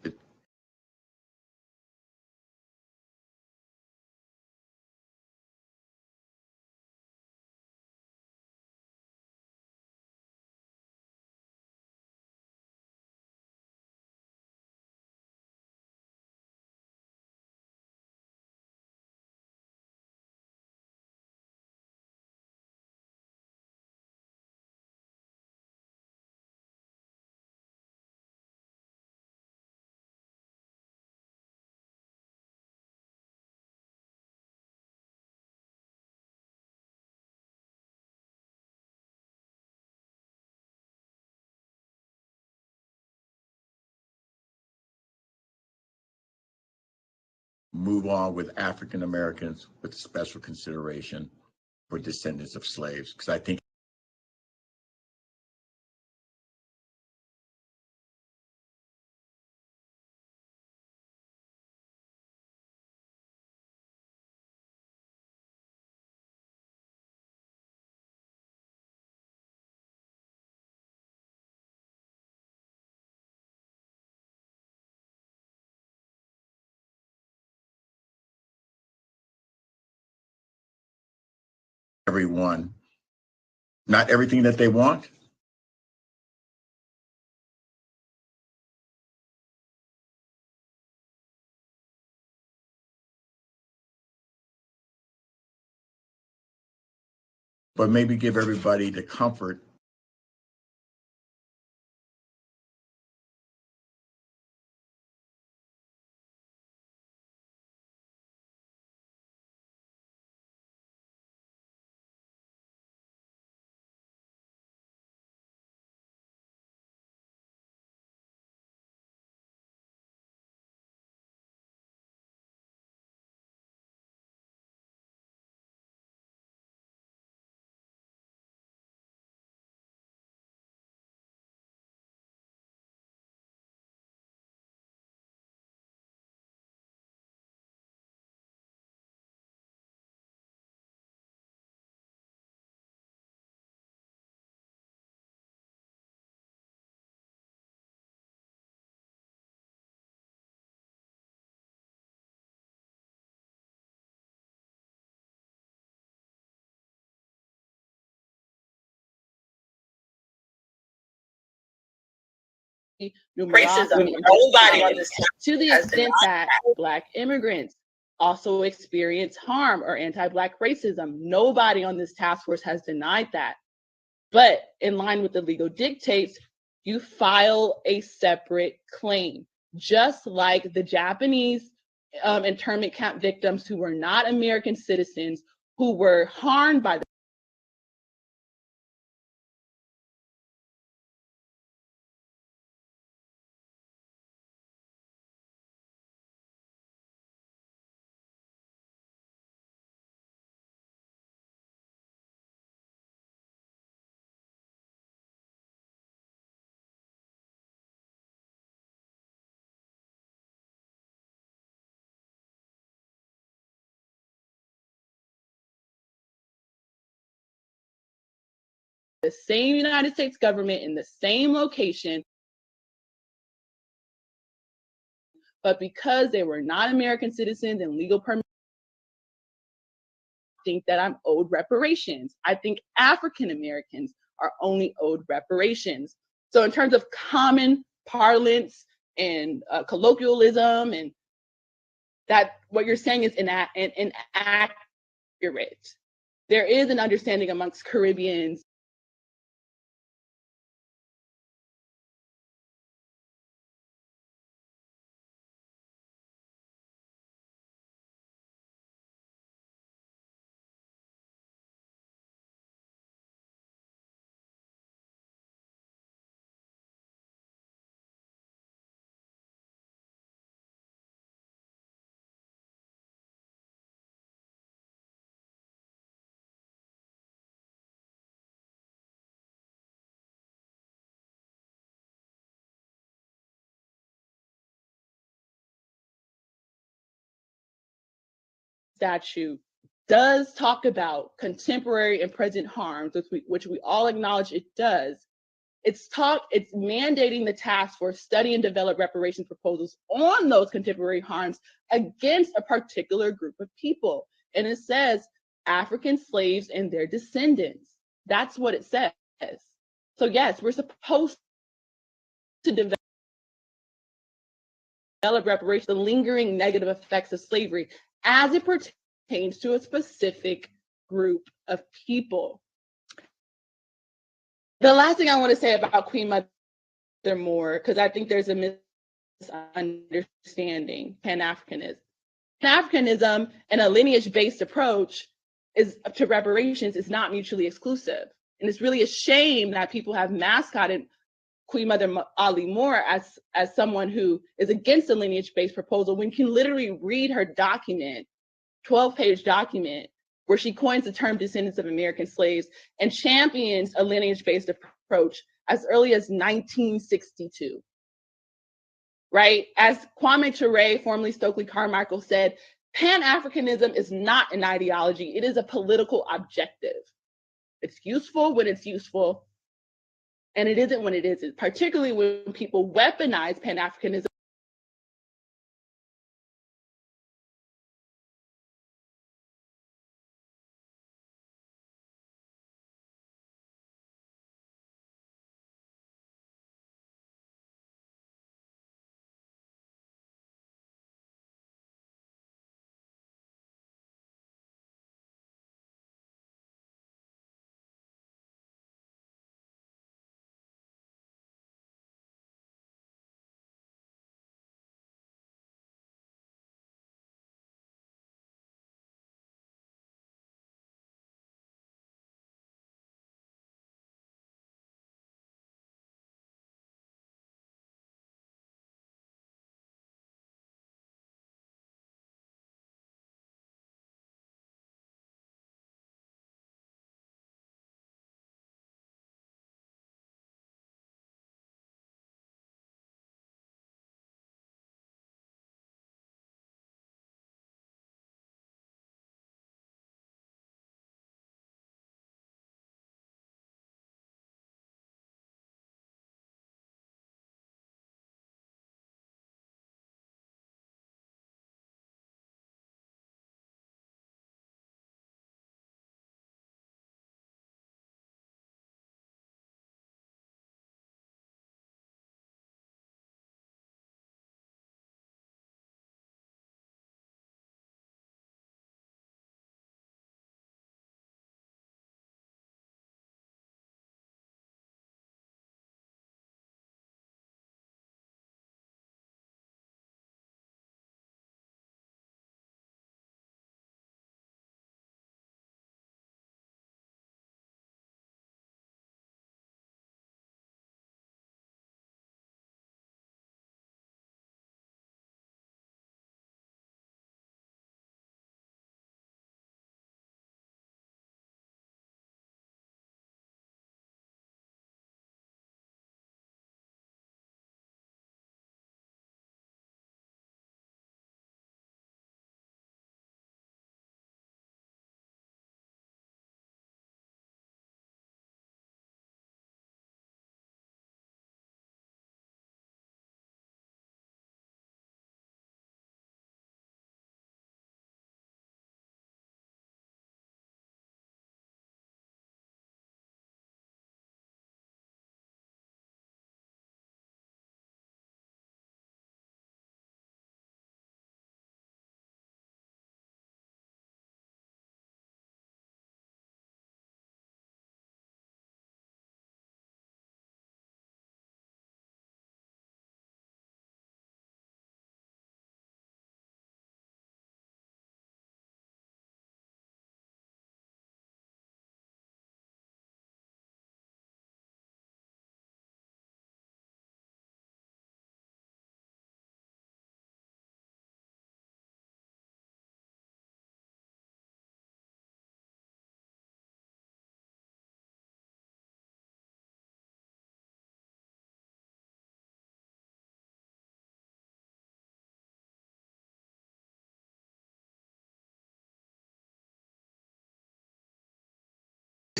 move on with African Americans with special consideration for descendants of slaves, because I think everyone not everything that they want? But maybe give everybody the comfort numerosity nobody on this to the extent that Black immigrants also experience harm or anti-Black racism. Nobody on this task force has denied that. But in line with the legal dictates, you file a separate claim, just like the Japanese internment camp victims who were not American citizens, who were harmed by the same United States government in the same location, but because they were not American citizens and legal permanent, I think that I'm owed reparations. I think African Americans are only owed reparations. So in terms of common parlance and colloquialism, and that what you're saying is inaccurate. There is an understanding amongst Caribbeans statute does talk about contemporary and present harms, which we all acknowledge it does. It's mandating the task force study and develop reparations proposals on those contemporary harms against a particular group of people. And it says African slaves and their descendants. That's what it says. So yes, we're supposed to develop reparations, the lingering negative effects of slavery as it pertains to a specific group of people. The last thing I want to say about Queen Mother Moore, because I think there's a misunderstanding, Pan-Africanism. Pan-Africanism and a lineage-based approach to reparations is not mutually exclusive. And it's really a shame that people have mascotted Queen Mother Ali Moore as someone who is against a lineage-based proposal when you can literally read her document, 12-page document, where she coins the term descendants of American slaves and champions a lineage-based approach as early as 1962, right? As Kwame Ture, formerly Stokely Carmichael, said, Pan-Africanism is not an ideology, it is a political objective. It's useful when it's useful, and it isn't when it isn't, particularly when people weaponize Pan-Africanism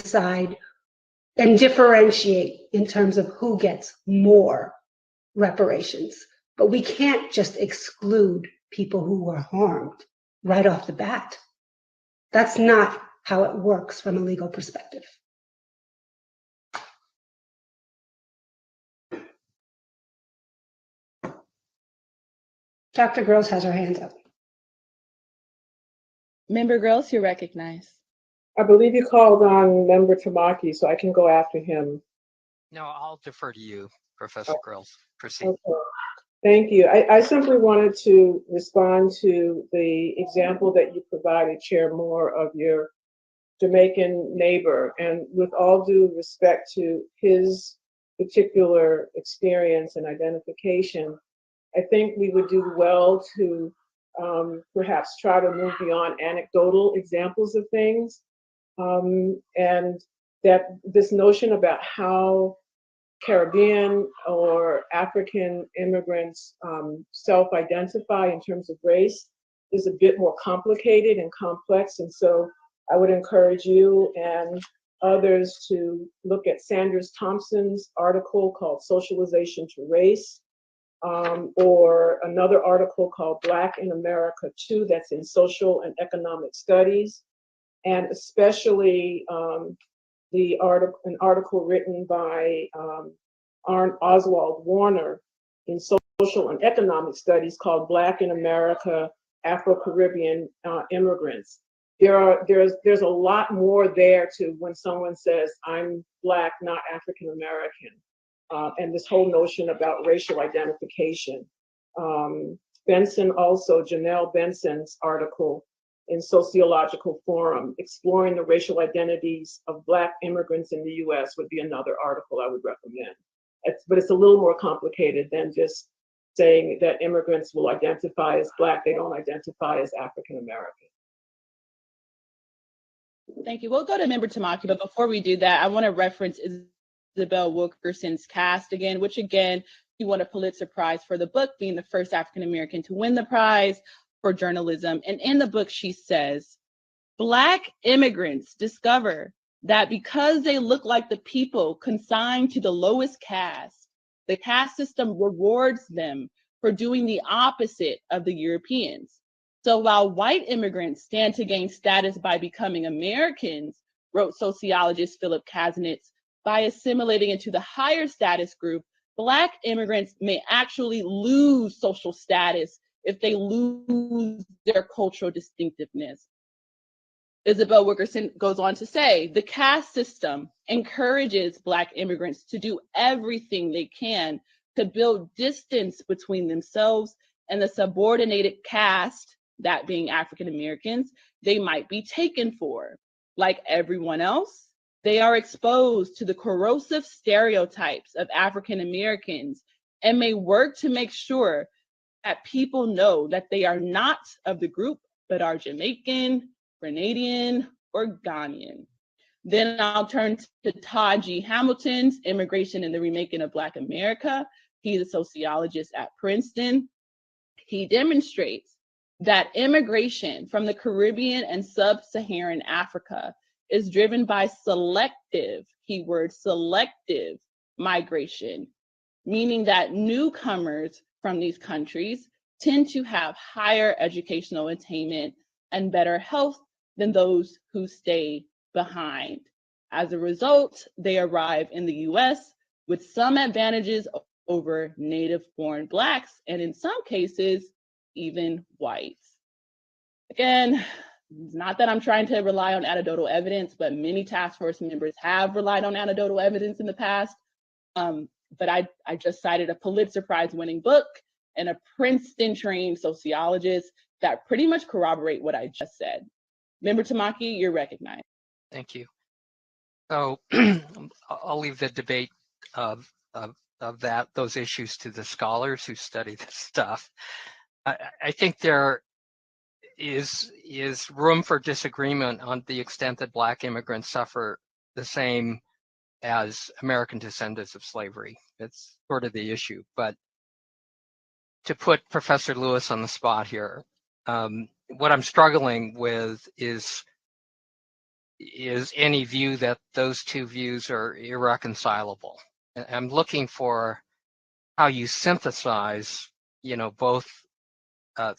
decide and differentiate in terms of who gets more reparations. But we can't just exclude people who were harmed right off the bat. That's not how it works from a legal perspective. Dr. Gross has her hands up. Member Gross, you're recognized. I believe you called on Member Tamaki, so I can go after him. No, I'll defer to you, Professor Grills. Proceed. Okay. Thank you. I simply wanted to respond to the example that you provided, Chair Moore, of your Jamaican neighbor. And with all due respect to his particular experience and identification, I think we would do well to perhaps try to move beyond anecdotal examples of things. And that this notion about how Caribbean or African immigrants self-identify in terms of race is a bit more complicated and complex. And so I would encourage you and others to look at Sanders Thompson's article called Socialization to Race, or another article called Black in America Too, that's in Social and Economic Studies, and especially an article written by Oswald Warner in Social and Economic Studies called Black in America, Afro-Caribbean Immigrants. There's a lot more there to when someone says, I'm Black, not African American, and this whole notion about racial identification. Benson also, Janelle Benson's article in Sociological Forum, exploring the racial identities of Black immigrants in the US would be another article I would recommend. But it's a little more complicated than just saying that immigrants will identify as Black, they don't identify as African American. Thank you. We'll go to Member Tamaki, but before we do that, I want to reference Isabel Wilkerson's cast again, which again, he won a Pulitzer Prize for the book, being the first African American to win the prize for journalism. And in the book, she says, Black immigrants discover that because they look like the people consigned to the lowest caste, the caste system rewards them for doing the opposite of the Europeans. So while white immigrants stand to gain status by becoming Americans, wrote sociologist Philip Kasnitz, by assimilating into the higher status group, Black immigrants may actually lose social status if they lose their cultural distinctiveness. Isabel Wilkerson goes on to say, the caste system encourages Black immigrants to do everything they can to build distance between themselves and the subordinated caste, that being African Americans, they might be taken for. Like everyone else, they are exposed to the corrosive stereotypes of African Americans and may work to make sure that people know that they are not of the group, but are Jamaican, Grenadian, or Ghanaian. Then I'll turn to Todd G. Hamilton's Immigration and the Remaking of Black America. He's a sociologist at Princeton. He demonstrates that immigration from the Caribbean and sub-Saharan Africa is driven by selective, keyword selective migration, meaning that newcomers from these countries tend to have higher educational attainment and better health than those who stay behind. As a result, they arrive in the US with some advantages over native-born Blacks, and in some cases, even whites. Again, it's not that I'm trying to rely on anecdotal evidence, but many task force members have relied on anecdotal evidence in the past. But I just cited a Pulitzer Prize winning book and a Princeton trained sociologist that pretty much corroborate what I just said. Member Tamaki, you're recognized. Thank you. So I'll leave the debate of those issues to the scholars who study this stuff. I think there is room for disagreement on the extent that Black immigrants suffer the same as American descendants of slavery. It's sort of the issue. But to put Professor Lewis on the spot here, what I'm struggling with is is any view that those two views are irreconcilable. I'm looking for how you synthesize, both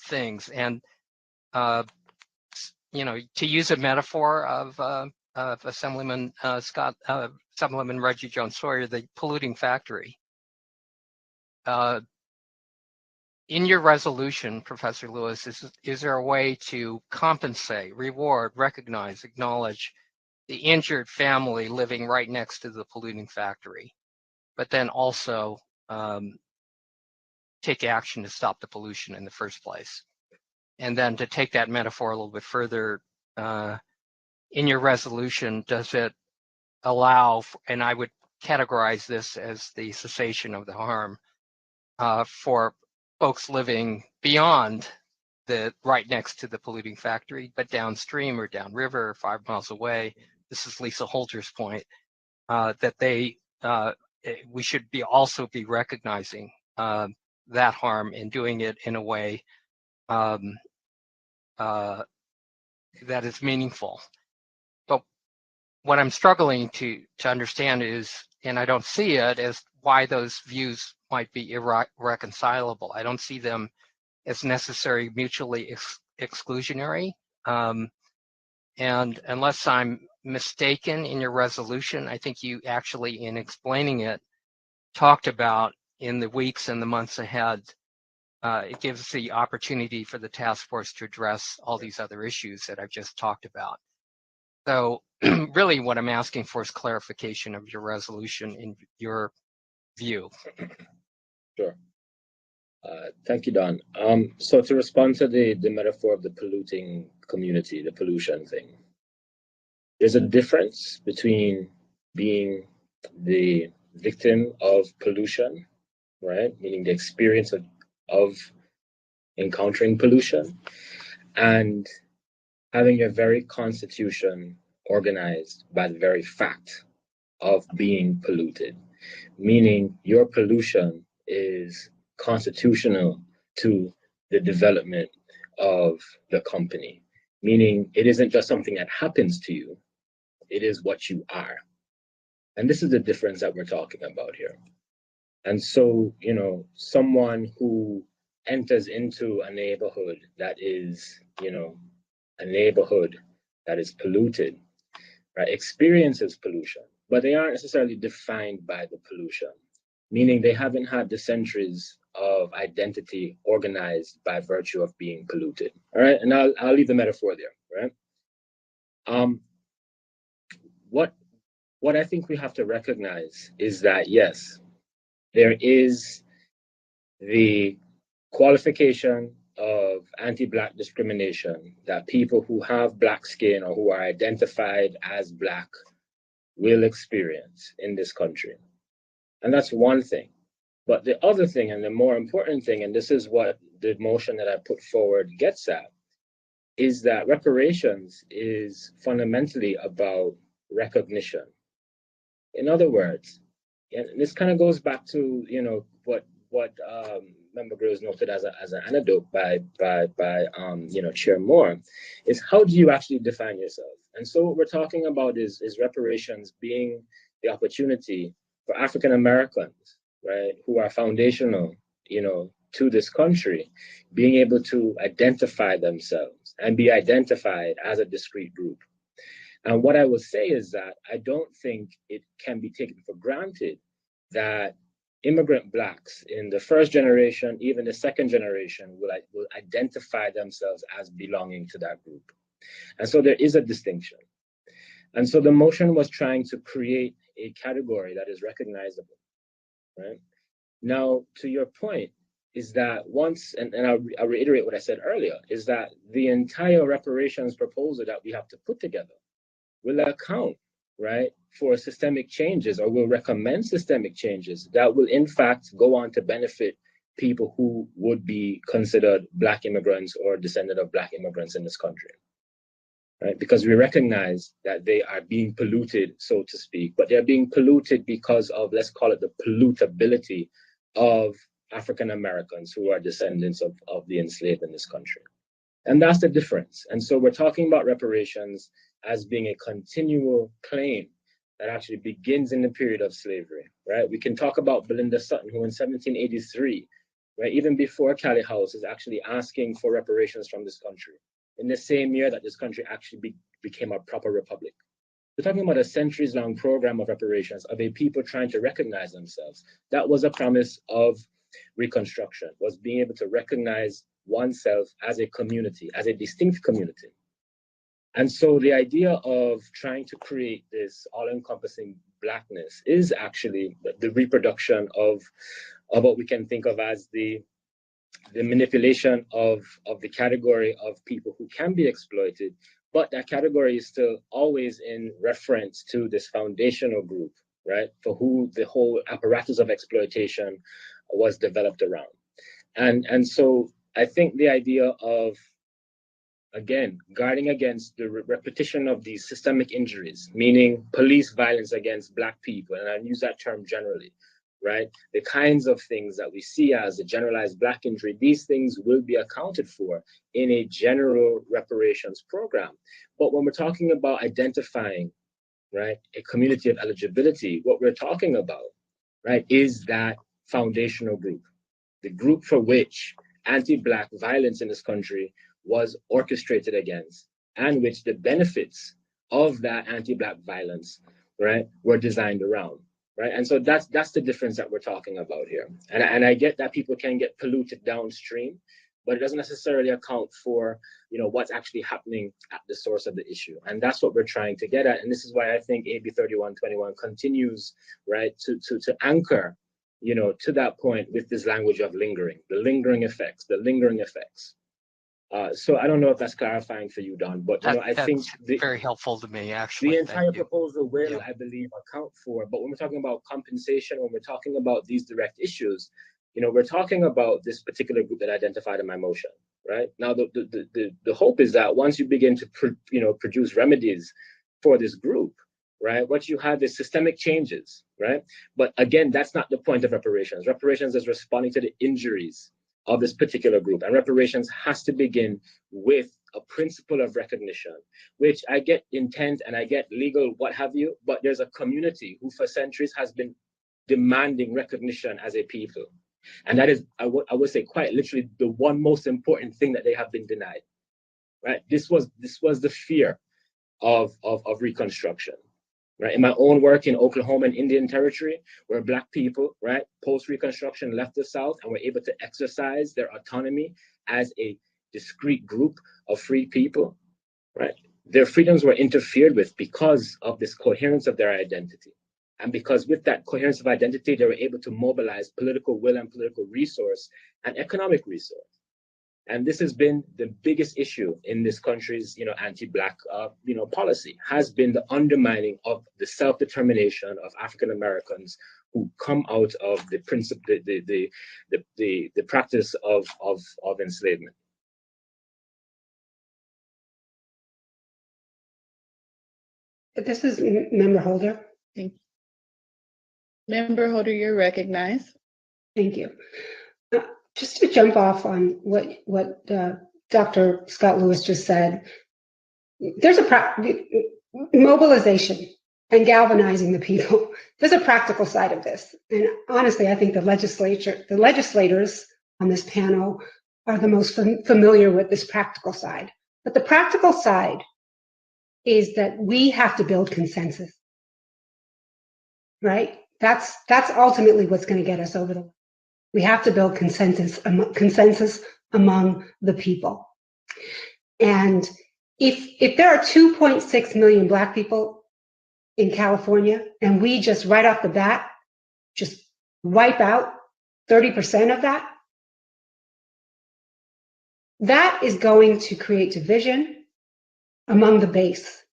things. And, to use a metaphor of Assemblyman Assemblyman Reggie Jones Sawyer, the polluting factory. In your resolution, Professor Lewis, is there a way to compensate, reward, recognize, acknowledge the injured family living right next to the polluting factory, but then also take action to stop the pollution in the first place? And then to take that metaphor a little bit further, in your resolution, does it allow, and I would categorize this as the cessation of the harm, for folks living beyond right next to the polluting factory, but downstream or downriver or 5 miles away? This is Lisa Holder's point, that we should also be recognizing that harm and doing it in a way that is meaningful. But what I'm struggling to understand is, and I don't see it, as why those views might be irreconcilable. I don't see them as necessarily mutually exclusionary. And unless I'm mistaken in your resolution, I think you actually, in explaining it, talked about in the weeks and the months ahead, it gives the opportunity for the task force to address all these other issues that I've just talked about. So really what I'm asking for is clarification of your resolution in your view. Sure. Thank you, Don. So to respond to the metaphor of the polluting community, the pollution thing, there's a difference between being the victim of pollution, right? Meaning the experience of encountering pollution, and having your very constitution organized by the very fact of being polluted, meaning your pollution is constitutional to the development of the company, meaning it isn't just something that happens to you, it is what you are. And this is the difference that we're talking about here. And so, someone who enters into a neighborhood that is, a neighborhood that is polluted, right, experiences pollution, but they aren't necessarily defined by the pollution, meaning they haven't had the centuries of identity organized by virtue of being polluted. All right, and I'll leave the metaphor there, right? What I think we have to recognize is that, yes, there is the qualification of anti-Black discrimination that people who have Black skin or who are identified as Black will experience in this country. And that's one thing. But the other thing, and the more important thing, and this is what the motion that I put forward gets at, is that reparations is fundamentally about recognition. In other words, and this kind of goes back to what Member Burroughs noted as an anecdote by Chair Moore, is how do you actually define yourself? And so what we're talking about is reparations being the opportunity for African Americans, right, who are foundational, to this country, being able to identify themselves and be identified as a discrete group. And what I will say is that I don't think it can be taken for granted that immigrant Blacks in the first generation, even the second generation, will identify themselves as belonging to that group. And so there is a distinction. And so the motion was trying to create a category that is recognizable, right? Now, to your point, is that once, and I'll reiterate what I said earlier, is that the entire reparations proposal that we have to put together will account, right, for systemic changes, or will recommend systemic changes that will in fact go on to benefit people who would be considered Black immigrants or descendant of Black immigrants in this country, right? Because we recognize that they are being polluted, so to speak, but they're being polluted because of, let's call it, the pollutability of African Americans who are descendants of the enslaved in this country. And that's the difference. And so we're talking about reparations as being a continual claim that actually begins in the period of slavery, right? We can talk about Belinda Sutton, who in 1783, right, even before Callie House, is actually asking for reparations from this country in the same year that this country actually became a proper republic. We're talking about a centuries-long program of reparations of a people trying to recognize themselves. That was a promise of Reconstruction, was being able to recognize oneself as a community, as a distinct community. And so the idea of trying to create this all-encompassing Blackness is actually the reproduction of what we can think of as the manipulation of the category of people who can be exploited, but that category is still always in reference to this foundational group, right, for who the whole apparatus of exploitation was developed around. And so I think the idea of, again, guarding against the repetition of these systemic injuries, meaning police violence against Black people, and I use that term generally, right? The kinds of things that we see as a generalized Black injury, these things will be accounted for in a general reparations program. But when we're talking about identifying, right, a community of eligibility, what we're talking about, right, is that foundational group, the group for which anti-Black violence in this country was orchestrated against, and which the benefits of that anti-Black violence, right, were designed around, right? And so that's the difference that we're talking about here. And I get that people can get polluted downstream, but it doesn't necessarily account for, you know, what's actually happening at the source of the issue. And that's what we're trying to get at. And this is why I think AB 3121 continues, right, to anchor, you know, to that point with this language of lingering, the lingering effects. So I don't know if that's clarifying for you, Don, but you know, I think very helpful to me, actually. The entire proposal will, I believe, account for. But when we're talking about compensation, when we're talking about these direct issues, you know, we're talking about this particular group that I identified in my motion, right? Now, the hope is that once you begin to produce remedies for this group, right, what you have is systemic changes, right? But again, that's not the point of reparations. Reparations is responding to the injuries of this particular group, and reparations has to begin with a principle of recognition, which I get intent and I get legal, what have you, but there's a community who for centuries has been demanding recognition as a people. And that is, I would say quite literally, the one most important thing that they have been denied, right? This was the fear of Reconstruction, right? In my own work in Oklahoma and Indian Territory, where Black people, right, post-Reconstruction left the South and were able to exercise their autonomy as a discrete group of free people, right? Their freedoms were interfered with because of this coherence of their identity. And because with that coherence of identity, they were able to mobilize political will and political resource and economic resource. And this has been the biggest issue in this country's, you know, anti-Black, policy, has been the undermining of the self-determination of African Americans who come out of the principle, the practice of enslavement. This is Member Holder. Thank you. Member Holder, you're recognized. Thank you. Just to jump off on what Dr. Scott Lewis just said, there's mobilization and galvanizing the people. There's a practical side of this. And honestly, I think the legislators on this panel are the most familiar with this practical side. But the practical side is that we have to build consensus, right? That's ultimately what's going to get us over the line. We have to build consensus among the people. And if there are 2.6 million Black people in California, and we just right off the bat just wipe out 30% of that, that is going to create division among the base.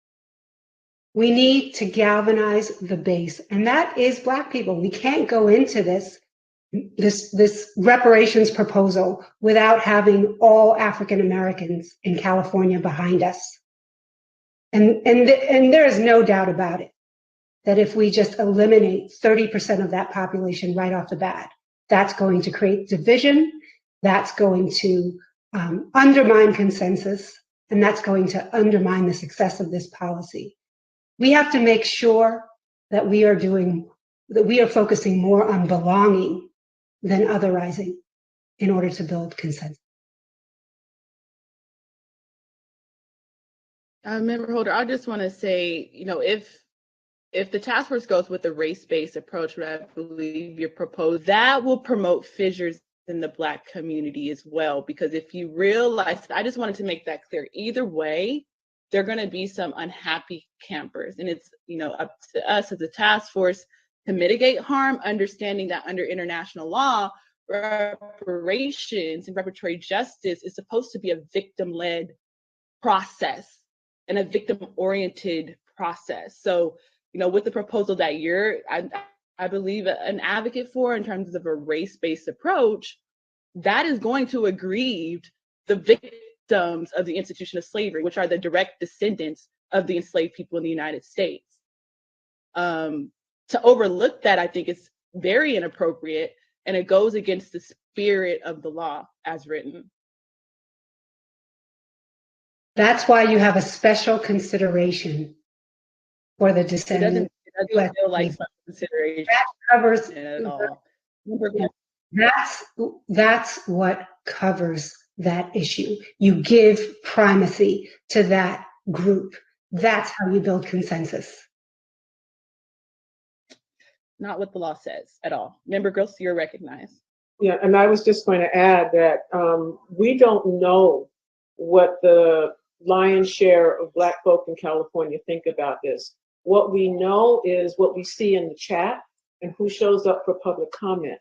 We need to galvanize the base, and that is Black people. We can't go into this reparations proposal without having all African Americans in California behind us. And there is no doubt about it, that if we just eliminate 30% of that population right off the bat, that's going to create division, that's going to undermine consensus, and that's going to undermine the success of this policy. We have to make sure that we are focusing more on belonging than otherizing in order to build consensus. Member Holder, I just want to say, if the task force goes with the race-based approach, what I believe you're proposed, that will promote fissures in the Black community as well. Because if you realize, I just wanted to make that clear, either way, there are going to be some unhappy campers. And it's, up to us as a task force to mitigate harm, understanding that under international law, reparations and reparatory justice is supposed to be a victim-led process and a victim-oriented process. So, with the proposal that I believe an advocate for in terms of a race-based approach, that is going to aggrieve the victims of the institution of slavery, which are the direct descendants of the enslaved people in the United States. To overlook that, I think, is very inappropriate, and it goes against the spirit of the law as written. That's why you have a special consideration for the descendants. It doesn't feel like special consideration. That covers at all. That's what covers that issue. You give primacy to that group. That's how you build consensus. Not what the law says at all. Member Gross, you're recognized. Yeah, and I was just going to add that we don't know what the lion's share of Black folk in California think about this. What we know is what we see in the chat and who shows up for public comment.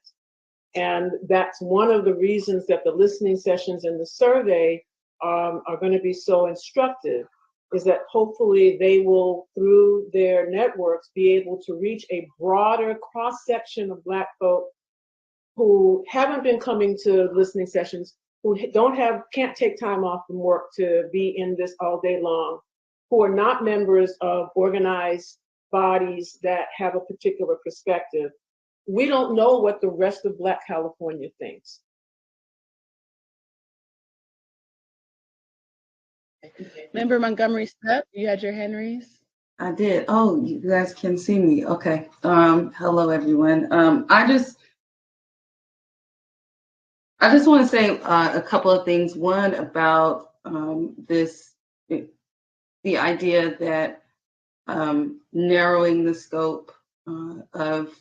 And that's one of the reasons that the listening sessions and the survey are going to be so instructive, is that hopefully they will, through their networks, be able to reach a broader cross-section of Black folk who haven't been coming to listening sessions, who can't take time off from work to be in this all day long, who are not members of organized bodies that have a particular perspective. We don't know what the rest of Black California thinks. Member Montgomery Step, you had your hand raised. I did. Oh, you guys can see me. Okay. Hello, everyone. I just want to say a couple of things. One, about the idea that narrowing the scope of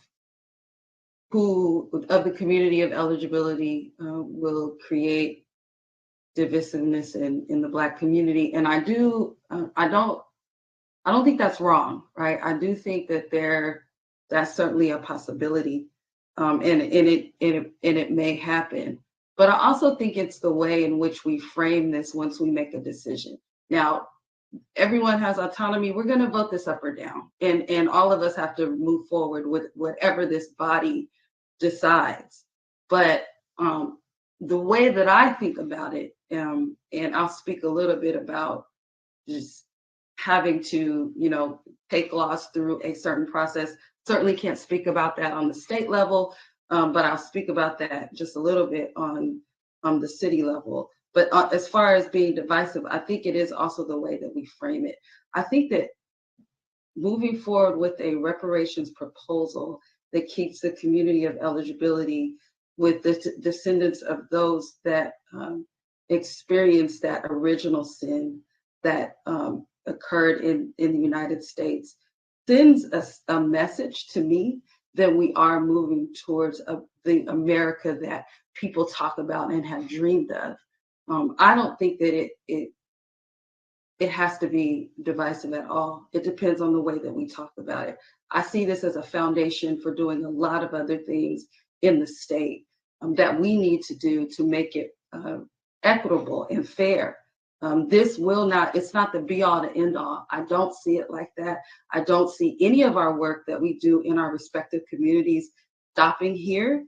the community of eligibility will create divisiveness in the Black community. And I don't think that's wrong, right? I do think that that's certainly a possibility, and it may happen. But I also think it's the way in which we frame this once we make a decision. Now, everyone has autonomy. We're going to vote this up or down, and all of us have to move forward with whatever this body decides. But the way that I think about it, and I'll speak a little bit about just having to, take laws through a certain process. Certainly can't speak about that on the state level, but I'll speak about that just a little bit on the city level. But as far as being divisive, I think it is also the way that we frame it. I think that moving forward with a reparations proposal that keeps the community of eligibility with the descendants of those that experienced that original sin that occurred in the United States sends a message to me that we are moving towards the America that people talk about and have dreamed of. I don't think that it has to be divisive at all. It depends on the way that we talk about it. I see this as a foundation for doing a lot of other things in the state that we need to do to make it equitable and fair. It's not the be all to end all. I don't see it like that. I don't see any of our work that we do in our respective communities stopping here.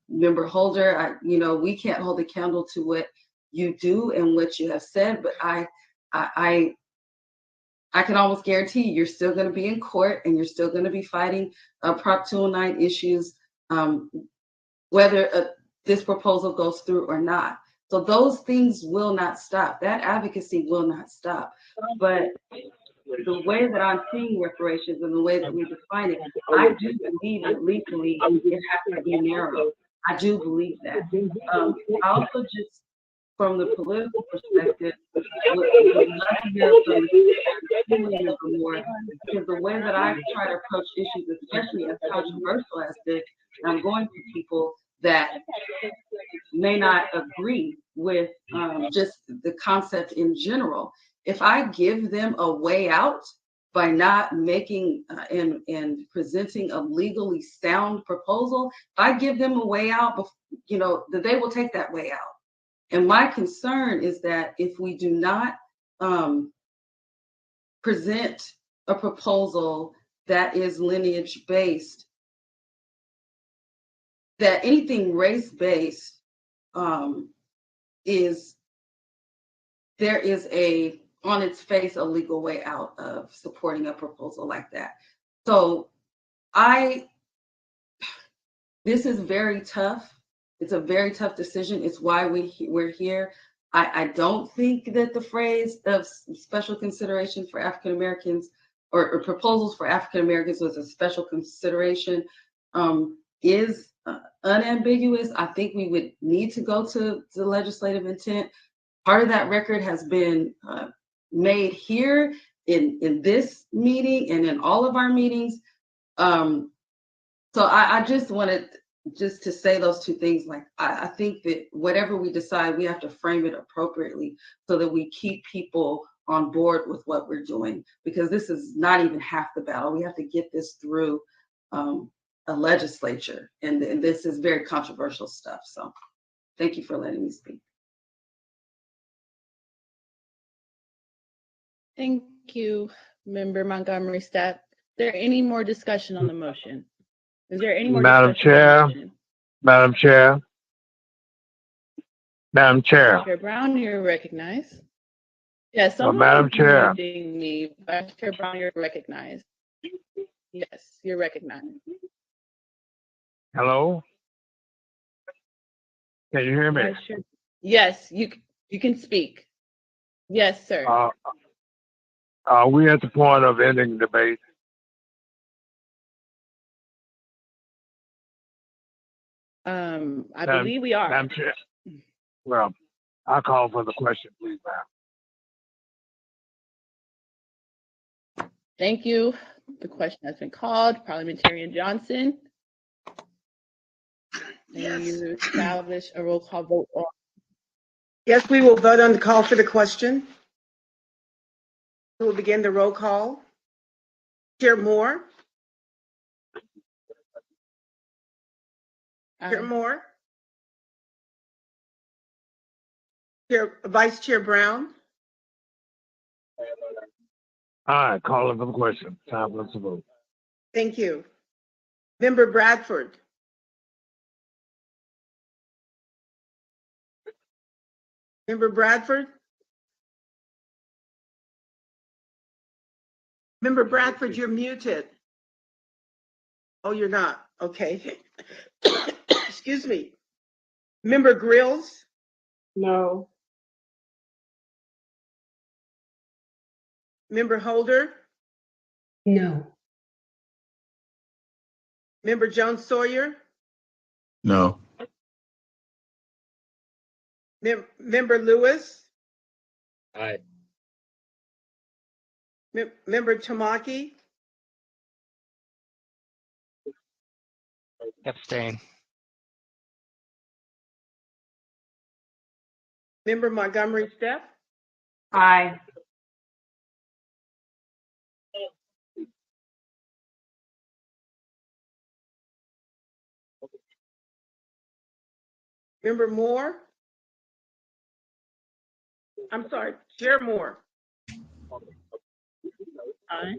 Member Holder, we can't hold a candle to what you do and what you have said, but I can almost guarantee you're still going to be in court and you're still going to be fighting Prop 209 issues, whether this proposal goes through or not. So those things will not stop. That advocacy will not stop. But the way that I'm seeing reparations and the way that we define it, I do believe that legally it has to be narrow. I do believe that. I also just, from the political perspective, would love to hear from the family member more, because the way that I try to approach issues, especially as controversial as this, I'm going to people that may not agree with just the concept in general. If I give them a way out by not making and presenting a legally sound proposal, if I give them a way out, you know, that they will take that way out. And my concern is that if we do not present a proposal that is lineage based, that anything race based is, there is a, on its face, a legal way out of supporting a proposal like that. So this is very tough. It's a very tough decision. It's why we're here. I don't think that the phrase of special consideration for African Americans or proposals for African Americans was a special consideration is unambiguous. I think we would need to go to the legislative intent. Part of that record has been made here in this meeting and in all of our meetings. So I just wanted just to say those two things. Like, I think that whatever we decide, we have to frame it appropriately so that we keep people on board with what we're doing, because this is not even half the battle. We have to get this through a legislature, and this is very controversial stuff. So thank you for letting me speak. Thank you, Member Montgomery Stepp. Is there any more discussion on the motion? Is there any more Madam discussion on the Chair, motion? Madam Chair, Madam Chair. Chair Brown, you're recognized. Yes, someone Madam is Chair. muting me. Vice Chair Brown, you're recognized. Yes, you're recognized. Hello? Can you hear me? Vice Chair- Yes, you can speak. Yes, sir. Are we at the point of ending debate? I believe we are. Madam Chair. Well, I'll call for the question, please, ma'am. Thank you. The question has been called. Parliamentarian Johnson. Can you establish a roll call vote on? Yes, we will vote on the call for the question. We will begin the roll call. Chair Moore. Chair Moore. Vice Chair Brown. All right, calling for the question. Time for us to vote. Thank you. Member Bradford. Member Bradford. Member Bradford, you're muted. Oh, you're not. Okay. Excuse me. Member Grills. No. Member Holder. No. Member Jones Sawyer. No. Member Lewis. Aye. Member Tamaki. Abstain. Member Montgomery Stepp. Aye. Member Moore. I'm sorry, Chair Moore. Aye.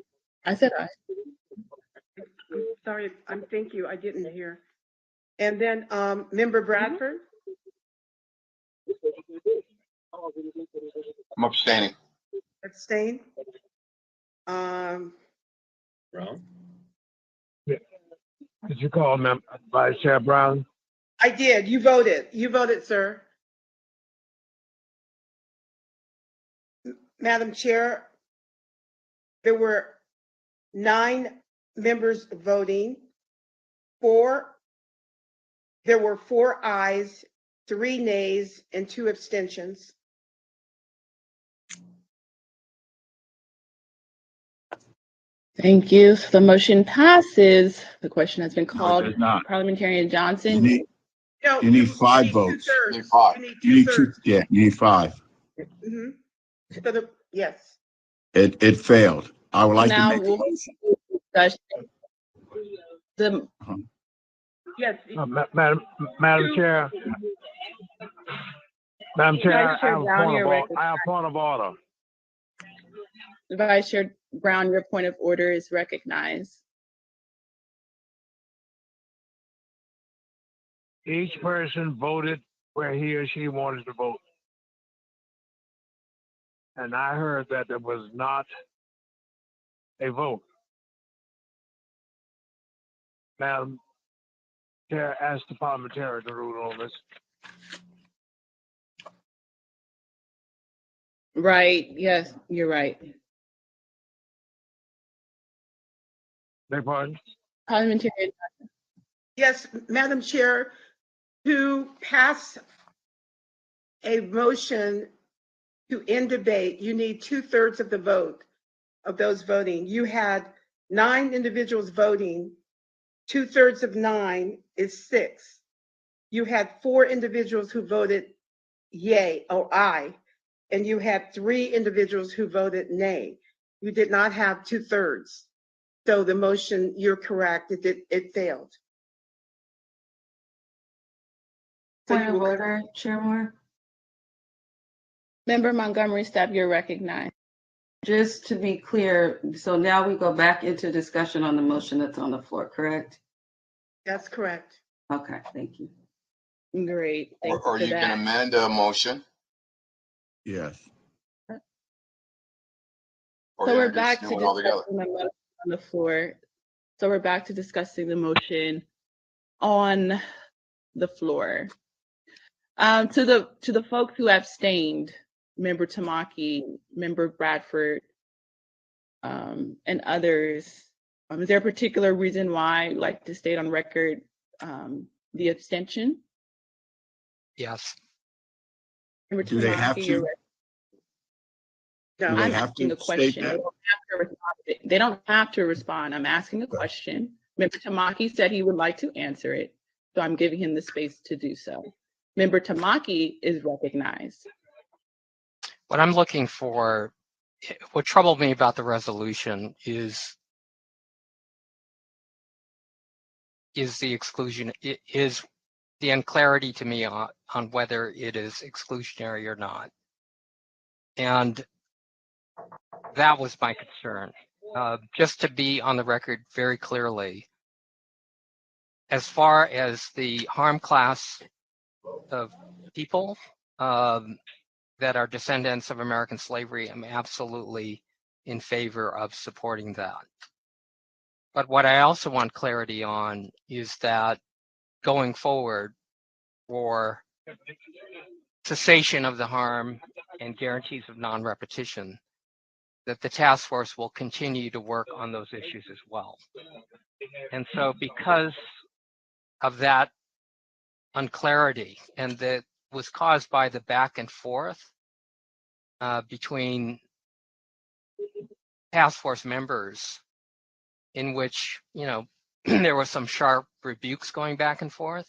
I said aye. Sorry, thank you. I didn't hear. And then Member Bradford. I'm abstaining. Abstain. Brown? Did you call Vice Chair Brown? I did. You voted. You voted, sir. Madam Chair, there were 9 members voting. There were 4 ayes, 3 nays, and 2 abstentions. Thank you. So the motion passes. The question has been No, it called. does not. Parliamentarian You Johnson. need, No, you need 5 votes. You need 5. You need 2, yeah, you need 5. Mhm. Yes. It failed. I would like to Now make a we'll motion. discuss the Yes. Madam Chair. Madam Chair, Vice Chair Brown, you're I have point of order. Vice Chair Brown, your point of order is recognized. Each person voted where he or she wanted to vote. And I heard that there was not a vote. Madam Chair, ask the parliamentarian to rule on this. Right. Yes, you're right. Beg pardon? Parliamentarian. Yes, Madam Chair, to pass a motion to end debate, you need 2/3 of the vote of those voting. You had 9 individuals voting. 2/3 of 9 is 6. You had 4 individuals who voted yay or aye, and you had 3 individuals who voted nay. You did not have 2/3. So the motion, you're correct, it failed. So Point of order, Chair Moore. Member Montgomery Stab, you're recognized. Just to be clear, so now we go back into discussion on the motion that's on the floor, correct? That's correct. Okay, thank you. Great. Thank Or you you for can that. amend a motion. Yes. Or So you we're just back do to it all together. discussing the motion on the floor. So we're back to discussing the motion on the floor. To the folks who abstained, Member Tamaki, Member Bradford, and others, is there a particular reason why you'd like to state on record the abstention? Yes. Member Do they have Tamaki, to? you're Do they I'm have asking to a state question. that? They don't have to respond. I'm asking a question. Member Tamaki said he would like to answer it, so I'm giving him the space to do so. Member Tamaki is recognized. What I'm looking for, what troubled me about the resolution is the exclusion, is the unclarity to me on whether it is exclusionary or not. And that was my concern. Just to be on the record very clearly, as far as the harm class of people that are descendants of American slavery, I'm absolutely in favor of supporting that. But what I also want clarity on is that going forward, for cessation of the harm and guarantees of non-repetition, that the task force will continue to work on those issues as well. And so because of that unclarity, and that was caused by the back and forth between task force members, in which, you know, there were some sharp rebukes going back and forth,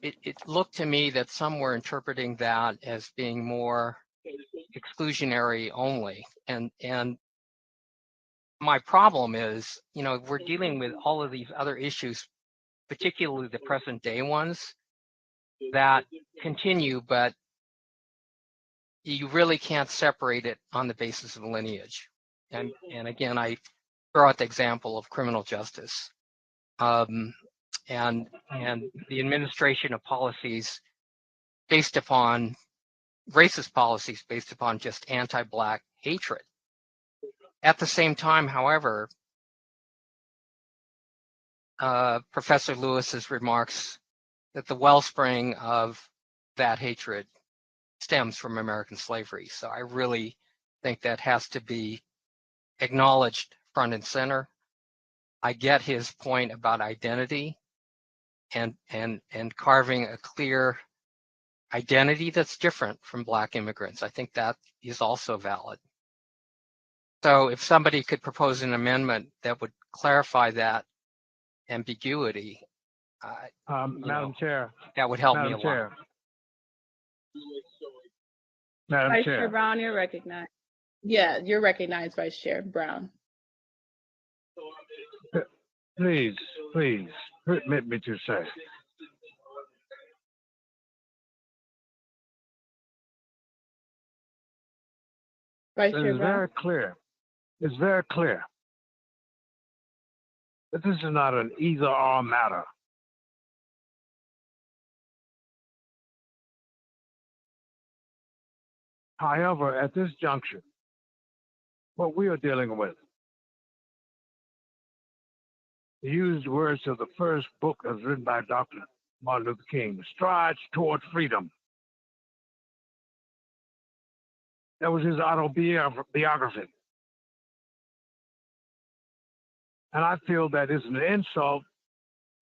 it looked to me that some were interpreting that as being more exclusionary only. And my problem is, you know, we're dealing with all of these other issues, particularly the present day ones, that continue, but you really can't separate it on the basis of lineage. And again, I throw out the example of criminal justice, and the administration of policies based upon racist policies, based upon just anti-Black hatred. At the same time, however, Professor Lewis's remarks that the wellspring of that hatred stems from American slavery. So I really think that has to be acknowledged front and center. I get his point about identity and carving a clear identity that's different from Black immigrants. I think that is also valid. So if somebody could propose an amendment that would clarify that ambiguity, Madam Chair. that would help me a Madam Chair. lot. Madam Vice Chair Chair. Brown, you're recognized. Yeah, you're recognized, Vice Chair Brown. Please, permit me to say. Vice It Chair is Brown. very clear. It's very clear that this is not an either-or matter. However, at this juncture, what we are dealing with, to use the words of the first book that was written by Dr. Martin Luther King, Strides Toward Freedom. That was his autobiography. And I feel that is an insult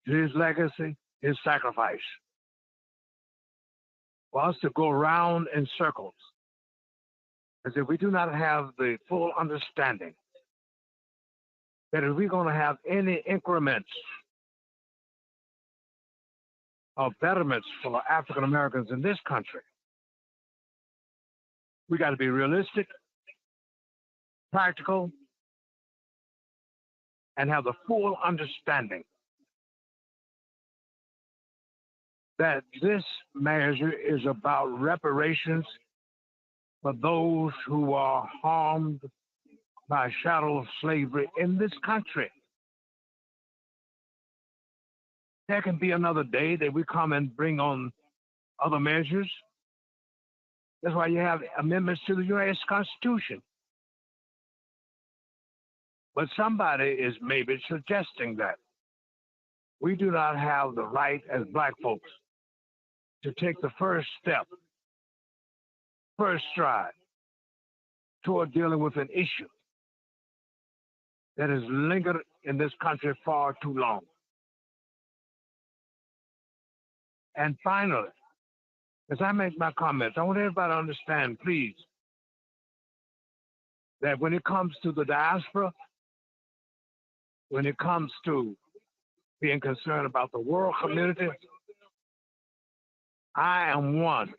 to his legacy, his sacrifice. For us to go around in circles as if we do not have the full understanding that if we're going to have any increments of betterments for African Americans in this country, we got to be realistic, practical, and have the full understanding that this measure is about reparations for those who are harmed by a shadow of slavery in this country. There can be another day that we come and bring on other measures. That's why you have amendments to the U.S. Constitution. But somebody is maybe suggesting that we do not have the right as Black folks to take the first step, first stride toward dealing with an issue that has lingered in this country far too long. And finally, as I make my comments, I want everybody to understand, please, that when it comes to the diaspora, when it comes to being concerned about the world community, I am one.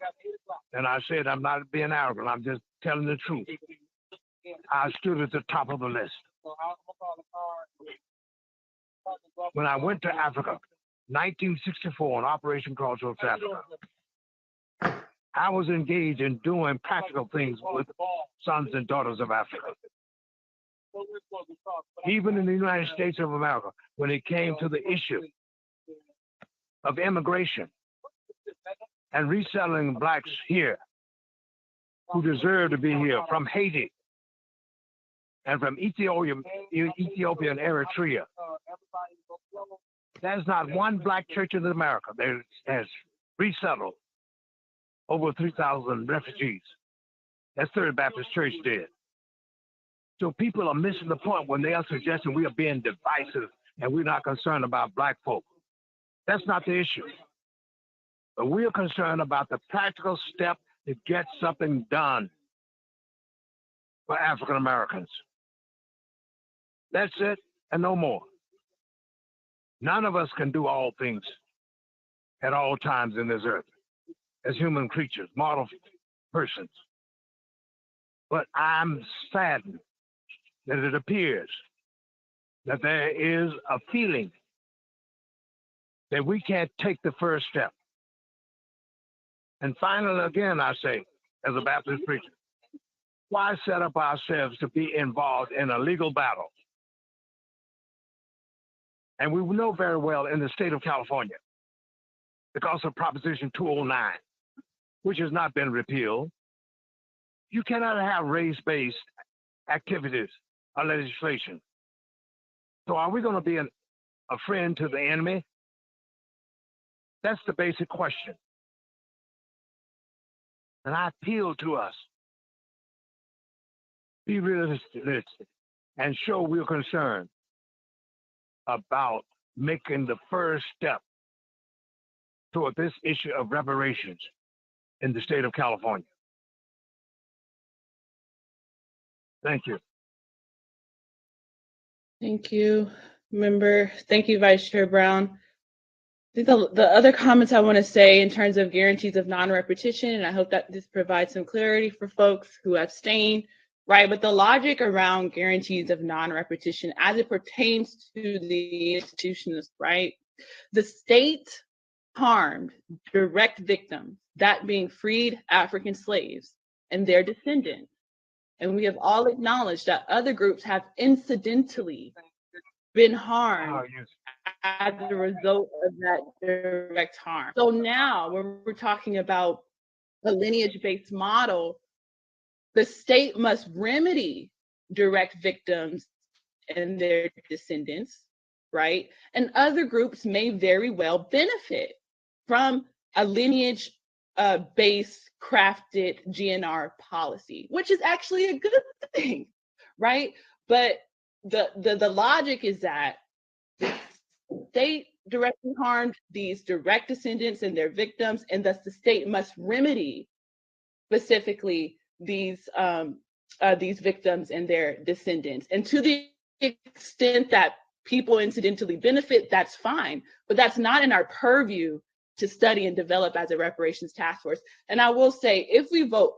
And I said I'm not being arrogant, I'm just telling the truth. I stood at the top of the list. When I went to Africa, 1964, in Operation Crossroads, Africa, I was engaged in doing practical things with sons and daughters of Africa. Even in the United States of America, when it came to the issue of immigration and resettling Blacks here who deserve to be here from Haiti and from Ethiopia and Eritrea. There's not one Black church in America that has resettled over 3,000 refugees. That's Third Baptist Church did. So people are missing the point when they are suggesting we are being divisive and we're not concerned about Black folk. That's not the issue. But we are concerned about the practical step to get something done for African Americans. That's it and no more. None of us can do all things at all times in this earth as human creatures, mortal persons. But I'm saddened that it appears that there is a feeling that we can't take the first step. And finally, again, I say, as a Baptist preacher, why set up ourselves to be involved in a legal battle? And we know very well in the state of California, because of Proposition 209, which has not been repealed, you cannot have race-based activities or legislation. So are we going to be a friend to the enemy? That's the basic question. And I appeal to us be realistic and show we're concerned about making the first step toward this issue of reparations in the state of California. Thank you. Thank you, member. Thank you, Vice Chair Brown. I think the other comments I want to say in terms of guarantees of non-repetition, and I hope that this provides some clarity for folks who abstain, right? But the logic around guarantees of non-repetition as it pertains to the institutions, right? The state harmed direct victims, that being freed African slaves and their descendants. And we have all acknowledged that other groups have incidentally been harmed as a result of that direct harm. So now when we're talking about a lineage-based model, the state must remedy direct victims and their descendants, right? And other groups may very well benefit from a lineage based crafted GNR policy, which is actually a good thing, right? But the logic is that the state directly harmed these direct descendants and their victims, and thus the state must remedy specifically these victims and their descendants. And to the extent that people incidentally benefit, that's fine, but that's not in our purview to study and develop as a reparations task force. And I will say, if we vote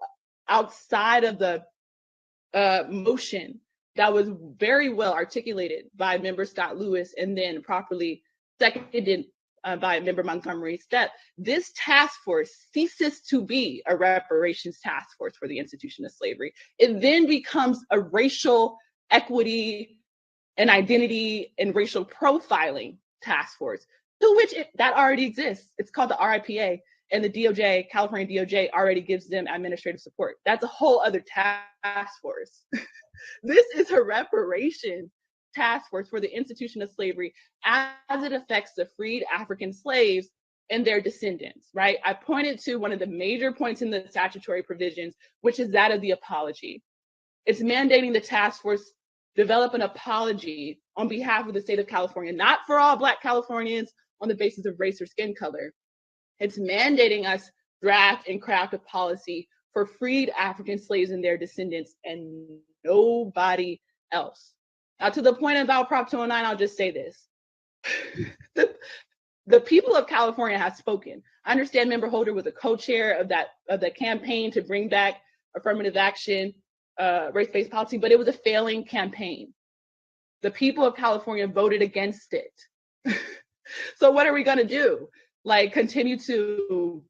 outside of the motion that was very well articulated by member Scott Lewis and then properly seconded by member Montgomery Stepp, this task force ceases to be a reparations task force for the institution of slavery. It then becomes a racial equity and identity and racial profiling task force, to which that already exists. It's called the RIPA, and the DOJ, California DOJ, already gives them administrative support. That's a whole other task force. This is a reparations task force for the institution of slavery as it affects the freed African slaves and their descendants, right? I pointed to one of the major points in the statutory provisions, which is that of the apology. It's mandating the task force develop an apology on behalf of the state of California, not for all Black Californians on the basis of race or skin color. It's mandating us draft and craft a policy for freed African slaves and their descendants and nobody else. Now, to the point about Prop 209, I'll just say this. The people of California have spoken. I understand Member Holder was a co-chair of the campaign to bring back affirmative action, race-based policy, but it was a failing campaign. The people of California voted against it. So what are we gonna do? Like, continue to,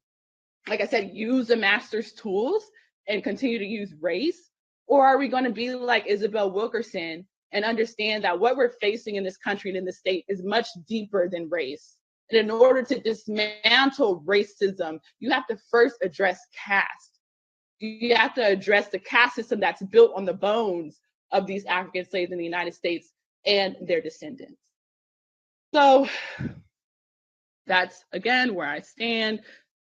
like I said, use the master's tools and continue to use race? Or are we gonna be like Isabel Wilkerson and understand that what we're facing in this country and in the state is much deeper than race? And in order to dismantle racism, you have to first address caste. You have to address the caste system that's built on the bones of these African slaves in the United States and their descendants. So that's, again, where I stand. I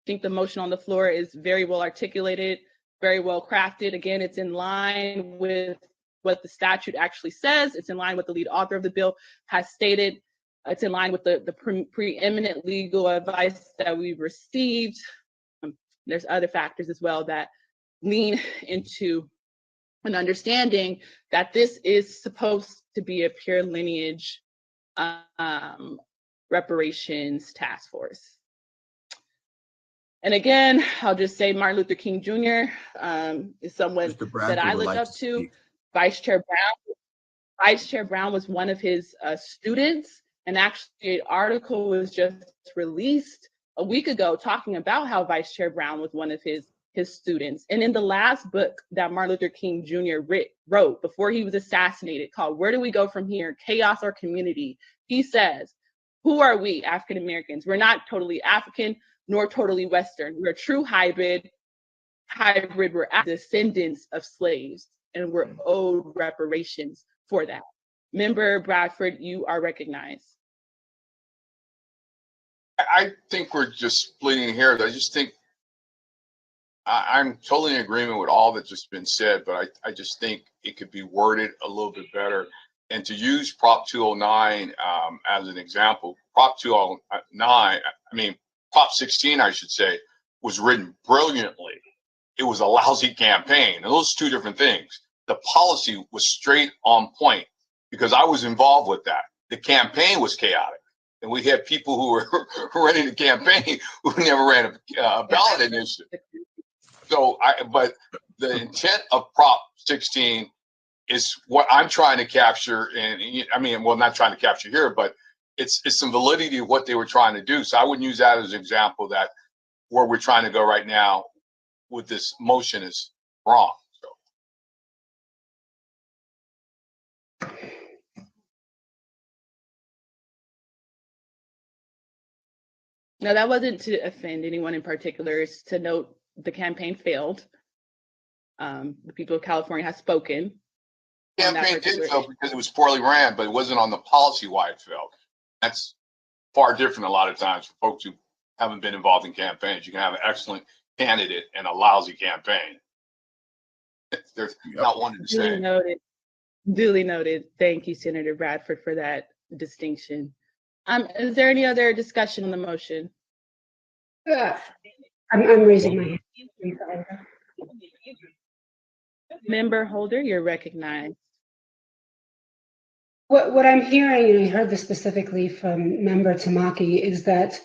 think the motion on the floor is very well articulated, very well crafted. Again, it's in line with what the statute actually says. It's in line with the lead author of the bill has stated. It's in line with the preeminent legal advice that we've received. There's other factors as well that lean into an understanding that this is supposed to be a pure lineage reparations task force. And again, I'll just say Martin Luther King Jr. Is someone that I look up to. Vice Chair Brown was one of his students, and actually an article was just released a week ago talking about how Vice Chair Brown was one of his students. And in the last book that Martin Luther King Jr. wrote before he was assassinated, called Where Do We Go From Here? Chaos or Community, he says, who are we, African Americans? We're not totally African nor totally Western. We're a true hybrid. We're descendants of slaves, and we're owed reparations for that. Member Bradford, you are recognized. I think we're just splitting hairs. I just think I'm totally in agreement with all that's just been said, but I just think it could be worded a little bit better. And to use Prop 209 as an example, Prop 209, Prop 16, I should say, was written brilliantly. It was a lousy campaign. And those are two different things. The policy was straight on point because I was involved with that. The campaign was chaotic. And we had people who were running the campaign who never ran a ballot initiative. So, but the intent of Prop 16 is what I'm trying to capture. And well, not trying to capture here, but it's some validity of what they were trying to do. So I wouldn't use that as an example that where we're trying to go right now with this motion is wrong. So. No, that wasn't to offend anyone in particular. It's to note the campaign failed. The people of California have spoken. The campaign did fail because it was poorly ran, but it wasn't on the policy why it failed. That's far different a lot of times for folks who haven't been involved in campaigns. You can have an excellent candidate and a lousy campaign. There's not one to say. Duly noted. Thank you, Senator Bradford, for that distinction. Is there any other discussion on the motion? I'm raising my hand. Member Holder, you're recognized. What I'm hearing, and I heard this specifically from Member Tamaki, is that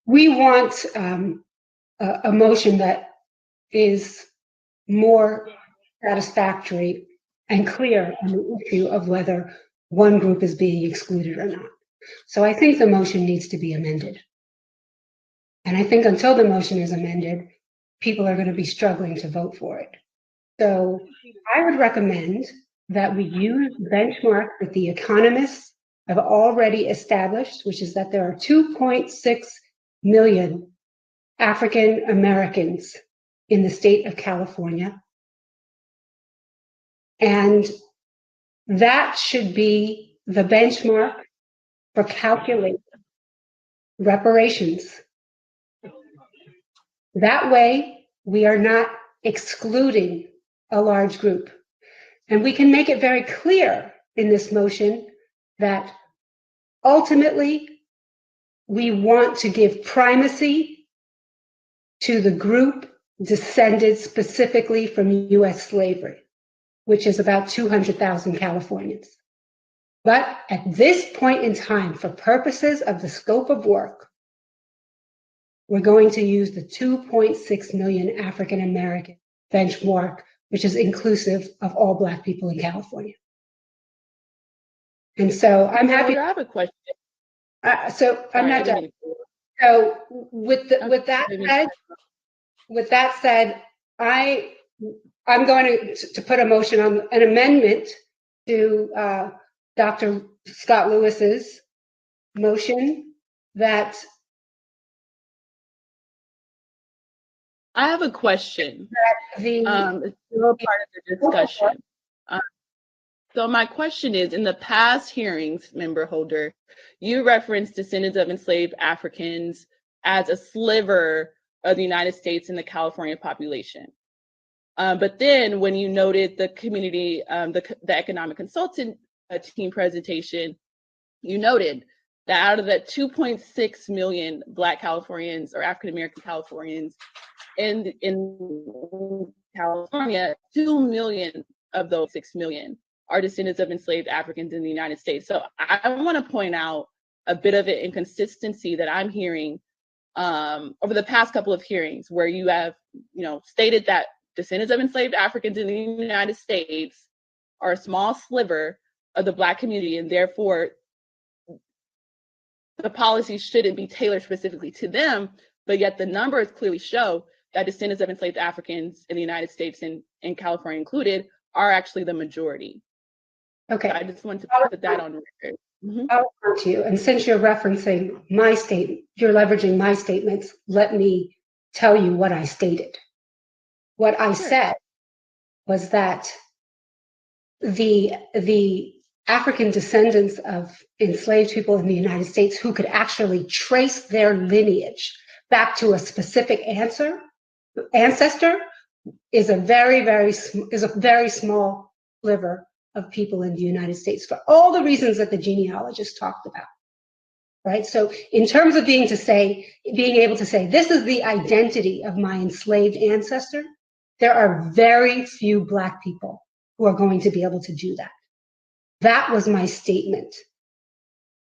we want a motion that is more satisfactory and clear on the issue of whether one group is being excluded or not. So I think the motion needs to be amended. And I think until the motion is amended, people are going to be struggling to vote for it. So I would recommend that we use the benchmark that the economists have already established, which is that there are 2.6 million African Americans in the state of California. And that should be the benchmark for calculating reparations. That way, we are not excluding a large group. And we can make it very clear in this motion that ultimately, we want to give primacy to the group descended specifically from US slavery, which is about 200,000 Californians. But at this point in time, for purposes of the scope of work, we're going to use the 2.6 million African American benchmark, which is inclusive of all Black people in California. And so I'm happy. I have a question. So I'm not done. So with that said, I'm going to put a motion on an amendment to Dr. Scott Lewis's motion that. I have a question. It's still part of the discussion. So my question is, in the past hearings, Member Holder, you referenced descendants of enslaved Africans as a sliver of the United States and the California population. But then when you noted the community, the economic consultant team presentation, you noted that out of that 2.6 million Black Californians or African-American Californians in California, 2 million of those 6 million are descendants of enslaved Africans in the United States. So I want to point out a bit of an inconsistency that I'm hearing over the past couple of hearings, where you have, stated that descendants of enslaved Africans in the United States are a small sliver of the Black community, and therefore the policy shouldn't be tailored specifically to them, but yet the numbers clearly show that descendants of enslaved Africans in the United States and California included are actually the majority. Okay. I just want to put that on record. I'll come to you. And since you're referencing my statement, you're leveraging my statements, let me tell you what I stated. What I said was that the African descendants of enslaved people in the United States who could actually trace their lineage back to a specific answer ancestor is a very small sliver of people in the United States for all the reasons that the genealogist talked about, right? So in terms of being able to say, this is the identity of my enslaved ancestor, there are very few Black people who are going to be able to do that. That was my statement,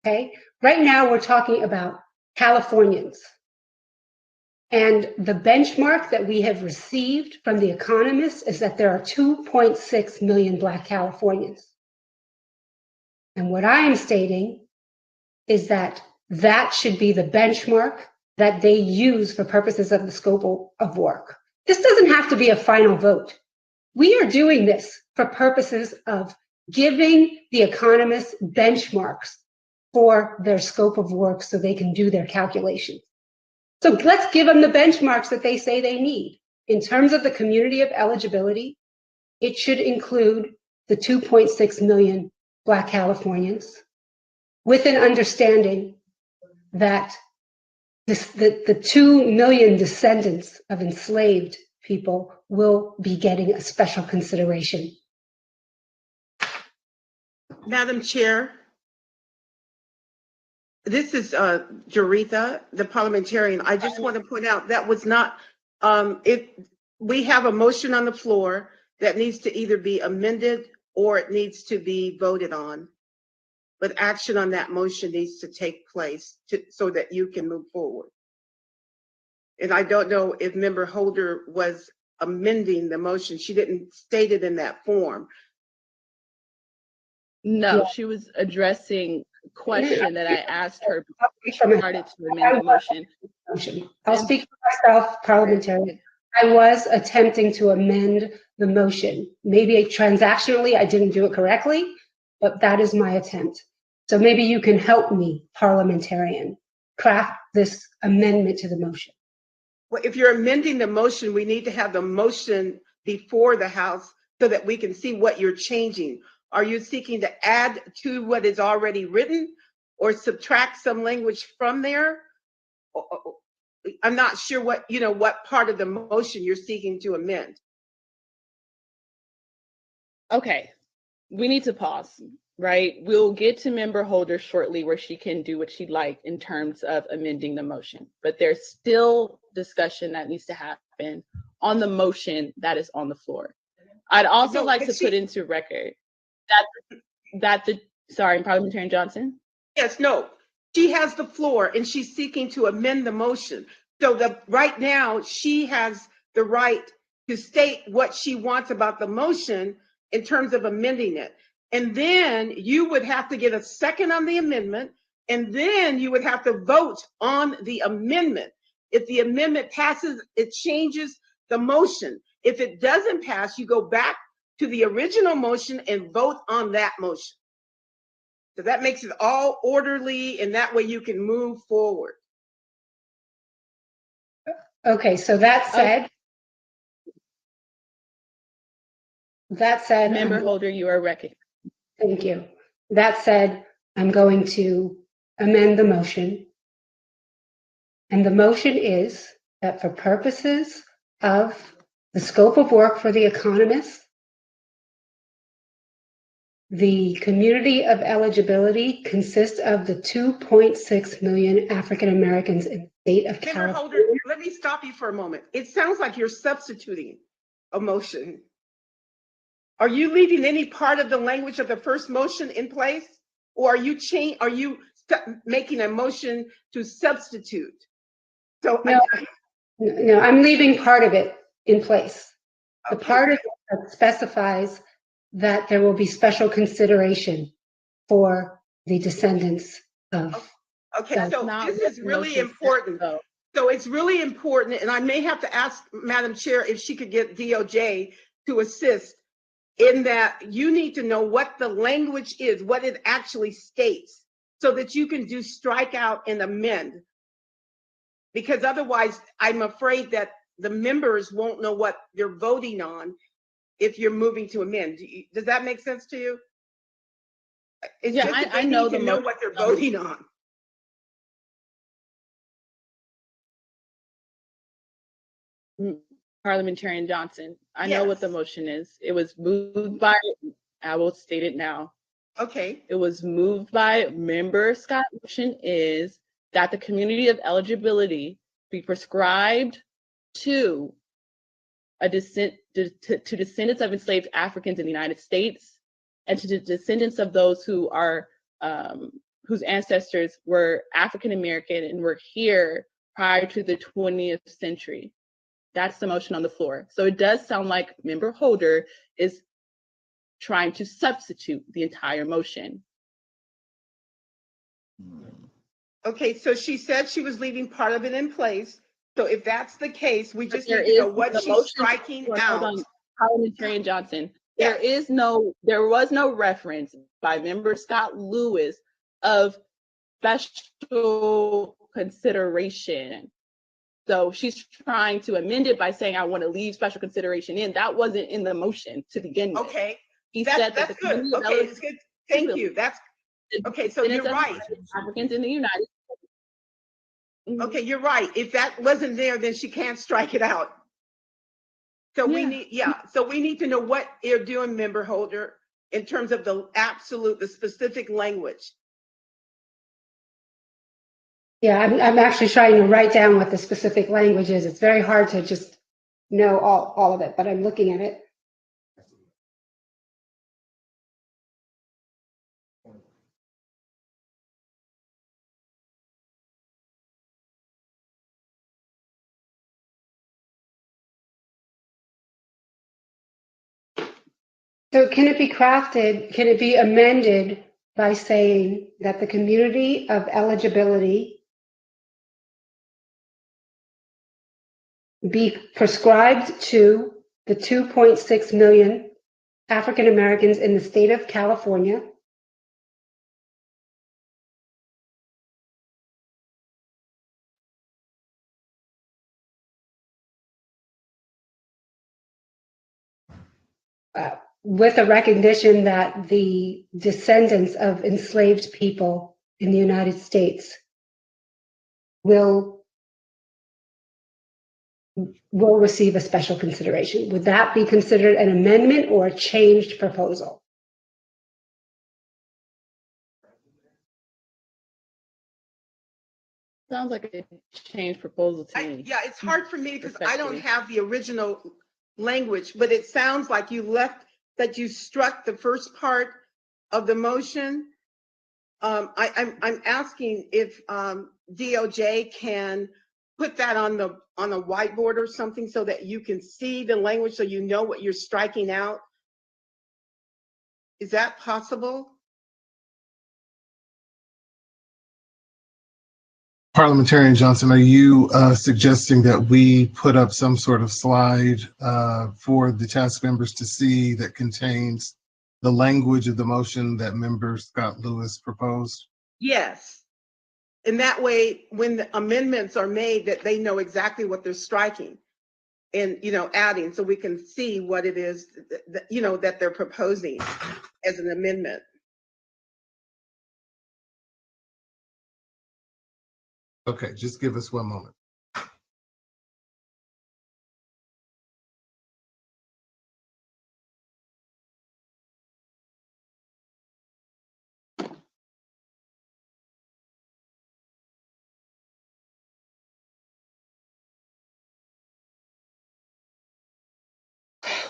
okay? Right now, we're talking about Californians. And the benchmark that we have received from The Economist is that there are 2.6 million Black Californians. And what I am stating is that that should be the benchmark that they use for purposes of the scope of work. This doesn't have to be a final vote. We are doing this for purposes of giving The Economist benchmarks for their scope of work so they can do their calculations. So let's give them the benchmarks that they say they need. In terms of the community of eligibility, it should include the 2.6 million Black Californians with an understanding that the 2 million descendants of enslaved people will be getting a special consideration. Madam Chair, this is Jaretha, the parliamentarian. I just want to point out that was not, we have a motion on the floor that needs to either be amended or it needs to be voted on. But action on that motion needs to take place so that you can move forward. And I don't know if Member Holder was amending the motion. She didn't state it in that form. No, Yeah. she was addressing a question that I asked her before she started to amend the motion. I'll speak for myself, parliamentarian. I was attempting to amend the motion. Maybe transactionally, I didn't do it correctly, but that is my attempt. So maybe you can help me, parliamentarian, craft this amendment to the motion. Well, if you're amending the motion, we need to have the motion before the House so that we can see what you're changing. Are you seeking to add to what is already written or subtract some language from there? I'm not sure what part of the motion you're seeking to amend. Okay, we need to pause, right? We'll get to Member Holder shortly where she can do what she'd like in terms of amending the motion, but there's still discussion that needs to happen on the motion that is on the floor. I'd also like to put into record sorry, Parliamentarian Johnson? Yes, no, she has the floor and she's seeking to amend the motion. So right now she has the right to state what she wants about the motion in terms of amending it. And then you would have to get a second on the amendment, and then you would have to vote on the amendment. If the amendment passes, it changes the motion. If it doesn't pass, you go back to the original motion and vote on that motion. So that makes it all orderly, and that way you can move forward. Okay, so that said, Member Holder, you are recognized. Thank you. That said, I'm going to amend the motion. And the motion is that for purposes of the scope of work for The Economist, the community of eligibility consists of the 2.6 million African Americans in the state of California. Holder, let me stop you for a moment. It sounds like you're substituting a motion. Are you leaving any part of the language of the first motion in place? Or are you making a motion to substitute? So No, I'm leaving part of it in place. The part of it that specifies that there will be special consideration for the descendants of. Okay, so this is really important. So it's really important, and I may have to ask Madam Chair if she could get DOJ to assist in that. You need to know what the language is, what it actually states, so that you can do strike out and amend. Because otherwise, I'm afraid that the members won't know what they're voting on if you're moving to amend. Does that make sense to you? It's Yeah, just that I they know need to know what they're voting on. Parliamentarian Johnson, I know what the motion is. It was moved by, I will state it now. Okay. It was moved by member Scott. Motion is that the community of eligibility be prescribed to a to descendants of enslaved Africans in the United States and to the descendants of those who are whose ancestors were African American and were here prior to the 20th century. That's the motion on the floor. So it does sound like member Holder is trying to substitute the entire motion. Okay, so she said she was leaving part of it in place. So if that's the case, we just need to know what she's striking out. Hold on, Parliamentarian Johnson. There was no reference by member Scott Lewis of special consideration. So she's trying to amend it by saying, I want to leave special consideration in. That wasn't in the motion to begin with. Okay. He said that the good. Okay, it's good. Thank you. That's okay. So you're right. Africans in the United States. Okay, you're right. If that wasn't there, then she can't strike it out. So we need, so we need to know what you're doing, member Holder, in terms of the specific language. Yeah, I'm actually trying to write down what the specific language is. It's very hard to just know all of it, but I'm looking at it. So can it be crafted, can it be amended by saying that the community of eligibility be prescribed to the 2.6 million African Americans in the state of California with a recognition that the descendants of enslaved people in the United States will receive a special consideration? Would that be considered an amendment or a changed proposal? Sounds like a changed proposal to me. Yeah, it's hard for me because I don't have the original language, but it sounds like that you struck the first part of the motion. I'm asking if DOJ can put that on a whiteboard or something so that you can see the language so you know what you're striking out. Is that possible? Parliamentarian Johnson, are you suggesting that we put up some sort of slide for the task members to see that contains the language of the motion that member Scott Lewis proposed? Yes. And that way, when the amendments are made, that they know exactly what they're striking and, adding, so we can see what it is that, that they're proposing as an amendment. Okay, just give us one moment.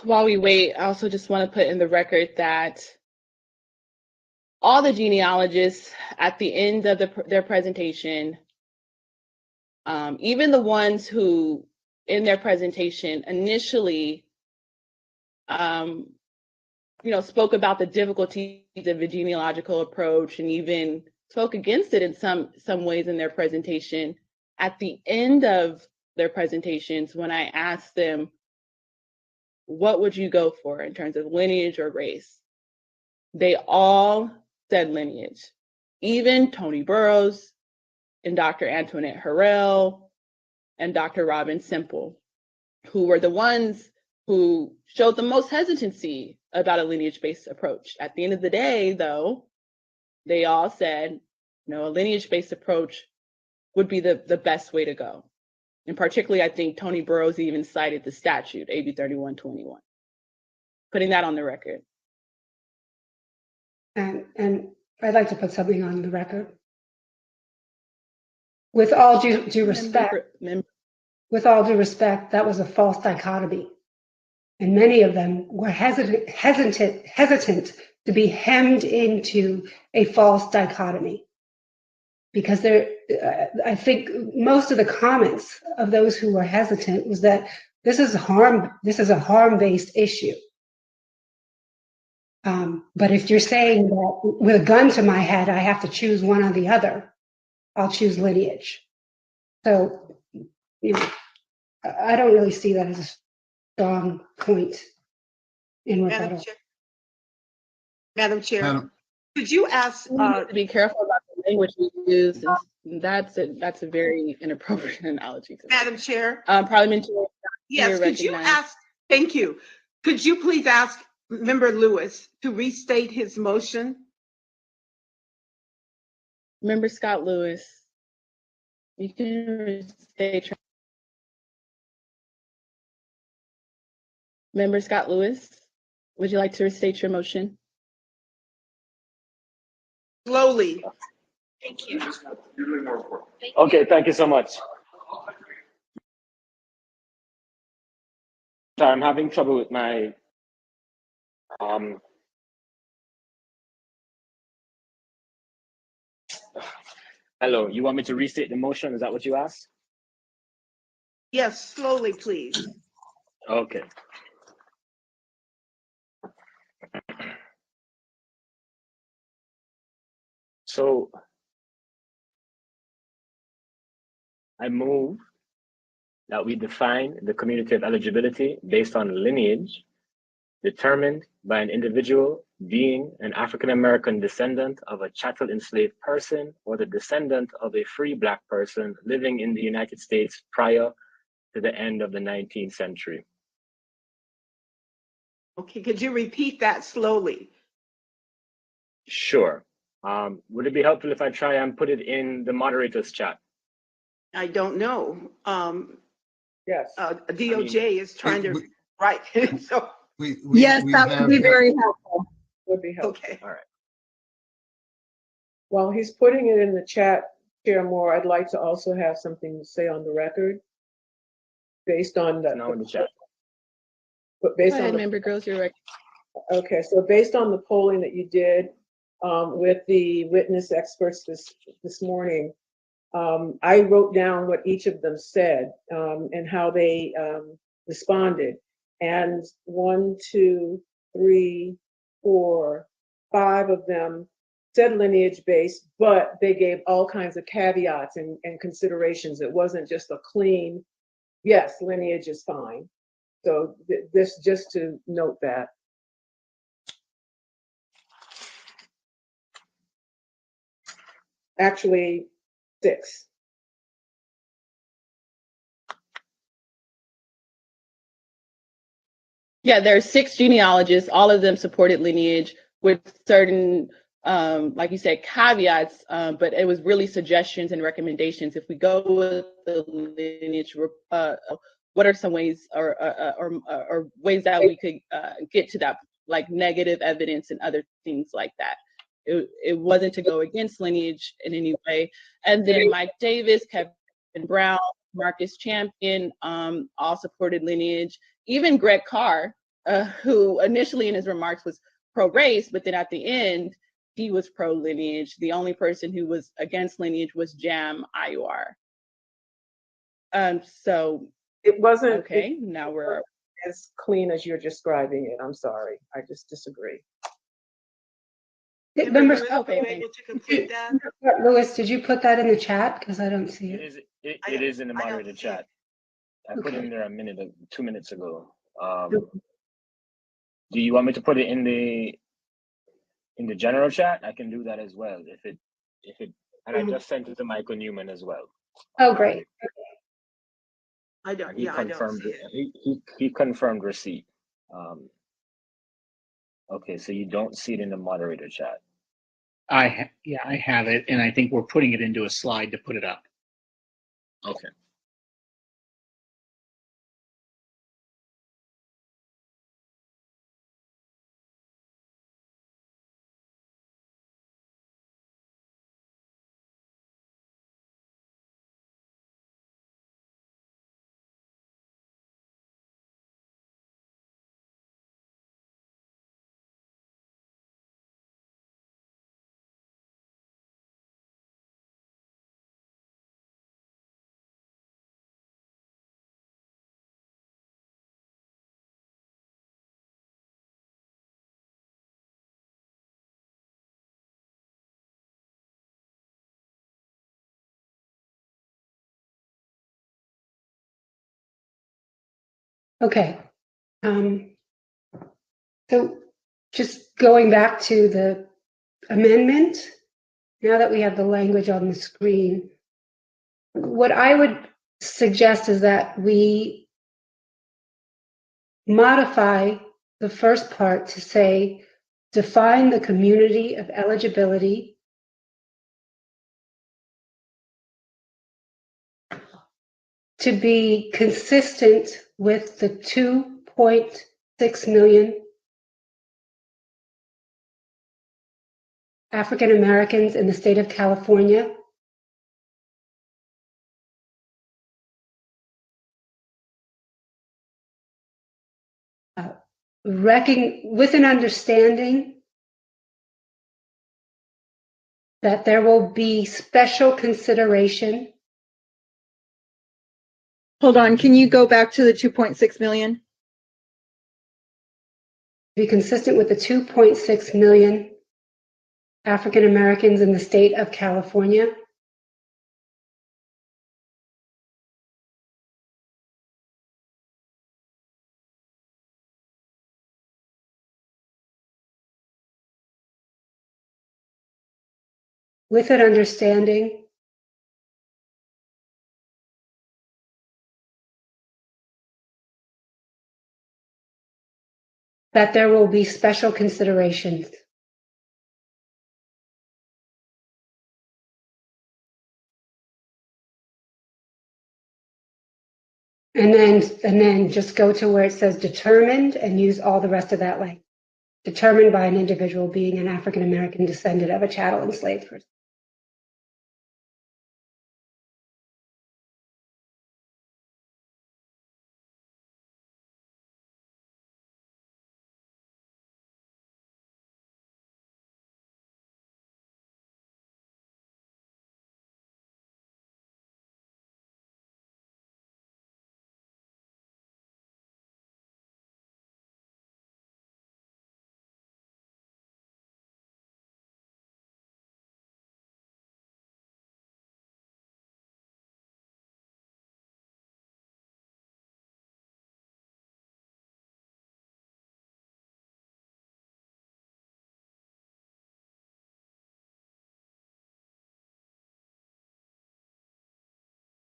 While we wait, I also just want to put in the record that all the genealogists at the end of their presentation, even the ones who in their presentation initially spoke about the difficulties of a genealogical approach and even spoke against it in some ways in their presentation, at the end of their presentations, when I asked them, what would you go for in terms of lineage or race? They all said lineage. Even Tony Burroughs and Dr. Antoinette Harrell and Dr. Robin Semple, who were the ones who showed the most hesitancy about a lineage-based approach. At the end of the day, though, they all said, a lineage-based approach would be the best way to go. And particularly, I think Tony Burroughs even cited the statute, AB 3121. Putting that on the record. And I'd like to put something on the record. With all due respect, with all due respect, that was a false dichotomy. And many of them were hesitant to be hemmed into a false dichotomy. Because I think most of the comments of those who were hesitant was that this is a harm-based issue. But if you're saying that with a gun to my head, I have to choose one or the other, I'll choose lineage. So, I don't really see that as a strong point in rebuttal. Madam Chair, could you ask? We need to be careful about the language we use. That's a very inappropriate analogy. Madam Chair. Parliamentary. Yes, could you ask? Thank you. Could you please ask Member Lewis to restate his motion? Member Scott Lewis, you can restate. Member Scott Lewis, would you like to restate your motion? Slowly. Thank you. Okay, thank you so much. So I'm having trouble with my hello, you want me to restate the motion? Is that what you asked? Yes, slowly, please. Okay. So I move that we define the community of eligibility based on lineage determined by an individual being an African-American descendant of a chattel enslaved person or the descendant of a free Black person living in the United States prior to the end of the 19th century. Okay, could you repeat that slowly? Sure. Would it be helpful if I try and put it in the moderator's chat? I don't know. Yes. DOJ is trying to write. So Yes, that would be very helpful. Would be helpful. Okay. All right. While he's putting it in the chat, Chair Moore, I'd like to also have something to say on the record based on the. Now in the chat. But based Go ahead, on Member Girls, you're right. Okay, so based on the polling that you did with the witness experts this morning, I wrote down what each of them said and how they responded. And 1, 2, 3, 4, 5 of them said lineage based, but they gave all kinds of caveats and considerations. It wasn't just a clean, yes, lineage is fine. So this, just to note that. Actually, 6. Yeah, there are 6 genealogists. All of them supported lineage with certain, like you said, caveats, but it was really suggestions and recommendations. If we go with the lineage, what are some ways or ways that we could get to that, like negative evidence and other things like that? It wasn't to go against lineage in any way. And then Mike Davis, Kevin Brown, Marcus Champion all supported lineage. Even Greg Carr, who initially in his remarks was pro-race, but then at the end, he was pro-lineage. The only person who was against lineage was Jam Ayuar. So it wasn't okay. Now we're as clean as you're describing it. I'm sorry, I just disagree. Members, okay, Lewis, did you put that in the chat? Because I don't see it. It is in the moderator chat. I put it in there 2 minutes ago. Do you want me to put it in the general chat? I can do that as well. And I just sent it to Michael Newman as well. Oh, great. I don't. He Yeah, I don't see it. He confirmed receipt. Okay, so you don't see it in the moderator chat. I have it, and I think we're putting it into a slide to put it up. Okay. Okay. So just going back to the amendment, now that we have the language on the screen, what I would suggest is that we modify the first part to say, define the community of eligibility to be consistent with the 2.6 million African Americans in the state of California. With an understanding that there will be special consideration. Hold on, can you go back to the 2.6 million? Be consistent with the 2.6 million African Americans in the state of California. With an understanding that there will be special considerations. And then just go to where it says determined and use all the rest of that language. Determined by an individual being an African American descendant of a chattel enslaved person.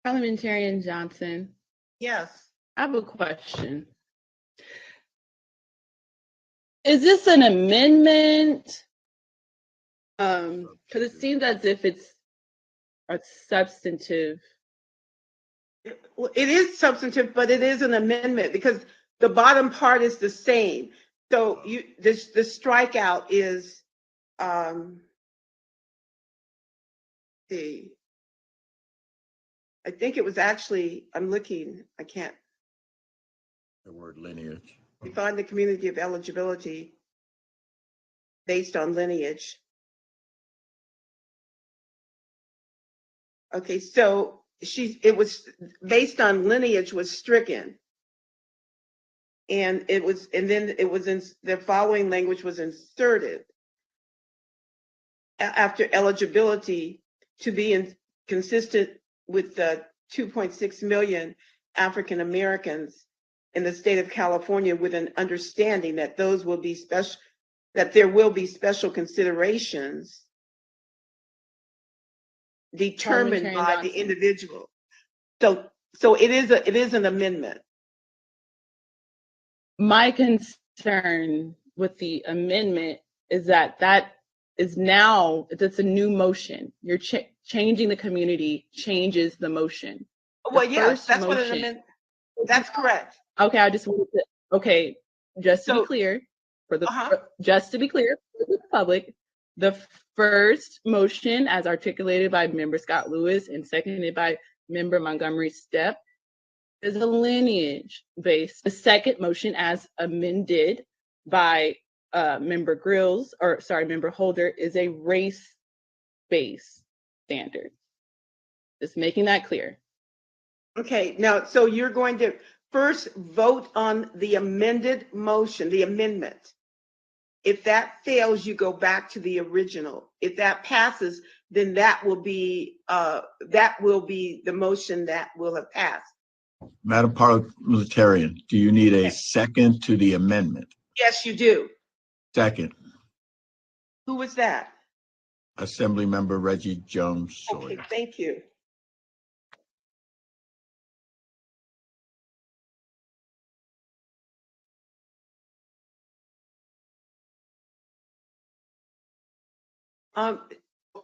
Parliamentarian Johnson, Yes. I have a question. Is this an amendment? Because it seems as if it's a substantive. Well, it is substantive, but it is an amendment because the bottom part is the same. So the strikeout is I think it was actually, I'm looking, I can't. The word lineage. Define the community of eligibility based on lineage. Okay, so it was based on lineage was stricken. And then it was in the following language was inserted after eligibility to be consistent with the 2.6 million African Americans in the state of California, with an understanding that those will be special, that there will be special considerations determined by the individual. So it is an amendment. My concern with the amendment is that is now, it's a new motion. You're changing the community, changes the motion. Well, yes, that's what an amendment, that's correct. Okay, I just wanted to, okay, just to be clear, just to be clear for the public, the first motion as articulated by Member Scott Lewis and seconded by Member Montgomery Stepp is a lineage based. The second motion as amended by Member Member Holder is a race-based standard. Just making that clear. Okay, now, so you're going to first vote on the amended motion, the amendment. If that fails, you go back to the original. If that passes, then that will be the motion that will have passed. Madam Parliamentarian, do you need a second to the amendment? Yes, you do. Second, Who was that? Assembly Member Reggie Jones Okay, Sawyer. thank you.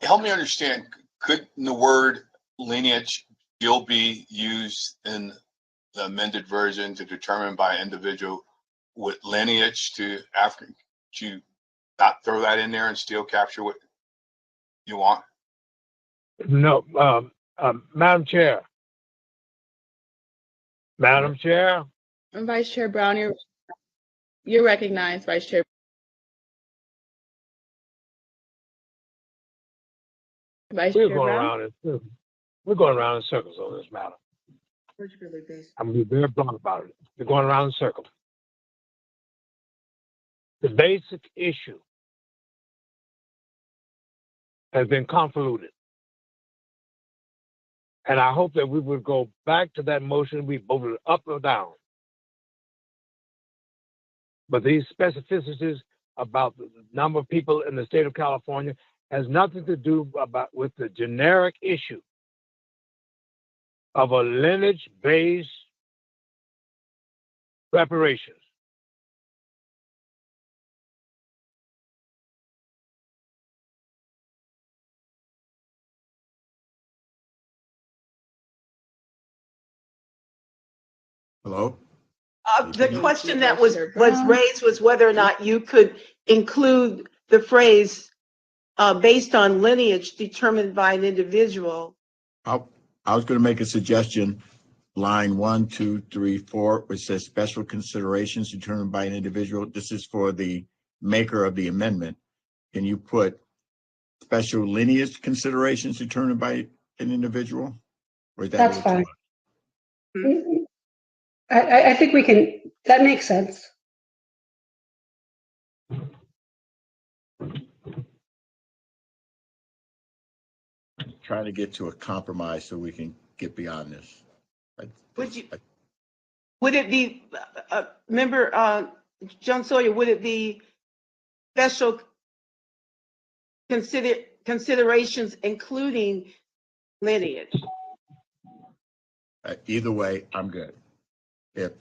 Help me understand, could the word lineage still be used in the amended version to determine by individual with lineage to African, to not throw that in there and still capture what you want? No, Madam Chair. Madam Chair. And Vice Chair Brown, you're recognized, Vice Chair. Vice We're Chair going Brown. around in circles. We're going around in circles on this matter. I'm gonna be very blunt about it. We're going around in circles. The basic issue has been convoluted. And I hope that we would go back to that motion, we voted up or down. But these specificities about the number of people in the state of California has nothing to do with the generic issue of a lineage-based reparations. Hello? The question that was raised was whether or not you could include the phrase based on lineage determined by an individual. I was going to make a suggestion. Line 1, 2, 3, 4, which says special considerations determined by an individual. This is for the maker of the amendment. Can you put special lineage considerations determined by an individual? Or is that That's fine. I think we can, that makes sense. Trying to get to a compromise so we can get beyond this. Would it be, Member John Sawyer, would it be special considerations including lineage? Either way, I'm good. If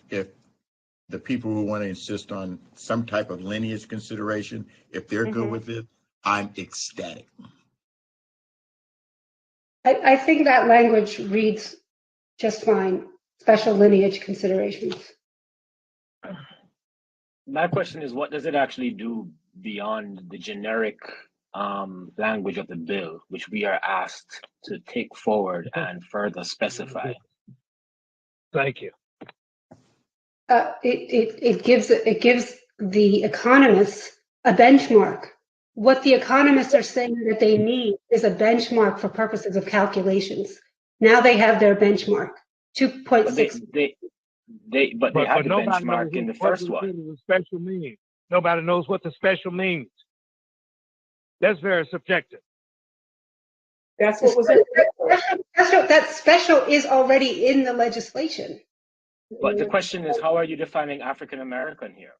the people who want to insist on some type of lineage consideration, if they're good with it, I'm ecstatic. I think that language reads just fine. Special lineage considerations. My question is, what does it actually do beyond the generic language of the bill, which we are asked to take forward and further specify? Thank you. It gives the economists a benchmark. What the economists are saying that they need is a benchmark for purposes of calculations. Now they have their benchmark, 2.6. But they had the benchmark in the first one. Special means. Nobody knows what the special means. That's very subjective. That's what was that special is already in the legislation. But the question is, how are you defining African American here?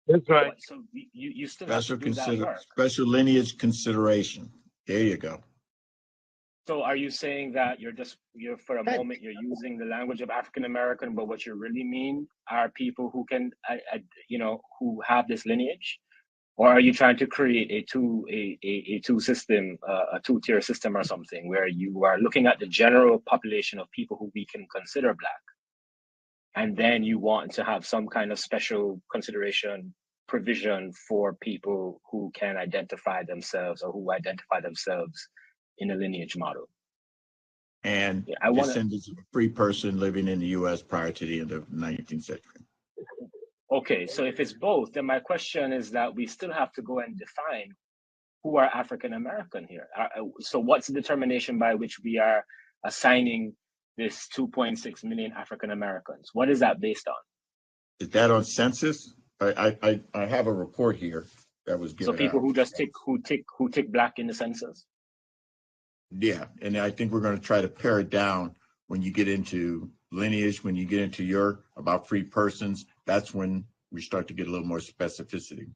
That's right. So you still have to do that work. Special lineage consideration. There you go. So are you saying that you're for a moment you're using the language of African American, but what you really mean are people who can, who have this lineage, or are you trying to create a two-tier system or something where you are looking at the general population of people who we can consider Black, and then you want to have some kind of special consideration provision for people who can identify themselves or who identify themselves in a lineage model? And descendants of a free person living in the U.S. prior to the end of the 19th century. Okay, so if it's both, then my question is that we still have to go and define who are African American here. So what's the determination by which we are assigning this 2.6 million African Americans? What is that based on? Is that on census? I have a report here that was given. So people out. who just tick Black in the census? Yeah, and I think we're going to try to pare it down when you get into lineage, when you get into your about free persons, that's when we start to get a little more specificity.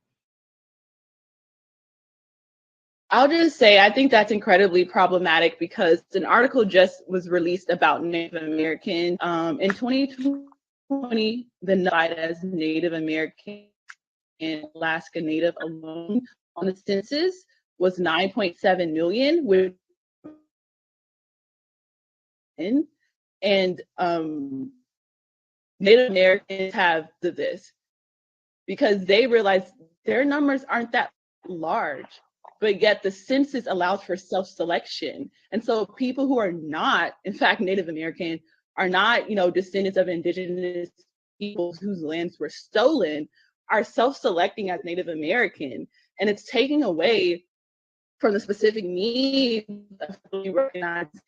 I'll just say I think that's incredibly problematic because an article just was released about Native American in 2020, the notified as Native American and Alaska Native alone on the census was 9.7 million, which and Native Americans have this because they realize their numbers aren't that large, but yet the census allows for self-selection. And so people who are not, in fact, Native American, are not, descendants of indigenous peoples whose lands were stolen, are self-selecting as Native American. And it's taking away from the specific needs of recognized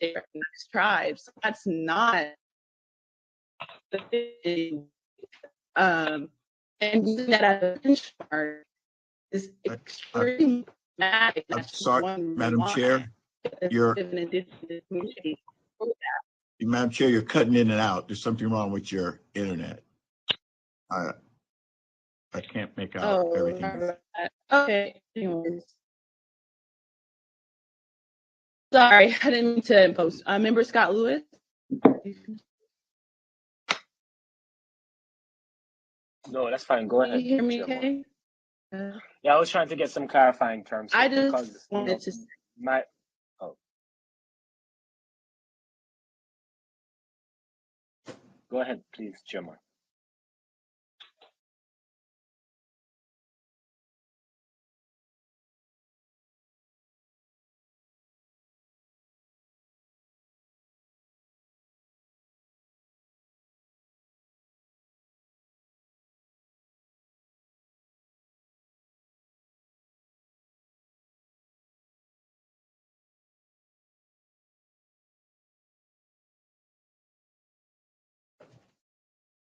tribes. That's not the thing. And using that as a benchmark is extremely problematic. I'm sorry, Madam Chair. Madam Chair, you're cutting in and out. There's something wrong with your internet. I can't make out everything. Okay. Anyways. Sorry, I didn't mean to impose. Member Scott Lewis. No, that's fine. Go ahead. Can you hear me okay? Yeah, I was trying to get some clarifying terms. I just wanted to. Go ahead, please, Chairman.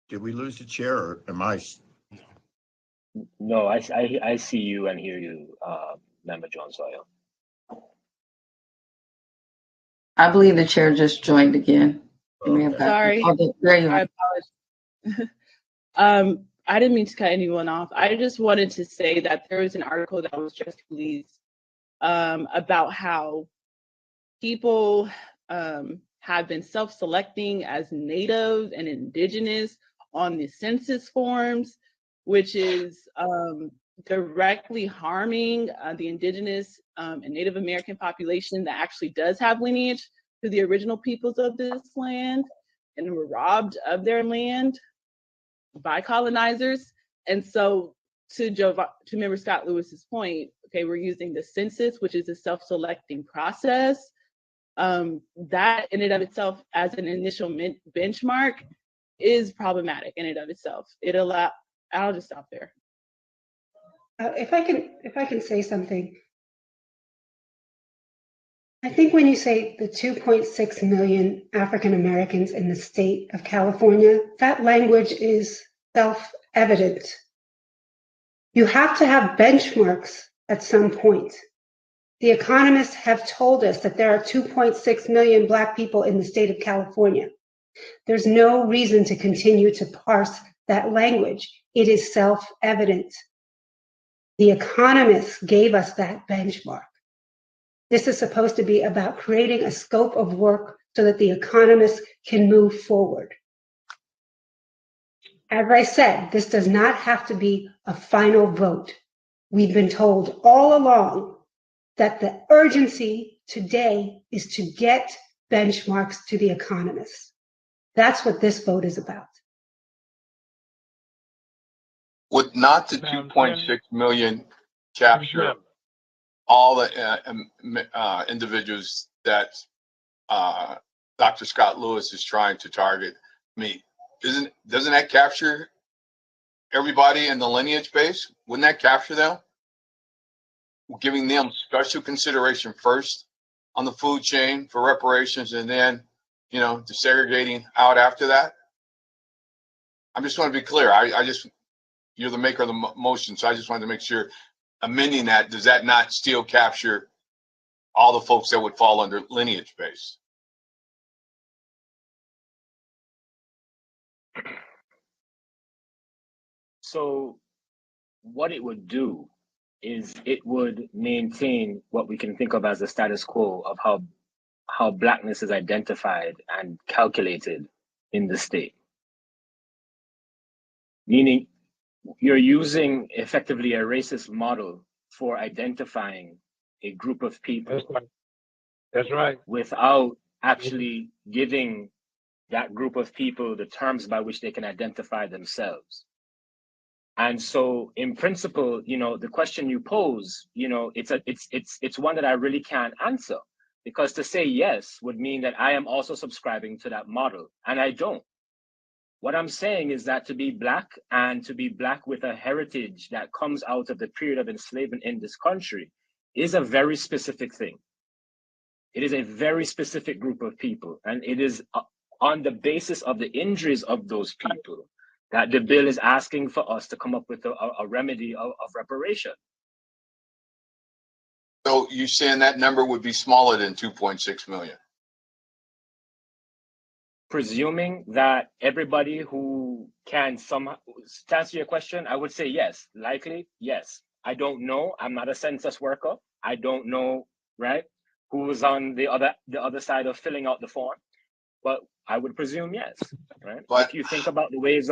Did we lose the chair, or am I? No, I see you and hear you, Member John Sawyer. I believe the chair just joined again. Sorry. There you are. I apologize. I didn't mean to cut anyone off. I just wanted to say that there was an article that was just released about how people have been self-selecting as Native and Indigenous on the census forms, which is directly harming the Indigenous and Native American population that actually does have lineage to the original peoples of this land and were robbed of their land by colonizers. And so to Member Scott Lewis's point, okay, we're using the census, which is a self-selecting process. That in and of itself as an initial benchmark is problematic in and of itself. I'll just stop there. If I can say something, I think when you say the 2.6 million African Americans in the state of California, that language is self-evident. You have to have benchmarks at some point. The economists have told us that there are 2.6 million Black people in the state of California. There's no reason to continue to parse that language. It is self-evident. The economists gave us that benchmark. This is supposed to be about creating a scope of work so that the economists can move forward. As I said, this does not have to be a final vote. We've been told all along that the urgency today is to get benchmarks to the economists. That's what this vote is about. Would not the 2.6 million capture all the individuals that Dr. Scott Lewis is trying to target? I mean, doesn't that capture everybody in the lineage base? Wouldn't that capture them? Giving them special consideration first on the food chain for reparations, and then, desegregating out after that. I just want to be clear. You're the maker of the motion, so I just wanted to make sure, amending that, does that not still capture all the folks that would fall under lineage base? So what it would do is it would maintain what we can think of as the status quo of how Blackness is identified and calculated in the state. Meaning you're using effectively a racist model for identifying a group of people. That's right. That's right. Without actually giving that group of people the terms by which they can identify themselves. And so in principle, you know, the question you pose, you know, it's one that I really can't answer, because to say yes would mean that I am also subscribing to that model, and I don't. What I'm saying is that to be Black, and to be Black with a heritage that comes out of the period of enslavement in this country, is a very specific thing. It is a very specific group of people, and it is on the basis of the injuries of those people that the bill is asking for us to come up with a remedy of reparation. So you saying that number would be smaller than 2.6 million? Presuming that everybody who can somehow, to answer your question, I would say yes, likely, yes. I don't know, I'm not a census worker. I don't know, right, who's on the other side of filling out the form, but I would presume yes, right? But if you think about the waves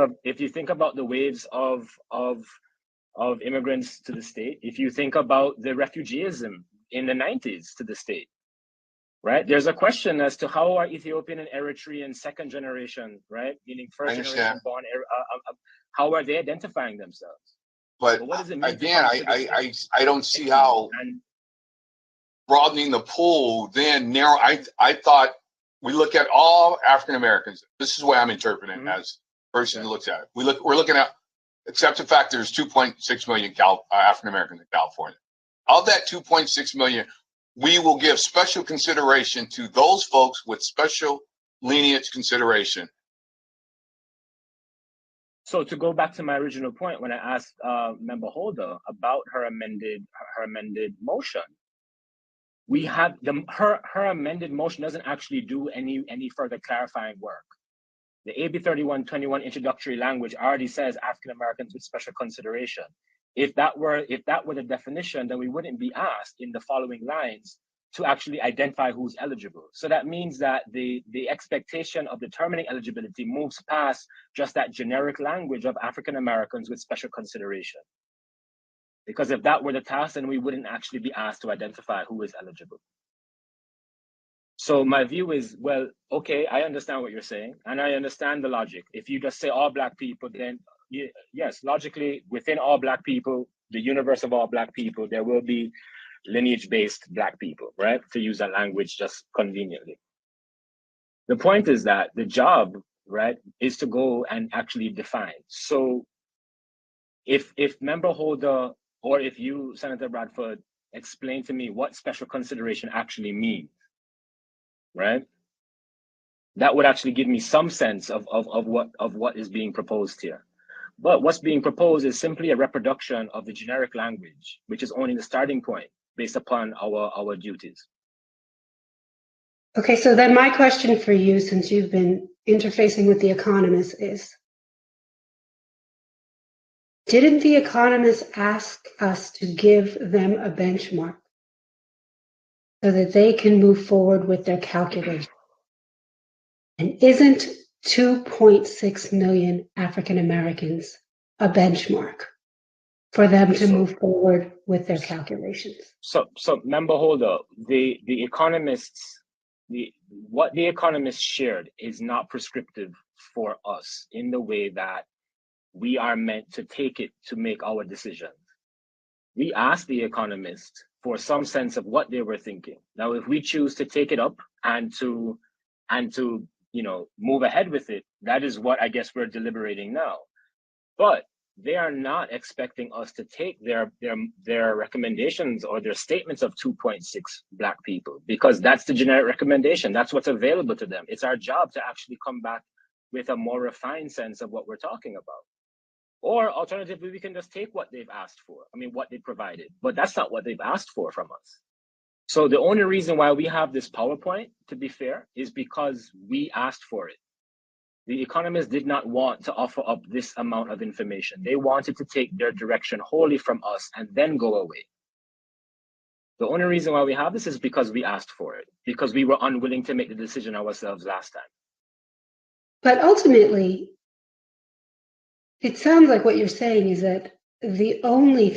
of immigrants to the state, if you think about the refugeeism in the 90s to the state, right? There's a question as to how are Ethiopian and Eritrean second generation, right, meaning first generation born, how are they identifying themselves? But what does it mean again, I don't see how broadening the pool then narrow. I thought we look at all African Americans. This is the way I'm interpreting it as a person who looks at it. We're looking at, except the fact there's 2.6 million African Americans in California. Of that 2.6 million, we will give special consideration to those folks with special lineage consideration. So to go back to my original point, when I asked Member Holder about her amended motion, we have her amended motion doesn't actually do any further clarifying work. The AB 3121 introductory language already says African Americans with special consideration. If that were the definition, then we wouldn't be asked in the following lines to actually identify who's eligible. So that means that the expectation of determining eligibility moves past just that generic language of African Americans with special consideration. Because if that were the task, then we wouldn't actually be asked to identify who is eligible. So my view is, well, okay, I understand what you're saying, and I understand the logic. If you just say all Black people, then yes, logically, within all Black people, the universe of all Black people, there will be lineage-based Black people, right? To use that language just conveniently. The point is that the job, right, is to go and actually define. So if Member Holder, or if you, Senator Bradford, explain to me what special consideration actually means, right? That would actually give me some sense of what is being proposed here. But what's being proposed is simply a reproduction of the generic language, which is only the starting point based upon our duties. Okay, so then my question for you, since you've been interfacing with the economists, is, didn't the economists ask us to give them a benchmark so that they can move forward with their calculation? And isn't 2.6 million African Americans a benchmark for them to move forward with their calculations? So Member Holder, the economists, what the economists shared is not prescriptive for us in the way that we are meant to take it to make our decisions. We asked the economists for some sense of what they were thinking. Now, if we choose to take it up and to move ahead with it, that is what I guess we're deliberating now. But they are not expecting us to take their recommendations or their statements of 2.6 Black people, because that's the generic recommendation. That's what's available to them. It's our job to actually come back with a more refined sense of what we're talking about. Or alternatively, we can just take what they've asked for. I mean, what they provided, but that's not what they've asked for from us. So the only reason why we have this PowerPoint, to be fair, is because we asked for it. The economists did not want to offer up this amount of information. They wanted to take their direction wholly from us and then go away. The only reason why we have this is because we asked for it, because we were unwilling to make the decision ourselves last time. But ultimately, it sounds like what you're saying is that the only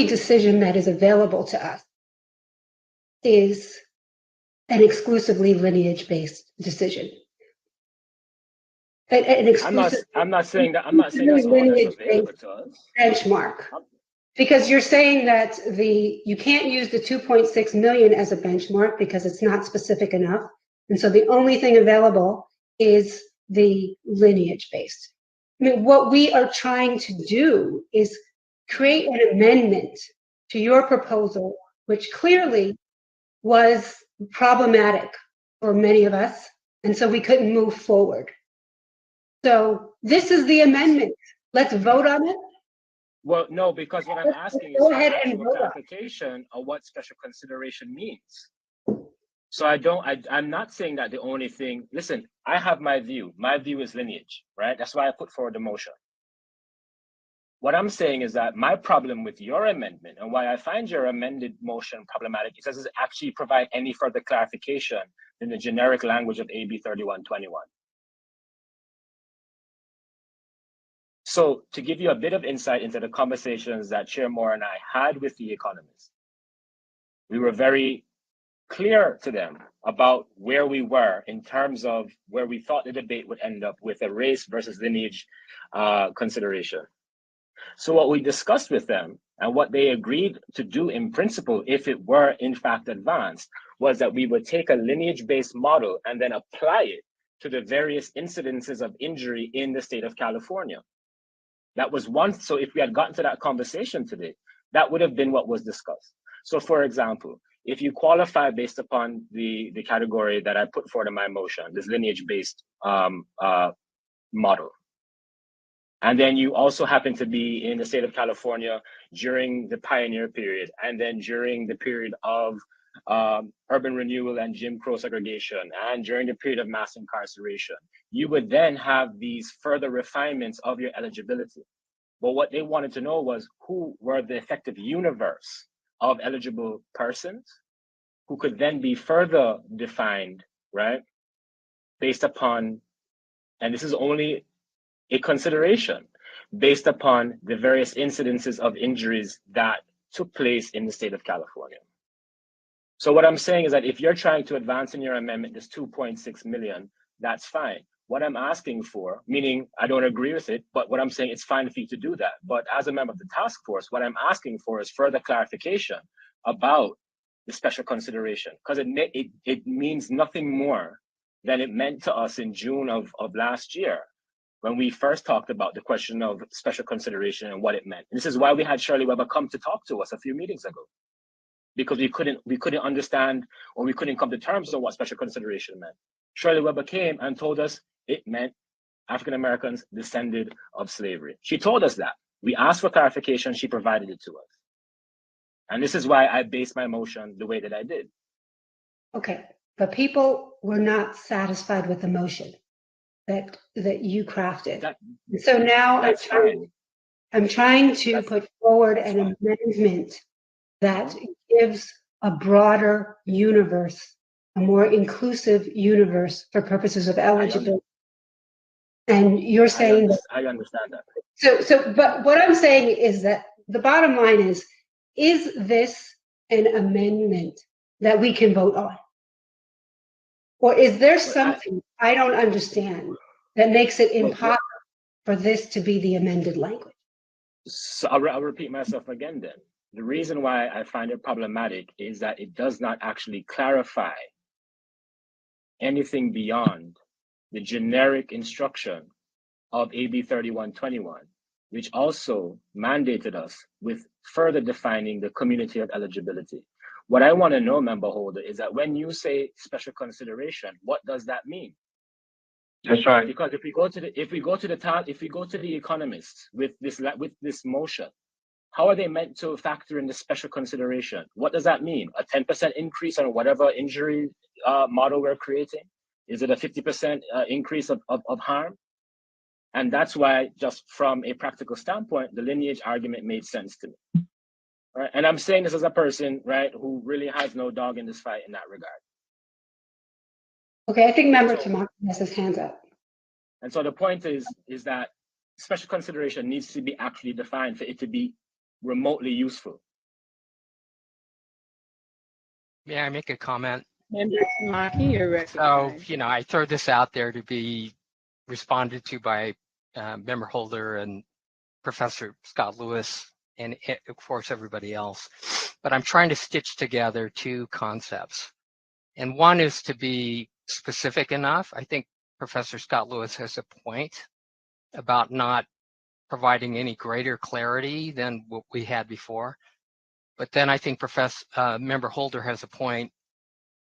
decision that is available to us is an exclusively lineage-based decision. I'm not saying that's all that's available to us. Benchmark. Because you're saying that you can't use the 2.6 million as a benchmark because it's not specific enough. And so the only thing available is the lineage-based. I mean, what we are trying to do is create an amendment to your proposal, which clearly was problematic for many of us, and so we couldn't move forward. So this is the amendment. Let's vote on it. Well, no, because what I'm asking is Go ahead and vote clarification of what special consideration means. So I'm not saying that the only thing, listen, I have my view. My view is lineage, right? That's why I put forward the motion. What I'm saying is that my problem with your amendment and why I find your amended motion problematic is it doesn't actually provide any further clarification than the generic language of AB 3121. So to give you a bit of insight into the conversations that Chair Moore and I had with the economists, we were very clear to them about where we were in terms of where we thought the debate would end up with a race versus lineage consideration. So what we discussed with them and what they agreed to do in principle, if it were in fact advanced, was that we would take a lineage-based model and then apply it to the various incidences of injury in the state of California. That was one. So if we had gotten to that conversation today, that would have been what was discussed. So for example, if you qualify based upon the category that I put forward in my motion, this lineage-based model, and then you also happen to be in the state of California during the pioneer period, and then during the period of urban renewal and Jim Crow segregation, and during the period of mass incarceration, you would then have these further refinements of your eligibility. But what they wanted to know was who were the effective universe of eligible persons who could then be further defined, right? Based upon, and this is only a consideration, based upon the various incidences of injuries that took place in the state of California. So what I'm saying is that if you're trying to advance in your amendment, this 2.6 million, that's fine. What I'm asking for, meaning I don't agree with it, but what I'm saying, it's fine for you to do that. But as a member of the task force, what I'm asking for is further clarification about the special consideration, because it means nothing more than it meant to us in June of last year, when we first talked about the question of special consideration and what it meant. And this is why we had Shirley Weber come to talk to us a few meetings ago, because we couldn't understand, or we couldn't come to terms on what special consideration meant. Shirley Weber came and told us it meant African Americans descended of slavery. She told us that. We asked for clarification, she provided it to us. And this is why I based my motion the way that I did. Okay, but people were not satisfied with the motion that you crafted. So now I'm trying to put forward an amendment that gives a broader universe, a more inclusive universe for purposes of eligibility. And you're saying I understand that. But what I'm saying is that the bottom line is this an amendment that we can vote on? Or is there something I don't understand that makes it impossible for this to be the amended language? So I'll repeat myself again then. The reason why I find it problematic is that it does not actually clarify anything beyond the generic instruction of AB 3121, which also mandated us with further defining the community of eligibility. What I want to know, member holder, is that when you say special consideration, what does that mean? That's right. Because if we go to the economists with this motion, how are they meant to factor in the special consideration? What does that mean? A 10% increase on whatever injury model we're creating? Is it a 50% increase of harm? And that's why, just from a practical standpoint, the lineage argument made sense to me. Right? And I'm saying this as a person, right, who really has no dog in this fight in that regard. Okay, I think Member Tamaki has his hands up. And so the point is that special consideration needs to be actually defined for it to be remotely useful. May I make a comment? Member Tamaki, you're recognized. So, I throw this out there to be responded to by Member Holder and Professor Scott Lewis and of course everybody else. But I'm trying to stitch together two concepts. And one is to be specific enough. I think Professor Scott Lewis has a point about not providing any greater clarity than what we had before. But then I think Member Holder has a point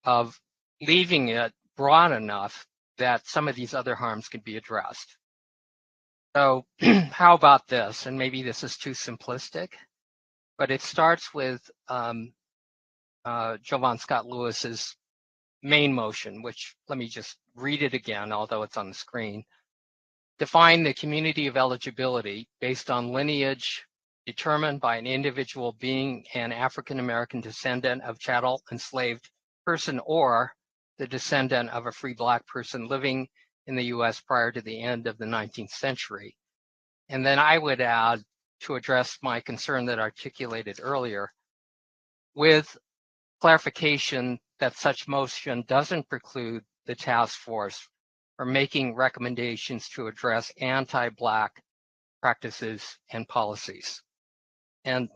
of leaving it broad enough that some of these other harms can be addressed. So how about this? And maybe this is too simplistic, but it starts with Jovan Scott Lewis's main motion, which let me just read it again, although it's on the screen. Define the community of eligibility based on lineage determined by an individual being an African-American descendant of chattel enslaved person or the descendant of a free Black person living in the US prior to the end of the 19th century. And then I would add, to address my concern that I articulated earlier, with clarification that such motion doesn't preclude the task force from making recommendations to address anti-Black practices and policies. And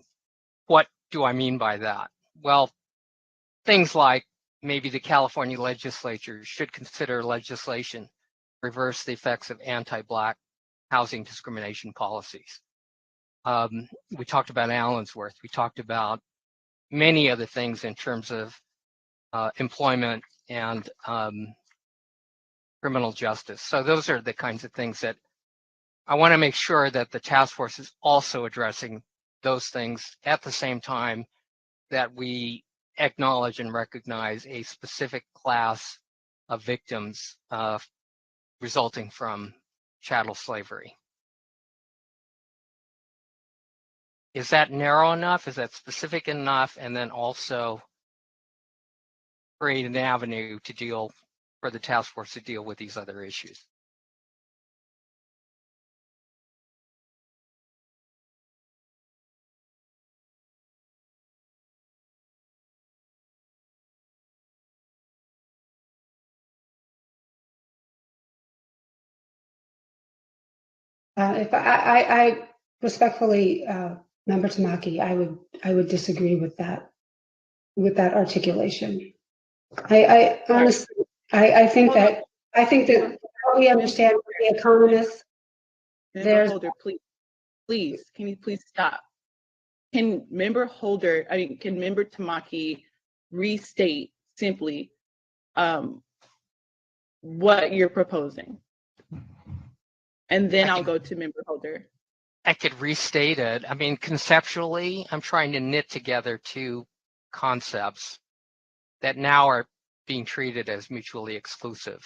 what do I mean by that? Well, things like maybe the California legislature should consider legislation to reverse the effects of anti-Black housing discrimination policies. We talked about Allensworth. We talked about many other things in terms of employment and criminal justice. So those are the kinds of things that I want to make sure that the task force is also addressing those things at the same time that we acknowledge and recognize a specific class of victims resulting from chattel slavery. Is that narrow enough? Is that specific enough? And then also create an avenue to deal for the task force to deal with these other issues. If I respectfully, Member Tamaki, I would disagree with that articulation. I honestly, I think that what we understand from the economists, Member Holder, please, can you please stop? Can Member Tamaki restate simply what you're proposing? And then I'll go to Member Holder. I could restate it. I mean, conceptually, I'm trying to knit together two concepts that now are being treated as mutually exclusive.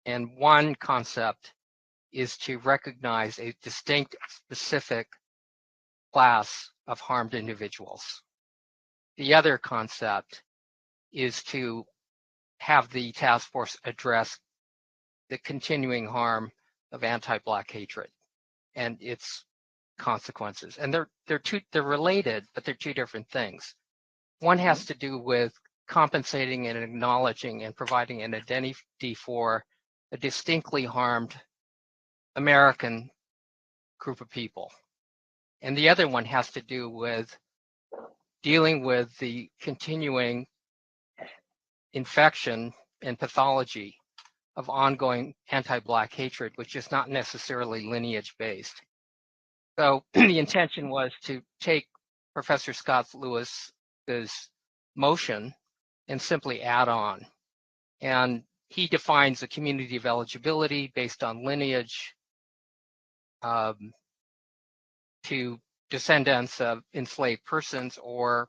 And one concept is to recognize a distinct, specific class of harmed individuals. The other concept is to have the task force address the continuing harm of anti-Black hatred and its consequences. And they're related, but they're two different things. One has to do with compensating and acknowledging and providing an identity for a distinctly harmed American group of people. And the other one has to do with dealing with the continuing infection and pathology of ongoing anti-Black hatred, which is not necessarily lineage-based. So the intention was to take Professor Scott Lewis's motion and simply add on. And he defines the community of eligibility based on lineage to descendants of enslaved persons or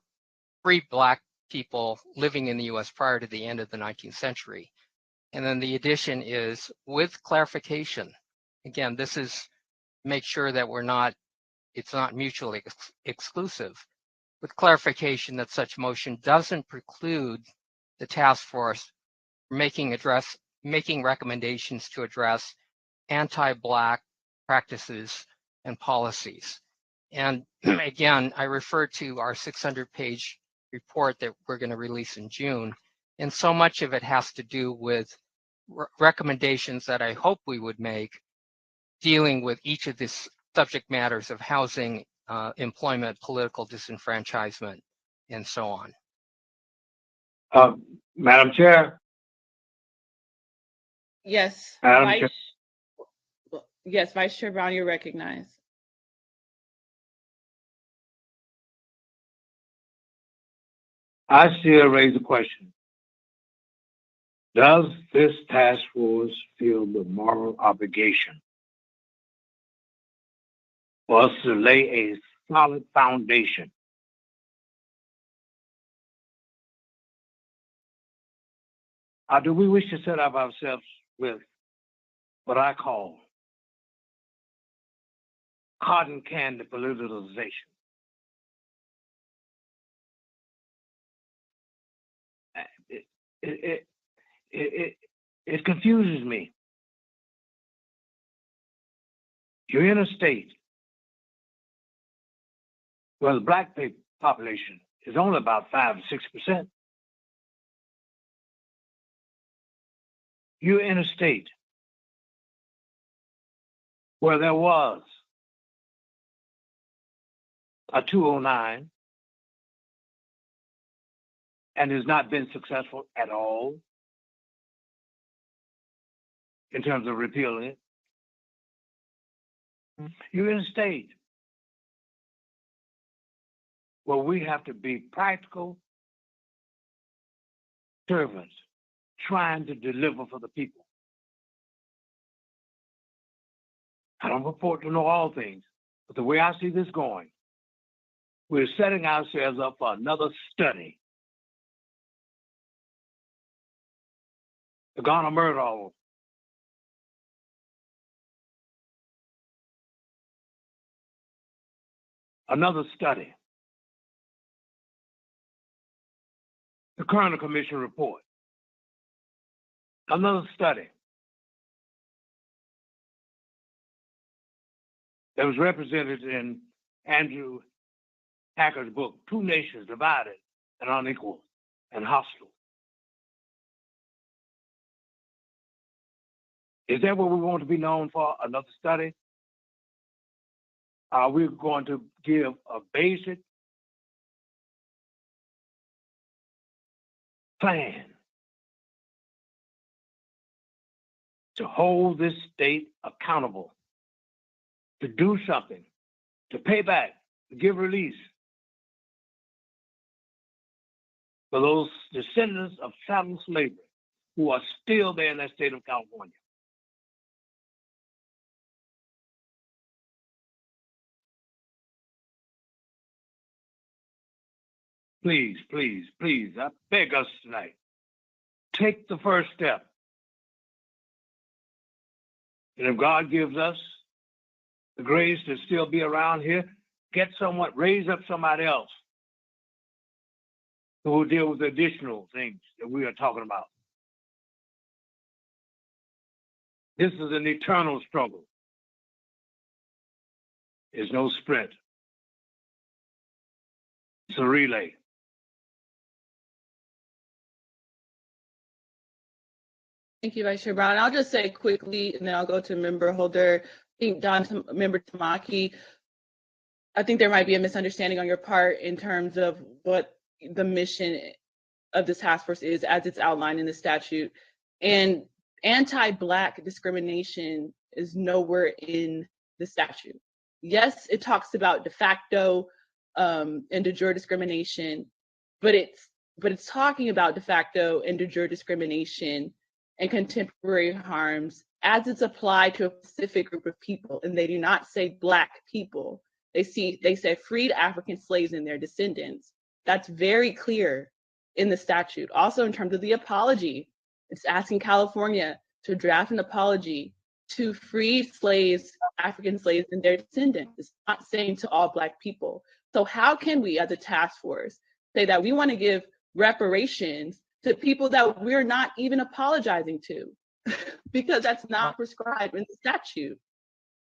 free Black people living in the US prior to the end of the 19th century. And then the addition is with clarification. Again, this is make sure that it's not mutually exclusive, with clarification that such motion doesn't preclude the task force making recommendations to address anti-Black practices and policies. And again, I refer to our 600-page report that we're going to release in June. And so much of it has to do with recommendations that I hope we would make dealing with each of these subject matters of housing, employment, political disenfranchisement, and so on. Madam Chair. Yes, Madam Chair. Yes, Vice Chair Brown, you're recognized. I still raise the question. Does this task force feel the moral obligation for us to lay a solid foundation or do we wish to set up ourselves with what I call cotton candy politicization? It confuses me. You're in a state where the Black population is only about 5 to 6%. You're in a state where there was a 209 and has not been successful at all in terms of repealing it. You're in a state where we have to be practical servants trying to deliver for the people. I don't purport to know all things, but the way I see this going, we're setting ourselves up for another study. The Ghana Murdoch. Another study. The Kerner Commission report. Another study that was represented in Andrew Hacker's book, Two Nations Divided and Unequal and Hostile. Is that what we want to be known for? Another study? Are we going to give a basic plan to hold this state accountable, to do something, to pay back, to give release for those descendants of chattel slavery who are still there in that state of California? Please, please, please, I beg us tonight, take the first step. And if God gives us the grace to still be around here, raise up somebody else who will deal with the additional things that we are talking about. This is an eternal struggle. It's no sprint. It's a relay. Thank you, Vice Chair Brown. I'll just say quickly, and then I'll go to Member Holder. I think Member Tamaki, I think there might be a misunderstanding on your part in terms of what the mission of this task force is as it's outlined in the statute. And anti-Black discrimination is nowhere in the statute. Yes, it talks about de facto and de jure discrimination, but it's talking about de facto and de jure discrimination and contemporary harms as it's applied to a specific group of people. And they do not say Black people. They say freed African slaves and their descendants. That's very clear in the statute. Also in terms of the apology It's asking California to draft an apology to free slaves, African slaves and their descendants. It's not saying to all Black people. So how can we as a task force say that we want to give reparations to people that we're not even apologizing to? Because that's not prescribed in the statute.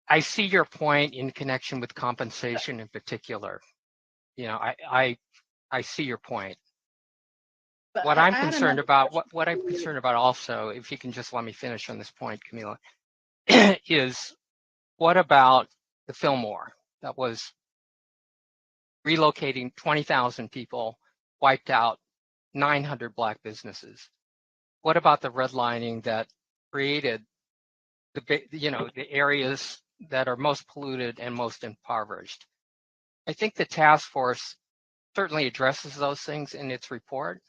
I see your point in connection with compensation in particular. You know, I see your point. But What I I'm had concerned another about, question. what I'm concerned about also, if you can just let me finish on this point, Camila, is what about the Fillmore that was relocating 20,000 people, wiped out 900 Black businesses? What about the redlining that created the areas that are most polluted and most impoverished? I think the task force certainly addresses those things in its report.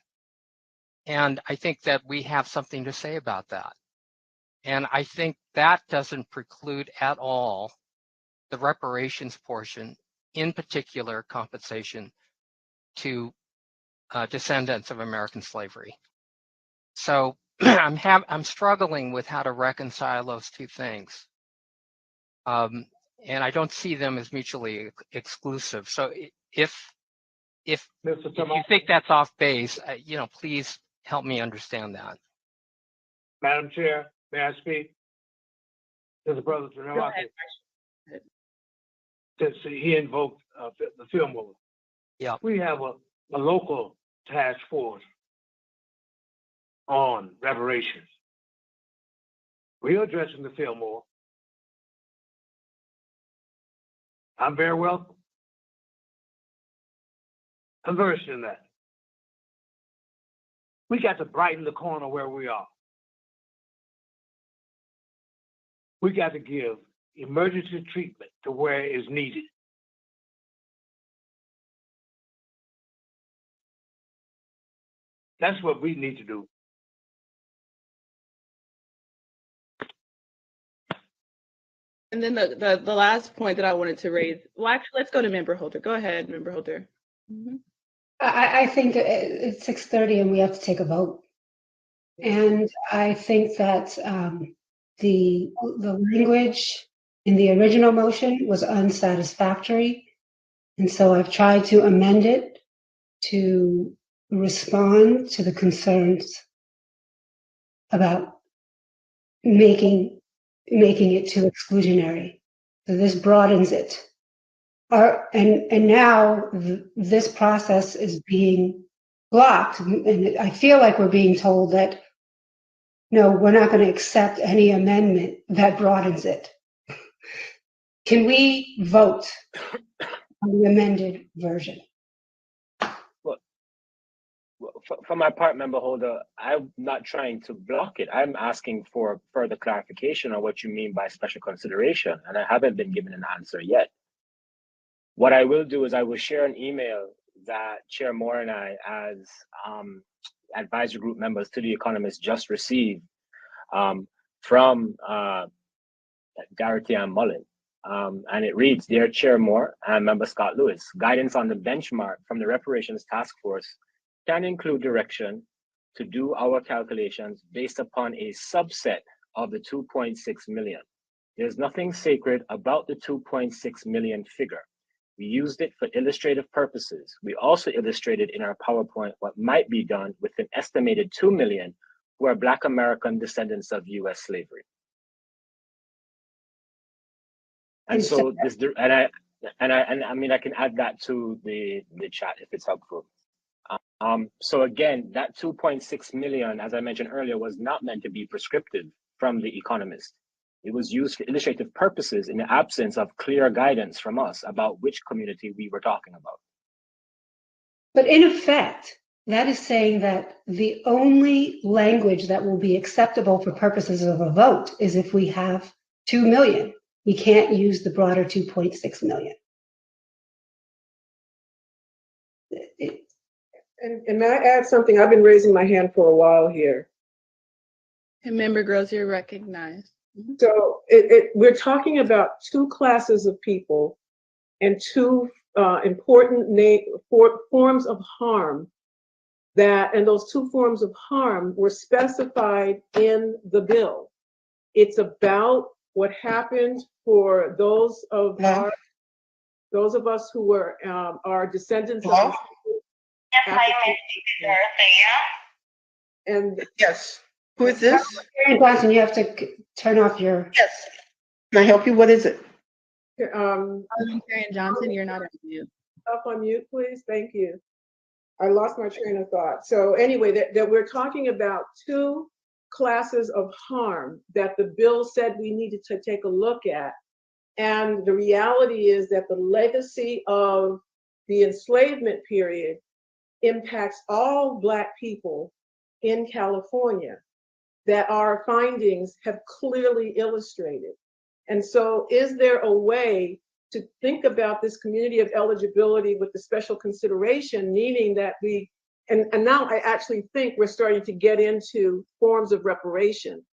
And I think that we have something to say about that. And I think that doesn't preclude at all the reparations portion, in particular compensation to descendants of American slavery. So I'm struggling with how to reconcile those two things. And I don't see them as mutually exclusive. So if you think that's off base, please help me understand that. Madam Chair, may I speak? To the brother since he invoked the Fillmore. Yeah. We have a local task force on reparations. We're addressing the Fillmore. I'm very welcome. I'm versed in that. We got to brighten the corner where we are. We got to give emergency treatment to where it is needed. That's what we need to do. And then the last point that I wanted to raise, well, actually, let's go to Member Holder. Go ahead, Member Holder. Mm-hmm. I think it's 6:30 and we have to take a vote. And I think that the language in the original motion was unsatisfactory. And so I've tried to amend it to respond to the concerns about making it too exclusionary. So this broadens it. And now this process is being blocked. And I feel like we're being told that, no, we're not going to accept any amendment that broadens it. Can we vote on the amended version? For my part, Member Holder, I'm not trying to block it. I'm asking for further clarification on what you mean by special consideration, and I haven't been given an answer yet. What I will do is I will share an email that Chair Moore and I, as advisory group members to The Economist, just received from Garrity and Mullen. And it reads, Dear Chair Moore and Member Scott Lewis, guidance on the benchmark from the Reparations Task Force can include direction to do our calculations based upon a subset of the 2.6 million. There's nothing sacred about the 2.6 million figure. We used it for illustrative purposes. We also illustrated in our PowerPoint what might be done with an estimated 2 million who are Black American descendants of US slavery. And so this, and I mean, I can add that to the chat if it's helpful. So again, that 2.6 million, as I mentioned earlier, was not meant to be prescriptive from The Economist. It was used for illustrative purposes in the absence of clear guidance from us about which community we were talking about. But in effect, that is saying that the only language that will be acceptable for purposes of a vote is if we have 2 million. We can't use the broader 2.6 million. And may I add something? I've been raising my hand for a while here. And Member Gross, you're recognized. Mm-hmm. So we're talking about two classes of people and two important forms of harm that, and those two forms of harm were specified in the bill. It's about what happened for those of us who were our descendants of African. And yes, who is this? Karen Johnson, you have to turn off your. Yes. Can I help you? What is it? Parliamentarian Johnson, you're not on mute. Up on mute, please. Thank you. I lost my train of thought. So anyway, that we're talking about two classes of harm that the bill said we needed to take a look at. And the reality is that the legacy of the enslavement period impacts all Black people in California that our findings have clearly illustrated. And so is there a way to think about this community of eligibility with the special consideration, meaning that and now I actually think we're starting to get into forms of reparation,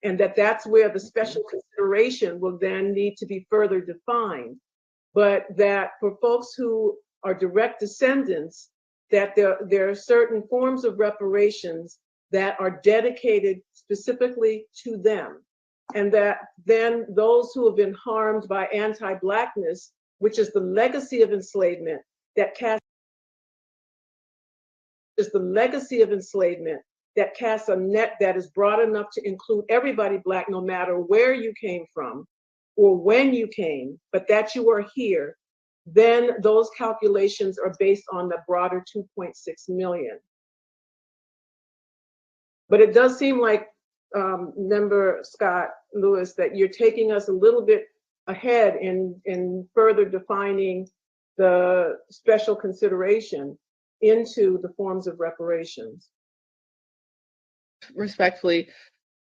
and that's where the special consideration will then need to be further defined. But that for folks who are direct descendants, that there are certain forms of reparations that are dedicated specifically to them. And that then those who have been harmed by anti-Blackness, which is the legacy of enslavement, that casts a net that is broad enough to include everybody Black, no matter where you came from or when you came, but that you are here, then those calculations are based on the broader 2.6 million. But it does seem like, Member Scott Lewis, that you're taking us a little bit ahead in further defining the special consideration into the forms of reparations. Respectfully,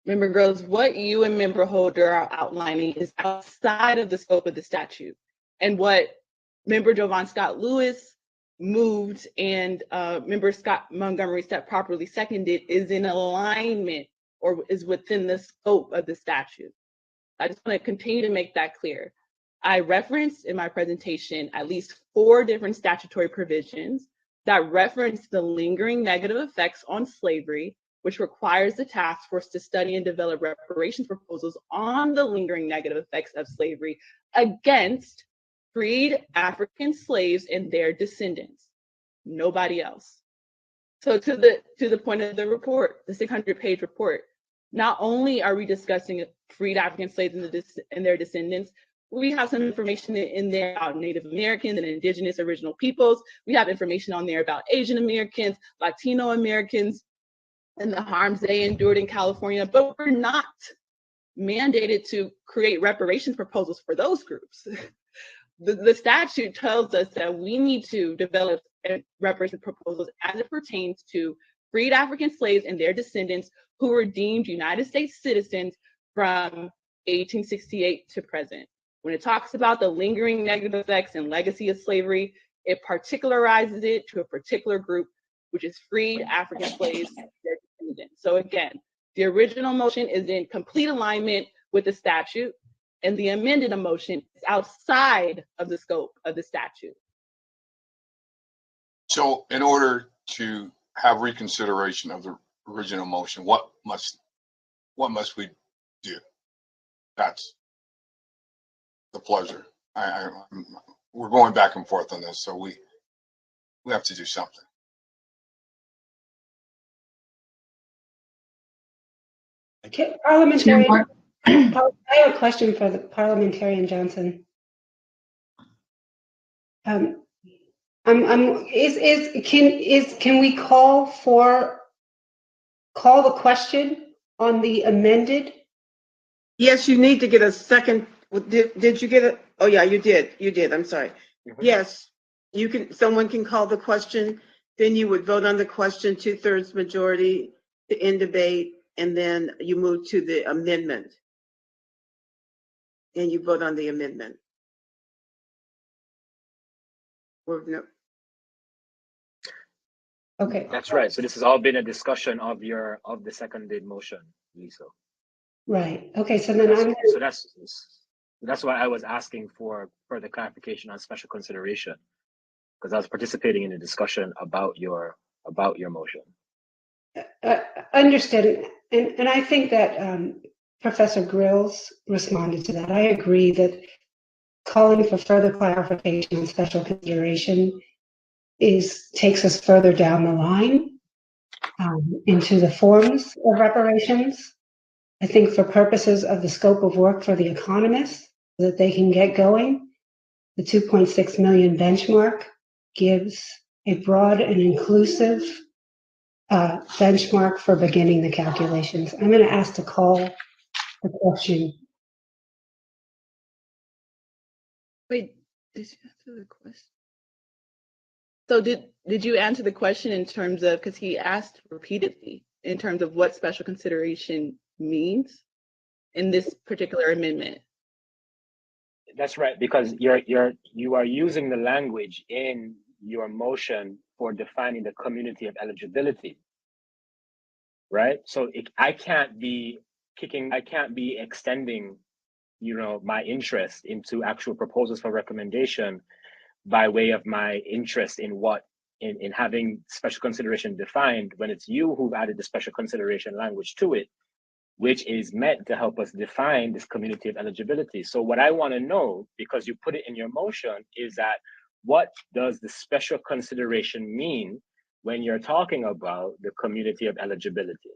Member Groves, what you and Member Holder are outlining is outside of the scope of the statute. And what Member Jovan Scott Lewis moved and Member Scott Montgomery Stepp properly seconded is in alignment or is within the scope of the statute. I just want to continue to make that clear. I referenced in my presentation at least 4 different statutory provisions that reference the lingering negative effects on slavery, which requires the task force to study and develop reparations proposals on the lingering negative effects of slavery against freed African slaves and their descendants, nobody else. So to the point of the report, the 600-page report, not only are we discussing freed African slaves and their descendants, we have some information in there about Native Americans and indigenous original peoples. We have information on there about Asian Americans, Latino Americans, and the harms they endured in California, but we're not mandated to create reparations proposals for those groups. The statute tells us that we need to develop reparations proposals as it pertains to freed African slaves and their descendants who were deemed United States citizens from 1868 to present. When it talks about the lingering negative effects and legacy of slavery, it particularizes it to a particular group, which is freed African slaves and their descendants. So again, the original motion is in complete alignment with the statute, and the amended motion is outside of the scope of the statute. So in order to have reconsideration of the original motion, what must we do? That's the pleasure. We're going back and forth on this, so we have to do something. Okay, parliamentarian. I have a question for the parliamentarian Johnson. Can we call the question on the amended? Yes, you need to get a second. Did you get it? Oh yeah, you did. I'm sorry. Mm-hmm. Yes, you can. Someone can call the question. Then you would vote on the question, 2/3 majority to end debate, and then you move to the amendment. And you vote on the amendment. Or no. Okay. That's right. So this has all been a discussion of the seconded motion, Lisa. Right. Okay. So then that's why I was asking for further clarification on special consideration, because I was participating in the discussion about about your motion. Understood. And I think that Professor Grills responded to that. I agree that calling for further clarification and special consideration takes us further down the line into the forms of reparations. I think for purposes of the scope of work for the economists, so that they can get going, the 2.6 million benchmark gives a broad and inclusive benchmark for beginning the calculations. I'm going to ask to call the question. Wait, did you answer the question? So did you answer the question in terms of, because he asked repeatedly in terms of what special consideration means in this particular amendment? That's right, because you are using the language in your motion for defining the community of eligibility, right? So I can't be extending, my interest into actual proposals for recommendation by way of my interest in having special consideration defined, when it's you who've added the special consideration language to it, which is meant to help us define this community of eligibility. So what I want to know, because you put it in your motion, is that what does the special consideration mean when you're talking about the community of eligibility?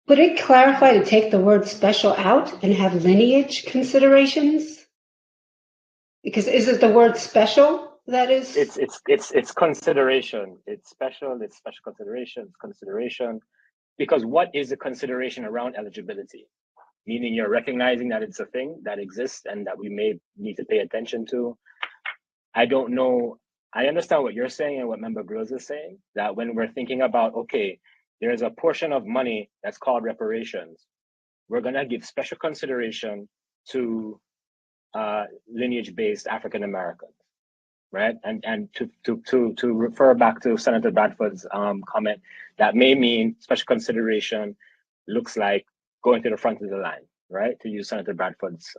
Would it clarify to take the word special out and have lineage considerations? Because is it the word special that is? It's consideration. It's special consideration, it's consideration. Because what is the consideration around eligibility? Meaning you're recognizing that it's a thing that exists and that we may need to pay attention to. I don't know. I understand what you're saying and what Member Burroughs is saying, that when we're thinking about, okay, there's a portion of money that's called reparations, we're gonna give special consideration to lineage-based African Americans, right? And to refer back to Senator Bradford's comment, that may mean special consideration looks like going to the front of the line, right? To use Senator Bradford's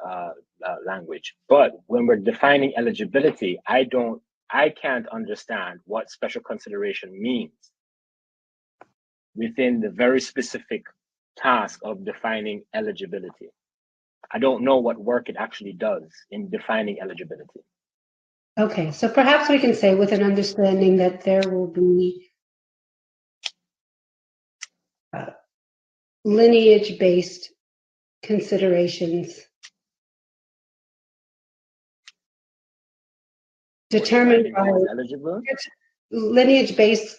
language. But when we're defining eligibility, I can't understand what special consideration means within the very specific task of defining eligibility. I don't know what work it actually does in defining eligibility. Okay, so perhaps we can say with an understanding that there will be lineage-based considerations determined by lineage-based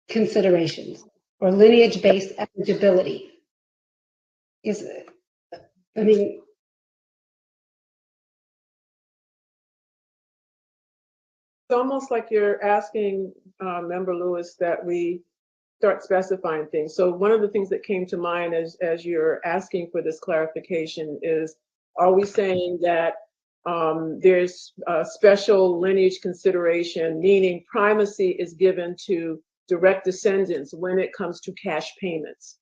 considerations or lineage-based eligibility. It's almost like you're asking Member Lewis that we start specifying things. So one of the things that came to mind as you're asking for this clarification is, are we saying that there's a special lineage consideration, meaning primacy is given to direct descendants when it comes to cash payments,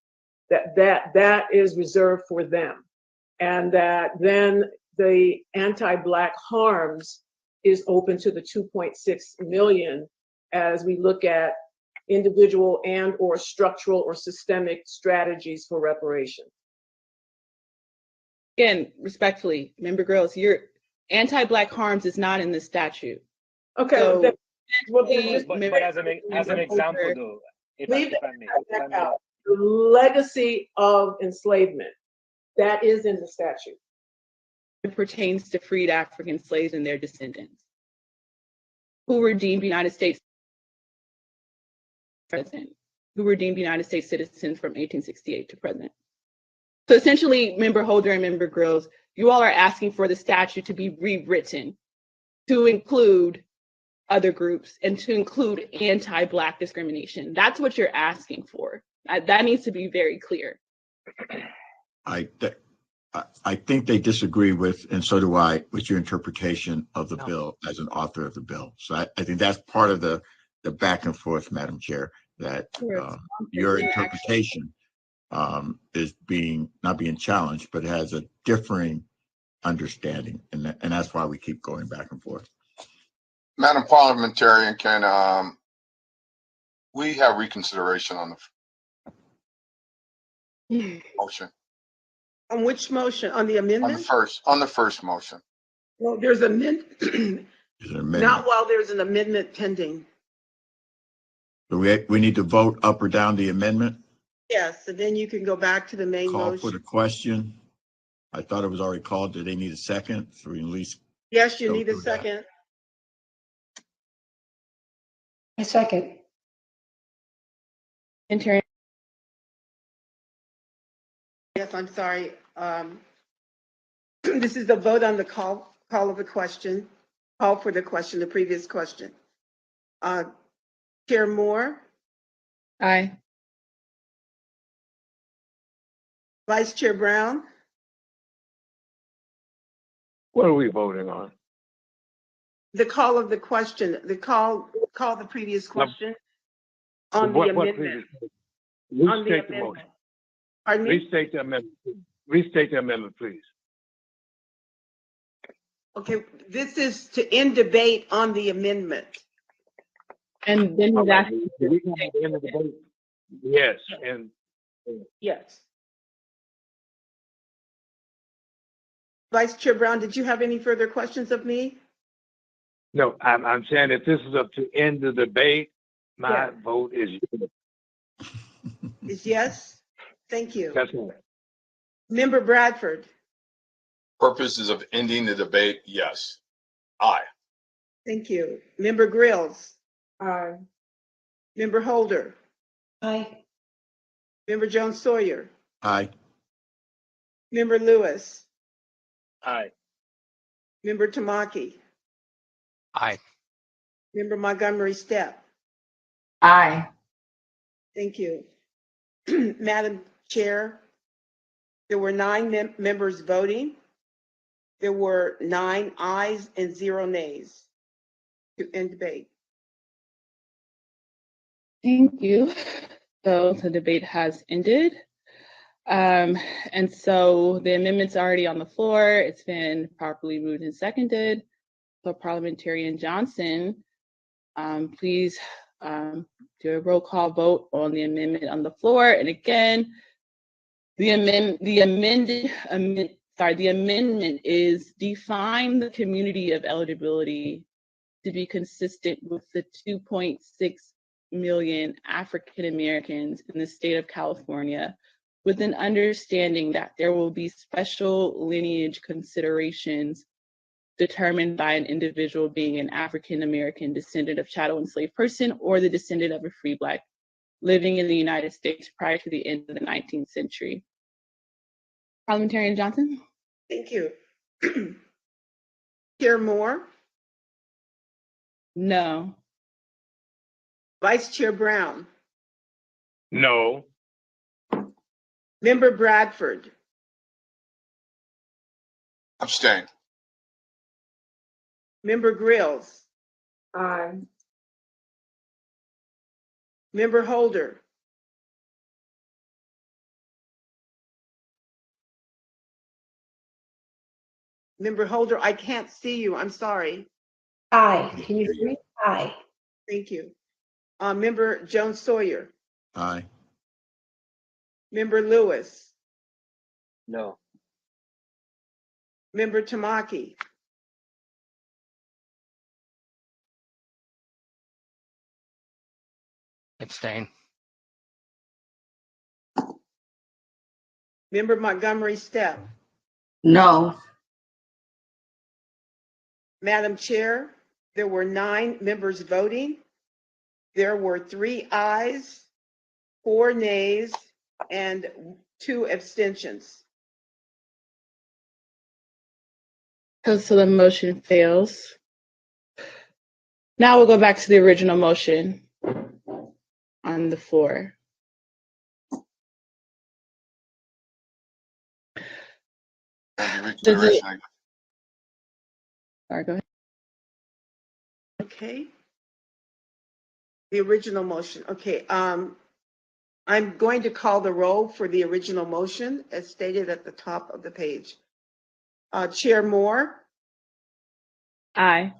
that is reserved for them, and that then the anti-Black harms is open to the 2.6 million as we look at individual and or structural or systemic strategies for reparation. Again, respectfully, Member Girls, your anti-Black harms is not in the statute. Okay. So, but as an example, though, if I may. The legacy of enslavement, that is in the statute. It pertains to freed African slaves and their descendants who were deemed United States citizens from 1868 to present. So essentially, Member Holder and Member Grills, you all are asking for the statute to be rewritten to include other groups and to include anti-Black discrimination. That's what you're asking for. That needs to be very clear. I think they disagree with, and so do I, with your interpretation of the bill as an author of the bill. So I think that's part of the back and forth, Madam Chair, that your interpretation is not being challenged, but has a differing understanding, and that's why we keep going back and forth. Madam Parliamentarian, can we have reconsideration on the motion? On which motion? On the amendment? On the first motion. Well, there's There's an amendment. not while there's an amendment pending. So we need to vote up or down the amendment. Yes, and then you can go back to the main Call motion. for the question. I thought it was already called. Do they need a second? So we can at least. Yes, you go need a through that. second. A second. Intern. Yes, I'm sorry. This is the vote on the call of the question, call for the question, the previous question. Chair Moore, Aye. Vice Chair Brown, What are we voting on? the call of the question, call the previous question on the amendment. On the Restate the amendment. motion. Pardon me? Restate the amendment. Restate the amendment, please. Okay, this is to end debate on the amendment. And then he's asking. Do we have the end of the debate? Yes, and Yes. Vice Chair Brown, did you have any further questions of me? no, I'm saying if this is up to end the debate, my Yeah. vote is yes. Is yes? Thank you. That's right. Member Bradford, Purposes of ending the debate, yes. Aye. thank you. Member Grills, Aye. Member Holder, Aye. Member Jones Sawyer, Aye. Member Lewis, Aye. Member Tamaki, Aye. Member Montgomery Stepp. Aye. Thank you. Madam Chair, there were 9 members voting. There were 9 ayes and 0 nays to end debate. Thank you. So the debate has ended. And so the amendment's already on the floor. It's been properly moved and seconded. So Parliamentarian Johnson, please do a roll call vote on the amendment on the floor. And again, the amendment is define the community of eligibility to be consistent with the 2.6 million African Americans in the state of California, with an understanding that there will be special lineage considerations determined by an individual being an African American descendant of chattel enslaved person or the descendant of a free Black living in the United States prior to the end of the 19th century. Parliamentarian Johnson? Thank you. Chair Moore, No. Vice Chair Brown, No. Member Bradford, Abstain. Member Grills, Aye. Member Holder, Member Holder, I can't see you. I'm sorry. Aye. Can you hear me? Aye. Thank you. Member Jones Sawyer, Aye. Member Lewis, No. Member Tamaki, Abstain. Member Montgomery Stepp. No. Madam Chair, there were 9 members voting. There were 3 ayes, 4 nays, and 2 abstentions. So the motion fails. Now we'll go back to the original motion on the floor. Reconsideration. Sorry, go ahead. Okay. The original motion. Okay. I'm going to call the roll for the original motion as stated at the top of the page. Chair Moore, Aye.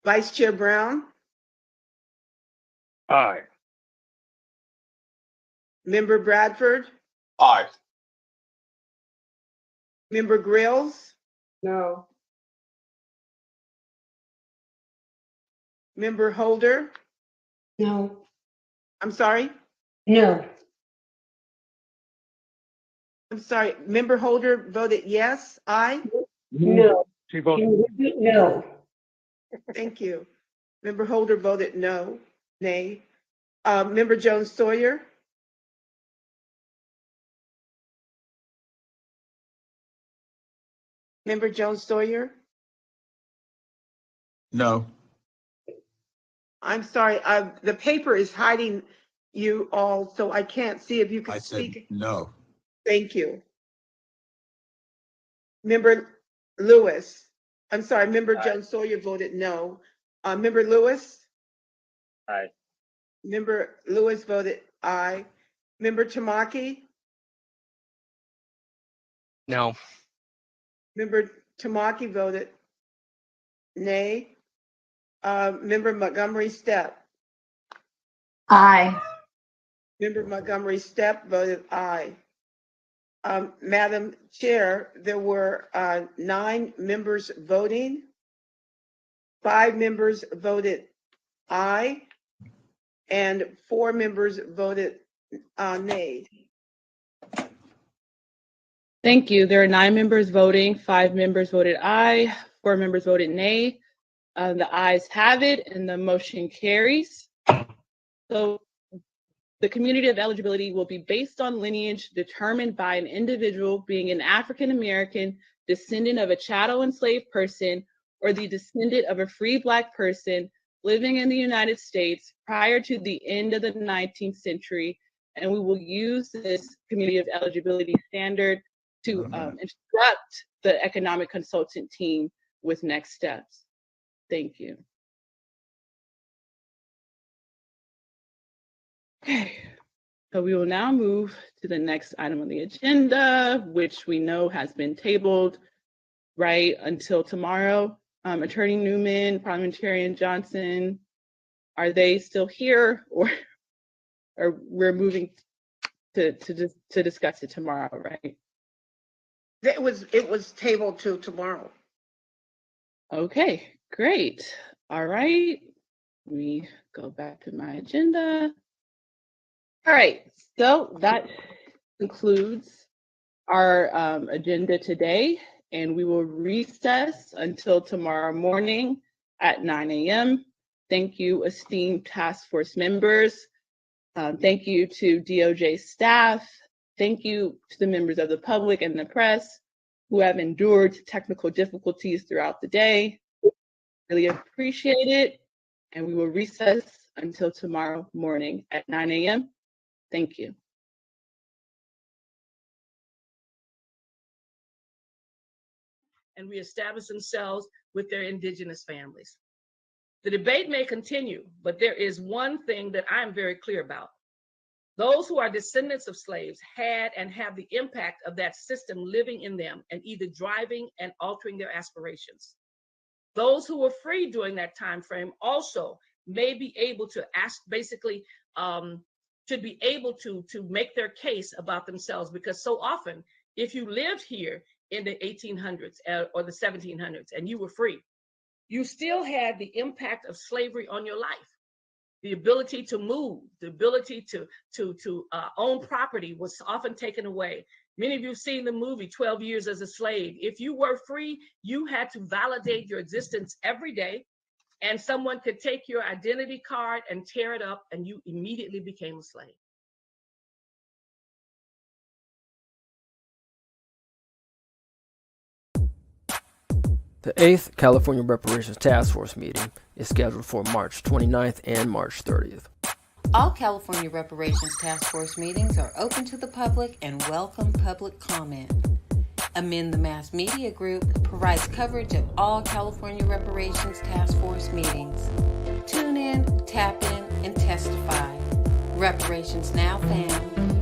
Vice Chair Brown, Aye. Member Bradford, Aye. Member Grills, No. Member Holder. No. I'm sorry. No. I'm sorry. Member Holder voted yes. Aye. No. She voted. Can you repeat? No. Thank you. Member Holder voted no, nay. Member Jones Sawyer. Member Jones Sawyer. No. I'm sorry. The paper is hiding you all, so I can't see if you can I said speak. no. Thank you. Member Lewis. I'm sorry. Member Aye. Jones Sawyer voted no. Member Lewis. Aye. Member Lewis voted aye. Member Tamaki. No. Member Tamaki voted nay. Member Montgomery Stepp. Aye. Member Montgomery Stepp voted aye. Madam Chair, there were 9 members voting. 5 members voted aye, and 4 members voted nay. Thank you. There are 9 members voting, 5 members voted aye, 4 members voted nay. The ayes have it and the motion carries. So the community of eligibility will be based on lineage determined by an individual being an African American descendant of a chattel enslaved person or the descendant of a free Black person living in the United States prior to the end of the 19th century. And we will use this community of eligibility standard to instruct the economic consultant team with next steps. Thank you. Okay, so we will now move to the next item on the agenda, which we know has been tabled right until tomorrow. Attorney Newman, Parliamentarian Johnson, are they still here, or we're moving to discuss it tomorrow, right? It was tabled to tomorrow. Okay, great. All right, let me go back to my agenda. All right, so that concludes our agenda today, and we will recess until tomorrow morning at 9 a.m. Thank you, esteemed task force members. Thank you to DOJ staff. Thank you to the members of the public and the press who have endured technical difficulties throughout the day. Really appreciate it. And we will recess until tomorrow morning at 9 a.m. Thank you. And reestablish themselves with their indigenous families. The debate may continue, but there is one thing that I'm very clear about. Those who are descendants of slaves had and have the impact of that system living in them and either driving and altering their aspirations. Those who were free during that time frame also may be able to should be able to make their case about themselves, because so often, if you lived here in the 1800s or the 1700s and you were free, you still had the impact of slavery on your life. The ability to move, the ability to own property was often taken away. Many of you have seen the movie 12 Years as a Slave. If you were free, you had to validate your existence every day, and someone could take your identity card and tear it up, and you immediately became a slave. The 8th California Reparations Task Force meeting is scheduled for March 29th and March 30th. All California Reparations Task Force meetings are open to the public and welcome public comment. Amend the Mass Media Group provides coverage of all California Reparations Task Force meetings. Tune in, tap in, and testify. Reparations Now fam.